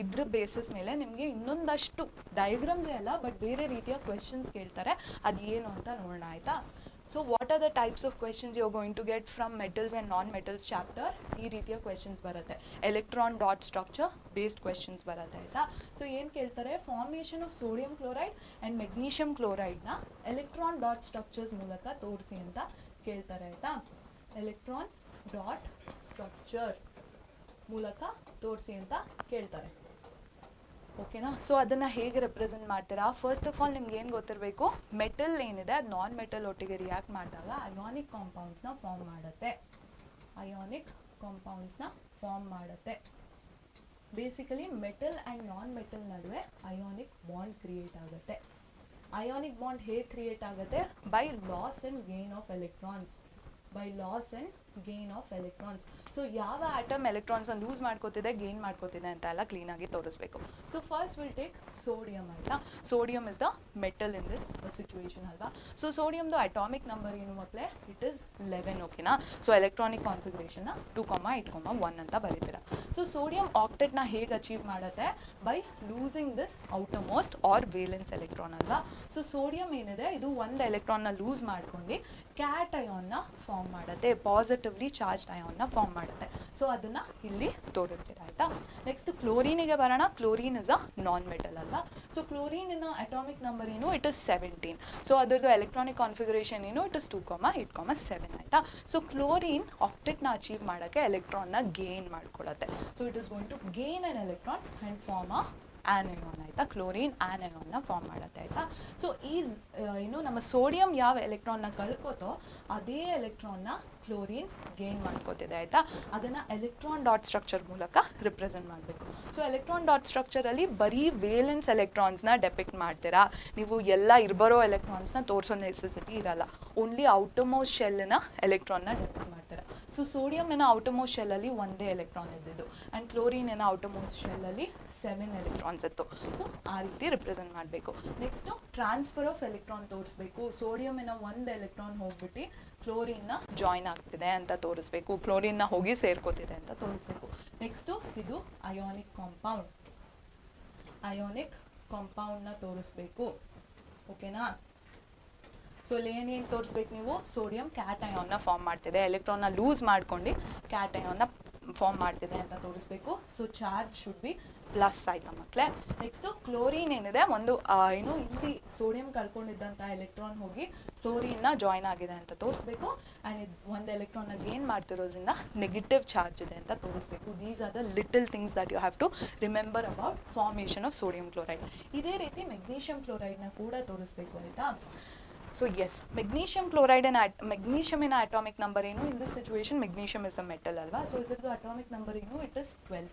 S3: ಇದ್ರ basis ಮೇಲೆ ನಿಮಗೆ ಇನ್ನೊಂದಷ್ಟು ಡಯಾಗ್ರಾಮ್ಸೇ ಅಲ್ಲ ಬಟ್ ಬೇರೆ ರೀತಿಯ ಕ್ವೆಶನ್ಸ್ ಕೇಳ್ತಾರೆ. ಅದು ಏನು ಅಂತ ನೋಡೋಣ ಆಯಿತಾ. So what are the types of questions you are going to get from metals and non metals chapter? ಈ ರೀತಿಯ ಕ್ವೆಶನ್ಸ್ ಬರುತ್ತೆ. Electron dot structure based questions ಬರುತ್ತೆ ಆಯಿತಾ. ಸೊ ಏನು ಕೇಳ್ತಾರೆ, formation of sodium chloride and magnesium ಕ್ಲೋರೈಡ್ನ electron dot structures ಮೂಲಕ ತೋರಿಸಿ ಅಂತ ಕೇಳ್ತಾರೆ ಆಯಿತಾ. ಎಲೆಕ್ಟ್ರಾನ್ ಡಾಟ್ ಸ್ಟ್ರಕ್ಚರ್ ಮೂಲಕ ತೋರಿಸಿ ಅಂತ ಕೇಳ್ತಾರೆ. ಓಕೆನಾ. ಸೊ ಅದನ್ನು ಹೇಗೆ ರೆಪ್ರೆಸೆಂಟ್ ಮಾಡ್ತೀರಾ? ಫಸ್ಟ್ ಆಫ್ ಆಲ್ ನಿಮ್ಗೆ ಏನು ಗೊತ್ತಿರಬೇಕು, ಮೆಟಲ್ ಏನಿದೆ ಅದು ನಾನ್ ಮೆಟಲ್ ಒಟ್ಟಿಗೆ ರಿಯಾಕ್ಟ್ ಮಾಡಿದಾಗ ಅಯಾನಿಕ್ ಕಾಂಪೌಂಡ್ಸ್ನ ಫಾರ್ಮ್ ಮಾಡುತ್ತೆ. ಅಯಾನಿಕ್ ಕಾಂಪೌಂಡ್ಸ್ನ ಫಾರ್ಮ್ ಮಾಡುತ್ತೆ. Basically metal and non metal ನಡುವೆ ಅಯಾನಿಕ್ ಬಾಂಡ್ ಕ್ರಿಯೇಟ್ ಆಗುತ್ತೆ. ಅಯಾನಿಕ್ ಬಾಂಡ್ ಹೇಗೆ ಕ್ರಿಯೇಟ್ ಆಗುತ್ತೆ? By loss and gain of electrons. By loss and gain of electrons. So ಯಾವ ಆಟಮ್ ಎಲೆಕ್ಟ್ರಾನ್ಸ್ನ ಲೂಸ್ ಮಾಡ್ಕೋತಿದೆ ಗೇನ್ ಮಾಡ್ಕೋತಿದೆ ಅಂತ ಎಲ್ಲ ಕ್ಲೀನಾಗಿ ತೋರಿಸ್ಬೇಕು. So first will take sodium ಆಯಿತಾ. Sodium is the metal in this situation ಅಲ್ವಾ. ಸೊ ಸೋಡಿಯಮ್ದು ಅಟಾಮಿಕ್ ನಂಬರ್ ಏನು ಮಕ್ಕಳೇ? ಇಟ್ ಇಸ್ 11 ಓಕೆನಾ. ಸೊ ಎಲೆಕ್ಟ್ರಾನಿಕ್ ಕಾನ್ಫಿಗರೇಷನ್ನ 2,8,1 ಅಂತ ಬರೀತೀರ. ಸೊ ಸೋಡಿಯಂ ಆಕ್ಟೆಟ್ನ ಹೇಗೆ ಅಚೀವ್ ಮಾಡುತ್ತೆ? By losing this outermost or valence electron ಅಲ್ವಾ. ಸೊ ಸೋಡಿಯಂ ಏನಿದೆ ಇದು ಒಂದು ಎಲೆಕ್ಟ್ರಾನ್ನ ಲೂಸ್ ಮಾಡ್ಕೊಂಡು ಕ್ಯಾಟ್ ಅಯಾನ್ನ ಫಾರ್ಮ್ ಮಾಡುತ್ತೆ. ಪಾಸಿಟಿವ್ಲಿ ಚಾರ್ಜ್ ಅಯಾನ್ನ ಫಾರ್ಮ್ ಮಾಡುತ್ತೆ. ಸೊ ಅದನ್ನ ಇಲ್ಲಿ ತೋರಿಸ್ತೀರ ಆಯ್ತಾ. ನೆಕ್ಸ್ಟ್ ಕ್ಲೋರಿನಿಗೆ ಬರೋಣ. Chlorine is a non metal ಅಲ್ವಾ. ಸೊ ಕ್ಲೋರಿನ್ ಅಟಾಮಿಕ್ ನಂಬರ್ ಏನು? It is 17. ಸೊ ಅದರದ್ದು ಎಲೆಕ್ಟ್ರಾನಿಕ್ ಕಾನ್ಫಿಗರೇಷನ್ ಏನು? ಇಟ್ ಇಸ್ 2,8,7 ಆಯ್ತಾ. ಸೊ ಕ್ಲೋರಿನ್ ಆಕ್ಟೆಟ್ನ ಅಚೀವ್ ಮಾಡೋಕ್ಕೆ ಎಲೆಕ್ಟ್ರಾನ್ನ ಗೇನ್ ಮಾಡ್ಕೊಳತ್ತೆ. So it is going to gain an electron and form a anion ಆಯಿತಾ. ಕ್ಲೋರಿನ್ ಆ್ಯನಯಾನ್ನ ಫಾರ್ಮ್ ಮಾಡುತ್ತೆ ಆಯಿತಾ. ಸೊ ಈ ಏನು ನಮ್ಮ ಸೋಡಿಯಂ ಯಾವ ಎಲೆಕ್ಟ್ರಾನ್ನ ಕಳ್ಕೋತೋ ಅದೇ ಎಲೆಕ್ಟ್ರಾನ್ನ ಕ್ಲೋರಿನ್ ಗೇನ್ ಮಾಡ್ಕೋತಿದೆ ಆಯಿತಾ. ಅದನ್ನು ಎಲೆಕ್ಟ್ರಾನ್ ಡಾಟ್ ಸ್ಟ್ರಕ್ಚರ್ ಮೂಲಕ ರಿಪ್ರೆಸೆಂಟ್ ಮಾಡಬೇಕು. ಸೊ ಎಲೆಕ್ಟ್ರಾನ್ ಡಾಟ್ ಸ್ಟ್ರಕ್ಚರಲ್ಲಿ ಬರೀ ವೇಲೆನ್ಸ್ ಎಲೆಕ್ಟ್ರಾನ್ಸ್ನ ಡೆಪಿಕ್ಟ್ ಮಾಡ್ತೀರಾ ನೀವು. ಎಲ್ಲ ಇರ್ಬರೋ ಎಲೆಕ್ಟ್ರಾನ್ಸ್ನ ತೋರಿಸೋ ನೆಸೆಸಿಟಿ ಇರಲ್ಲ. ಓನ್ಲಿ ಔಟರ್ಮೋಸ್ಟ್ ಶೆಲ್ನ ಎಲೆಕ್ಟ್ರಾನ್ನ ಡೆಪಿಕ್ಟ್ ಮಾಡ್ತೀರಾ. ಸೊ ಸೋಡಿಯಂ ಔಟರ್ಮೋಸ್ಟ್ ಶೆಲ್ಲಲ್ಲಿ ಒಂದೇ ಎಲೆಕ್ಟ್ರಾನ್ ಇದ್ದಿದ್ದು ಆ್ಯಂಡ್ ಕ್ಲೋರಿನ್ ಔಟರ್ಮೋಸ್ಟ್ ಶೆಲ್ಲಲ್ಲಿ 7 ಎಲೆಕ್ಟ್ರಾನ್ಸ್ ಇತ್ತು. ಸೊ ಆ ರೀತಿ ರಿಪ್ರೆಸೆಂಟ್ ಮಾಡಬೇಕು. ನೆಕ್ಸ್ಟು ಟ್ರಾನ್ಸ್ಫರ್ ಆಫ್ ಎಲೆಕ್ಟ್ರಾನ್ ತೋರಿಸ್ಬೇಕು. ಸೋಡಿಯಂ ಒಂದು ಎಲೆಕ್ಟ್ರಾನ್ ಹೋಗ್ಬಿಟ್ಟು ಕ್ಲೋರಿನ್ನ ಜಾಯ್ನ್ ಆಗ್ತಿದೆ ಅಂತ ತೋರಿಸ್ಬೇಕು. ಕ್ಲೋರಿನ್ನ ಹೋಗಿ ಸೇರ್ಕೋತಿದೆ ಅಂತ ತೋರಿಸ್ಬೇಕು. ನೆಕ್ಸ್ಟು ಇದು ಅಯಾನಿಕ್ ಕಾಂಪೌಂಡ್. ಅಯಾನಿಕ್ ಕಾಂಪೌಂಡ್ನ ತೋರಿಸ್ಬೇಕು ಓಕೆನಾ. ಸೊ ಇಲ್ಲಿ ಏನೇನು ತೋರಿಸ್ಬೇಕು ನೀವು? ಸೋಡಿಯಂ ಕ್ಯಾಟ್ ಅಯಾನ್ನ ಫಾರ್ಮ್ ಮಾಡ್ತಿದೆ, ಎಲೆಕ್ಟ್ರಾನ್ನ ಲೂಸ್ ಮಾಡ್ಕೊಂಡು ಕ್ಯಾಟ್ ಅಯಾನ್ನ ಫಾರ್ಮ್ ಮಾಡ್ತಿದೆ ಅಂತ ತೋರಿಸ್ಬೇಕು. So charge should be plus ಆಯ್ತಾ ಮಕ್ಕಳೇ. ನೆಕ್ಸ್ಟು ಕ್ಲೋರಿನ್ ಏನಿದೆ ಒಂದು ಏನು ಇಲ್ಲಿ ಸೋಡಿಯಂ ಕಳ್ಕೊಂಡಿದ್ದಂಥ ಎಲೆಕ್ಟ್ರಾನ್ ಹೋಗಿ ಕ್ಲೋರಿನ್ನ ಜಾಯ್ನ್ ಆಗಿದೆ ಅಂತ ತೋರಿಸ್ಬೇಕು. ಆ್ಯಂಡ್ ಇದು ಒಂದು ಎಲೆಕ್ಟ್ರಾನ್ನ ಗೇನ್ ಮಾಡ್ತಿರೋದ್ರಿಂದ ನೆಗೆಟಿವ್ ಚಾರ್ಜ್ ಇದೆ ಅಂತ ತೋರಿಸ್ಬೇಕು. These are the little things that you have to remember about formation of sodium chloride. ಇದೇ ರೀತಿ ಮೆಗ್ನೀಷಿಯಂ ಕ್ಲೋರೈಡ್ನ ಕೂಡ ತೋರಿಸ್ಬೇಕು ಆಯಿತಾ. So yes, magnesium chloride and magnesium in atomic number ಏನು? In this situation magnesium is the metal ಅಲ್ವಾ. So ಇದ್ರದ್ದು atomic number ಏನು? It is 12.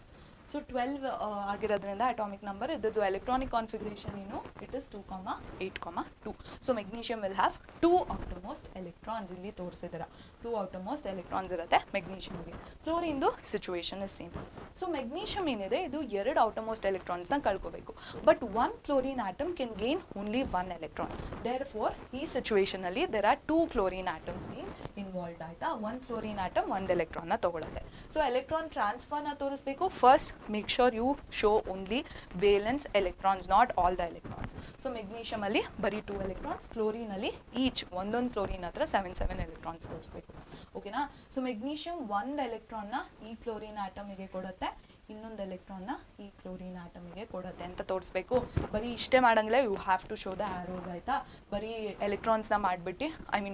S3: So 12 ಆಗಿರೋದ್ರಿಂದ ಅಟಾಮಿಕ್ ನಂಬರ್ ಇದ್ದದ್ದು ಎಲೆಕ್ಟ್ರಾನಿಕ್ ಕಾನ್ಫಿಗರೇಷನ್ ಏನು? It is 2,8,2. So magnesium will have 2 outermost electrons. ಇಲ್ಲಿ ತೋರಿಸಿದಾರೆ 2 outermost electrons ಇರುತ್ತೆ ಮೆಗ್ನೀಷಿಯಂಗೆ. ಕ್ಲೋರಿನ್ದು situation is same. So magnesium ಏನಿದೆ ಇದು 2 ಔಟರ್ಮೋಸ್ಟ್ ಎಲೆಕ್ಟ್ರಾನ್ಸ್ನ ಕಳ್ಕೋಬೇಕು. But 1 chlorine atom can gain only 1 electron. Therefore ಈ ಸಿಚುವೇಶನಲ್ಲಿ there are 2 chlorine atoms been involved ಆಯಿತಾ. 1 ಕ್ಲೋರಿನ್ ಆಟಮ್ 1 ಎಲೆಕ್ಟ್ರಾನ್ನ ತಗೊಳುತ್ತೆ. ಸೊ ಎಲೆಕ್ಟ್ರಾನ್ ಟ್ರಾನ್ಸ್ಫರ್ನ ತೋರಿಸ್ಬೇಕು. First make sure you show only valence electrons, not all the electrons. So magnesium ಅಲ್ಲಿ ಬರೀ 2 electrons, chlorine ಅಲ್ಲಿ each ಒಂದೊಂದು ಕ್ಲೋರಿನ್ ಹತ್ರ 7 ಎಲೆಕ್ಟ್ರಾನ್ಸ್ ತೋರಿಸ್ಬೇಕು ಓಕೆನಾ. ಸೊ ಮೆಗ್ನೀಷಿಯಂ 1 ಎಲೆಕ್ಟ್ರಾನ್ನ ಈ ಕ್ಲೋರಿನ್ ಆಟಮಿಗೆ ಕೊಡುತ್ತೆ. ಇನ್ನೊಂದು ಎಲೆಕ್ಟ್ರಾನ್ನ ಈ ಕ್ಲೋರಿನ್ ಆಟಮಿಗೆ ಕೊಡುತ್ತೆ ಅಂತ ತೋರಿಸ್ಬೇಕು. ಬರೀ ಇಷ್ಟೇ ಮಾಡಂಗಿಲ್ಲ, you have to show the arrows ಆಯಿತಾ. ಬರೀ ಎಲೆಕ್ಟ್ರಾನ್ಸ್ನ ಮಾಡಿಬಿಟ್ಟು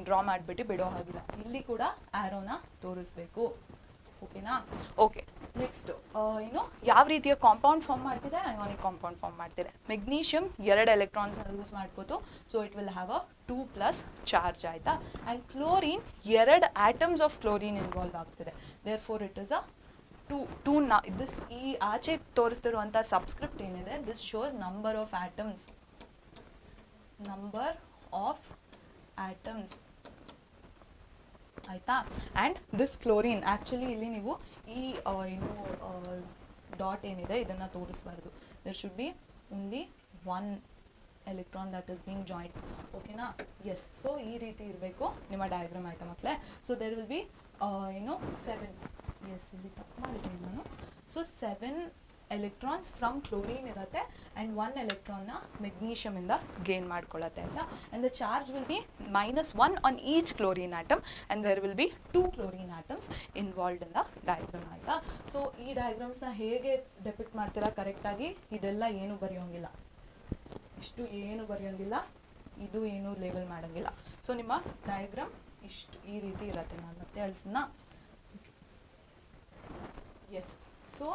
S3: ಡ್ರಾ ಮಾಡಿಬಿಟ್ಟು ಬಿಡೋ ಹಾಗಿಲ್ಲ, ಇಲ್ಲಿ ಕೂಡ ಆ್ಯರೋನ ತೋರಿಸ್ಬೇಕು. ಓಕೆನಾ? ಓಕೆ, ನೆಕ್ಸ್ಟ್ ಇನ್ನು ಯಾವ ರೀತಿಯ ಕಾಂಪೌಂಡ್ ಫಾರ್ಮ್ ಮಾಡ್ತಿದೆ? ಅಯಾನಿಕ್ ಕಾಂಪೌಂಡ್ ಫಾರ್ಮ್ ಮಾಡ್ತಿದೆ. ಮೆಗ್ನೀಷಿಯಮ್ 2 ಎಲೆಕ್ಟ್ರಾನ್ಸ್ನ ಯೂಸ್ ಮಾಡ್ಬೋದು, so it will have a 2+ charge ಆಯಿತಾ. And chlorine 2 atoms of chlorine involve ಆಗ್ತಿದೆ. Therefore it is a 2 this ಈ ಆಚೆ ತೋರಿಸ್ತಿರುವಂಥ ಸಬ್ಸ್ಕ್ರಿಪ್ಟ್ ಏನಿದೆ, this shows number of atoms, ಆಯಿತಾ. ಆ್ಯಂಡ್ ದಿಸ್ ಕ್ಲೋರಿನ್ ಆ್ಯಕ್ಚುಲಿ ಇಲ್ಲಿ ನೀವು ಈ ಡಾಟ್ ಏನಿದೆ ಇದನ್ನು ತೋರಿಸ್ಬಾರ್ದು. There should be only 1 electron that is being joint. ಓಕೆನಾ? ಎಸ್, ಸೊ ಈ ರೀತಿ ಇರಬೇಕು ನಿಮ್ಮ ಡಯಾಗ್ರಾಮ್ ಆಯಿತಾ ಮಕ್ಕಳೇ. So there will be 7, yes ಇಲ್ಲಿ ತಪ್ಪು ಮಾಡಿದ್ದೀನಿ ನಾನು. ಸೊ 7 ಎಲೆಕ್ಟ್ರಾನ್ಸ್ ಫ್ರಮ್ ಕ್ಲೋರಿನ್ ಇರುತ್ತೆ ಆ್ಯಂಡ್ 1 ಎಲೆಕ್ಟ್ರಾನ್ನ ಮೆಗ್ನೀಷಿಯಮಿಂದ ಗೇನ್ ಮಾಡ್ಕೊಳ್ಳುತ್ತೆ ಆಯಿತಾ. And the charge will be -1 on each chlorine atom and there will be 2 chlorine atoms involved in the diagram ಆಯಿತಾ. ಸೊ ಈ ಡಯಾಗ್ರಾಮ್ಸ್ನ ಹೇಗೆ ಡೆಪಿಕ್ಟ್ ಮಾಡ್ತೀರಾ ಕರೆಕ್ಟಾಗಿ, ಇದೆಲ್ಲ ಏನು ಬರೆಯೋಂಗಿಲ್ಲ, ಇಷ್ಟು ಏನು ಬರೆಯೋಂಗಿಲ್ಲ, ಇದು ಏನು ಲೇಬಲ್ ಮಾಡೋಂಗಿಲ್ಲ. ಸೊ ನಿಮ್ಮ ಡಯಾಗ್ರಾಮ್ ಇಷ್ಟು ಈ ರೀತಿ ಇರುತ್ತೆ. ನಾನು ಮತ್ತೆ ಅಳಿಸೋಣ. ಎಸ್, ಸೊ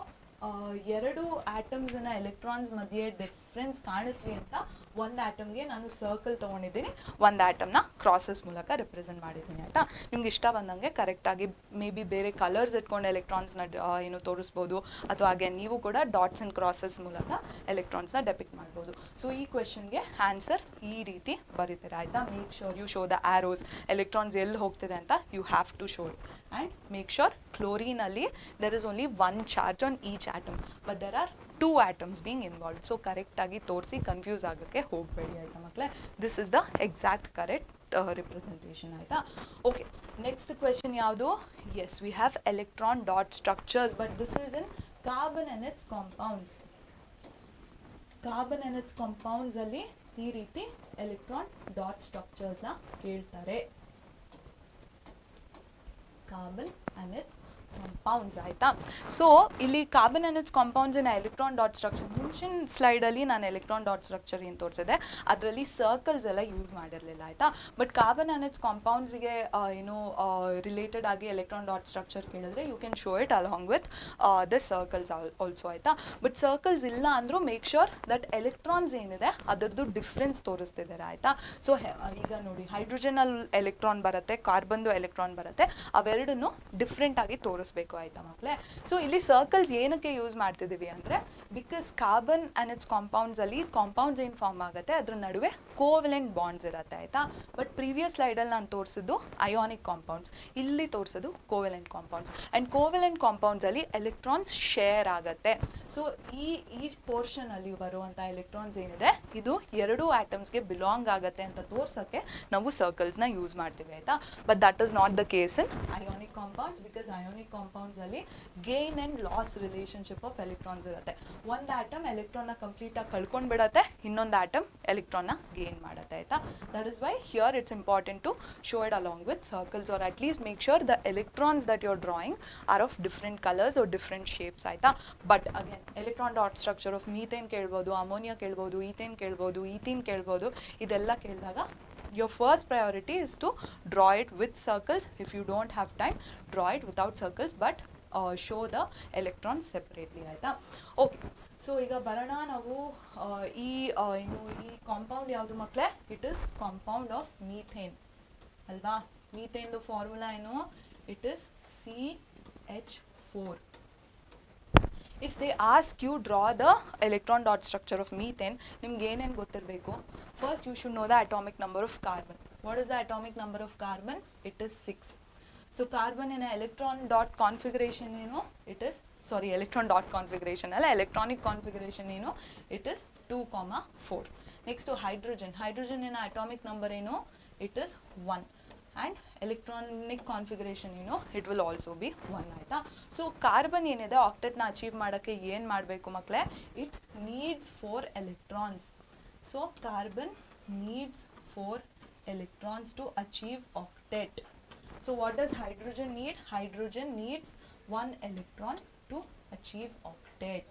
S3: 2 ಆಟಮ್ಸ್ನ ಎಲೆಕ್ಟ್ರಾನ್ಸ್ ಮಧ್ಯೆ ಡಿಫ್ರೆನ್ಸ್ ಕಾಣಿಸ್ಲಿ ಅಂತ 1 ಆಟಮ್ಗೆ ನಾನು ಸರ್ಕಲ್ ತೊಗೊಂಡಿದ್ದೀನಿ, 1 ಆಟಮ್ನ ಕ್ರಾಸಸ್ ಮೂಲಕ ರೆಪ್ರೆಸೆಂಟ್ ಮಾಡಿದ್ದೀನಿ ಆಯಿತಾ. ನಿಮ್ಗೆ ಇಷ್ಟ ಬಂದಂಗೆ ಕರೆಕ್ಟಾಗಿ ಮೇ ಬಿ ಬೇರೆ ಕಲರ್ಸ್ ಇಟ್ಕೊಂಡು ಎಲೆಕ್ಟ್ರಾನ್ಸ್ನ ತೋರಿಸ್ಬೋದು, ಅಥವಾ ಹಾಗೆ ನೀವು ಕೂಡ ಡಾಟ್ಸ್ ಆ್ಯಂಡ್ ಕ್ರಾಸಸ್ ಮೂಲಕ ಎಲೆಕ್ಟ್ರಾನ್ಸ್ನ ಡೆಪಿಕ್ಟ್ ಮಾಡ್ಬೋದು. ಸೊ ಈ ಕ್ವೆಶನ್ಗೆ ಆನ್ಸರ್ ಈ ರೀತಿ ಬರೀತಾರೆ ಆಯಿತಾ. Make sure you show the arrows, electrons ಎಲ್ಲಿ ಹೋಗ್ತಿದೆ ಅಂತ you have to show it. And make sure ಕ್ಲೋರಿನಲ್ಲಿ there is only 1 charge on each atom, but there are 2 atoms being involved. So ಕರೆಕ್ಟಾಗಿ ತೋರಿಸಿ ಕನ್ಫ್ಯೂಸ್ ಆಗೋಕ್ಕೆ ಹೋಗಬೇಡಿ ಆಯಿತಾ ಮಕ್ಕಳೇ. This is the exact correct representation ಆಯಿತಾ. ಓಕೆ, ನೆಕ್ಸ್ಟ್ ಕ್ವೆಶನ್ ಯಾವುದು? Yes, we have electron dot structures, but this is in carbon and its compounds. Carbon and its ಕಾಂಪೌಂಡ್ಸಲ್ಲಿ ಈ ರೀತಿ ಎಲೆಕ್ಟ್ರಾನ್ ಡಾಟ್ ಸ್ಟ್ರಕ್ಚರ್ಸ್ನ ಕೇಳ್ತಾರೆ. ಕಾರ್ಬನ್ ಆ್ಯಂಡ್ ಇಟ್ಸ್ ಕಾಂಪೌಂಡ್ಸ್ ಆಯಿತಾ. So ಇಲ್ಲಿ carbon and its ಕಾಂಪೌಂಡ್ಸಿನ ಎಲೆಕ್ಟ್ರಾನ್ ಡಾಟ್ ಸ್ಟ್ರಕ್ಚರ್, ಮುಂಚಿನ ಸ್ಲೈಡಲ್ಲಿ ನಾನು ಎಲೆಕ್ಟ್ರಾನ್ ಡಾಟ್ ಸ್ಟ್ರಕ್ಚರ್ ಏನು ತೋರಿಸಿದೆ ಅದರಲ್ಲಿ ಸರ್ಕಲ್ಸ್ ಎಲ್ಲ ಯೂಸ್ ಮಾಡಿರಲಿಲ್ಲ ಆಯಿತಾ. ಬಟ್ ಕಾರ್ಬನ್ ಆ್ಯಂಡ್ ಇಟ್ಸ್ ಕಾಂಪೌಂಡ್ಸ್ಗೆ ರಿಲೇಟೆಡ್ ಆಗಿ ಎಲೆಕ್ಟ್ರಾನ್ ಡಾಟ್ ಸ್ಟ್ರಕ್ಚರ್ ಕೇಳಿದ್ರೆ you can show it along with the circles also ಆಯಿತಾ. ಬಟ್ ಸರ್ಕಲ್ಸ್ ಇಲ್ಲ ಅಂದರೂ ಮೇಕ್ ಶ್ಯೂರ್ ದಟ್ ಎಲೆಕ್ಟ್ರಾನ್ಸ್ ಏನಿದೆ ಅದರದ್ದು ಡಿಫ್ರೆನ್ಸ್ ತೋರಿಸ್ತಿದ್ದಾರೆ ಆಯಿತಾ. ಸೊ ಈಗ ನೋಡಿ, ಹೈಡ್ರೋಜನಲ್ಲಿ ಎಲೆಕ್ಟ್ರಾನ್ ಬರುತ್ತೆ, ಕಾರ್ಬನ್ದು ಎಲೆಕ್ಟ್ರಾನ್ ಬರುತ್ತೆ, ಅವೆರಡನ್ನು ಡಿಫ್ರೆಂಟ್ ಆಗಿ ತೋರಿಸ್ಬೇಕು ಆಯಿತಾ ಮಕ್ಕಳೇ. ಸೊ ಇಲ್ಲಿ ಸರ್ಕಲ್ಸ್ ಏನಕ್ಕೆ ಯೂಸ್ ಮಾಡ್ತಿದ್ದೀವಿ ಅಂದರೆ, ಬಿಕಾಸ್ ಕಾರ್ಬನ್ ಆ್ಯಂಡ್ ಇಟ್ಸ್ ಕಾಂಪೌಂಡ್ಸಲ್ಲಿ ಕಾಂಪೌಂಡ್ಸ್ ಏನು ಫಾರ್ಮ್ ಆಗುತ್ತೆ ಅದ್ರ ನಡುವೆ ಕೋವೆಲೆಂಟ್ ಬಾಂಡ್ಸ್ ಇರುತ್ತೆ ಆಯಿತಾ. ಬಟ್ ಪ್ರೀವಿಯಸ್ ಸ್ಲೈಡಲ್ಲಿ ನಾನು ತೋರಿಸಿದ್ದು ಅಯಾನಿಕ್ ಕಾಂಪೌಂಡ್ಸ್, ಇಲ್ಲಿ ತೋರಿಸೋದು ಕೋವೆಲೆಂಟ್ ಕಾಂಪೌಂಡ್ಸ್. ಆ್ಯಂಡ್ ಕೋವೆಲೆಂಟ್ ಕಾಂಪೌಂಡ್ಸಲ್ಲಿ ಎಲೆಕ್ಟ್ರಾನ್ಸ್ ಶೇರ್ ಆಗುತ್ತೆ. ಸೊ ಈ ಪೋರ್ಷನಲ್ಲಿ ಬರುವಂಥ ಎಲೆಕ್ಟ್ರಾನ್ಸ್ ಏನಿದೆ ಇದು 2 ಆಟಮ್ಸ್ಗೆ ಬಿಲಾಂಗ್ ಆಗುತ್ತೆ ಅಂತ ತೋರ್ಸೋಕ್ಕೆ ನಾವು ಸರ್ಕಲ್ಸ್ನ ಯೂಸ್ ಮಾಡ್ತೀವಿ ಆಯಿತಾ. But that is not the case in ionic compounds, because ionic ಕಾಂಪೌಂಡ್ಸಲ್ಲಿ gain and loss relationship of electrons ಇರುತ್ತೆ. ಒಂದು ಆಟಮ್ ಎಲೆಕ್ಟ್ರಾನ್ನ ಕಂಪ್ಲೀಟಾಗಿ ಕಳ್ಕೊಂಡು ಬಿಡುತ್ತೆ, ಇನ್ನೊಂದು ಆಟಮ್ ಎಲೆಕ್ಟ್ರಾನ್ನ ಗೇನ್ ಮಾಡುತ್ತೆ ಆಯಿತಾ. That is why here it's important to show it along with circles, or at least make sure the electrons that you are drawing or of different colours or different shapes ಆಯಿತಾ. But again electron dot structure of methane ಕೇಳ್ಬೋದು, ammonia ಕೇಳ್ಬೋದು, ethane ಕೇಳ್ಬೋದು, ethene ಕೇಳ್ಬೋದು. ಇದೆಲ್ಲ ಕೇಳಿದಾಗ your first priority is to draw it with circles. If you don't have time, draw it without circles, but show the electrons separately ಆಯಿತಾ. Okay, so ಈಗ ಬರೋಣ ನಾವು ಈ ಕಾಂಪೌಂಡ್ ಯಾವುದು ಮಕ್ಕಳೇ? It is compound of methane ಅಲ್ವಾ. ಮೀಥೇನ್ದು formula ಏನು? It is CH4. If they ask you draw the electron dot structure of methane, ನಿಮ್ಗೆ ಏನೇನು ಗೊತ್ತಿರಬೇಕು? First you should know the atomic number of carbon. What is the atomic number of carbon? It is 6. So carbon in a electron dot configuration ಏನು? It is, sorry, electron dot configuration ಅಲ್ಲ, electronic configuration ಏನು? It is 2,4. Next to hydrogen. Hydrogen in a atomic number ಏನು? It is 1. And electronic configuration it will also be 1 ಆಯಿತಾ. So carbon ಏನಿದೆ ಆಕ್ಟೆಟ್ನ achieve ಮಾಡೋಕ್ಕೆ ಏನು ಮಾಡಬೇಕು ಮಕ್ಕಳೇ? It needs 4 electrons. So carbon needs 4 electrons to achieve octet. So what does hydrogen need? Hydrogen needs 1 electron to achieve octet.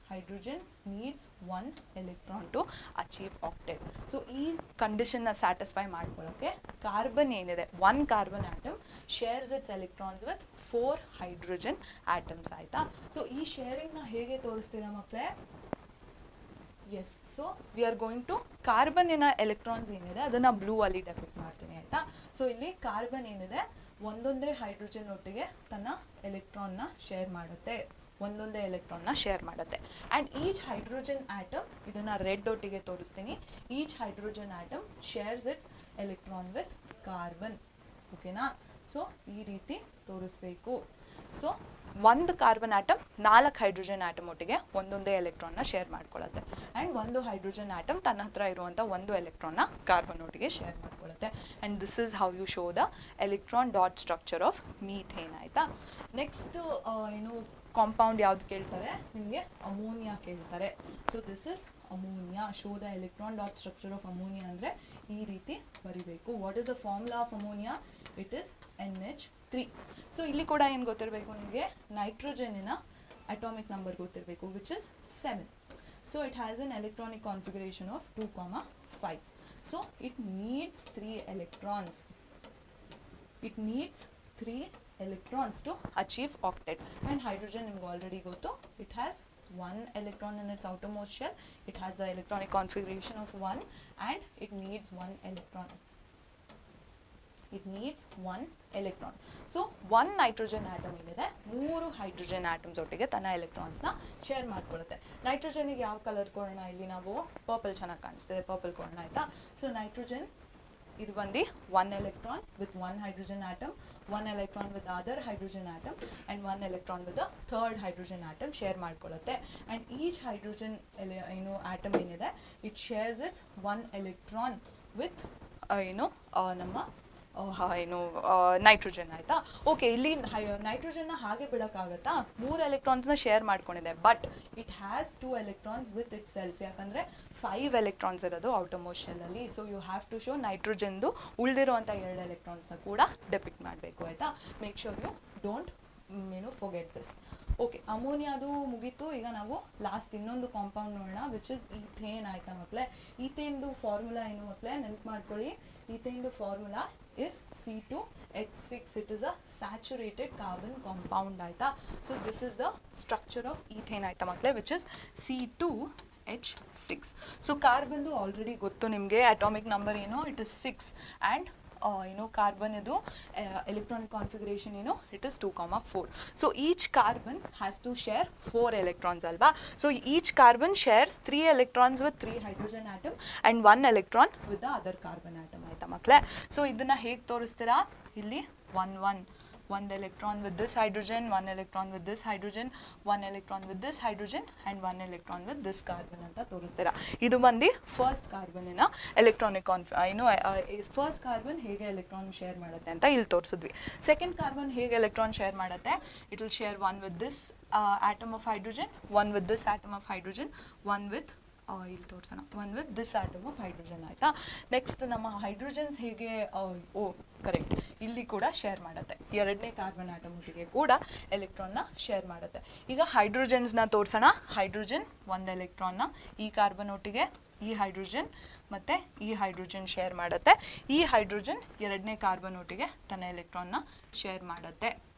S3: Hydrogen needs 1 electron to achieve octet. So ಈ ಕಂಡೀಷನ್ನ satisfy ಮಾಡ್ಕೊಳ್ಳೋಕ್ಕೆ carbon ಏನಿದೆ 1 carbon atom shares its electrons with 4 hydrogen atoms ಆಯಿತಾ. So ಈ ಶೇರಿಂಗ್ನ ಹೇಗೆ ತೋರಿಸ್ತೀರಾ ಮಕ್ಕಳೇ? Yes, so we are going to ಕಾರ್ಬನ್ನಿನ ಎಲೆಕ್ಟ್ರಾನ್ಸ್ ಏನಿದೆ ಅದನ್ನು ಬ್ಲೂ ಅಲ್ಲಿ ಡೆಪಿಕ್ಟ್ ಮಾಡ್ತೀನಿ ಆಯಿತಾ. ಸೊ ಇಲ್ಲಿ ಕಾರ್ಬನ್ ಏನಿದೆ ಒಂದೊಂದೇ ಹೈಡ್ರೋಜನ್ ಒಟ್ಟಿಗೆ ತನ್ನ ಎಲೆಕ್ಟ್ರಾನ್ನ ಶೇರ್ ಮಾಡುತ್ತೆ, ಒಂದೊಂದೇ ಎಲೆಕ್ಟ್ರಾನ್ನ ಶೇರ್ ಮಾಡುತ್ತೆ. ಆ್ಯಂಡ್ ಈಚ್ ಹೈಡ್ರೋಜನ್ ಆಟಮ್, ಇದನ್ನು ರೆಡ್ ಒಟ್ಟಿಗೆ ತೋರಿಸ್ತೀನಿ, each hydrogen atom shares it's electron with carbon. ಓಕೆನಾ? ಸೊ ಈ ರೀತಿ ತೋರಿಸ್ಬೇಕು. ಸೊ ಒಂದು ಕಾರ್ಬನ್ ಆಟಮ್ 4 ಹೈಡ್ರೋಜನ್ ಆಟಮ್ ಒಟ್ಟಿಗೆ ಒಂದೊಂದೇ ಎಲೆಕ್ಟ್ರಾನ್ನ ಶೇರ್ ಮಾಡ್ಕೊಳ್ಳುತ್ತೆ. ಆ್ಯಂಡ್ ಒಂದು ಹೈಡ್ರೋಜನ್ ಆಟಮ್ ತನ್ನ ಹತ್ರ ಇರುವಂಥ ಒಂದು ಎಲೆಕ್ಟ್ರಾನ್ನ ಕಾರ್ಬನ್ ಒಟ್ಟಿಗೆ ಶೇರ್ ಮಾಡ್ಕೊಳ್ಳುತ್ತೆ. And this is how you show the electron dot structure of methane ಆಯಿತಾ. ನೆಕ್ಸ್ಟ್ ಏನು ಕಾಂಪೌಂಡ್ ಯಾವ್ದು ಕೇಳ್ತಾರೆ ನಿಮಗೆ? ಅಮೋನಿಯಾ ಕೇಳ್ತಾರೆ. So this is ammonia. Show the electron dot structure of ammonia ಅಂದರೆ ಈ ರೀತಿ ಬರಿಬೇಕು. What is the formula of ammonia? It is NH3. ಸೊ ಇಲ್ಲಿ ಕೂಡ ಏನು ಗೊತ್ತಿರಬೇಕು ನಿಮಗೆ? ನೈಟ್ರೋಜನಿನ ಅಟಾಮಿಕ್ ನಂಬರ್ ಗೊತ್ತಿರಬೇಕು, which is 7. So it has N electronic configuration of 2,5. So it needs 3 electrons. It needs 3 electrons to achieve octet. And hydrogen nimge already gotu, it has 1 electron in its outermost shell. It has the electronic configuration of 1 and it needs 1 electron. It needs 1 electron. So 1 nitrogen atom ಏನಿದೆ 3 hydrogen atoms ಒಟ್ಟಿಗೆ ತನ್ನ electrons ನ share ಮಾಡ್ಕೊಳ್ಳುತ್ತೆ. Nitrogen ಗೆ ಯಾವ colour ಕೊಡೋಣ? ಇಲ್ಲಿ ನಾವು purple ಚೆನ್ನಾಗಿ ಕಾಣಿಸ್ತಿದೆ, ಪರ್ಪಲ್ ಕೊಡೋಣ ಆಯ್ತಾ. ಸೊ ನೈಟ್ರೋಜನ್ ಇದು ಬಂದು 1 electron with 1 hydrogen atom, 1 electron with the other hydrogen atom and 1 electron with the third hydrogen atom share ಮಾಡ್ಕೊಳ್ಳುತ್ತೆ. and each hydrogen atom ಏನಿದೆ it shares its 1 electron with ನಮ್ಮ nitrogen ಆಯಿತಾ. Okay, ಇಲ್ಲಿ ನೈಟ್ರೋಜನ್ನ ಹಾಗೆ ಬಿಡೋಕ್ಕಾಗತ್ತಾ? 3 ಎಲೆಕ್ಟ್ರಾನ್ಸ್ನ ಶೇರ್ ಮಾಡ್ಕೊಂಡಿದೆ, but it has 2 electrons with itself. ಯಾಕಂದರೆ 5 electrons ಇರೋದು ಔಟರ್ಮೋಸ್ಟ್ ಶೆಲ್ಲಲ್ಲಿ. So you have to show ನೈಟ್ರೋಜನ್ದು ಉಳಿದಿರುವಂಥ 2 electronsನ ಕೂಡ ಡೆಪಿಕ್ಟ್ ಮಾಡಬೇಕು ಆಯಿತಾ. Make sure you don't forget this. Okay, ಅಮೋನಿಯಾದು ಮುಗೀತು. ಈಗ ನಾವು ಲಾಸ್ಟ್ ಇನ್ನೊಂದು ಕಾಂಪೌಂಡ್ ನೋಡೋಣ, ವಿಚ್ ಇಸ್ ಈಥೇನ್ ಆಯಿತಾ ಮಕ್ಕಳೇ. ಈಥೇನ್ದು ಫಾರ್ಮುಲಾ ಏನು ಮಕ್ಕಳೇ? ನೆನಪು ಮಾಡ್ಕೊಳ್ಳಿ. ಈಥೇನ್ದು formula is C2H6. It is a saturated carbon compound ಆಯ್ತಾ. So this is the structure of ethane ಆಯ್ತಾ ಮಕ್ಕಳೇ, which is C2H6. So ಕಾರ್ಬನ್ದು ಆಲ್ರೆಡಿ ಗೊತ್ತು ನಿಮಗೆ, ಅಟಾಮಿಕ್ ನಂಬರ್ ಏನು? ಇಟ್ ಇಸ್ 6 ಆ್ಯಂಡ್ ಕಾರ್ಬನ್ ಇದು electronic configuration ಏನು? It is 2,4. So each carbon has to share 4 electrons ಅಲ್ವಾ. So each carbon shares 3 electrons with 3 hydrogen atom and 1 electron with the other carbon atom ಆಯ್ತಾ ಮಕ್ಕಳೇ. So ಇದನ್ನ ಹೇಗೆ ತೋರಿಸ್ತೀರಾ? ಇಲ್ಲಿ 1 electron with this hydrogen, 1 electron with this hydrogen, 1 electron with this hydrogen and 1 electron with this carbon ಅಂತ ತೋರಿಸ್ತೀರಾ. ಇದು ಬಂದು first ಕಾರ್ಬನ್ನಿನ electronic first carbon ಹೇಗೆ electron share ಮಾಡುತ್ತೆ ಅಂತ ಇಲ್ಲಿ ತೋರಿಸಿದ್ವಿ. ಸೆಕೆಂಡ್ ಕಾರ್ಬನ್ ಹೇಗೆ ಎಲೆಕ್ಟ್ರಾನ್ ಶೇರ್ ಮಾಡುತ್ತೆ? It will share 1 with this atom of hydrogen, 1 with this atom of hydrogen, 1 with ಇಲ್ಲಿ ತೋರಿಸೋಣ 1 with this atom of hydrogen ಆಯಿತಾ. ನೆಕ್ಸ್ಟ್ ನಮ್ಮ ಹೈಡ್ರೋಜನ್ಸ್ ಹೇಗೆ ಕರೆಕ್ಟ್ ಇಲ್ಲಿ ಕೂಡ ಶೇರ್ ಮಾಡುತ್ತೆ, 2ನೇ ಕಾರ್ಬನ್ ಆಟಮ್ ಒಟ್ಟಿಗೆ ಕೂಡ ಎಲೆಕ್ಟ್ರಾನ್ನ ಶೇರ್ ಮಾಡುತ್ತೆ. ಈಗ ಹೈಡ್ರೋಜನ್ಸ್ನ ತೋರಿಸೋಣ. ಹೈಡ್ರೋಜನ್ 1 ಎಲೆಕ್ಟ್ರಾನ್ನ ಈ ಕಾರ್ಬನ್ ಒಟ್ಟಿಗೆ ಈ ಹೈಡ್ರೋಜನ್ ಮತ್ತು ಈ ಹೈಡ್ರೋಜನ್ ಶೇರ್ ಮಾಡುತ್ತೆ. ಈ ಹೈಡ್ರೋಜನ್ 2ನೇ ಕಾರ್ಬನ್ ಒಟ್ಟಿಗೆ ತನ್ನ ಎಲೆಕ್ಟ್ರಾನ್ನ ಶೇರ್ ಮಾಡುತ್ತೆ.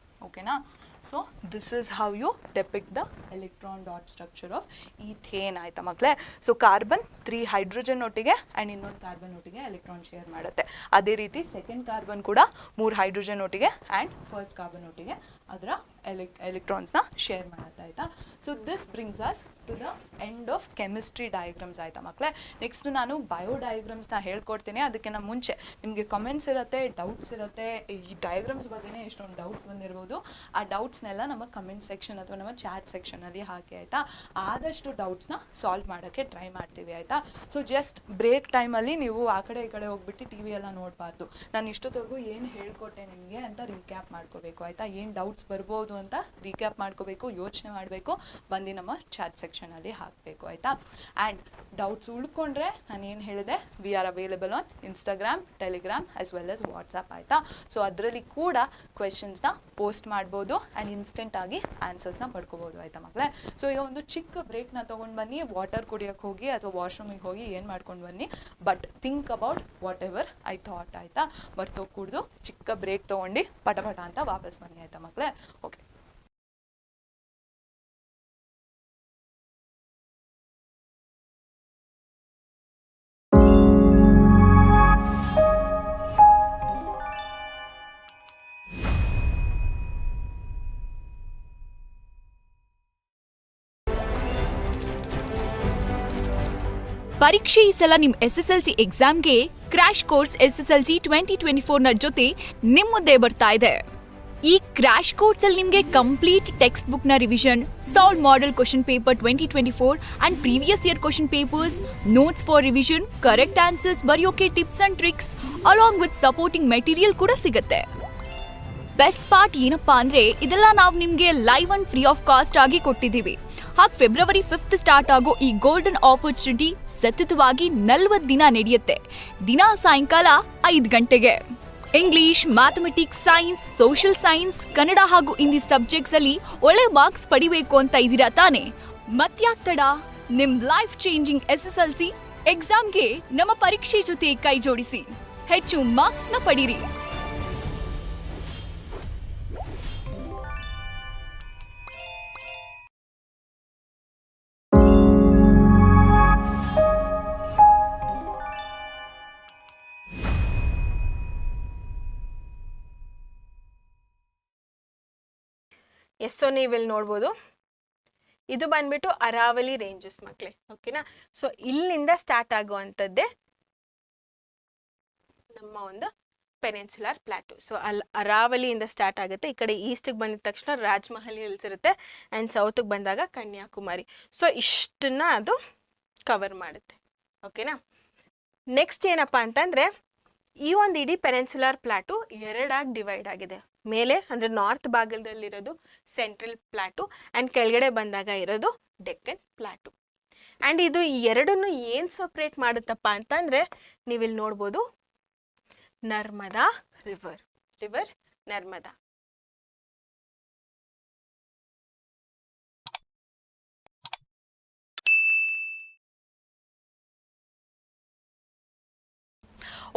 S3: ಓಕೆನಾ? So this is how you depict the electron dot structure of ethane ಆಯಿತಾ ಮಕ್ಕಳೇ. ಸೊ ಕಾರ್ಬನ್ 3 ಹೈಡ್ರೋಜನ್ ಒಟ್ಟಿಗೆ ಆ್ಯಂಡ್ ಇನ್ನೊಂದು ಕಾರ್ಬನ್ ಒಟ್ಟಿಗೆ ಎಲೆಕ್ಟ್ರಾನ್ ಶೇರ್ ಮಾಡುತ್ತೆ. ಅದೇ ರೀತಿ ಸೆಕೆಂಡ್ ಕಾರ್ಬನ್ ಕೂಡ 3 ಹೈಡ್ರೋಜನ್ ಒಟ್ಟಿಗೆ ಆ್ಯಂಡ್ ಫಸ್ಟ್ ಕಾರ್ಬನ್ ಒಟ್ಟಿಗೆ ಅದರ ಎಲೆಕ್ಟ್ರಾನ್ಸ್ನ ಶೇರ್ ಮಾಡುತ್ತೆ ಆಯಿತಾ. So this brings us to the end of chemistry diagrams ಆಯಿತಾ ಮಕ್ಕಳೇ. ನೆಕ್ಸ್ಟ್ ನಾನು ಬಯೋ ಡಯಾಗ್ರಾಮ್ಸ್ನ ಹೇಳ್ಕೊಡ್ತೀನಿ. ಅದಕ್ಕಿಂತ ಮುಂಚೆ ನಿಮಗೆ ಕಮೆಂಟ್ಸ್ ಇರುತ್ತೆ, ಡೌಟ್ಸ್ ಇರುತ್ತೆ. ಈ ಡಯಾಗ್ರಾಮ್ಸ್ ಬಗ್ಗೆನೇ ಎಷ್ಟೊಂದು ಡೌಟ್ಸ್ ಬಂದಿರ್ಬೋದು. ಆ ಡೌಟ್ಸ್ನೆಲ್ಲ ನಮ್ಮ ಕಮೆಂಟ್ ಸೆಕ್ಷನ್ ಅಥವಾ ನಮ್ಮ ಚಾಟ್ ಸೆಕ್ಷನಲ್ಲಿ ಹಾಕಿ ಆಯಿತಾ. ಆದಷ್ಟು ಡೌಟ್ಸ್ನ ಸಾಲ್ವ್ ಮಾಡೋಕ್ಕೆ ಟ್ರೈ ಮಾಡ್ತೀವಿ ಆಯಿತಾ. ಸೊ ಜಸ್ಟ್ ಬ್ರೇಕ್ ಟೈಮಲ್ಲಿ ನೀವು ಆ ಕಡೆ ಈ ಕಡೆ ಹೋಗ್ಬಿಟ್ಟು ಟಿ ವಿ ಎಲ್ಲ ನೋಡಬಾರ್ದು. ನಾನು ಇಷ್ಟೊತ್ತವರೆಗೂ ಏನು ಹೇಳ್ಕೊಟ್ಟೆ ನಿಮಗೆ ಅಂತ ರೀಕ್ಯಾಪ್ ಮಾಡ್ಕೋಬೇಕು ಆಯಿತಾ. ಏನು ಡೌಟ್ಸ್ ಬರ್ಬೋದು ಅಂತ ರೀಕ್ಯಾಪ್ ಮಾಡ್ಕೋಬೇಕು, ಯೋಚನೆ ಮಾಡಬೇಕು, ಬಂದು ನಮ್ಮ ಚಾಟ್ ಸೆಕ್ಷನಲ್ಲಿ ಹಾಕಬೇಕು ಆಯಿತಾ. ಆ್ಯಂಡ್ ಡೌಟ್ಸ್ ಉಳ್ಕೊಂಡ್ರೆ ನಾನು ಏನು ಹೇಳಿದೆ, we are available on Instagram, Telegram as well as WhatsApp ಆಯಿತಾ. ಸೊ ಅದರಲ್ಲಿ ಕೂಡ ಕ್ವೆಶನ್ಸ್ನ ಪೋಸ್ಟ್ ಮಾಡ್ಬೋದು ಆ್ಯಂಡ್ ಇನ್ಸ್ಟೆಂಟ್ ಆಗಿ ಆನ್ಸರ್ಸ್ನ ಪಡ್ಕೋಬೋದು ಆಯಿತಾ ಮಕ್ಕಳೇ. ಸೊ ಈಗ ಒಂದು ಚಿಕ್ಕ ಬ್ರೇಕ್ನ ತೊಗೊಂಡು ಬನ್ನಿ, ವಾಟರ್ ಕುಡಿಯೋಕ್ಕೆ ಹೋಗಿ ಅಥವಾ ವಾಶ್ರೂಮಿಗೆ ಹೋಗಿ ಏನು ಮಾಡ್ಕೊಂಡು ಬನ್ನಿ, but think about what ever I thought ಆಯಿತಾ. ಬರ್ತೋಗಿ ಕುಡಿದು ಚಿಕ್ಕ ಬ್ರೇಕ್ ತೊಗೊಂಡು ಪಟ ಅಂತ ವಾಪಸ್ ಬನ್ನಿ ಆಯಿತಾ ಮಕ್ಕಳೇ. ಓಕೆ,
S2: ಪರೀಕ್ಷೆ ಈ ಸಲ ನಿಮ್ಮ SSLC ಎಕ್ಸಾಮ್ಗೆ ಕ್ರ್ಯಾಶ್ ಕೋರ್ಸ್ SSLC 2024ನ ಜೊತೆ ನಿಮ್ಮ ಮುಂದೆ ಬರ್ತಾ ಇದೆ. ಈ ಕ್ರ್ಯಾಶ್ ಕೋರ್ಸ್ ಅಲ್ಲಿ ನಿಮಗೆ ಕಂಪ್ಲೀಟ್ ಟೆಕ್ಸ್ಟ್ ಬುಕ್ ನ revision, solve model question paper 2024 and previous year question papers, notes for revision, correct answers ಬರೆಯೋಕೆ tips and tricks along with supporting material ಕೂಡ ಸಿಗುತ್ತೆ. ಬೆಸ್ಟ್ ಪಾರ್ಟ್ ಏನಪ್ಪಾ ಅಂದ್ರೆ ಇದೆಲ್ಲ ನಾವು ನಿಮ್ಗೆ live and free of cost ಆಗಿ ಕೊಟ್ಟಿದ್ದೀವಿ. ಹಾಗೆ ಫೆಬ್ರವರಿ 5 ಸ್ಟಾರ್ಟ್ ಆಗೋ ಈ ಗೋಲ್ಡನ್ ಆಪರ್ಚುನಿಟಿ ಸತತವಾಗಿ 40 ದಿನ ನಡೆಯುತ್ತೆ. ದಿನ ಸಾಯಂಕಾಲ 5 ಗಂಟೆಗೆ. English, mathematics, science, social science, Kannada ಹಾಗೂ ಹಿಂದಿ ಸಬ್ಜೆಕ್ಟ್ಸ್ ಅಲ್ಲಿ ಒಳ್ಳೆ ಮಾರ್ಕ್ಸ್ ಪಡಿಬೇಕು ಅಂತ ಇದ್ದೀರಾ ತಾನೆ? ಮತ್ಯಾಕ್ ತಡ? ನಿಮ್ ಲೈಫ್ ಚೇಂಜಿಂಗ್ SSLC ಎಕ್ಸಾಮ್ಗೆ ನಮ್ಮ ಪರೀಕ್ಷೆ ಜೊತೆ ಕೈ ಜೋಡಿಸಿ ಹೆಚ್ಚು ಮಾರ್ಕ್ಸ್ ನ ಪಡೀರಿ.
S4: ಸೊ ನೀವಿಲ್ಲಿ ನೋಡ್ಬೋದು, ಇದು ಬಂದ್ಬಿಟ್ಟು ಅರಾವಲಿ ರೇಂಜಸ್ ಮಕ್ಕಳೇ, ಓಕೆನಾ. ಸೊ ಇಲ್ಲಿಂದ ಸ್ಟಾರ್ಟ್ ಆಗುವಂಥದ್ದೇ ನಮ್ಮ ಒಂದು ಪೆನಿನ್ಸುಲರ್ ಪ್ಲಾಟು. ಸೊ ಅರಾವಲಿಯಿಂದ ಸ್ಟಾರ್ಟ್ ಆಗುತ್ತೆ. ಈ ಕಡೆ ಈಸ್ಟಿಗೆ ಬಂದಿದ ತಕ್ಷಣ ರಾಜಮಹಲ್ ಹಿಲ್ಸ್ ಇರುತ್ತೆ ಆ್ಯಂಡ್ ಸೌತಿಗೆ ಬಂದಾಗ ಕನ್ಯಾಕುಮಾರಿ. ಸೊ ಇಷ್ಟನ್ನ ಅದು ಕವರ್ ಮಾಡುತ್ತೆ, ಓಕೆನಾ. ನೆಕ್ಸ್ಟ್ ಏನಪ್ಪ ಅಂತಂದರೆ, ಈ ಒಂದು ಇಡೀ ಪೆನಿನ್ಸುಲರ್ ಪ್ಲಾಟು 2ಆಗಿ ಡಿವೈಡ್ ಆಗಿದೆ. ಮೇಲೆ ಅಂದರೆ ನಾರ್ತ್ ಭಾಗದಲ್ಲಿರೋದು ಸೆಂಟ್ರಲ್ ಪ್ಲಾಟು ಆ್ಯಂಡ್ ಕೆಳಗಡೆ ಬಂದಾಗ ಇರೋದು ಡೆಕ್ಕನ್ ಪ್ಲಾಟು. ಆ್ಯಂಡ್ ಇದು ಎರಡನ್ನು ಏನು ಸಪ್ರೇಟ್ ಮಾಡುತ್ತಪ್ಪ ಅಂತಂದರೆ, ನೀವಿಲ್ಲಿ ನೋಡ್ಬೋದು, ನರ್ಮದಾ ರಿವರ್ ನರ್ಮದಾ.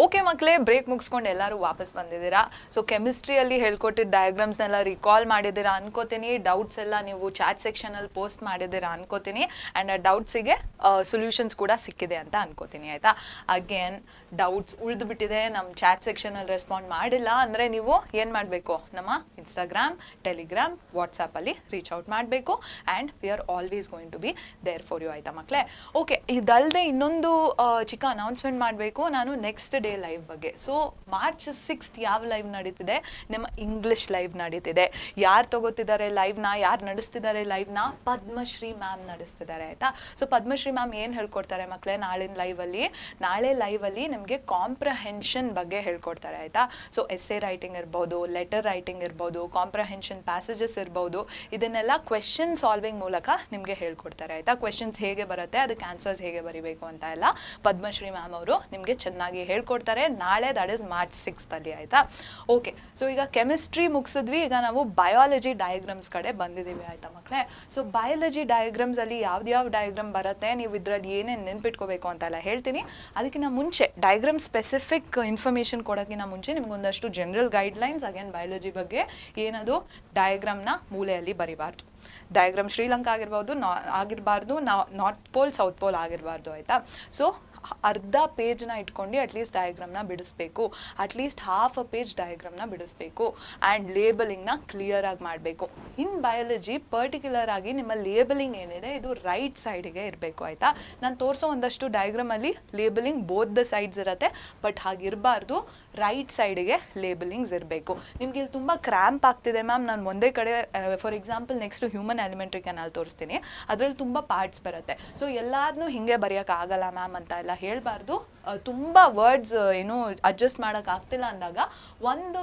S3: ಓಕೆ ಮಕ್ಕಳೇ, ಬ್ರೇಕ್ ಮುಗಿಸ್ಕೊಂಡು ಎಲ್ಲರೂ ವಾಪಸ್ ಬಂದಿದ್ದೀರಾ. ಸೊ ಕೆಮಿಸ್ಟ್ರಿಯಲ್ಲಿ ಹೇಳ್ಕೊಟ್ಟಿದ್ದ ಡಯಾಗ್ರಾಮ್ಸ್ನೆಲ್ಲ ರಿಕಾಲ್ ಮಾಡಿದ್ದೀರಾ ಅನ್ಕೋತೀನಿ. ಡೌಟ್ಸ್ ಎಲ್ಲ ನೀವು ಚಾಟ್ ಸೆಕ್ಷನಲ್ಲಿ ಪೋಸ್ಟ್ ಮಾಡಿದ್ದೀರಾ ಅನ್ಕೋತೀನಿ. ಆ್ಯಂಡ್ ಆ ಡೌಟ್ಸಿಗೆ ಸೊಲ್ಯೂಷನ್ಸ್ ಕೂಡ ಸಿಕ್ಕಿದೆ ಅಂತ ಅನ್ಕೋತೀನಿ ಆಯಿತಾ. ಅಗೇನ್ ಡೌಟ್ಸ್ ಉಳಿದುಬಿಟ್ಟಿದೆ, ನಮ್ಮ ಚಾಟ್ ಸೆಕ್ಷನಲ್ಲಿ ರೆಸ್ಪಾಂಡ್ ಮಾಡಿಲ್ಲ ಅಂದರೆ ನೀವು ಏನು ಮಾಡಬೇಕು, ನಮ್ಮ ಇನ್ಸ್ಟಾಗ್ರಾಮ್, ಟೆಲಿಗ್ರಾಮ್, ವಾಟ್ಸಪ್ಪಲ್ಲಿ ರೀಚ್ ಔಟ್ ಮಾಡಬೇಕು. And we are always going to be there for you ಆಯಿತಾ ಮಕ್ಕಳೇ. ಓಕೆ, ಇದಲ್ಲದೆ ಇನ್ನೊಂದು ಚಿಕ್ಕ ಅನೌನ್ಸ್ಮೆಂಟ್ ಮಾಡಬೇಕು ನಾನು ನೆಕ್ಸ್ಟ್ ಡೇ ಲೈವ್ ಬಗ್ಗೆ. ಸೊ ಮಾರ್ಚ್ 6 ಯಾವ ಲೈವ್ ನಡೀತಿದೆ? ನಮ್ಮ ಇಂಗ್ಲಿಷ್ ಲೈವ್ ನಡೀತಿದೆ. ಯಾರು ತಗೋತಿದ್ದಾರೆ ಲೈವ್ನ, ಯಾರು ನಡೆಸ್ತಿದ್ದಾರೆ ಲೈವ್ನ? ಪದ್ಮಶ್ರೀ ಮ್ಯಾಮ್ ನಡೆಸ್ತಿದ್ದಾರೆ ಆಯಿತಾ. ಸೊ ಪದ್ಮಶ್ರೀ ಮ್ಯಾಮ್ ಏನು ಹೇಳ್ಕೊಡ್ತಾರೆ ಮಕ್ಕಳೇ ನಾಳೆ ಲೈವಲ್ಲಿ ನಿಮಗೆ ಕಾಂಪ್ರಹೆನ್ಷನ್ ಬಗ್ಗೆ ಹೇಳ್ಕೊಡ್ತಾರೆ ಆಯಿತಾ. ಸೊ ಎಸ್ಸೆ ರೈಟಿಂಗ್ ಇರ್ಬೋದು, ಲೆಟರ್ ರೈಟಿಂಗ್ ಇರ್ಬೋದು, ಕಾಂಪ್ರಹೆನ್ಷನ್ ಪ್ಯಾಸೇಜಸ್ ಇರ್ಬೋದು, ಇದನ್ನೆಲ್ಲ ಕ್ವೆಶ್ಚನ್ ಸಾಲ್ವಿಂಗ್ ಮೂಲಕ ನಿಮಗೆ ಹೇಳ್ಕೊಡ್ತಾರೆ ಆಯಿತಾ. ಕ್ವೆಶನ್ಸ್ ಹೇಗೆ ಬರುತ್ತೆ, ಅದಕ್ಕೆ ಆನ್ಸರ್ಸ್ ಹೇಗೆ ಬರೀಬೇಕು ಅಂತ ಎಲ್ಲ ಪದ್ಮಶ್ರೀ ಮ್ಯಾಮ್ ಅವರು ನಿಮಗೆ ಚೆನ್ನಾಗಿ ಹೇಳ್ಕೊಡ್ತಾರೆ ನಾಳೆ, ದಟ್ ಇಸ್ ಮಾರ್ಚ್ 6 ಆಯಿತಾ. ಓಕೆ, ಸೊ ಈಗ ಕೆಮಿಸ್ಟ್ರಿ ಮುಗಿಸಿದ್ವಿ, ಈಗ ನಾವು ಬಯಾಲಜಿ ಡಯಾಗ್ರಾಮ್ಸ್ ಕಡೆ ಬಂದಿದ್ದೀವಿ ಆಯಿತಾ ಮಕ್ಕಳೇ. ಸೊ ಬಯಾಲಜಿ ಡಯಾಗ್ರಾಮ್ಸಲ್ಲಿ ಯಾವ್ದು ಡಯಾಗ್ರಾಮ್ ಬರುತ್ತೆ, ನೀವು ಇದರಲ್ಲಿ ಏನೇನು ನೆನ್ಪಿಟ್ಕೋಬೇಕು ಅಂತೆಲ್ಲ ಹೇಳ್ತೀನಿ. ಅದಕ್ಕಿಂತ ಮುಂಚೆ ಡಯಾಗ್ರಾಮ್ ಸ್ಪೆಸಿಫಿಕ್ ಇನ್ಫಾರ್ಮೇಷನ್ ಕೊಡೋಕ್ಕಿಂತ ಮುಂಚೆ ನಿಮ್ಗೊಂದಷ್ಟು ಜನರಲ್ ಗೈಡ್ಲೈನ್ಸ್ ಅಗೇನ್ ಬಯಾಲಜಿ ಬಗ್ಗೆ. ಏನದು, ಡಯಾಗ್ರಾಮ್ನ ಮೂಲೆಯಲ್ಲಿ ಬರಿಬಾರ್ದು. ಡಯಾಗ್ರಾಮ್ ಶ್ರೀಲಂಕಾ ಆಗಿರಬಾರ್ದು, ನಾರ್ತ್ ಪೋಲ್ ಸೌತ್ ಪೋಲ್ ಆಗಿರಬಾರ್ದು ಆಯಿತಾ. ಸೊ ಅರ್ಧ ಪೇಜ್ನ ಇಟ್ಕೊಂಡು ಅಟ್ಲೀಸ್ಟ್ ಡಯಾಗ್ರಾಮ್ನ ಬಿಡಿಸ್ಬೇಕು, ಅಟ್ಲೀಸ್ಟ್ ಹಾಫ್ ಅ ಪೇಜ್ ಡಯಾಗ್ರಾಮ್ನ ಬಿಡಿಸ್ಬೇಕು. ಆ್ಯಂಡ್ ಲೇಬಲಿಂಗ್ನ ಕ್ಲಿಯರಾಗಿ ಮಾಡಬೇಕು. ಇನ್ ಬಯಾಲಜಿ ಪರ್ಟಿಕ್ಯುಲರ್ ಆಗಿ ನಿಮ್ಮ ಲೇಬಲಿಂಗ್ ಏನಿದೆ ಇದು ರೈಟ್ ಸೈಡಿಗೆ ಇರಬೇಕು ಆಯಿತಾ. ನಾನು ತೋರಿಸೋ ಒಂದಷ್ಟು ಡಯಾಗ್ರಾಮಲ್ಲಿ ಲೇಬಲಿಂಗ್ ಬೋತ್ ದ ಸೈಡ್ಸ್ ಇರುತ್ತೆ, ಬಟ್ ಹಾಗಿರಬಾರ್ದು, ರೈಟ್ ಸೈಡಿಗೆ ಲೇಬಲಿಂಗ್ಸ್ ಇರಬೇಕು. ನಿಮ್ಗೆ ಇಲ್ಲಿ ತುಂಬ ಕ್ರ್ಯಾಂಪ್ ಆಗ್ತಿದೆ ಮ್ಯಾಮ್, ನಾನು ಒಂದೇ ಕಡೆ for example next human alimentary canal ತೋರಿಸ್ತೀನಿ, ಅದರಲ್ಲಿ ತುಂಬ ಪಾರ್ಟ್ಸ್ ಬರುತ್ತೆ. ಸೊ ಎಲ್ಲಾದನ್ನೂ ಹಿಂಗೆ ಬರೆಯೋಕ್ಕಾಗಲ್ಲ ಮ್ಯಾಮ್ ಅಂತ ಎಲ್ಲ ಹೇಳಬಾರ್ದು. ತುಂಬ ವರ್ಡ್ಸ್ ಏನು ಅಡ್ಜಸ್ಟ್ ಮಾಡೋಕೆ ಆಗ್ತಿಲ್ಲ ಅಂದಾಗ ಒಂದು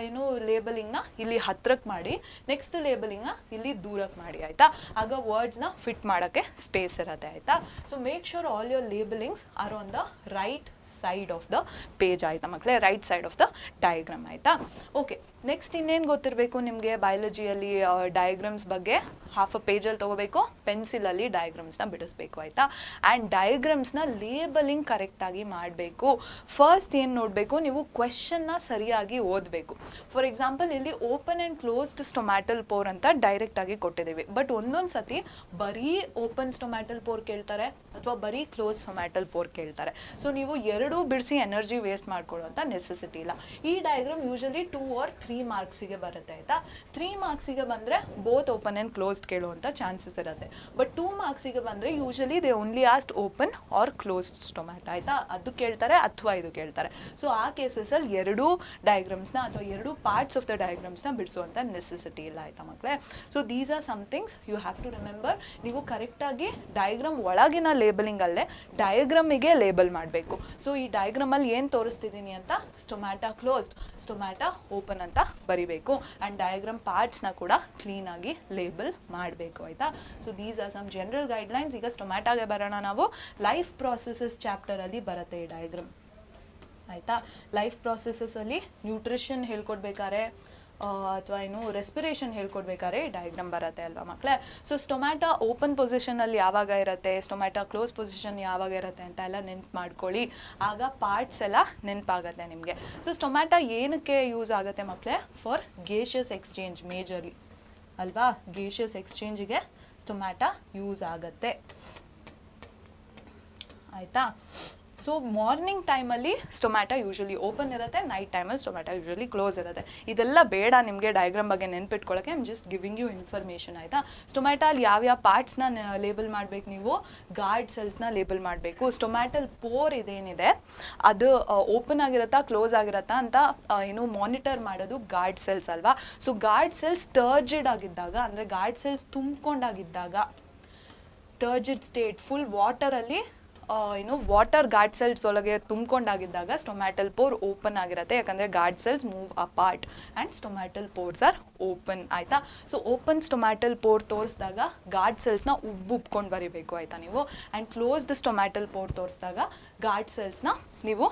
S3: ಏನು ಲೇಬಲಿಂಗ್ನ ಇಲ್ಲಿ ಹತ್ರಕ್ಕೆ ಮಾಡಿ ನೆಕ್ಸ್ಟ್ ಲೇಬಲಿಂಗ್ನ ಇಲ್ಲಿ ದೂರಕ್ಕೆ ಮಾಡಿ ಆಯಿತಾ. ಆಗ ವರ್ಡ್ಸ್ನ ಫಿಟ್ ಮಾಡೋಕ್ಕೆ ಸ್ಪೇಸ್ ಇರುತ್ತೆ ಆಯಿತಾ. So make sure all your labelings are on the right side of the page ಆಯಿತಾ ಮಕ್ಕಳೇ, right side of the diagram ಆಯಿತಾ. ಓಕೆ, ನೆಕ್ಸ್ಟ್ ಇನ್ನೇನು ಗೊತ್ತಿರಬೇಕು ನಿಮಗೆ ಬಯಾಲಜಿಯಲ್ಲಿ ಡಯಾಗ್ರಾಮ್ಸ್ ಬಗ್ಗೆ ಹಾಫ್ ಅ ಪೇಜಲ್ಲಿ ತೊಗೋಬೇಕು, ಪೆನ್ಸಿಲಲ್ಲಿ ಡಯಾಗ್ರಾಮ್ಸ್ನ ಬಿಡಿಸ್ಬೇಕು ಆಯಿತಾ. ಆ್ಯಂಡ್ ಡಯಾಗ್ರಾಮ್ಸ್ನ ಲೇಬಲಿಂಗ್ ಕರೆಕ್ಟಾಗಿ ಮಾಡಬೇಕು. ಫಸ್ಟ್ ಏನು ನೋಡಬೇಕು, ನೀವು ಕ್ವೆಶನ್ನ ಸರಿಯಾಗಿ ಓದಬೇಕು. ಫಾರ್ ಎಕ್ಸಾಂಪಲ್ ಇಲ್ಲಿ open and closed stomatal four ಅಂತ ಡೈರೆಕ್ಟಾಗಿ ಕೊಟ್ಟಿದ್ದೀವಿ. ಬಟ್ ಒಂದೊಂದು ಸತಿ ಬರೀ ಓಪನ್ ಸ್ಟೊಮ್ಯಾಟಲ್ ಪೋರ್ ಕೇಳ್ತಾರೆ ಅಥವಾ ಬರೀ ಕ್ಲೋಸ್ ಸ್ಟೊಮ್ಯಾಟಲ್ ಪೋರ್ ಕೇಳ್ತಾರೆ. ಸೊ ನೀವು ಎರಡೂ ಬಿಡಿಸಿ ಎನರ್ಜಿ ವೇಸ್ಟ್ ಮಾಡ್ಕೊಳ್ಳೋಂಥ ನೆಸೆಸಿಟಿ ಇಲ್ಲ. ಈ ಡಯಾಗ್ರಾಮ್ ಯೂಶಲಿ 2 or 3 ಮಾರ್ಕ್ಸಿಗೆ ಬರುತ್ತೆ ಆಯಿತಾ. 3 ಮಾರ್ಕ್ಸಿಗೆ ಬಂದರೆ ಬೋತ್ ಓಪನ್ ಆ್ಯಂಡ್ ಕ್ಲೋಸ್ಡ್ ಕೇಳುವಂಥ ಚಾನ್ಸಸ್ ಇರುತ್ತೆ. ಬಟ್ 2 ಮಾರ್ಕ್ಸಿಗೆ ಬಂದರೆ usually they only asked open or closed stomata ಆಯಿತಾ. ಅದು ಕೇಳ್ತಾರೆ ಅಥವಾ ಇದು ಕೇಳ್ತಾರೆ. ಸೊ ಆ ಕೇಸಸಲ್ಲಿ ಎರಡೂ ಡಯಾಗ್ರಾಮ್ಸ್ನ ಅಥವಾ ಎರಡೂ ಪಾರ್ಟ್ಸ್ ಆಫ್ ದ ಡಯಾಗ್ರಾಮ್ಸ್ನ ಬಿಡಿಸುವಂಥ ನೆಸೆಸಿಟಿ ಇಲ್ಲ ಆಯಿತಾ ಮಕ್ಕಳೇ. So these are somethings you have to remember. ನೀವು ಕರೆಕ್ಟಾಗಿ ಡಯಾಗ್ರಾಮ್ ಒಳಗಿನ ಲೇಬಲಿಂಗಲ್ಲೇ ಡಯಾಗ್ರಾಮಿಗೆ ಲೇಬಲ್ ಮಾಡಬೇಕು. ಸೊ ಈ ಡಯಾಗ್ರಾಮಲ್ಲಿ ಏನು ತೋರಿಸ್ತಿದ್ದೀನಿ ಅಂತ ಸ್ಟೊಮ್ಯಾಟ ಕ್ಲೋಸ್ಡ್, ಸ್ಟೊಮ್ಯಾಟ ಓಪನ್ ಅಂತ ಬರಿಬೇಕು. ಆ್ಯಂಡ್ ಡಯಾಗ್ರಾಮ್ ಪಾರ್ಟ್ಸ್ನ ಕೂಡ ಕ್ಲೀನಾಗಿ ಲೇಬಲ್ ಮಾಡಬೇಕು ಆಯಿತಾ. So these are some general guidelines. ಈಗ ಸ್ಟೊಮ್ಯಾಟಾಗೆ ಬರೋಣ ನಾವು. ಲೈಫ್ ಪ್ರಾಸೆಸಸ್ ಚಾಪ್ಟರಲ್ಲಿ ಬರುತ್ತೆ ಈ ಡಯಾಗ್ರಾಮ್ ಆಯಿತಾ. ಲೈಫ್ ಪ್ರಾಸೆಸಸಲ್ಲಿ ನ್ಯೂಟ್ರಿಷನ್ ಹೇಳ್ಕೊಡ್ಬೇಕಾದ್ರೆ ಅಥವಾ ಏನು ರೆಸ್ಪಿರೇಷನ್ ಹೇಳ್ಕೊಡ್ಬೇಕಾದ್ರೆ ಡಯಾಗ್ರಾಮ್ ಬರುತ್ತೆ ಅಲ್ವಾ ಮಕ್ಕಳೇ. ಸೊ ಸ್ಟೊಮ್ಯಾಟ ಓಪನ್ ಪೊಸಿಷನಲ್ಲಿ ಯಾವಾಗ ಇರುತ್ತೆ, ಸ್ಟೊಮ್ಯಾಟ ಕ್ಲೋಸ್ ಪೊಸಿಷನ್ ಯಾವಾಗ ಇರುತ್ತೆ ಅಂತ ಎಲ್ಲ ನೆನ್ಪು ಮಾಡ್ಕೊಳ್ಳಿ. ಆಗ ಪಾರ್ಟ್ಸ್ ಎಲ್ಲ ನೆನಪಾಗುತ್ತೆ ನಿಮಗೆ. ಸೊ ಸ್ಟೊಮ್ಯಾಟ ಏನಕ್ಕೆ ಯೂಸ್ ಆಗುತ್ತೆ ಮಕ್ಕಳೇ, ಫಾರ್ ಗೇಷಿಯಸ್ ಎಕ್ಸ್ಚೇಂಜ್ ಮೇಜರ್ಲಿ ಅಲ್ವಾ. ಗೇಷಿಯಸ್ ಎಕ್ಸ್ಚೇಂಜಿಗೆ ಸ್ಟೊಮ್ಯಾಟ ಯೂಸ್ ಆಗುತ್ತೆ ಆಯಿತಾ. ಸೊ ಮಾರ್ನಿಂಗ್ ಟೈಮಲ್ಲಿ ಸ್ಟೊಮ್ಯಾಟ ಯೂಶಲಿ ಓಪನ್ ಇರುತ್ತೆ, ನೈಟ್ ಟೈಮಲ್ಲಿ ಸ್ಟೊಮ್ಯಾಟ ಯೂಶಲಿ ಕ್ಲೋಸ್ ಇರುತ್ತೆ. ಇದೆಲ್ಲ ಬೇಡ ನಿಮಗೆ ಡಯಾಗ್ರಾಮ್ ಬಗ್ಗೆ ನೆನ್ಪಿಟ್ಕೊಳ್ಳೋಕ್ಕೆ. I am just giving you information ಆಯಿತಾ. ಸ್ಟೊಮ್ಯಾಟಲ್ಲಿ ಯಾವ್ಯಾವ ಪಾರ್ಟ್ಸ್ನ ಲೇಬಲ್ ಮಾಡಬೇಕು, ನೀವು ಗಾರ್ಡ್ ಸೆಲ್ಸ್ನ ಲೇಬಲ್ ಮಾಡಬೇಕು. ಸ್ಟೊಮ್ಯಾಟಲ್ ಪೋರ್ ಇದೇನಿದೆ ಅದು ಓಪನ್ ಆಗಿರುತ್ತಾ ಕ್ಲೋಸ್ ಆಗಿರುತ್ತಾ ಅಂತ ಏನು ಮಾನಿಟರ್ ಮಾಡೋದು ಗಾರ್ಡ್ ಸೆಲ್ಸ್ ಅಲ್ವಾ. ಸೊ ಗಾರ್ಡ್ ಸೆಲ್ಸ್ ಟರ್ಜಿಡ್ ಆಗಿದ್ದಾಗ, ಅಂದರೆ ಗಾರ್ಡ್ ಸೆಲ್ಸ್ ತುಂಬಿಕೊಂಡಾಗಿದ್ದಾಗ, ಟರ್ಜಿಡ್ ಸ್ಟೇಟ್ ಫುಲ್ ವಾಟರಲ್ಲಿ ಏನು ವಾಟರ್ ಗಾರ್ಡ್ ಸೆಲ್ಸ್ ಒಳಗೆ ತುಂಬಿಕೊಂಡಾಗಿದ್ದಾಗ ಸ್ಟೊಮ್ಯಾಟಲ್ ಪೋರ್ ಓಪನ್ ಆಗಿರುತ್ತೆ. ಯಾಕಂದರೆ guard cells move apart and stomatal pores are open ಆಯಿತಾ. ಸೊ ಓಪನ್ ಸ್ಟೊಮ್ಯಾಟಲ್ ಪೋರ್ ತೋರಿಸಿದಾಗ ಗಾರ್ಡ್ ಸೆಲ್ಸ್ನ ಉಬ್ಕೊಂಡು ಬರಿಬೇಕು ಆಯಿತಾ ನೀವು. ಆ್ಯಂಡ್ ಕ್ಲೋಸ್ಡ್ ಸ್ಟೊಮ್ಯಾಟಲ್ ಪೋರ್ ತೋರಿಸಿದಾಗ ಗಾರ್ಡ್ ಸೆಲ್ಸ್ನ ನೀವು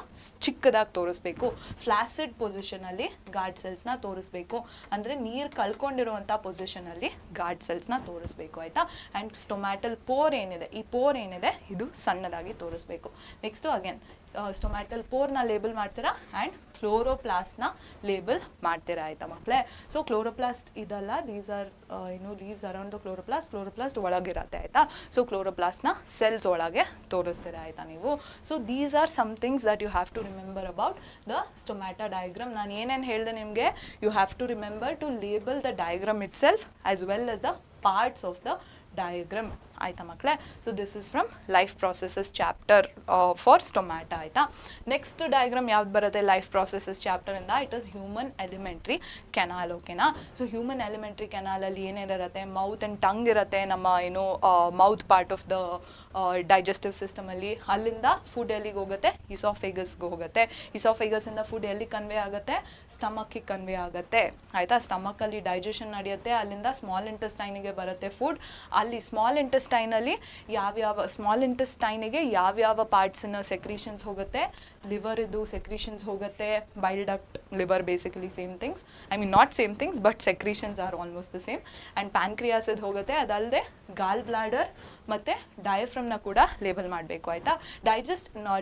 S3: ಚಿಕ್ಕದಾಗಿ ತೋರಿಸ್ಬೇಕು. ಫ್ಲಾಸಿಡ್ ಪೊಸಿಷನಲ್ಲಿ ಗಾರ್ಡ್ ಸೆಲ್ಸ್ನ ತೋರಿಸ್ಬೇಕು, ಅಂದರೆ ನೀರು ಕಳ್ಕೊಂಡಿರುವಂಥ ಪೊಸಿಷನಲ್ಲಿ ಗಾರ್ಡ್ ಸೆಲ್ಸ್ನ ತೋರಿಸ್ಬೇಕು ಆಯಿತಾ. ಆ್ಯಂಡ್ ಸ್ಟೊಮ್ಯಾಟಲ್ ಪೋರ್ ಏನಿದೆ, ಈ ಪೋರ್ ಏನಿದೆ ಇದು ಸಣ್ಣದಾಗಿ ತೋರಿಸ್ಬೇಕು. ನೆಕ್ಸ್ಟು ಅಗೇನ್ ಸ್ಟೊಮ್ಯಾಟಲ್ ಪೋರ್ನ ಲೇಬಲ್ ಮಾಡ್ತೀರಾ ಆ್ಯಂಡ್ ಕ್ಲೋರೋಪ್ಲಾಸ್ಟ್ನ ಲೇಬಲ್ ಮಾಡ್ತೀರಾ ಆಯಿತಾ ಮಕ್ಕಳೇ. ಸೊ ಕ್ಲೋರೋಪ್ಲಾಸ್ಟ್ ಇದಲ್ಲ, ದೀಸ್ ಆರ್ ಏನು leaves around the chloroplast. Chloroplast ಒಳಗಿರತ್ತೆ ಆಯಿತಾ. ಸೊ ಕ್ಲೋರೋಪ್ಲಾಸ್ಟ್ನ ಸೆಲ್ಸ್ ಒಳಗೆ ತೋರಿಸ್ತೀರಾ ಆಯಿತಾ ನೀವು. So these are some things that you have to remember about the stomata diagram. ನಾನು ಏನೇನು ಹೇಳಿದೆ ನಿಮಗೆ, you have to remember to label the diagram itself as well as the parts of the diagram ಆಯಿತಾ ಮಕ್ಕಳೇ. So this is from life processes chapter for stomata ಆಯಿತಾ. Next diagram ಯಾವ್ದು ಬರುತ್ತೆ life processes ಚಾಪ್ಟರಿಂದ, it is human alimentary canal. ಓಕೆನಾ. So human alimentary ಕೆನಾಲಲ್ಲಿ ಏನೇನಿರುತ್ತೆ, mouth and tongue ಇರುತ್ತೆ. ನಮ್ಮ ಏನು mouth part of the digestive ಸಿಸ್ಟಮಲ್ಲಿ. ಅಲ್ಲಿಂದ ಫುಡ್ ಎಲ್ಲಿಗೆ ಹೋಗುತ್ತೆ, ಇಸಾಫೇಗಸ್ಗೆ ಹೋಗುತ್ತೆ. ಇಸಾಫೇಗಸಿಂದ ಫುಡ್ ಎಲ್ಲಿ ಕನ್ವೆ ಆಗುತ್ತೆ, ಸ್ಟಮಕ್ಕಿಗೆ ಕನ್ವೆ ಆಗುತ್ತೆ ಆಯಿತಾ. ಸ್ಟಮಕ್ಕಲ್ಲಿ ಡೈಜೆಷನ್ ನಡೆಯುತ್ತೆ, ಅಲ್ಲಿಂದ ಸ್ಮಾಲ್ ಇಂಟೆಸ್ಟೈನಿಗೆ ಬರುತ್ತೆ ಫುಡ್. ಅಲ್ಲಿ ಸ್ಮಾಲ್ ಇಂಟೆಸ್ಟೈನಲ್ಲಿ ಸ್ಮಾಲ್ ಇಂಟೆಸ್ಟೈನಿಗೆ ಯಾವ್ಯಾವ ಪಾರ್ಟ್ಸಿನ ಸೆಕ್ರೀಷನ್ಸ್ ಹೋಗುತ್ತೆ, ಲಿವರ್ ಇದು ಸೆಕ್ರೀಷನ್ಸ್ ಹೋಗುತ್ತೆ, bile duct, liver basically same things, I mean not same things but secretions are almost the same. And pancreas ಇದು ಹೋಗುತ್ತೆ. ಅದಲ್ಲದೆ ಗಾಲ್ ಬ್ಲಾಡರ್ ಮತ್ತು ಡಯಾಫ್ರಮ್ನ ಕೂಡ ಲೇಬಲ್ ಮಾಡಬೇಕು ಆಯಿತಾ.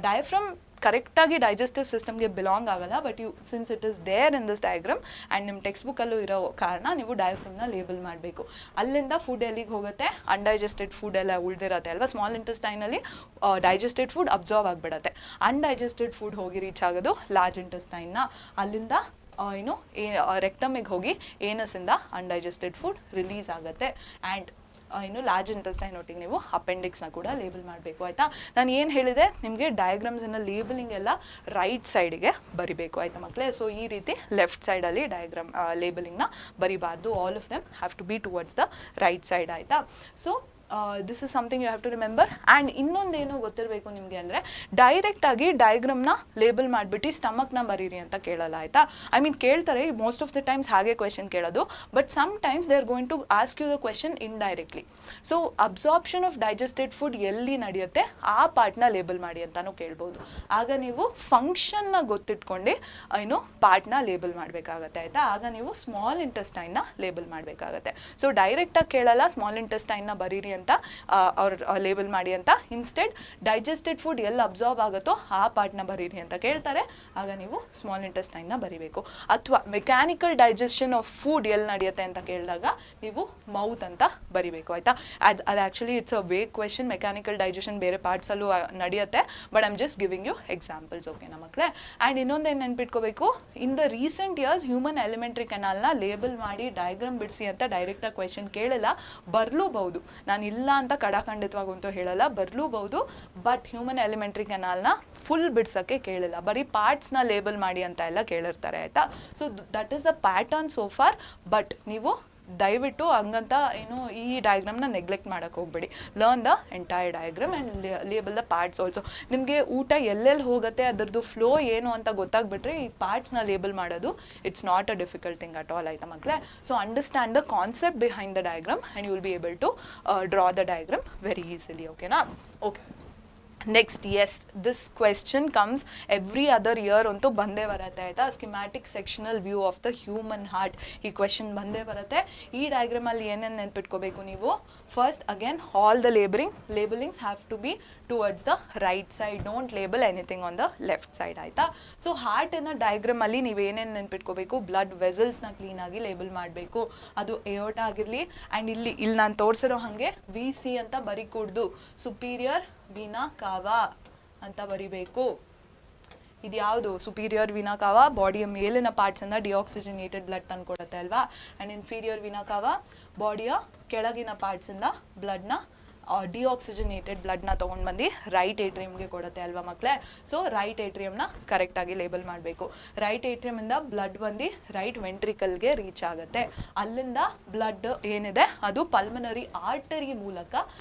S3: ಡಯಾಫ್ರಮ್ ಕರೆಕ್ಟಾಗಿ ಡೈಜೆಸ್ಟಿವ್ ಸಿಸ್ಟಮ್ಗೆ ಬಿಲಾಂಗ್ ಆಗಲ್ಲ, but you since it is there in this diagram and ನಿಮ್ಮ ಟೆಕ್ಸ್ಟ್ ಬುಕ್ಕಲ್ಲೂ ಇರೋ ಕಾರಣ ನೀವು ಡಯಾಫ್ರಮ್ನ ಲೇಬಲ್ ಮಾಡಬೇಕು. ಅಲ್ಲಿಂದ ಫುಡ್ ಎಲ್ಲಿಗೆ ಹೋಗುತ್ತೆ, ಅನ್ಡೈಜೆಸ್ಟೆಡ್ ಫುಡ್ ಎಲ್ಲ ಉಳಿದಿರುತ್ತೆ ಅಲ್ವಾ. ಸ್ಮಾಲ್ ಇಂಟೆಸ್ಟೈನಲ್ಲಿ ಡೈಜೆಸ್ಟೆಡ್ ಫುಡ್ ಅಬ್ಸಾರ್ವ್ ಆಗಿಬಿಡುತ್ತೆ. ಅನ್ಡೈಜೆಸ್ಟೆಡ್ ಫುಡ್ ಹೋಗಿ ರೀಚ್ ಆಗೋದು ಲಾರ್ಜ್ ಇಂಟೆಸ್ಟೈನ್ನ. ಅಲ್ಲಿಂದ ಏನು ರೆಕ್ಟಮಿಗೆ ಹೋಗಿ ಏನಸಿಂದ ಅನ್ಡೈಜೆಸ್ಟೆಡ್ ಫುಡ್ ರಿಲೀಸ್ ಆಗುತ್ತೆ. ಆ್ಯಂಡ್ ಇನ್ನು ಲಾರ್ಜ್ ಇಂಟೆಸ್ಟೈನ್ ಒಟ್ಟಿಗೆ ನೀವು ಅಪೆಂಡಿಕ್ಸ್ನ ಕೂಡ ಲೇಬಲ್ ಮಾಡಬೇಕು ಆಯಿತಾ. ನಾನು ಏನು ಹೇಳಿದೆ ನಿಮಗೆ, ಡಯಾಗ್ರಾಮ್ಸನ್ನು ಲೇಬಲಿಂಗ್ ಎಲ್ಲ ರೈಟ್ ಸೈಡಿಗೆ ಬರಿಬೇಕು ಆಯಿತಾ ಮಕ್ಕಳೇ. ಸೊ ಈ ರೀತಿ ಲೆಫ್ಟ್ ಸೈಡಲ್ಲಿ ಡಯಾಗ್ರಾಮ್ ಲೇಬಲಿಂಗ್ನ ಬರಿಬಾರ್ದು. All of them have to be towards the right side ಆಯಿತಾ. So this is something you have to remember. And ಇನ್ನೊಂದೇನು ಗೊತ್ತಿರಬೇಕು ನಿಮಗೆ ಅಂದರೆ ಡೈರೆಕ್ಟಾಗಿ ಡಯಾಗ್ರಾಮ್ನ ಲೇಬಲ್ ಮಾಡಿಬಿಟ್ಟು ಸ್ಟಮಕ್ನ ಬರೀರಿ ಅಂತ ಕೇಳಲ್ಲ ಆಯಿತಾ. ಐ ಮೀನ್ ಕೇಳ್ತಾರೆ ಮೋಸ್ಟ್ ಆಫ್ ದ ಟೈಮ್ಸ್ ಹಾಗೆ ಕ್ವೆಶನ್ ಕೇಳೋದು, but some times they are going to ask you the question indirectly. So absorption of digested food ಎಲ್ಲಿ ನಡೆಯುತ್ತೆ ಆ ಪಾರ್ಟ್ನ ಲೇಬಲ್ ಮಾಡಿ ಅಂತಲೂ ಕೇಳ್ಬೋದು. ಆಗ ನೀವು ಫಂಕ್ಷನ್ನ ಗೊತ್ತಿಟ್ಕೊಂಡು ಏನು ಪಾರ್ಟ್ನ ಲೇಬಲ್ ಮಾಡಬೇಕಾಗತ್ತೆ ಆಯಿತಾ. ಆಗ ನೀವು ಸ್ಮಾಲ್ ಇಂಟೆಸ್ಟೈನ್ನ ಲೇಬಲ್ ಮಾಡಬೇಕಾಗತ್ತೆ. ಸೊ ಡೈರೆಕ್ಟಾಗಿ ಕೇಳಲ್ಲ ಸ್ಮಾಲ್ ಇಂಟೆಸ್ಟೈನ್ನ ಬರೀರಿ ಅಂತ ಅವ್ರು ಲೇಬಲ್ ಮಾಡಿ ಅಂತ. ಇನ್ಸ್ಟೆಡ್ ಡೈಜೆಸ್ಟೆಡ್ ಫುಡ್ ಎಲ್ಲಿ ಅಬ್ಸಾರ್ಬ್ ಆಗುತ್ತೋ ಆ ಪಾರ್ಟ್ನ ಬರೀರಿ ಅಂತ ಕೇಳ್ತಾರೆ. ಆಗ ನೀವು ಸ್ಮಾಲ್ ಇಂಟೆಸ್ಟೈನ್ನ ಬರೀಬೇಕು. ಅಥವಾ ಮೆಕ್ಯಾನಿಕಲ್ ಡೈಜೆಷನ್ ಆಫ್ ಫುಡ್ ಎಲ್ಲಿ ನಡೆಯುತ್ತೆ ಅಂತ ಕೇಳಿದಾಗ ನೀವು ಮೌತ್ ಅಂತ ಬರಿಬೇಕು ಆಯಿತಾ. ಅದು actually it's a vague question. Mechanical digestion ಬೇರೆ ಪಾರ್ಟ್ಸಲ್ಲೂ ನಡೆಯುತ್ತೆ, but I'm just giving you examples. ಓಕೆನಾ ಮಕ್ಕಳೇ. ಆ್ಯಂಡ್ ಇನ್ನೊಂದೇನು ನೆನ್ಪಿಟ್ಕೋಬೇಕು, in the recent years human alimentary ಕೆನಾಲ್ನ ಲೇಬಲ್ ಮಾಡಿ ಡಯಾಗ್ರಾಮ್ ಬಿಡಿಸಿ ಅಂತ ಡೈರೆಕ್ಟಾಗಿ ಕ್ವೆಶನ್ ಕೇಳಲ್ಲ. ಬರ್ಲೂಬಹುದು, ನಾನು ಇಲ್ಲ ಅಂತ ಕಡಾಖಂಡಿತವಾಗಂತೂ ಹೇಳಲ್ಲ, ಬರ್ಲೂಬಹುದು. ಬಟ್ ಹ್ಯೂಮನ್ ಎಲಿಮೆಂಟ್ರಿ ಕೆನಾಲ್ನ ಫುಲ್ ಬಿಡ್ಸೋಕ್ಕೆ ಕೇಳಿಲ್ಲ, ಬರೀ ಪಾರ್ಟ್ಸ್ನ ಲೇಬಲ್ ಮಾಡಿ ಅಂತ ಎಲ್ಲ ಕೇಳಿರ್ತಾರೆ ಆಯಿತಾ. So that is the pattern so for. But ನೀವು ದಯವಿಟ್ಟು ಹಂಗಂತ ಏನು ಈ ಡಯಾಗ್ರಾಮ್ನ ನೆಗ್ಲೆಕ್ಟ್ ಮಾಡೋಕ್ಕೆ ಹೋಗ್ಬೇಡಿ. Learn the entire diagram and label the parts also. ನಿಮಗೆ ಊಟ ಎಲ್ಲೆಲ್ಲಿ ಹೋಗುತ್ತೆ ಅದರದ್ದು ಫ್ಲೋ ಏನು ಅಂತ ಗೊತ್ತಾಗ್ಬಿಟ್ರೆ ಈ ಪಾರ್ಟ್ಸ್ನ ಲೇಬಲ್ ಮಾಡೋದು it's not a difficult thing at all ಆಯಿತಾ ಮಕ್ಕಳೇ. So understand the concept behind the diagram and you will be able to draw the diagram very easily. ಓಕೆನಾ. Okay. Next, yes, this question comes every other year ಅಂತೂ ಬಂದೇ ಬರುತ್ತೆ ಆಯಿತಾ. Schematic sectional view of the human heart ಈ question ಬಂದೇ ಬರುತ್ತೆ. ಈ ಡಯಾಗ್ರಾಮಲ್ಲಿ ಏನೇನು ನೆನ್ಪಿಟ್ಕೋಬೇಕು ನೀವು, first again all the labelings have to be towards the right side. Don't label anything on the left side ಆಯಿತಾ. ಸೊ ಹಾರ್ಟಿನ ಡಯಾಗ್ರಾಮಲ್ಲಿ ನೀವು ಏನೇನು ನೆನ್ಪಿಟ್ಕೋಬೇಕು, ಬ್ಲಡ್ ವೆಸಲ್ಸ್ನ ಕ್ಲೀನಾಗಿ ಲೇಬಲ್ ಮಾಡಬೇಕು. ಅದು ಎಯೋಟ ಆಗಿರಲಿ. ಆ್ಯಂಡ್ ಇಲ್ಲಿ ನಾನು ತೋರಿಸಿರೋ ಹಾಗೆ VC ಅಂತ ಬರೀಕೂಡ್ದು, ಸುಪೀರಿಯರ್ ವೀನಾ ಕಾವಾ ಅಂತ ಬರಿಬೇಕು. ಇದು ಯಾವುದು ಸುಪೀರಿಯರ್ ವೀನಾ ಕಾವಾ ಬಾಡಿಯ ಮೇಲಿನ ಪಾರ್ಟ್ಸನ್ನು ಡಿಆಕ್ಸಿಜನೇಟೆಡ್ ಬ್ಲಡ್ ತಂದು ಕೊಡುತ್ತೆ ಅಲ್ವಾ. ಆ್ಯಂಡ್ ಇನ್ಫೀರಿಯರ್ ವೀನಾ ಕಾವಾ ಬಾಡಿಯ ಕೆಳಗಿನ ಪಾರ್ಟ್ಸಿಂದ ಬ್ಲಡ್ನ ಡಿಆಕ್ಸಿಜನೇಟೆಡ್ ಬ್ಲಡ್ನ ತೊಗೊಂಡು ಬಂದು ರೈಟ್ ಏಟ್ರಿಯಮ್ಗೆ ಕೊಡುತ್ತೆ ಅಲ್ವಾ ಮಕ್ಕಳೇ. ಸೊ ರೈಟ್ ಏಟ್ರಿಯಮ್ನ ಕರೆಕ್ಟಾಗಿ ಲೇಬಲ್ ಮಾಡಬೇಕು. ರೈಟ್ ಏಟ್ರಿಯಮಿಂದ ಬ್ಲಡ್ ಬಂದು ರೈಟ್ ವೆಂಟ್ರಿಕಲ್ಗೆ ರೀಚ್ ಆಗುತ್ತೆ. ಅಲ್ಲಿಂದ ಬ್ಲಡ್ ಏನಿದೆ ಅದು ಪಲ್ಮನರಿ ಆರ್ಟರಿ ಮೂಲಕ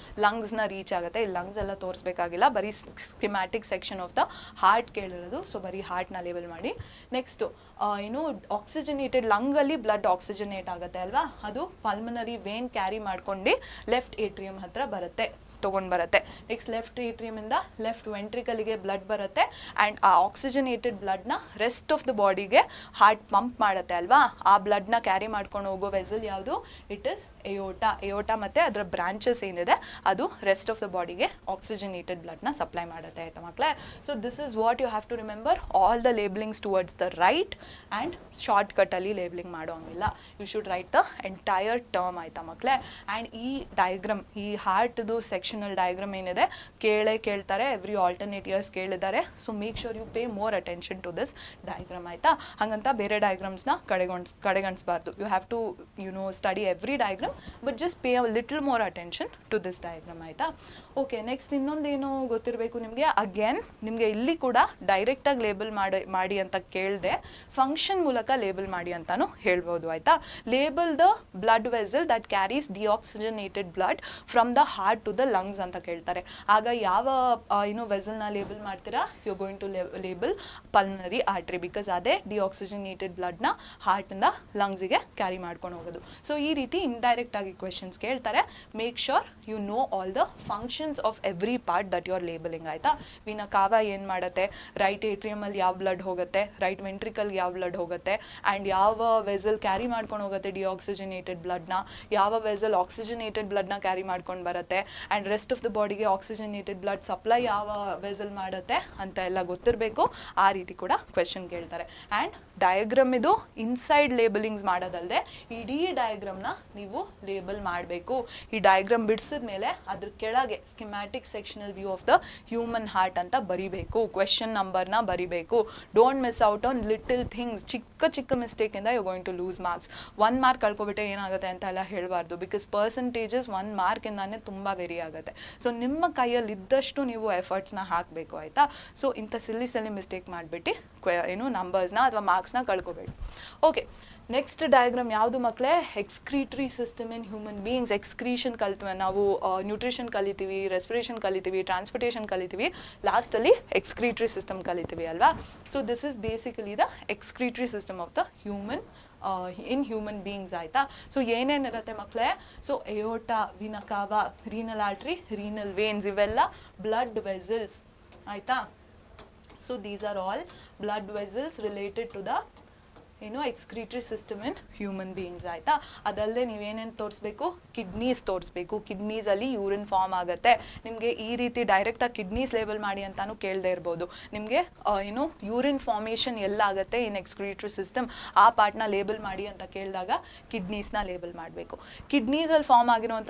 S3: ಲಂಗ್ಸ್ನ ರೀಚ್ ಆಗುತ್ತೆ. ಇಲ್ಲಿ ಲಂಗ್ಸ್ ಎಲ್ಲ ತೋರಿಸ್ಬೇಕಾಗಿಲ್ಲ, ಬರೀ schematic section of the heart ಕೇಳಿರೋದು. ಸೊ ಬರೀ ಹಾರ್ಟ್ನ ಲೇಬಲ್ ಮಾಡಿ. ನೆಕ್ಸ್ಟು ಏನು ಆಕ್ಸಿಜನೇಟೆಡ್ ಲಂಗಲ್ಲಿ ಬ್ಲಡ್ ಆಕ್ಸಿಜನೇಟ್ ಆಗುತ್ತೆ ಅಲ್ವಾ, ಅದು ಪಲ್ಮನರಿ ವೇನ್ ಕ್ಯಾರಿ ಮಾಡ್ಕೊಂಡು ಲೆಫ್ಟ್ ಏಟ್ರಿಯಮ್ ಹತ್ರ ಬರುತ್ತೆ, ತೊಗೊಂಡು ಬರುತ್ತೆ. ನೆಕ್ಸ್ಟ್ ಲೆಫ್ಟ್ ಏಟ್ರಿಯಮಿಂದ ಲೆಫ್ಟ್ ವೆಂಟ್ರಿಕಲ್ಗೆ ಬ್ಲಡ್ ಬರುತ್ತೆ. ಆ್ಯಂಡ್ ಆ ಆಕ್ಸಿಜನೇಟೆಡ್ ಬ್ಲಡ್ನ ರೆಸ್ಟ್ ಆಫ್ ದ ಬಾಡಿಗೆ ಹಾರ್ಟ್ ಪಂಪ್ ಮಾಡುತ್ತೆ ಅಲ್ವಾ. ಆ ಬ್ಲಡ್ನ ಕ್ಯಾರಿ ಮಾಡ್ಕೊಂಡು ಹೋಗೋ ವೆಸಲ್ ಯಾವುದು, ಇಟ್ ಇಸ್ ಎಯೋಟ ಮತ್ತು ಅದರ ಬ್ರಾಂಚಸ್ ಏನಿದೆ ಅದು ರೆಸ್ಟ್ ಆಫ್ ದ ಬಾಡಿಗೆ ಆಕ್ಸಿಜನೇಟೆಡ್ ಬ್ಲಡ್ನ ಸಪ್ಲೈ ಮಾಡುತ್ತೆ ಆಯಿತಾ ಮಕ್ಕಳೇ. So this is what you have to remember, all the labelings towards the right. And short ಕಟ್ಟಲ್ಲಿ ಲೇಬಲಿಂಗ್ ಮಾಡೋಂಗಿಲ್ಲ, you should write the entire term ಆಯಿತಾ ಮಕ್ಕಳೇ. ಆ್ಯಂಡ್ ಈ ಡಯಾಗ್ರಾಮ್, ಈ ಹಾರ್ಟ್ದು ಸೆಕ್ಷನಲ್ ಡಯಾಗ್ರಾಮ್ ಏನಿದೆ ಕೇಳ್ತಾರೆ, ಎವ್ರಿ ಆಲ್ಟರ್ನೇಟ್ ಇಯರ್ಸ್ ಕೇಳಿದ್ದಾರೆ. So make sure you pay more attention to this diagram ಆಯಿತಾ. ಹಾಗಂತ ಬೇರೆ ಡಯಾಗ್ರಾಮ್ಸ್ನ ಕಡೆಗಣಿಸಬಾರ್ದು. You have to study every diagram, but just pay a little more attention to this diagram ಆಯಿತಾ. Okay. Next ಇನ್ನೊಂದೇನು ಗೊತ್ತಿರಬೇಕು ನಿಮಗೆ, ಅಗೇನ್ ನಿಮಗೆ ಇಲ್ಲಿ ಕೂಡ ಡೈರೆಕ್ಟಾಗಿ ಲೇಬಲ್ ಮಾಡಿ ಅಂತ ಕೇಳಿದೆ, ಫಂಕ್ಷನ್ ಮೂಲಕ ಲೇಬಲ್ ಮಾಡಿ ಅಂತಾನು ಹೇಳ್ಬೋದು ಆಯಿತಾ. Label the blood vessel that carries deoxygenated blood from the heart to the lungs ಅಂತ ಕೇಳ್ತಾರೆ. ಆಗ ಯಾವ ವೆಸಲ್ನ ಲೇಬಲ್ ಮಾಡ್ತೀರಾ, you going to label pulmonary artery, because ಅದೇ ಡಿಆಕ್ಸಿಜನೇಟೆಡ್ ಬ್ಲಡ್ನ ಹಾರ್ಟಿಂದ ಲಂಗ್ಸಿಗೆ ಕ್ಯಾರಿ ಮಾಡ್ಕೊಂಡು ಹೋಗೋದು. ಸೊ ಈ ರೀತಿ ಇಂಡೈರೆಕ್ಟ್ ಆಗಿ ಕ್ವೆಶನ್ಸ್ ಕೇಳ್ತಾರೆ. Make sure you know all the functions of every part that you are labeling ಆಯಿತಾ. ವೀನಾ ಕಾವಾ ಏನು ಮಾಡುತ್ತೆ, ರೈಟ್ ಏಟ್ರಿಯಮಲ್ಲಿ ಯಾವ ಬ್ಲಡ್ ಹೋಗುತ್ತೆ, ರೈಟ್ ವೆಂಟ್ರಿಕಲ್ಗೆ ಯಾವ ಬ್ಲಡ್ ಹೋಗುತ್ತೆ, ಆ್ಯಂಡ್ ಯಾವ ವೆಸಲ್ ಕ್ಯಾರಿ ಮಾಡ್ಕೊಂಡು ಹೋಗುತ್ತೆ ಡಿಆಕ್ಸಿಜನೇಟೆಡ್ ಬ್ಲಡ್ನ, ಯಾವ ವೆಸಲ್ ಆಕ್ಸಿಜನೇಟೆಡ್ ಬ್ಲಡ್ನ ಕ್ಯಾರಿ ಮಾಡ್ಕೊಂಡು ಬರುತ್ತೆ, ಆ್ಯಂಡ್ ರೆಸ್ಟ್ ಆಫ್ ದ ಬಾಡಿಗೆ ಆಕ್ಸಿಜನೇಟೆಡ್ ಬ್ಲಡ್ ಸಪ್ಲೈ ಯಾವ ವೆಸಲ್ ಮಾಡುತ್ತೆ ಅಂತ ಎಲ್ಲ ಗೊತ್ತಿರಬೇಕು. ಆ ರೀತಿ ಕೂಡ ಕ್ವೆಶನ್ ಕೇಳ್ತಾರೆ. ಆ್ಯಂಡ್ ಡಯಾಗ್ರಾಮ್ ಇದು ಇನ್ಸೈಡ್ ಲೇಬಲಿಂಗ್ಸ್ ಮಾಡೋದಲ್ಲದೆ ಇಡೀ ಡಯಾಗ್ರಾಮ್ನ ನೀವು ಲೇಬಲ್ ಮಾಡಬೇಕು. ಈ ಡಯಾಗ್ರಾಮ್ ಬಿಡಿಸಿದ ಮೇಲೆ ಅದ್ರ ಕೆಳಗೆ schematic sectional view of the human heart ಅಂತ ಬರಿಬೇಕು, ಕ್ವೆಶನ್ ನಂಬರ್ನ ಬರಿಬೇಕು. Don't miss out on little things. ಚಿಕ್ಕ ಮಿಸ್ಟೇಕಿಂದ you going to lose marks. 1 mark ಕಳ್ಕೊಬಿಟ್ಟೆ ಏನಾಗುತ್ತೆ ಅಂತ ಎಲ್ಲ ಹೇಳಬಾರ್ದು, ಬಿಕಾಸ್ ಪರ್ಸೆಂಟೇಜಸ್ 1 ಮಾರ್ಕಿಂದಾನೇ ತುಂಬ ವೇರಿ ಆಗುತ್ತೆ. ಆಗುತ್ತೆ. ಸೊ ನಿಮ್ಮ ಕೈಯಲ್ಲಿ ಇದ್ದಷ್ಟು ನೀವು ಎಫರ್ಟ್ಸ್ನ ಹಾಕಬೇಕು ಆಯಿತಾ. ಸೊ ಇಂಥ ಸಿಲ್ಲಿ ಮಿಸ್ಟೇಕ್ ಮಾಡಿಬಿಟ್ಟು ನಂಬರ್ಸ್ನ ಅಥವಾ ಮಾರ್ಕ್ಸ್ನ ಕಳ್ಕೊಬೇಡಿ. ಓಕೆ, ನೆಕ್ಸ್ಟ್ ಡಯಾಗ್ರಾಮ್ ಯಾವುದು ಮಕ್ಕಳೇ? Excretory system in human beings. Excretion ಕಲ್ತೀವಿ ನಾವು, ನ್ಯೂಟ್ರಿಷನ್ ಕಲಿತೀವಿ, ರೆಸ್ಪಿರೇಷನ್ ಕಲಿತೀವಿ, ಟ್ರಾನ್ಸ್ಪೋರ್ಟೇಷನ್ ಕಲಿತೀವಿ, ಲಾಸ್ಟಲ್ಲಿ ಎಕ್ಸ್ಕ್ರೀಟರಿ ಸಿಸ್ಟಮ್ ಕಲಿತೀವಿ ಅಲ್ವಾ. So this is basically the excretory system of the in human beings ಆಯಿತಾ. ಸೊ ಏನೇನಿರುತ್ತೆ ಮಕ್ಕಳೇ? So aorta, vena cava, renal artery, renal veins, ಇವೆಲ್ಲ ಬ್ಲಡ್ ವೆಸಲ್ಸ್ ಆಯಿತಾ. So these are all blood vessels related to the excretory system in human beings ಆಯಿತಾ. ಅದಲ್ಲದೆ ನೀವೇನೇನು ತೋರಿಸ್ಬೇಕು? Kidneys ತೋರಿಸ್ಬೇಕು. ಕಿಡ್ನೀಸಲ್ಲಿ urine form ಆಗುತ್ತೆ. ನಿಮಗೆ ಈ ರೀತಿ ಡೈರೆಕ್ಟಾಗಿ ಕಿಡ್ನೀಸ್ ಲೇಬಲ್ ಮಾಡಿ ಅಂತಾನು ಕೇಳದೇ ಇರ್ಬೋದು. ನಿಮಗೆ ಯೂರಿನ್ ಫಾರ್ಮೇಷನ್ ಎಲ್ಲಾಗುತ್ತೆ ಇನ್ ಎಕ್ಸ್ಕ್ರೀಟರಿ ಸಿಸ್ಟಮ್, ಆ ಪಾರ್ಟ್ನ ಲೇಬಲ್ ಮಾಡಿ ಅಂತ ಕೇಳಿದಾಗ ಕಿಡ್ನೀಸ್ನ ಲೇಬಲ್ ಮಾಡಬೇಕು. ಕಿಡ್ನೀಸಲ್ಲಿ ಫಾರ್ಮ್ ಆಗಿರುವಂಥ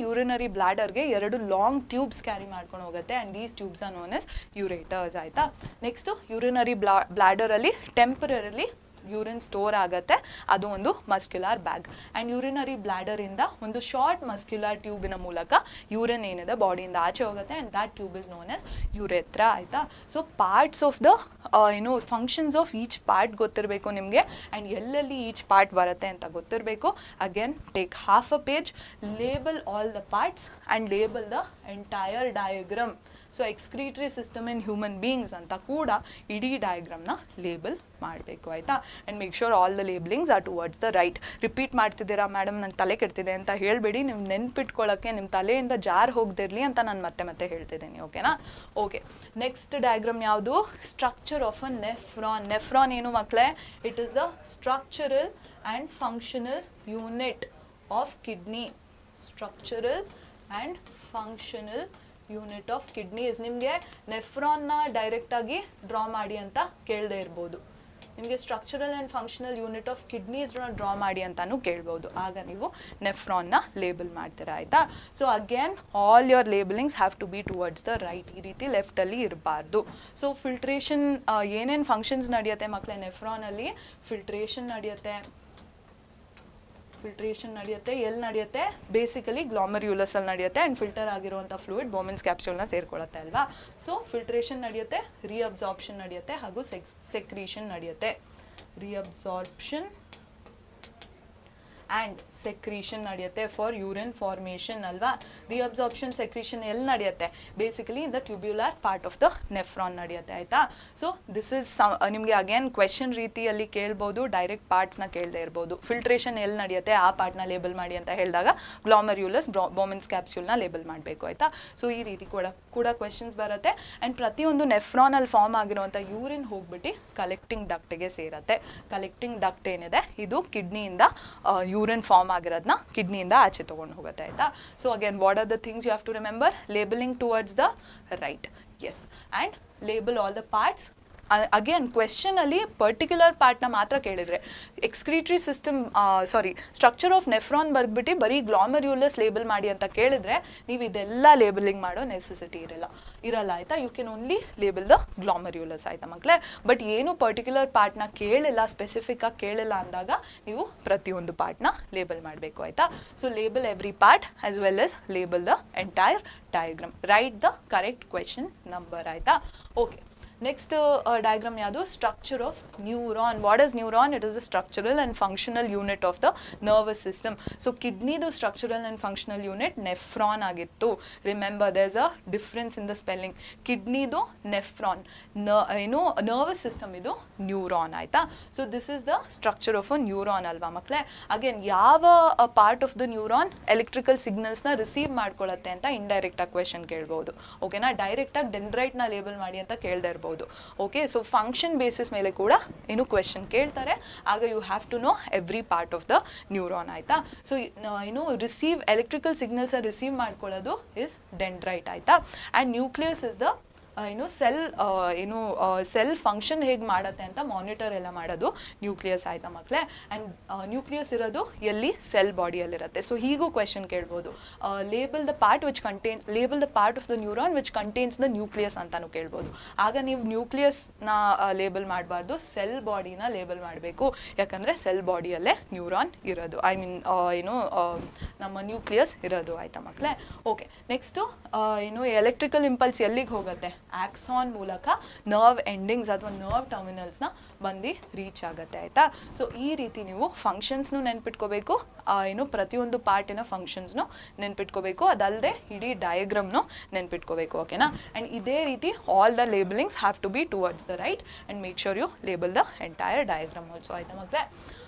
S3: ಯೂರಿನರಿ ಬ್ಲಾಡರ್ಗೆ 2 ಲಾಂಗ್ ಟ್ಯೂಬ್ಸ್ ಕ್ಯಾರಿ ಮಾಡ್ಕೊಂಡು ಹೋಗುತ್ತೆ and these tubes are known as ureters ಆಯಿತಾ. ನೆಕ್ಸ್ಟು ಯೂರಿನರಿ ಬ್ಲಾಡರಲ್ಲಿ ಟೆಂಪರರಿಲಿ ಯೂರಿನ್ ಸ್ಟೋರ್ ಆಗುತ್ತೆ, ಅದು ಒಂದು ಮಸ್ಕ್ಯುಲಾರ್ ಬ್ಯಾಗ್. ಆ್ಯಂಡ್ ಯೂರಿನರಿ ಬ್ಲಾಡರಿಂದ ಒಂದು ಶಾರ್ಟ್ ಮಸ್ಕ್ಯುಲಾರ್ ಟ್ಯೂಬಿನ ಮೂಲಕ ಯೂರಿನ್ ಏನಿದೆ ಬಾಡಿಯಿಂದ ಆಚೆ ಹೋಗುತ್ತೆ and that tube is known as urethra ಆಯಿತಾ. So parts of the functions of each part ಗೊತ್ತಿರಬೇಕು ನಿಮಗೆ, ಆ್ಯಂಡ್ ಎಲ್ಲೆಲ್ಲಿ ಈಚ್ ಪಾರ್ಟ್ ಬರುತ್ತೆ ಅಂತ ಗೊತ್ತಿರಬೇಕು. Again take half a page, label all the parts and label the entire diagram. So excretory system in human beings ಅಂತ ಕೂಡ ಇಡೀ ಡಯಾಗ್ರಾಮ್ನ ಲೇಬಲ್ ಮಾಡಬೇಕು ಆಯಿತಾ. And make sure all the labelings are towards the right. Repeat ಮಾಡ್ತಿದ್ದೀರಾ madam, ನಂಗೆ ತಲೆ ಕೆಡ್ತಿದೆ ಅಂತ ಹೇಳಬೇಡಿ. ನೀವು ನೆನ್ಪಿಟ್ಕೊಳ್ಳೋಕ್ಕೆ ನಿಮ್ಮ ತಲೆಯಿಂದ ಜಾರ್ ಹೋಗದಿರಲಿ ಅಂತ ನಾನು ಮತ್ತೆ ಹೇಳ್ತಿದ್ದೀನಿ, ಓಕೆನಾ. ಓಕೆ, ನೆಕ್ಸ್ಟ್ ಡಯಾಗ್ರಾಮ್ ಯಾವುದು? Structure of a nephron. Nephron ಏನು ಮಕ್ಕಳೇ? It is the structural and functional unit of kidney. Structural and functional unit of kidneys. ನಿಮಗೆ ನೆಫ್ರಾನ್ನ ಡೈರೆಕ್ಟಾಗಿ ಡ್ರಾ ಮಾಡಿ ಅಂತ ಕೇಳದೇ ಇರ್ಬೋದು. ನಿಮಗೆ structural and functional unit of ಕಿಡ್ನೀಸ್ನ ಡ್ರಾ ಮಾಡಿ ಅಂತಾನು ಕೇಳ್ಬೋದು. ಆಗ ನೀವು ನೆಫ್ರಾನ್ನ ಲೇಬಲ್ ಮಾಡ್ತೀರಾ ಆಯಿತಾ. So again all your labelings have to be towards the right. ಈ ರೀತಿ ಲೆಫ್ಟಲ್ಲಿ ಇರಬಾರ್ದು. ಸೊ ಫಿಲ್ಟ್ರೇಷನ್ ಏನೇನು ಫಂಕ್ಷನ್ಸ್ ನಡೆಯುತ್ತೆ ಮಕ್ಕಳೇ ನೆಫ್ರಾನಲ್ಲಿ? ಫಿಲ್ಟ್ರೇಷನ್ ನಡೆಯುತ್ತೆ. ಎಲ್ಲಿ ನಡೆಯುತ್ತೆ? ಬೇಸಿಕಲಿ ಗ್ಲಾಮರ್ಯುಲಸಲ್ಲಿ ನಡೆಯುತ್ತೆ ಆ್ಯಂಡ್ ಫಿಲ್ಟರ್ ಆಗಿರುವಂಥ ಫ್ಲೂಯಿಡ್ ಬೋಮೆನ್ಸ್ ಕ್ಯಾಪ್ಸ್ಯೂಲ್ನ ಸೇರ್ಕೊಳ್ಳುತ್ತೆ ಅಲ್ವಾ. ಸೊ ಫಿಲ್ಟ್ರೇಷನ್ ನಡೆಯುತ್ತೆ, ರೀಅಬ್ಸಾರ್ಪ್ಷನ್ ನಡೆಯುತ್ತೆ ಹಾಗೂ ಸೆಕ್ರೀಷನ್ ನಡೆಯುತ್ತೆ. ರೀಅಬ್ಸಾರ್ಪ್ಷನ್ ಆ್ಯಂಡ್ ಸೆಕ್ರೀಷನ್ ನಡೆಯುತ್ತೆ ಫಾರ್ ಯೂರಿನ್ ಫಾರ್ಮೇಷನ್ ಅಲ್ವಾ. ರೀಅಬ್ಸಾರ್ಪ್ಷನ್ ಸೆಕ್ರೀಷನ್ ಎಲ್ಲಿ ನಡೆಯುತ್ತೆ? Basically in the tubular part of the nephron ನಡೆಯುತ್ತೆ ಆಯಿತಾ. ಸೊ ದಿಸ್ ಇಸ್ ನಿಮಗೆ ಅಗೇನ್ ಕ್ವೆಶನ್ ರೀತಿಯಲ್ಲಿ ಕೇಳ್ಬೋದು, ಡೈರೆಕ್ಟ್ ಪಾರ್ಟ್ಸ್ನ ಕೇಳದೇ ಇರ್ಬೋದು. ಫಿಲ್ಟ್ರೇಷನ್ ಎಲ್ಲಿ ನಡೆಯುತ್ತೆ ಆ ಪಾರ್ಟ್ನ ಲೇಬಲ್ ಮಾಡಿ ಅಂತ ಹೇಳಿದಾಗ ಗ್ಲಾಮರ್ಯುಲಸ್ ಬೋಮೆನ್ಸ್ ಕ್ಯಾಪ್ಸ್ಯೂಲ್ನ ಲೇಬಲ್ ಮಾಡಬೇಕು ಆಯಿತಾ. ಸೊ ಈ ರೀತಿ ಕೂಡ ಕ್ವೆಶನ್ಸ್ ಬರುತ್ತೆ. ಆ್ಯಂಡ್ ಪ್ರತಿಯೊಂದು ನೆಫ್ರಾನಲ್ಲಿ ಫಾರ್ಮ್ ಆಗಿರುವಂಥ ಯೂರಿನ್ ಹೋಗ್ಬಿಟ್ಟು ಕಲೆಕ್ಟಿಂಗ್ ಡಕ್ಟ್ಗೆ ಸೇರುತ್ತೆ. ಕಲೆಕ್ಟಿಂಗ್ ಡಕ್ಟ್ ಏನಿದೆ ಇದು ಕಿಡ್ನಿಯಿಂದ ಯೂರಿನ್ ಫಾರ್ಮ್ ಆಗಿರೋದನ್ನ ಕಿಡ್ನಿಯಿಂದ ಆಚೆ ತೊಗೊಂಡು ಹೋಗುತ್ತೆ ಆಯಿತಾ. So again what are the things you have to remember? Labeling towards the right, yes, and label all the parts. Again ಕ್ವೆಶನಲ್ಲಿ ಪರ್ಟಿಕ್ಯುಲರ್ ಪಾರ್ಟ್ನ ಮಾತ್ರ ಕೇಳಿದರೆ excretory system structure of nephron ಬರೆದ್ಬಿಟ್ಟು ಬರೀ ಗ್ಲಾಮರ್ಯುಲಸ್ ಲೇಬಲ್ ಮಾಡಿ ಅಂತ ಕೇಳಿದ್ರೆ ನೀವು ಇದೆಲ್ಲ ಲೇಬಲಿಂಗ್ ಮಾಡೋ ನೆಸೆಸಿಟಿ ಇರಲ್ಲ ಆಯಿತಾ. You can only label the glomerulus ಆಯಿತಾ ಮಕ್ಕಳೇ. ಬಟ್ ಏನು ಪರ್ಟಿಕ್ಯುಲರ್ ಪಾರ್ಟ್ನ ಕೇಳಿಲ್ಲ, ಸ್ಪೆಸಿಫಿಕ್ಕಾಗಿ ಕೇಳಿಲ್ಲ ಅಂದಾಗ ನೀವು ಪ್ರತಿಯೊಂದು ಪಾರ್ಟ್ನ ಲೇಬಲ್ ಮಾಡಬೇಕು ಆಯಿತಾ. So label every part as well as label the entire diagram. Write the correct question number ಆಯಿತಾ. ಓಕೆ, ನೆಕ್ಸ್ಟ್ ಡಯಾಗ್ರಾಮ್ ಯಾವುದು? Structure of neuron. What is neuron? It is the structural and functional unit of the nervous system. So ಕಿಡ್ನಿದು structural and functional unit nephron ಆಗಿತ್ತು. Remember there is a difference in the spelling. ಕಿಡ್ನಿದು nephron, nervous system ಇದು neuron ಆಯಿತಾ. So this is the structure of a neuron ಅಲ್ವಾ ಮಕ್ಕಳೇ. Again ಯಾವ part of the neuron electrical ಸಿಗ್ನಲ್ಸ್ನ receive ಮಾಡ್ಕೊಳ್ಳುತ್ತೆ ಅಂತ ಇಂಡೈರೆಕ್ಟಾಗಿ ಕ್ವೆಶನ್ ಕೇಳ್ಬೋದು, ಓಕೆನಾ. ಡೈರೆಕ್ಟಾಗಿ ಡೆಂಡ್ರೈಟ್ನ ಲೇಬಲ್ ಮಾಡಿ ಅಂತ ಕೇಳದೇ ಇರ್ಬೋದು. ಓಕೆ, ಸೊ ಫಂಕ್ಷನ್ ಬೇಸಿಸ್ ಮೇಲೆ ಕೂಡ ಏನು ಕ್ವೆಶನ್ ಕೇಳ್ತಾರೆ. ಆಗ you have to know every part of the neuron ಆಯಿತಾ. ಸೊ ಎಲೆಕ್ಟ್ರಿಕಲ್ ಸಿಗ್ನಲ್ಸ್ ರಿಸೀವ್ ಮಾಡ್ಕೊಳ್ಳೋದು ಇಸ್ ಡೆಂಡ್ರೈಟ್ ಆಯಿತಾ. ಆ್ಯಂಡ್ ನ್ಯೂಕ್ಲಿಯಸ್ ಇಸ್ ದ ಏನು ಸೆಲ್ ಫಂಕ್ಷನ್ ಹೇಗೆ ಮಾಡುತ್ತೆ ಅಂತ ಮಾನಿಟರ್ ಎಲ್ಲ ಮಾಡೋದು ನ್ಯೂಕ್ಲಿಯಸ್ ಆಯ್ತಾ ಮಕ್ಕಳೇ. ಆ್ಯಂಡ್ ನ್ಯೂಕ್ಲಿಯಸ್ ಇರೋದು ಎಲ್ಲಿ ಸೆಲ್ ಬಾಡಿಯಲ್ಲಿರುತ್ತೆ. ಸೊ ಹೀಗೂ ಕ್ವೆಶನ್ ಕೇಳ್ಬೋದು, label the part of the neuron which contains the nucleus ಅಂತಾನು ಕೇಳ್ಬೋದು. ಆಗ ನೀವು ನ್ಯೂಕ್ಲಿಯಸ್ನ ಲೇಬಲ್ ಮಾಡಬಾರ್ದು, ಸೆಲ್ ಬಾಡಿನ ಲೇಬಲ್ ಮಾಡಬೇಕು. ಯಾಕಂದರೆ ಸೆಲ್ ಬಾಡಿಯಲ್ಲೇ ನ್ಯೂರಾನ್ ಇರೋದು, ಐ ಮೀನ್ ನಮ್ಮ ನ್ಯೂಕ್ಲಿಯಸ್ ಇರೋದು ಆಯ್ತಾ ಮಕ್ಕಳೇ. ಓಕೆ, ನೆಕ್ಸ್ಟು ಎಲೆಕ್ಟ್ರಿಕಲ್ ಇಂಪಲ್ಸ್ ಎಲ್ಲಿಗೆ ಹೋಗುತ್ತೆ? ಆಕ್ಸಾನ್ ಮೂಲಕ ನರ್ವ್ ಎಂಡಿಂಗ್ಸ್ ಅಥವಾ ನರ್ವ್ ಟರ್ಮಿನಲ್ಸ್ನ ಬಂದು ರೀಚ್ ಆಗುತ್ತೆ ಆಯಿತಾ. ಸೊ ಈ ರೀತಿ ನೀವು ಫಂಕ್ಷನ್ಸ್ನು ನೆನ್ಪಿಟ್ಕೋಬೇಕು, ಪ್ರತಿಯೊಂದು ಪಾರ್ಟಿನ ಫಂಕ್ಷನ್ಸ್ನು ನೆನ್ಪಿಟ್ಕೋಬೇಕು, ಅದಲ್ಲದೆ ಇಡೀ ಡಯಾಗ್ರಾಮ್ನು ನೆನ್ಪಿಟ್ಕೋಬೇಕು. ಓಕೆನಾ. ಆ್ಯಂಡ್ ಇದೇ ರೀತಿ all the labelings have to be towards the right and make sure you label the entire diagram also ಆಯಿತಾ ಮಕ್ಕಳೇ.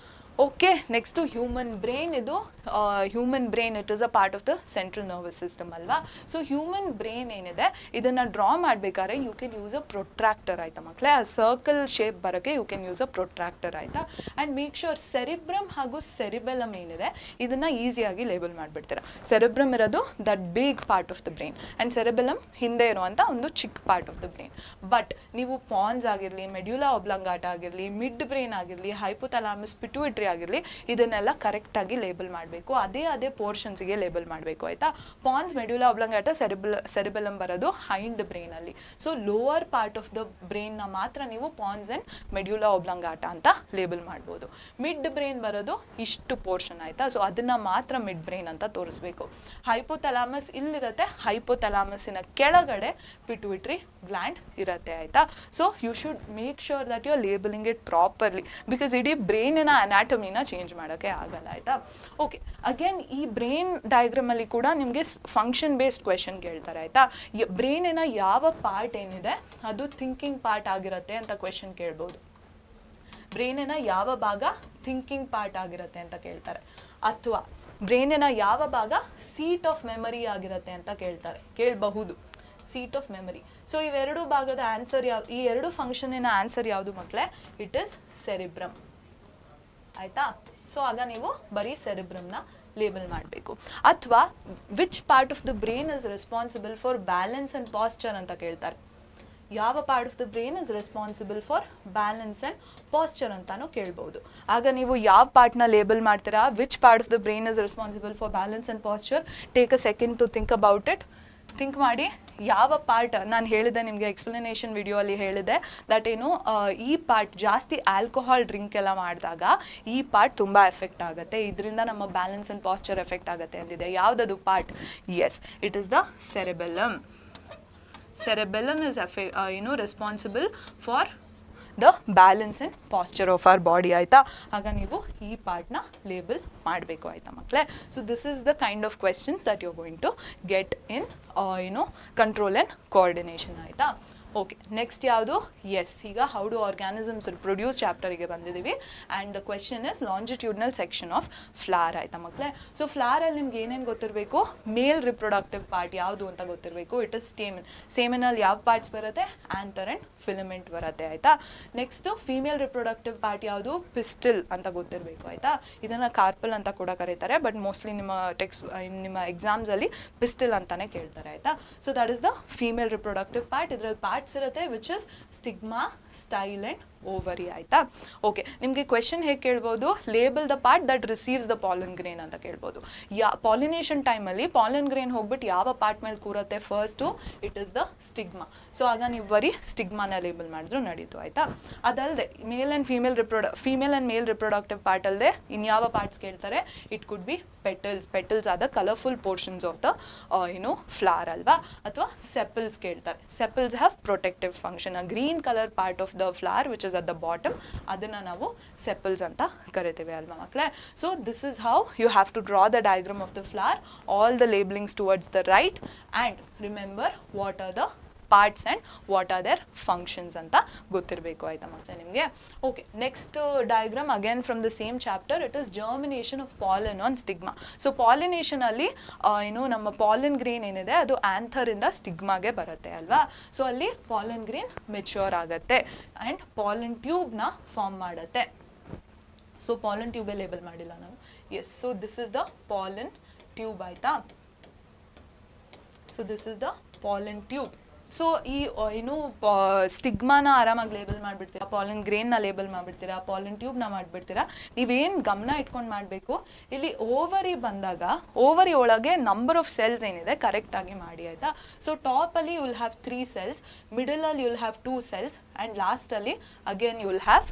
S3: Okay, next human brain. ಇದು human brain it is a part of the central nervous system ಅಲ್ವಾ. So human brain ಏನಿದೆ ಇದನ್ನು draw ಮಾಡಬೇಕಾದ್ರೆ you can use a protractor ಆಯಿತಾ ಮಕ್ಕಳೇ. ಆ ಸರ್ಕಲ್ ಶೇಪ್ ಬರೋಕ್ಕೆ you can use a protractor ಆಯಿತಾ. ಆ್ಯಂಡ್ ಮೇಕ್ ಶೋರ್ ಸೆರಿಬ್ರಮ್ ಹಾಗೂ ಸೆರಿಬೆಲಮ್ ಏನಿದೆ ಇದನ್ನು ಈಸಿಯಾಗಿ ಲೇಬಲ್ ಮಾಡಿಬಿಡ್ತೀರ. ಸೆರಿಬ್ರಮ್ ಇರೋದು that big part of the brain and cerebellum ಹಿಂದೆ ಇರುವಂಥ ಒಂದು ಚಿಕ್ಕ part of the brain. But ನೀವು ಪಾನ್ಸ್ ಆಗಿರಲಿ, ಮೆಡ್ಯುಲಾ ಒಬ್ಲಂಗಾಟ ಆಗಿರಲಿ, ಮಿಡ್ ಬ್ರೈನ್ ಆಗಿರಲಿ, ಹೈಪೋಥಾಲಮಸ್, ಪಿಟ್ಯೂಟರಿ ಆಗಿರಲಿ, ಇದನ್ನೆಲ್ಲ ಕರೆಕ್ಟಾಗಿ ಲೇಬಲ್ ಮಾಡಬೇಕು. ಅದೇ ಪೋರ್ಷನ್ಸ್ಗೆ ಲೇಬಲ್ ಮಾಡಬೇಕು ಆಯಿತಾ. ಪಾನ್ಸ್, ಮೆಡ್ಯುಲಾ ಒಬ್ಲಂಗಾಟ, ಸೆರಿಬೆಲಮ್ ಬರೋದು ಹೈಂಡ್ ಬ್ರೈನಲ್ಲಿ. So lower part of the ಬ್ರೈನ್ನ ಮಾತ್ರ ನೀವು ಪಾನ್ಸ್ ಆ್ಯಂಡ್ ಮೆಡ್ಯುಲಾ ಒಬ್ಲಂಗಾಟ ಅಂತ ಲೇಬಲ್ ಮಾಡ್ಬೋದು. ಮಿಡ್ ಬ್ರೈನ್ ಬರೋದು ಇಷ್ಟು ಪೋರ್ಷನ್ ಆಯಿತಾ. ಸೊ ಅದನ್ನು ಮಾತ್ರ ಮಿಡ್ ಬ್ರೈನ್ ಅಂತ ತೋರಿಸ್ಬೇಕು. ಹೈಪೋಥಾಲಮಸ್ ಇಲ್ಲಿರುತ್ತೆ, ಹೈಪೋಥಾಲಮಸ್ಸಿನ ಕೆಳಗಡೆ ಪಿಟ್ಯೂಟರಿ ಗ್ಲ್ಯಾಂಡ್ ಇರುತ್ತೆ ಆಯಿತಾ. So you should make sure that you are labeling it properly, because ಇಡೀ ಬ್ರೈನಿನ ಅನಾಟಮಿನ ಚೇಂಜ್ ಮಾಡೋಕ್ಕೆ ಆಗಲ್ಲ ಆಯಿತಾ. ಓಕೆ, ಅಗೇನ್ ಈ ಬ್ರೈನ್ ಡಯಾಗ್ರಾಮಲ್ಲಿ ಕೂಡ ನಿಮಗೆ ಫಂಕ್ಷನ್ ಬೇಸ್ಡ್ ಕ್ವೆಶನ್ ಕೇಳ್ತಾರೆ ಆಯಿತಾ. ಬ್ರೈನಿನ ಯಾವ ಪಾರ್ಟ್ ಏನಿದೆ ಅದು ಥಿಂಕಿಂಗ್ ಪಾರ್ಟ್ ಆಗಿರುತ್ತೆ ಅಂತ ಕ್ವೆಶನ್ ಕೇಳ್ಬೋದು. ಬ್ರೈನಿನ ಯಾವ ಭಾಗ ಥಿಂಕಿಂಗ್ ಪಾರ್ಟ್ ಆಗಿರುತ್ತೆ ಅಂತ ಕೇಳ್ತಾರೆ, ಅಥವಾ ಬ್ರೈನಿನ ಯಾವ ಭಾಗ ಸೀಟ್ ಆಫ್ ಮೆಮರಿ ಆಗಿರುತ್ತೆ ಅಂತ ಕೇಳಬಹುದು. Seat of memory. ಸೊ ಇವೆರಡು ಭಾಗದ ಆನ್ಸರ್ ಈ ಎರಡು ಫಂಕ್ಷನಿನ ಆನ್ಸರ್ ಯಾವುದು ಮಕ್ಕಳೇ? ಇಟ್ ಇಸ್ ಸೆರಿಬ್ರಮ್ ಆಯಿತಾ. ಸೊ ಆಗ ನೀವು ಬರೀ ಸೆರಿಬ್ರಮ್ನ ಲೇಬಲ್ ಮಾಡಬೇಕು. ಅಥವಾ which part of the brain is responsible for balance and posture ಅಂತ ಕೇಳ್ತಾರೆ. ಯಾವ part of the brain is responsible for balance and posture ಅಂತಾನು ಕೇಳ್ಬೋದು. ಆಗ ನೀವು ಯಾವ ಪಾರ್ಟ್ನ ಲೇಬಲ್ ಮಾಡ್ತೀರಾ? Which part of the brain is responsible for balance and posture? Take a second to think about it. Think ಮಾಡಿ ಯಾವ ಪಾರ್ಟ್. ನಾನು ಹೇಳಿದೆ ನಿಮಗೆ ಎಕ್ಸ್ಪ್ಲನೇಷನ್ ವಿಡಿಯೋ ಅಲ್ಲಿ ಹೇಳಿದೆ ದಟ್ ಏನು ಈ ಪಾರ್ಟ್ ಜಾಸ್ತಿ ಆಲ್ಕೋಹಾಲ್ ಡ್ರಿಂಕ್ ಎಲ್ಲ ಮಾಡಿದಾಗ ಈ ಪಾರ್ಟ್ ತುಂಬ ಎಫೆಕ್ಟ್ ಆಗುತ್ತೆ, ಇದರಿಂದ ನಮ್ಮ ಬ್ಯಾಲೆನ್ಸ್ ಆ್ಯಂಡ್ ಪಾಸ್ಚರ್ ಎಫೆಕ್ಟ್ ಆಗುತ್ತೆ ಅಂದಿದೆ. ಯಾವುದದು part? Yes, it is the cerebellum. Cerebellum is responsible for the balance and posture of our body ಆಯಿತಾ. ಆಗ ನೀವು ಈ ಪಾರ್ಟ್ನ ಲೇಬಲ್ ಮಾಡಬೇಕು ಆಯಿತಾ ಮಕ್ಕಳೇ. So this is the kind of questions that you are going to get in control and coordination ಆಯಿತಾ. Okay, next ಯಾವುದು? Yes, ಈಗ ಹೌ ಡು ಆರ್ಗ್ಯಾನಿಸಮ್ಸ್ ಪ್ರೊಡ್ಯೂಸ್ ಚಾಪ್ಟರಿಗೆ ಬಂದಿದ್ದೀವಿ. ಆ್ಯಂಡ್ ದ ಕ್ವೆಶನ್ ಇಸ್ ಲಾಂಜಿಟ್ಯೂಡ್ನಲ್ ಸೆಕ್ಷನ್ ಆಫ್ ಫ್ಲವರ್ ಆಯಿತಾ ಮಕ್ಕಳೇ. So ಫ್ಲವರಲ್ಲಿ ನಿಮ್ಗೆ ಏನೇನು ಗೊತ್ತಿರಬೇಕು? ಮೇಲ್ ರಿಪ್ರೊಡಕ್ಟಿವ್ ಪಾರ್ಟ್ ಯಾವುದು ಅಂತ ಗೊತ್ತಿರಬೇಕು. It is stamen. ಸ್ಟೇಮನಲ್ಲಿ ಯಾವ ಪಾರ್ಟ್ಸ್ ಬರುತ್ತೆ? ಆಂಥರ್ ಆ್ಯಂಡ್ ಫಿಲಮೆಂಟ್ ಬರುತ್ತೆ ಆಯಿತಾ. ನೆಕ್ಸ್ಟು ಫೀಮೇಲ್ ರಿಪ್ರೊಡಕ್ಟಿವ್ ಪಾರ್ಟ್ ಯಾವುದು? ಪಿಸ್ಟಿಲ್ ಅಂತ ಗೊತ್ತಿರಬೇಕು ಆಯಿತಾ. ಇದನ್ನು ಕಾರ್ಪಲ್ ಅಂತ ಕೂಡ ಕರೀತಾರೆ, ಬಟ್ ಮೋಸ್ಟ್ಲಿ ನಿಮ್ಮ ಎಕ್ಸಾಮ್ಸಲ್ಲಿ ಪಿಸ್ಟಿಲ್ ಅಂತಲೇ ಕೇಳ್ತಾರೆ ಆಯಿತಾ. So that is the female reproductive part. ಇದರಲ್ಲಿ ಪಾರ್ಟ್ಸ್ ಇರುತ್ತೆ which is stigma, style and ovary ಆಯಿತಾ. ಓಕೆ, ನಿಮಗೆ ಕ್ವೆಶನ್ ಹೇಗೆ ಕೇಳ್ಬೋದು? Label the part that receives the pollen grain ಅಂತ ಕೇಳ್ಬೋದು. ಪಾಲಿನೇಷನ್ ಟೈಮಲ್ಲಿ ಪಾಲನ್ ಗ್ರೇನ್ ಹೋಗ್ಬಿಟ್ಟು ಯಾವ ಪಾರ್ಟ್ ಮೇಲೆ ಕೂರುತ್ತೆ? First it is the stigma. So ಆಗ ನೀವು ಬರೀ ಸ್ಟಿಗ್ಮಾನ ಲೇಬಲ್ ಮಾಡಿದ್ರು ನಡೀತು ಆಯಿತಾ. ಅದಲ್ಲದೆ female and male reproductive part ಅಲ್ಲದೆ ಇನ್ಯಾವ ಪಾರ್ಟ್ಸ್ ಕೇಳ್ತಾರೆ? ಇಟ್ ಕುಡ್ ಬಿ ಪೆಟಲ್ಸ್ ಆದ colourful portions of the flower ಅಲ್ವಾ. ಅಥವಾ ಸೆಪಲ್ಸ್ ಕೇಳ್ತಾರೆ. Sepals have protective function. A green colour part of the flower which is at the bottom, ಅದನ್ನು ನಾವು sepals ಅಂತ ಕರಿತೀವಿ ಅಲ್ವಾ ಮಕ್ಕಳೇ. So this is how you have to draw the diagram of the flower, all the labelings towards the right, and remember what are the parts and what are their functions ಅಂತ ಗೊತ್ತಿರಬೇಕು ಆಯಿತಾ ಮಕ್ಕಳೇ ನಿಮಗೆ. Okay, next diagram again from the same chapter. It is germination of pollen on stigma. So ಪಾಲಿನೇಷನಲ್ಲಿ ನಮ್ಮ pollen grain ಏನಿದೆ ಅದು ಆಂಥರಿಂದ ಸ್ಟಿಗ್ಮಾಗೆ ಬರುತ್ತೆ ಅಲ್ವಾ. ಸೊ ಅಲ್ಲಿ ಪಾಲನ್ ಗ್ರೇನ್ ಮೆಚ್ಯೂರ್ ಆಗುತ್ತೆ ಆ್ಯಂಡ್ ಪಾಲನ್ ಟ್ಯೂಬ್ನ ಫಾರ್ಮ್ ಮಾಡುತ್ತೆ. ಸೊ ಪಾಲನ್ ಟ್ಯೂಬೇ ಲೇಬಲ್ ಮಾಡಿಲ್ಲ ನಾವು. Yes, so this is the pollen tube ಆಯಿತಾ. So this is the pollen tube. So ಈ ಏನು ಸ್ಟಿಗ್ಮಾನ ಆರಾಮಾಗಿ ಲೇಬಲ್ ಮಾಡಿಬಿಡ್ತೀರಾ, ಪಾಲನ್ ಗ್ರೇನ್ನ ಲೇಬಲ್ ಮಾಡಿಬಿಡ್ತೀರಾ, ಪಾಲನ್ ಟ್ಯೂಬ್ನ ಮಾಡಿಬಿಡ್ತೀರಾ. ನೀವೇನು ಗಮನ ಇಟ್ಕೊಂಡು ಮಾಡಬೇಕು, ಇಲ್ಲಿ ಓವರಿ ಬಂದಾಗ ಓವರಿ ಒಳಗೆ ನಂಬರ್ ಆಫ್ ಸೆಲ್ಸ್ ಏನಿದೆ ಕರೆಕ್ಟಾಗಿ ಮಾಡಿ ಆಯಿತಾ. ಸೊ ಟಾಪಲ್ಲಿ ಯು ವಿಲ್ ಹ್ಯಾವ್ 3 cells, ಮಿಡಲಲ್ಲಿ you will have 2 cells and ಲಾಸ್ಟಲ್ಲಿ again you will have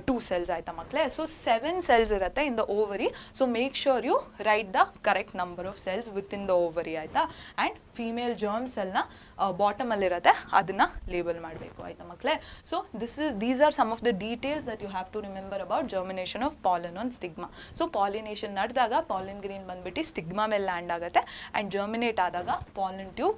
S3: 2 cells ಆಯಿತಾ ಮಕ್ಕಳೇ. ಸೊ 7 cells ಇರುತ್ತೆ in the ovary. So make sure you write the correct number of cells within the ovary ಆಯಿತಾ. And female germ ಸೆಲ್ನ ಬಾಟಮಲ್ಲಿರುತ್ತೆ, ಅದನ್ನು label ಮಾಡಬೇಕು ಆಯಿತಾ ಮಕ್ಕಳೇ. So these are some of the details that you have to remember about germination of pollen on stigma. So pollination ನಡೆದಾಗ pollen grain ಬಂದ್ಬಿಟ್ಟು stigma ಮೇಲೆ ಲ್ಯಾಂಡ್ ಆಗುತ್ತೆ ಆ್ಯಂಡ್ ಜರ್ಮಿನೇಟ್ ಆದಾಗ ಪಾಲನ್ ಟ್ಯೂಬ್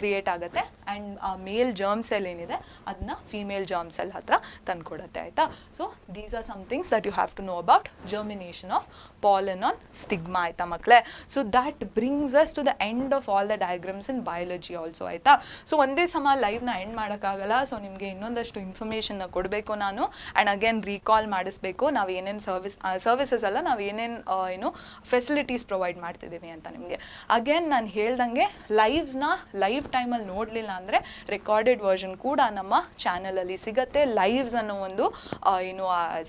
S3: ಕ್ರಿಯೇಟ್ ಆಗುತ್ತೆ ಆ್ಯಂಡ್ ಮೇಲ್ ಜರ್ಮ್ ಸೆಲ್ ಏನಿದೆ ಅದನ್ನ female germ cell ಹತ್ರ ತಂದ್ಕೊಡುತ್ತೆ ಆಯಿತಾ. So these are some things that you have to know about germination of pollen on stigma ಆಯ್ತಾ ಮಕ್ಕಳೇ. So that brings us to the end of all the diagrams in biology also ಆಯಿತಾ. So ಒಂದೇ ಸಮ ಲೈವ್ನ end ಮಾಡೋಕ್ಕಾಗಲ್ಲ. So ನಿಮಗೆ ಇನ್ನೊಂದಷ್ಟು ಇನ್ಫಾರ್ಮೇಷನ್ನ ಕೊಡಬೇಕು ನಾನು ಆ್ಯಂಡ್ ಅಗೇನ್ ರೀಕಾಲ್ ಮಾಡಿಸ್ಬೇಕು ನಾವು ಏನೇನು ಸರ್ವಿಸಸ್ ಅಲ್ಲ, ನಾವು ಏನೇನು ಏನು ಫೆಸಿಲಿಟೀಸ್ ಪ್ರೊವೈಡ್ ಮಾಡ್ತಿದ್ದೀವಿ ಅಂತ ನಿಮಗೆ. ಅಗೇನ್ ನಾನು ಹೇಳ್ದಂಗೆ ಲೈವ್ಸ್ನ ಲೈವ್ ಟೈಮಲ್ಲಿ ನೋಡಲಿಲ್ಲ ಅಂದರೆ ರೆಕಾರ್ಡೆಡ್ ವರ್ಷನ್ ಕೂಡ ನಮ್ಮ ಚಾನಲಲ್ಲಿ ಸಿಗುತ್ತೆ. ಲೈವ್ಸ್ ಅನ್ನೋ ಒಂದು ಏನು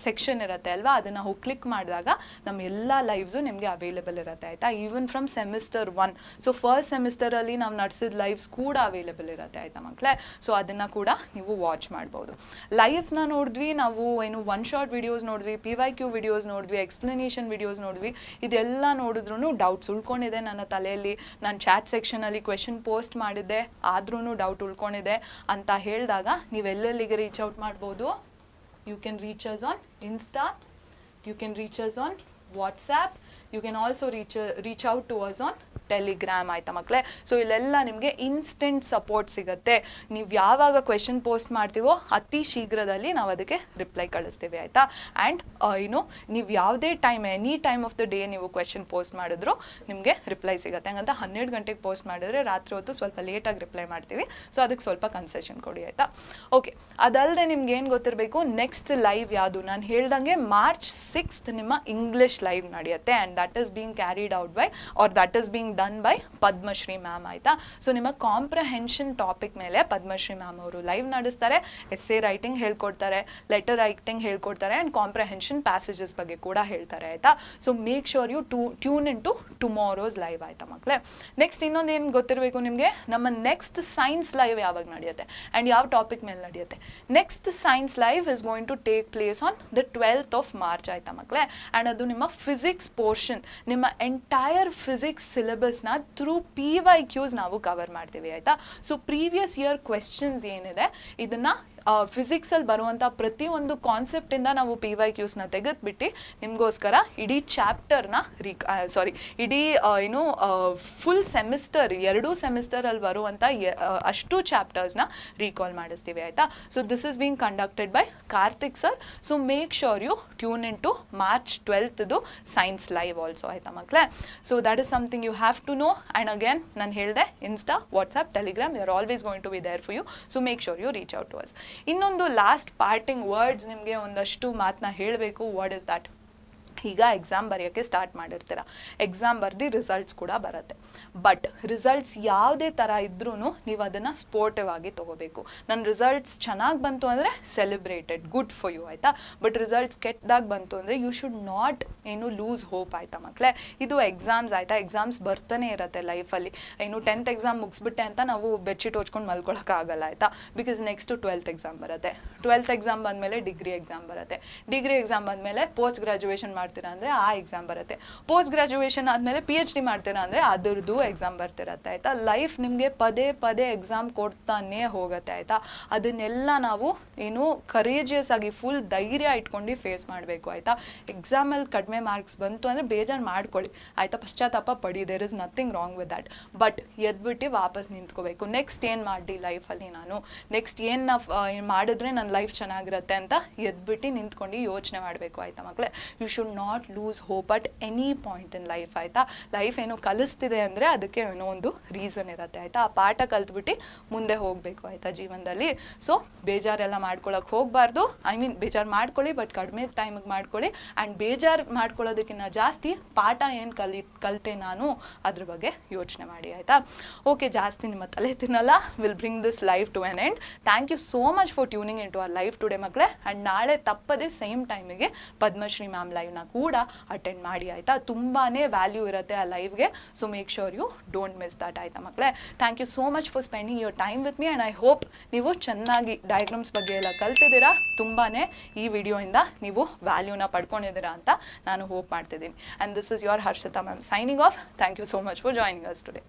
S3: ಸೆಕ್ಷನ್ ಇರುತ್ತೆ ಅಲ್ವಾ, ಅದನ್ನು ಹೋಗಿ ಕ್ಲಿಕ್ ಮಾಡಿದಾಗ ನಮ್ಮ ಎಲ್ಲ ಲೈವ್ಸು ನಿಮಗೆ ಅವೈಲೇಬಲ್ ಇರುತ್ತೆ ಆಯಿತಾ. Even from semester 1. So first ಸೆಮಿಸ್ಟರಲ್ಲಿ ನಾವು ನಡೆಸಿದ ಲೈವ್ಸ್ ಕೂಡ ಅವೈಲೇಬಲ್ ಇರುತ್ತೆ ಆಯಿತಾ ಮಕ್ಕಳೇ. ಸೊ ಅದನ್ನು ಕೂಡ ನೀವು ವಾಚ್ ಮಾಡ್ಬೋದು. ಲೈವ್ಸ್ನ ನೋಡಿದ್ವಿ ನಾವು, ಏನು 1 shot ವಿಡಿಯೋಸ್ ನೋಡಿದ್ವಿ, PYQ ವಿಡಿಯೋಸ್ ನೋಡಿದ್ವಿ, ಎಕ್ಸ್ಪ್ಲನೇಷನ್ ವಿಡಿಯೋಸ್ ನೋಡಿದ್ವಿ. ಇದೆಲ್ಲ ನೋಡಿದ್ರೂ ಡೌಟ್ಸ್ ಉಳ್ಕೊಂಡಿದೆ ನನ್ನ ತಲೆಯಲ್ಲಿ. ನಾನು ಚಾಟ್ ಸೆಕ್ಷನಲ್ಲಿ ಕ್ವೆಶನ್ ಪೋಸ್ಟ್ ಮಾಡಿದ್ದೆ, ಆದ್ರೂ ಡೌಟ್ ಉಳ್ಕೊಂಡಿದೆ ಅಂತ ಹೇಳಿದಾಗ ನೀವೆಲ್ಲೆಲ್ಲಿಗೆ ರೀಚ್ ಔಟ್ ಮಾಡ್ಬೋದು. You can reach us on Insta, you can reach us on WhatsApp, you can also reach out to us on Telegram ಆಯಿತಾ ಮಕ್ಕಳೇ. ಸೊ ಇಲ್ಲೆಲ್ಲ ನಿಮಗೆ ಇನ್ಸ್ಟೆಂಟ್ ಸಪೋರ್ಟ್ ಸಿಗುತ್ತೆ. ನೀವು ಯಾವಾಗ ಕ್ವೆಶನ್ ಪೋಸ್ಟ್ ಮಾಡ್ತೀವೋ ಅತಿ ಶೀಘ್ರದಲ್ಲಿ ನಾವು ಅದಕ್ಕೆ ರಿಪ್ಲೈ ಕಳಿಸ್ತೀವಿ ಆಯಿತಾ. ಆ್ಯಂಡ್ ಏನು ನೀವು ಯಾವುದೇ time any time of the day ನೀವು ಕ್ವೆಶನ್ ಪೋಸ್ಟ್ ಮಾಡಿದ್ರು ನಿಮಗೆ ರಿಪ್ಲೈ ಸಿಗುತ್ತೆ. ಹಂಗಂತ 12 ಗಂಟೆಗೆ ಪೋಸ್ಟ್ ಮಾಡಿದ್ರೆ ರಾತ್ರಿ ಹೊತ್ತು ಸ್ವಲ್ಪ ಲೇಟಾಗಿ ರಿಪ್ಲೈ ಮಾಡ್ತೀವಿ. ಸೊ ಅದಕ್ಕೆ ಸ್ವಲ್ಪ ಕನ್ಸೆಷನ್ ಕೊಡಿ ಆಯಿತಾ. ಓಕೆ, ಅದಲ್ಲದೆ ನಿಮ್ಗೆ ಏನು ಗೊತ್ತಿರಬೇಕು, ನೆಕ್ಸ್ಟ್ ಲೈವ್ ಯಾವುದು ನಾನು ಹೇಳ್ದಂಗೆ March 6th ನಿಮ್ಮ ಇಂಗ್ಲಿಷ್ ಲೈವ್ ನಡೆಯುತ್ತೆ and that is being carried out by or that is being done by Padmashri ma'am ಆಯಿತಾ. ಸೊ ನಿಮ್ಮ ಕಾಂಪ್ರಹೆನ್ಷನ್ ಟಾಪಿಕ್ ಮೇಲೆ ಪದ್ಮಶ್ರೀ ಮ್ಯಾಮ್ ಅವರು ಲೈವ್ ನಡೆಸ್ತಾರೆ. ಎಸ್ಸೆ ರೈಟಿಂಗ್ ಹೇಳ್ಕೊಡ್ತಾರೆ, ಲೆಟರ್ ರೈಟಿಂಗ್ ಹೇಳ್ಕೊಡ್ತಾರೆ ಆ್ಯಂಡ್ ಕಾಂಪ್ರಹೆನ್ಷನ್ ಪ್ಯಾಸೇಜಸ್ ಬಗ್ಗೆ ಕೂಡ ಹೇಳ್ತಾರೆ ಆಯಿತಾ. So make sure you tune in to tomorrow's live ಆಯಿತಾ ಮಕ್ಕಳೇ. ನೆಕ್ಸ್ಟ್ ಇನ್ನೊಂದು ಏನು ಗೊತ್ತಿರಬೇಕು ನಿಮಗೆ, ನಮ್ಮ ನೆಕ್ಸ್ಟ್ ಸೈನ್ಸ್ ಲೈವ್ ಯಾವಾಗ ನಡೆಯುತ್ತೆ ಆ್ಯಂಡ್ ಯಾವ ಟಾಪಿಕ್ ಮೇಲೆ ನಡೆಯುತ್ತೆ. Next science live is going to take place on the 12th of March ಆಯಿತಾ ಮಕ್ಕಳೇ. ಆ್ಯಂಡ್ ಅದು ನಿಮ್ಮ ಫಿಸಿಕ್ಸ್ ಪೋರ್ಷನ್, ನಿಮ್ಮ ಎಂಟೈರ್ ಫಿಸಿಕ್ಸ್ ಸಿಲೆಬಸ್ನ ಥ್ರೂ PYQs ನಾವು ಕವರ್ ಮಾಡ್ತೀವಿ ಆಯಿತಾ. ಸೊ ಪ್ರೀವಿಯಸ್ ಇಯರ್ ಕ್ವೆಶ್ಚನ್ಸ್ ಏನಿದೆ ಇದನ್ನು ಫಿಸಿಕ್ಸಲ್ಲಿ ಬರುವಂಥ ಪ್ರತಿಯೊಂದು ಕಾನ್ಸೆಪ್ಟಿಂದ ನಾವು PYQsನ ತೆಗೆದುಬಿಟ್ಟು ನಿಮಗೋಸ್ಕರ ಇಡೀ ಚಾಪ್ಟರ್ನ ಇಡೀ ಏನು ಫುಲ್ ಸೆಮಿಸ್ಟರ್ 2 ಸೆಮಿಸ್ಟರಲ್ಲಿ ಬರುವಂಥ ಅಷ್ಟು ಚಾಪ್ಟರ್ಸ್ನ ರೀಕಾಲ್ ಮಾಡಿಸ್ತೀವಿ ಆಯಿತಾ. So this is being conducted by Karthik sir. So make sure you tune in to March 12th science live also ಆಯಿತಾ ಮಕ್ಕಳೇ. So that is something you have to know. And again ನಾನು ಹೇಳಿದೆ Insta, WhatsApp, Telegram, you are always going to be there for you. So make sure you reach out to us. ಇನ್ನೊಂದು last parting words ನಿಮಗೆ ಒಂದಷ್ಟು ಮಾತನ್ನ ಹೇಳಬೇಕು. What is that? ಈಗ exam ಬರೆಯೋಕ್ಕೆ start ಮಾಡಿರ್ತೀರ, exam ಬರೆದು results ಕೂಡ ಬರುತ್ತೆ. ಬಟ್ ರಿಸಲ್ಟ್ಸ್ ಯಾವುದೇ ಥರ ಇದ್ರೂ ನೀವು ಅದನ್ನು ಸ್ಪೋರ್ಟಿವ್ ಆಗಿ ತೊಗೋಬೇಕು. ನನ್ನ ರಿಸಲ್ಟ್ಸ್ ಚೆನ್ನಾಗಿ ಬಂತು ಅಂದರೆ ಸೆಲೆಬ್ರೇಟೆಡ್, ಗುಡ್ ಫಾರ್ ಯು ಆಯಿತಾ. ಬಟ್ ರಿಸಲ್ಟ್ಸ್ ಕೆಟ್ಟದಾಗ ಬಂತು ಅಂದರೆ ಯು ಶುಡ್ ನಾಟ್ ಏನು ಲೂಸ್ ಹೋಪ್ ಆಯಿತಾ ಮಕ್ಕಳೇ. ಇದು ಎಕ್ಸಾಮ್ಸ್ ಆಯಿತಾ, ಎಕ್ಸಾಮ್ಸ್ ಬರ್ತಾನೆ ಇರುತ್ತೆ ಲೈಫಲ್ಲಿ. ಏನು 10th ಎಕ್ಸಾಮ್ ಮುಗಿಸ್ಬಿಟ್ಟೆ ಅಂತ ನಾವು ಬೆಡ್ಶೀಟ್ ಹೊಚ್ಕೊಂಡು ಮಲ್ಕೊಳ್ಳೋಕ್ಕಾಗಲ್ಲ ಆಯಿತಾ. ಬಿಕಾಸ್ ನೆಕ್ಸ್ಟು 12th ಎಕ್ಸಾಮ್ ಬರುತ್ತೆ. 12th ಎಕ್ಸಾಮ್ ಬಂದಮೇಲೆ ಡಿಗ್ರಿ ಎಕ್ಸಾಮ್ ಬರುತ್ತೆ. ಡಿಗ್ರಿ ಎಕ್ಸಾಮ್ ಬಂದಮೇಲೆ ಪೋಸ್ಟ್ ಗ್ರಾಜುಯೇಷನ್ ಮಾಡ್ತೀರಾ ಅಂದರೆ ಆ ಎಕ್ಸಾಮ್ ಬರುತ್ತೆ. ಪೋಸ್ಟ್ ಗ್ರಾಜುಯೇಷನ್ ಆದಮೇಲೆ PhD ಮಾಡ್ತೀರಾ ಅಂದರೆ ಅದರದ್ದು ಎಕ್ಸಾಮ್ ಬರ್ತಿರತ್ತೆ ಆಯಿತಾ. ಲೈಫ್ ನಿಮಗೆ ಪದೇ ಎಕ್ಸಾಮ್ ಕೊಡ್ತಾನೆ ಹೋಗುತ್ತೆ ಆಯಿತಾ. ಅದನ್ನೆಲ್ಲ ನಾವು ಏನು ಕರೇಜಿಯಸ್ ಆಗಿ ಫುಲ್ ಧೈರ್ಯ ಇಟ್ಕೊಂಡು ಫೇಸ್ ಮಾಡಬೇಕು ಆಯಿತಾ. ಎಕ್ಸಾಮಲ್ಲಿ ಕಡಿಮೆ ಮಾರ್ಕ್ಸ್ ಬಂತು ಅಂದರೆ ಬೇಜಾರು ಮಾಡ್ಕೊಳ್ಳಿ ಆಯಿತಾ, ಪಶ್ಚಾತ್ತಾಪ ಪಡಿ, there is nothing wrong with that. But ಎದ್ಬಿಟ್ಟು ವಾಪಸ್ ನಿಂತ್ಕೋಬೇಕು. ನೆಕ್ಸ್ಟ್ ಏನು ಮಾಡಲಿ ಲೈಫಲ್ಲಿ, ನಾನು ನೆಕ್ಸ್ಟ್ ಏನು ಮಾಡಿದ್ರೆ ನನ್ನ ಲೈಫ್ ಚೆನ್ನಾಗಿರುತ್ತೆ ಅಂತ ಎದ್ಬಿಟ್ಟು ನಿಂತ್ಕೊಂಡು ಯೋಚನೆ ಮಾಡಬೇಕು ಆಯಿತಾ ಮಕ್ಕಳೇ. You should not lose hope at any point in life ಆಯಿತಾ. ಲೈಫ್ ಏನೋ ಕಲಿಸ್ತಿದೆ ಅಂದರೆ ಅದಕ್ಕೆ ಏನೋ ಒಂದು ರೀಸನ್ ಇರುತ್ತೆ ಆಯಿತಾ. ಆ ಪಾಠ ಕಲ್ತ್ಬಿಟ್ಟು ಮುಂದೆ ಹೋಗಬೇಕು ಆಯಿತಾ ಜೀವನದಲ್ಲಿ. ಸೊ ಬೇಜಾರೆಲ್ಲ ಮಾಡ್ಕೊಳಕ್ಕೆ ಹೋಗಬಾರ್ದು. ಬೇಜಾರು ಮಾಡ್ಕೊಳ್ಳಿ, ಬಟ್ ಕಡಿಮೆ ಟೈಮಿಗೆ ಮಾಡ್ಕೊಳ್ಳಿ. ಆ್ಯಂಡ್ ಬೇಜಾರು ಮಾಡ್ಕೊಳ್ಳೋದಕ್ಕಿಂತ ಜಾಸ್ತಿ ಪಾಠ ಏನು ಕಲಿತೆ ನಾನು ಅದ್ರ ಬಗ್ಗೆ ಯೋಚನೆ ಮಾಡಿ ಆಯಿತಾ. ಓಕೆ, ಜಾಸ್ತಿ ನಿಮ್ಮ ತಲೆ ತಿನ್ನಲ್ಲ. Will bring this life to an end. Thank you so much for tuning in to our life today ಮಕ್ಕಳೇ. ಆ್ಯಂಡ್ ನಾಳೆ ತಪ್ಪದೆ ಸೇಮ್ ಟೈಮಿಗೆ ಪದ್ಮಶ್ರೀ ಮ್ಯಾಮ್ ಲೈವ್ನ ಕೂಡ ಅಟೆಂಡ್ ಮಾಡಿ ಆಯಿತಾ. ತುಂಬಾ ವ್ಯಾಲ್ಯೂ ಇರುತ್ತೆ ಆ ಲೈವ್ಗೆ. So make sure you don't miss that ಆಯಿತಾ ಮಕ್ಕಳೇ. Thank you so much for spending your time with me. And I hope ನೀವು ಚೆನ್ನಾಗಿ ಡಯಾಗ್ರಾಮ್ಸ್ ಬಗ್ಗೆ ಎಲ್ಲ ಕಲ್ತಿದ್ದೀರಾ. ತುಂಬಾ ಈ ವಿಡಿಯೋಯಿಂದ ನೀವು ವ್ಯಾಲ್ಯೂನ ಪಡ್ಕೊಂಡಿದ್ದೀರಾ ಅಂತ ನಾನು ಹೋಪ್ ಮಾಡ್ತಿದ್ದೀನಿ. And this is your Harshita ma'am signing off. Thank you so much for joining us today.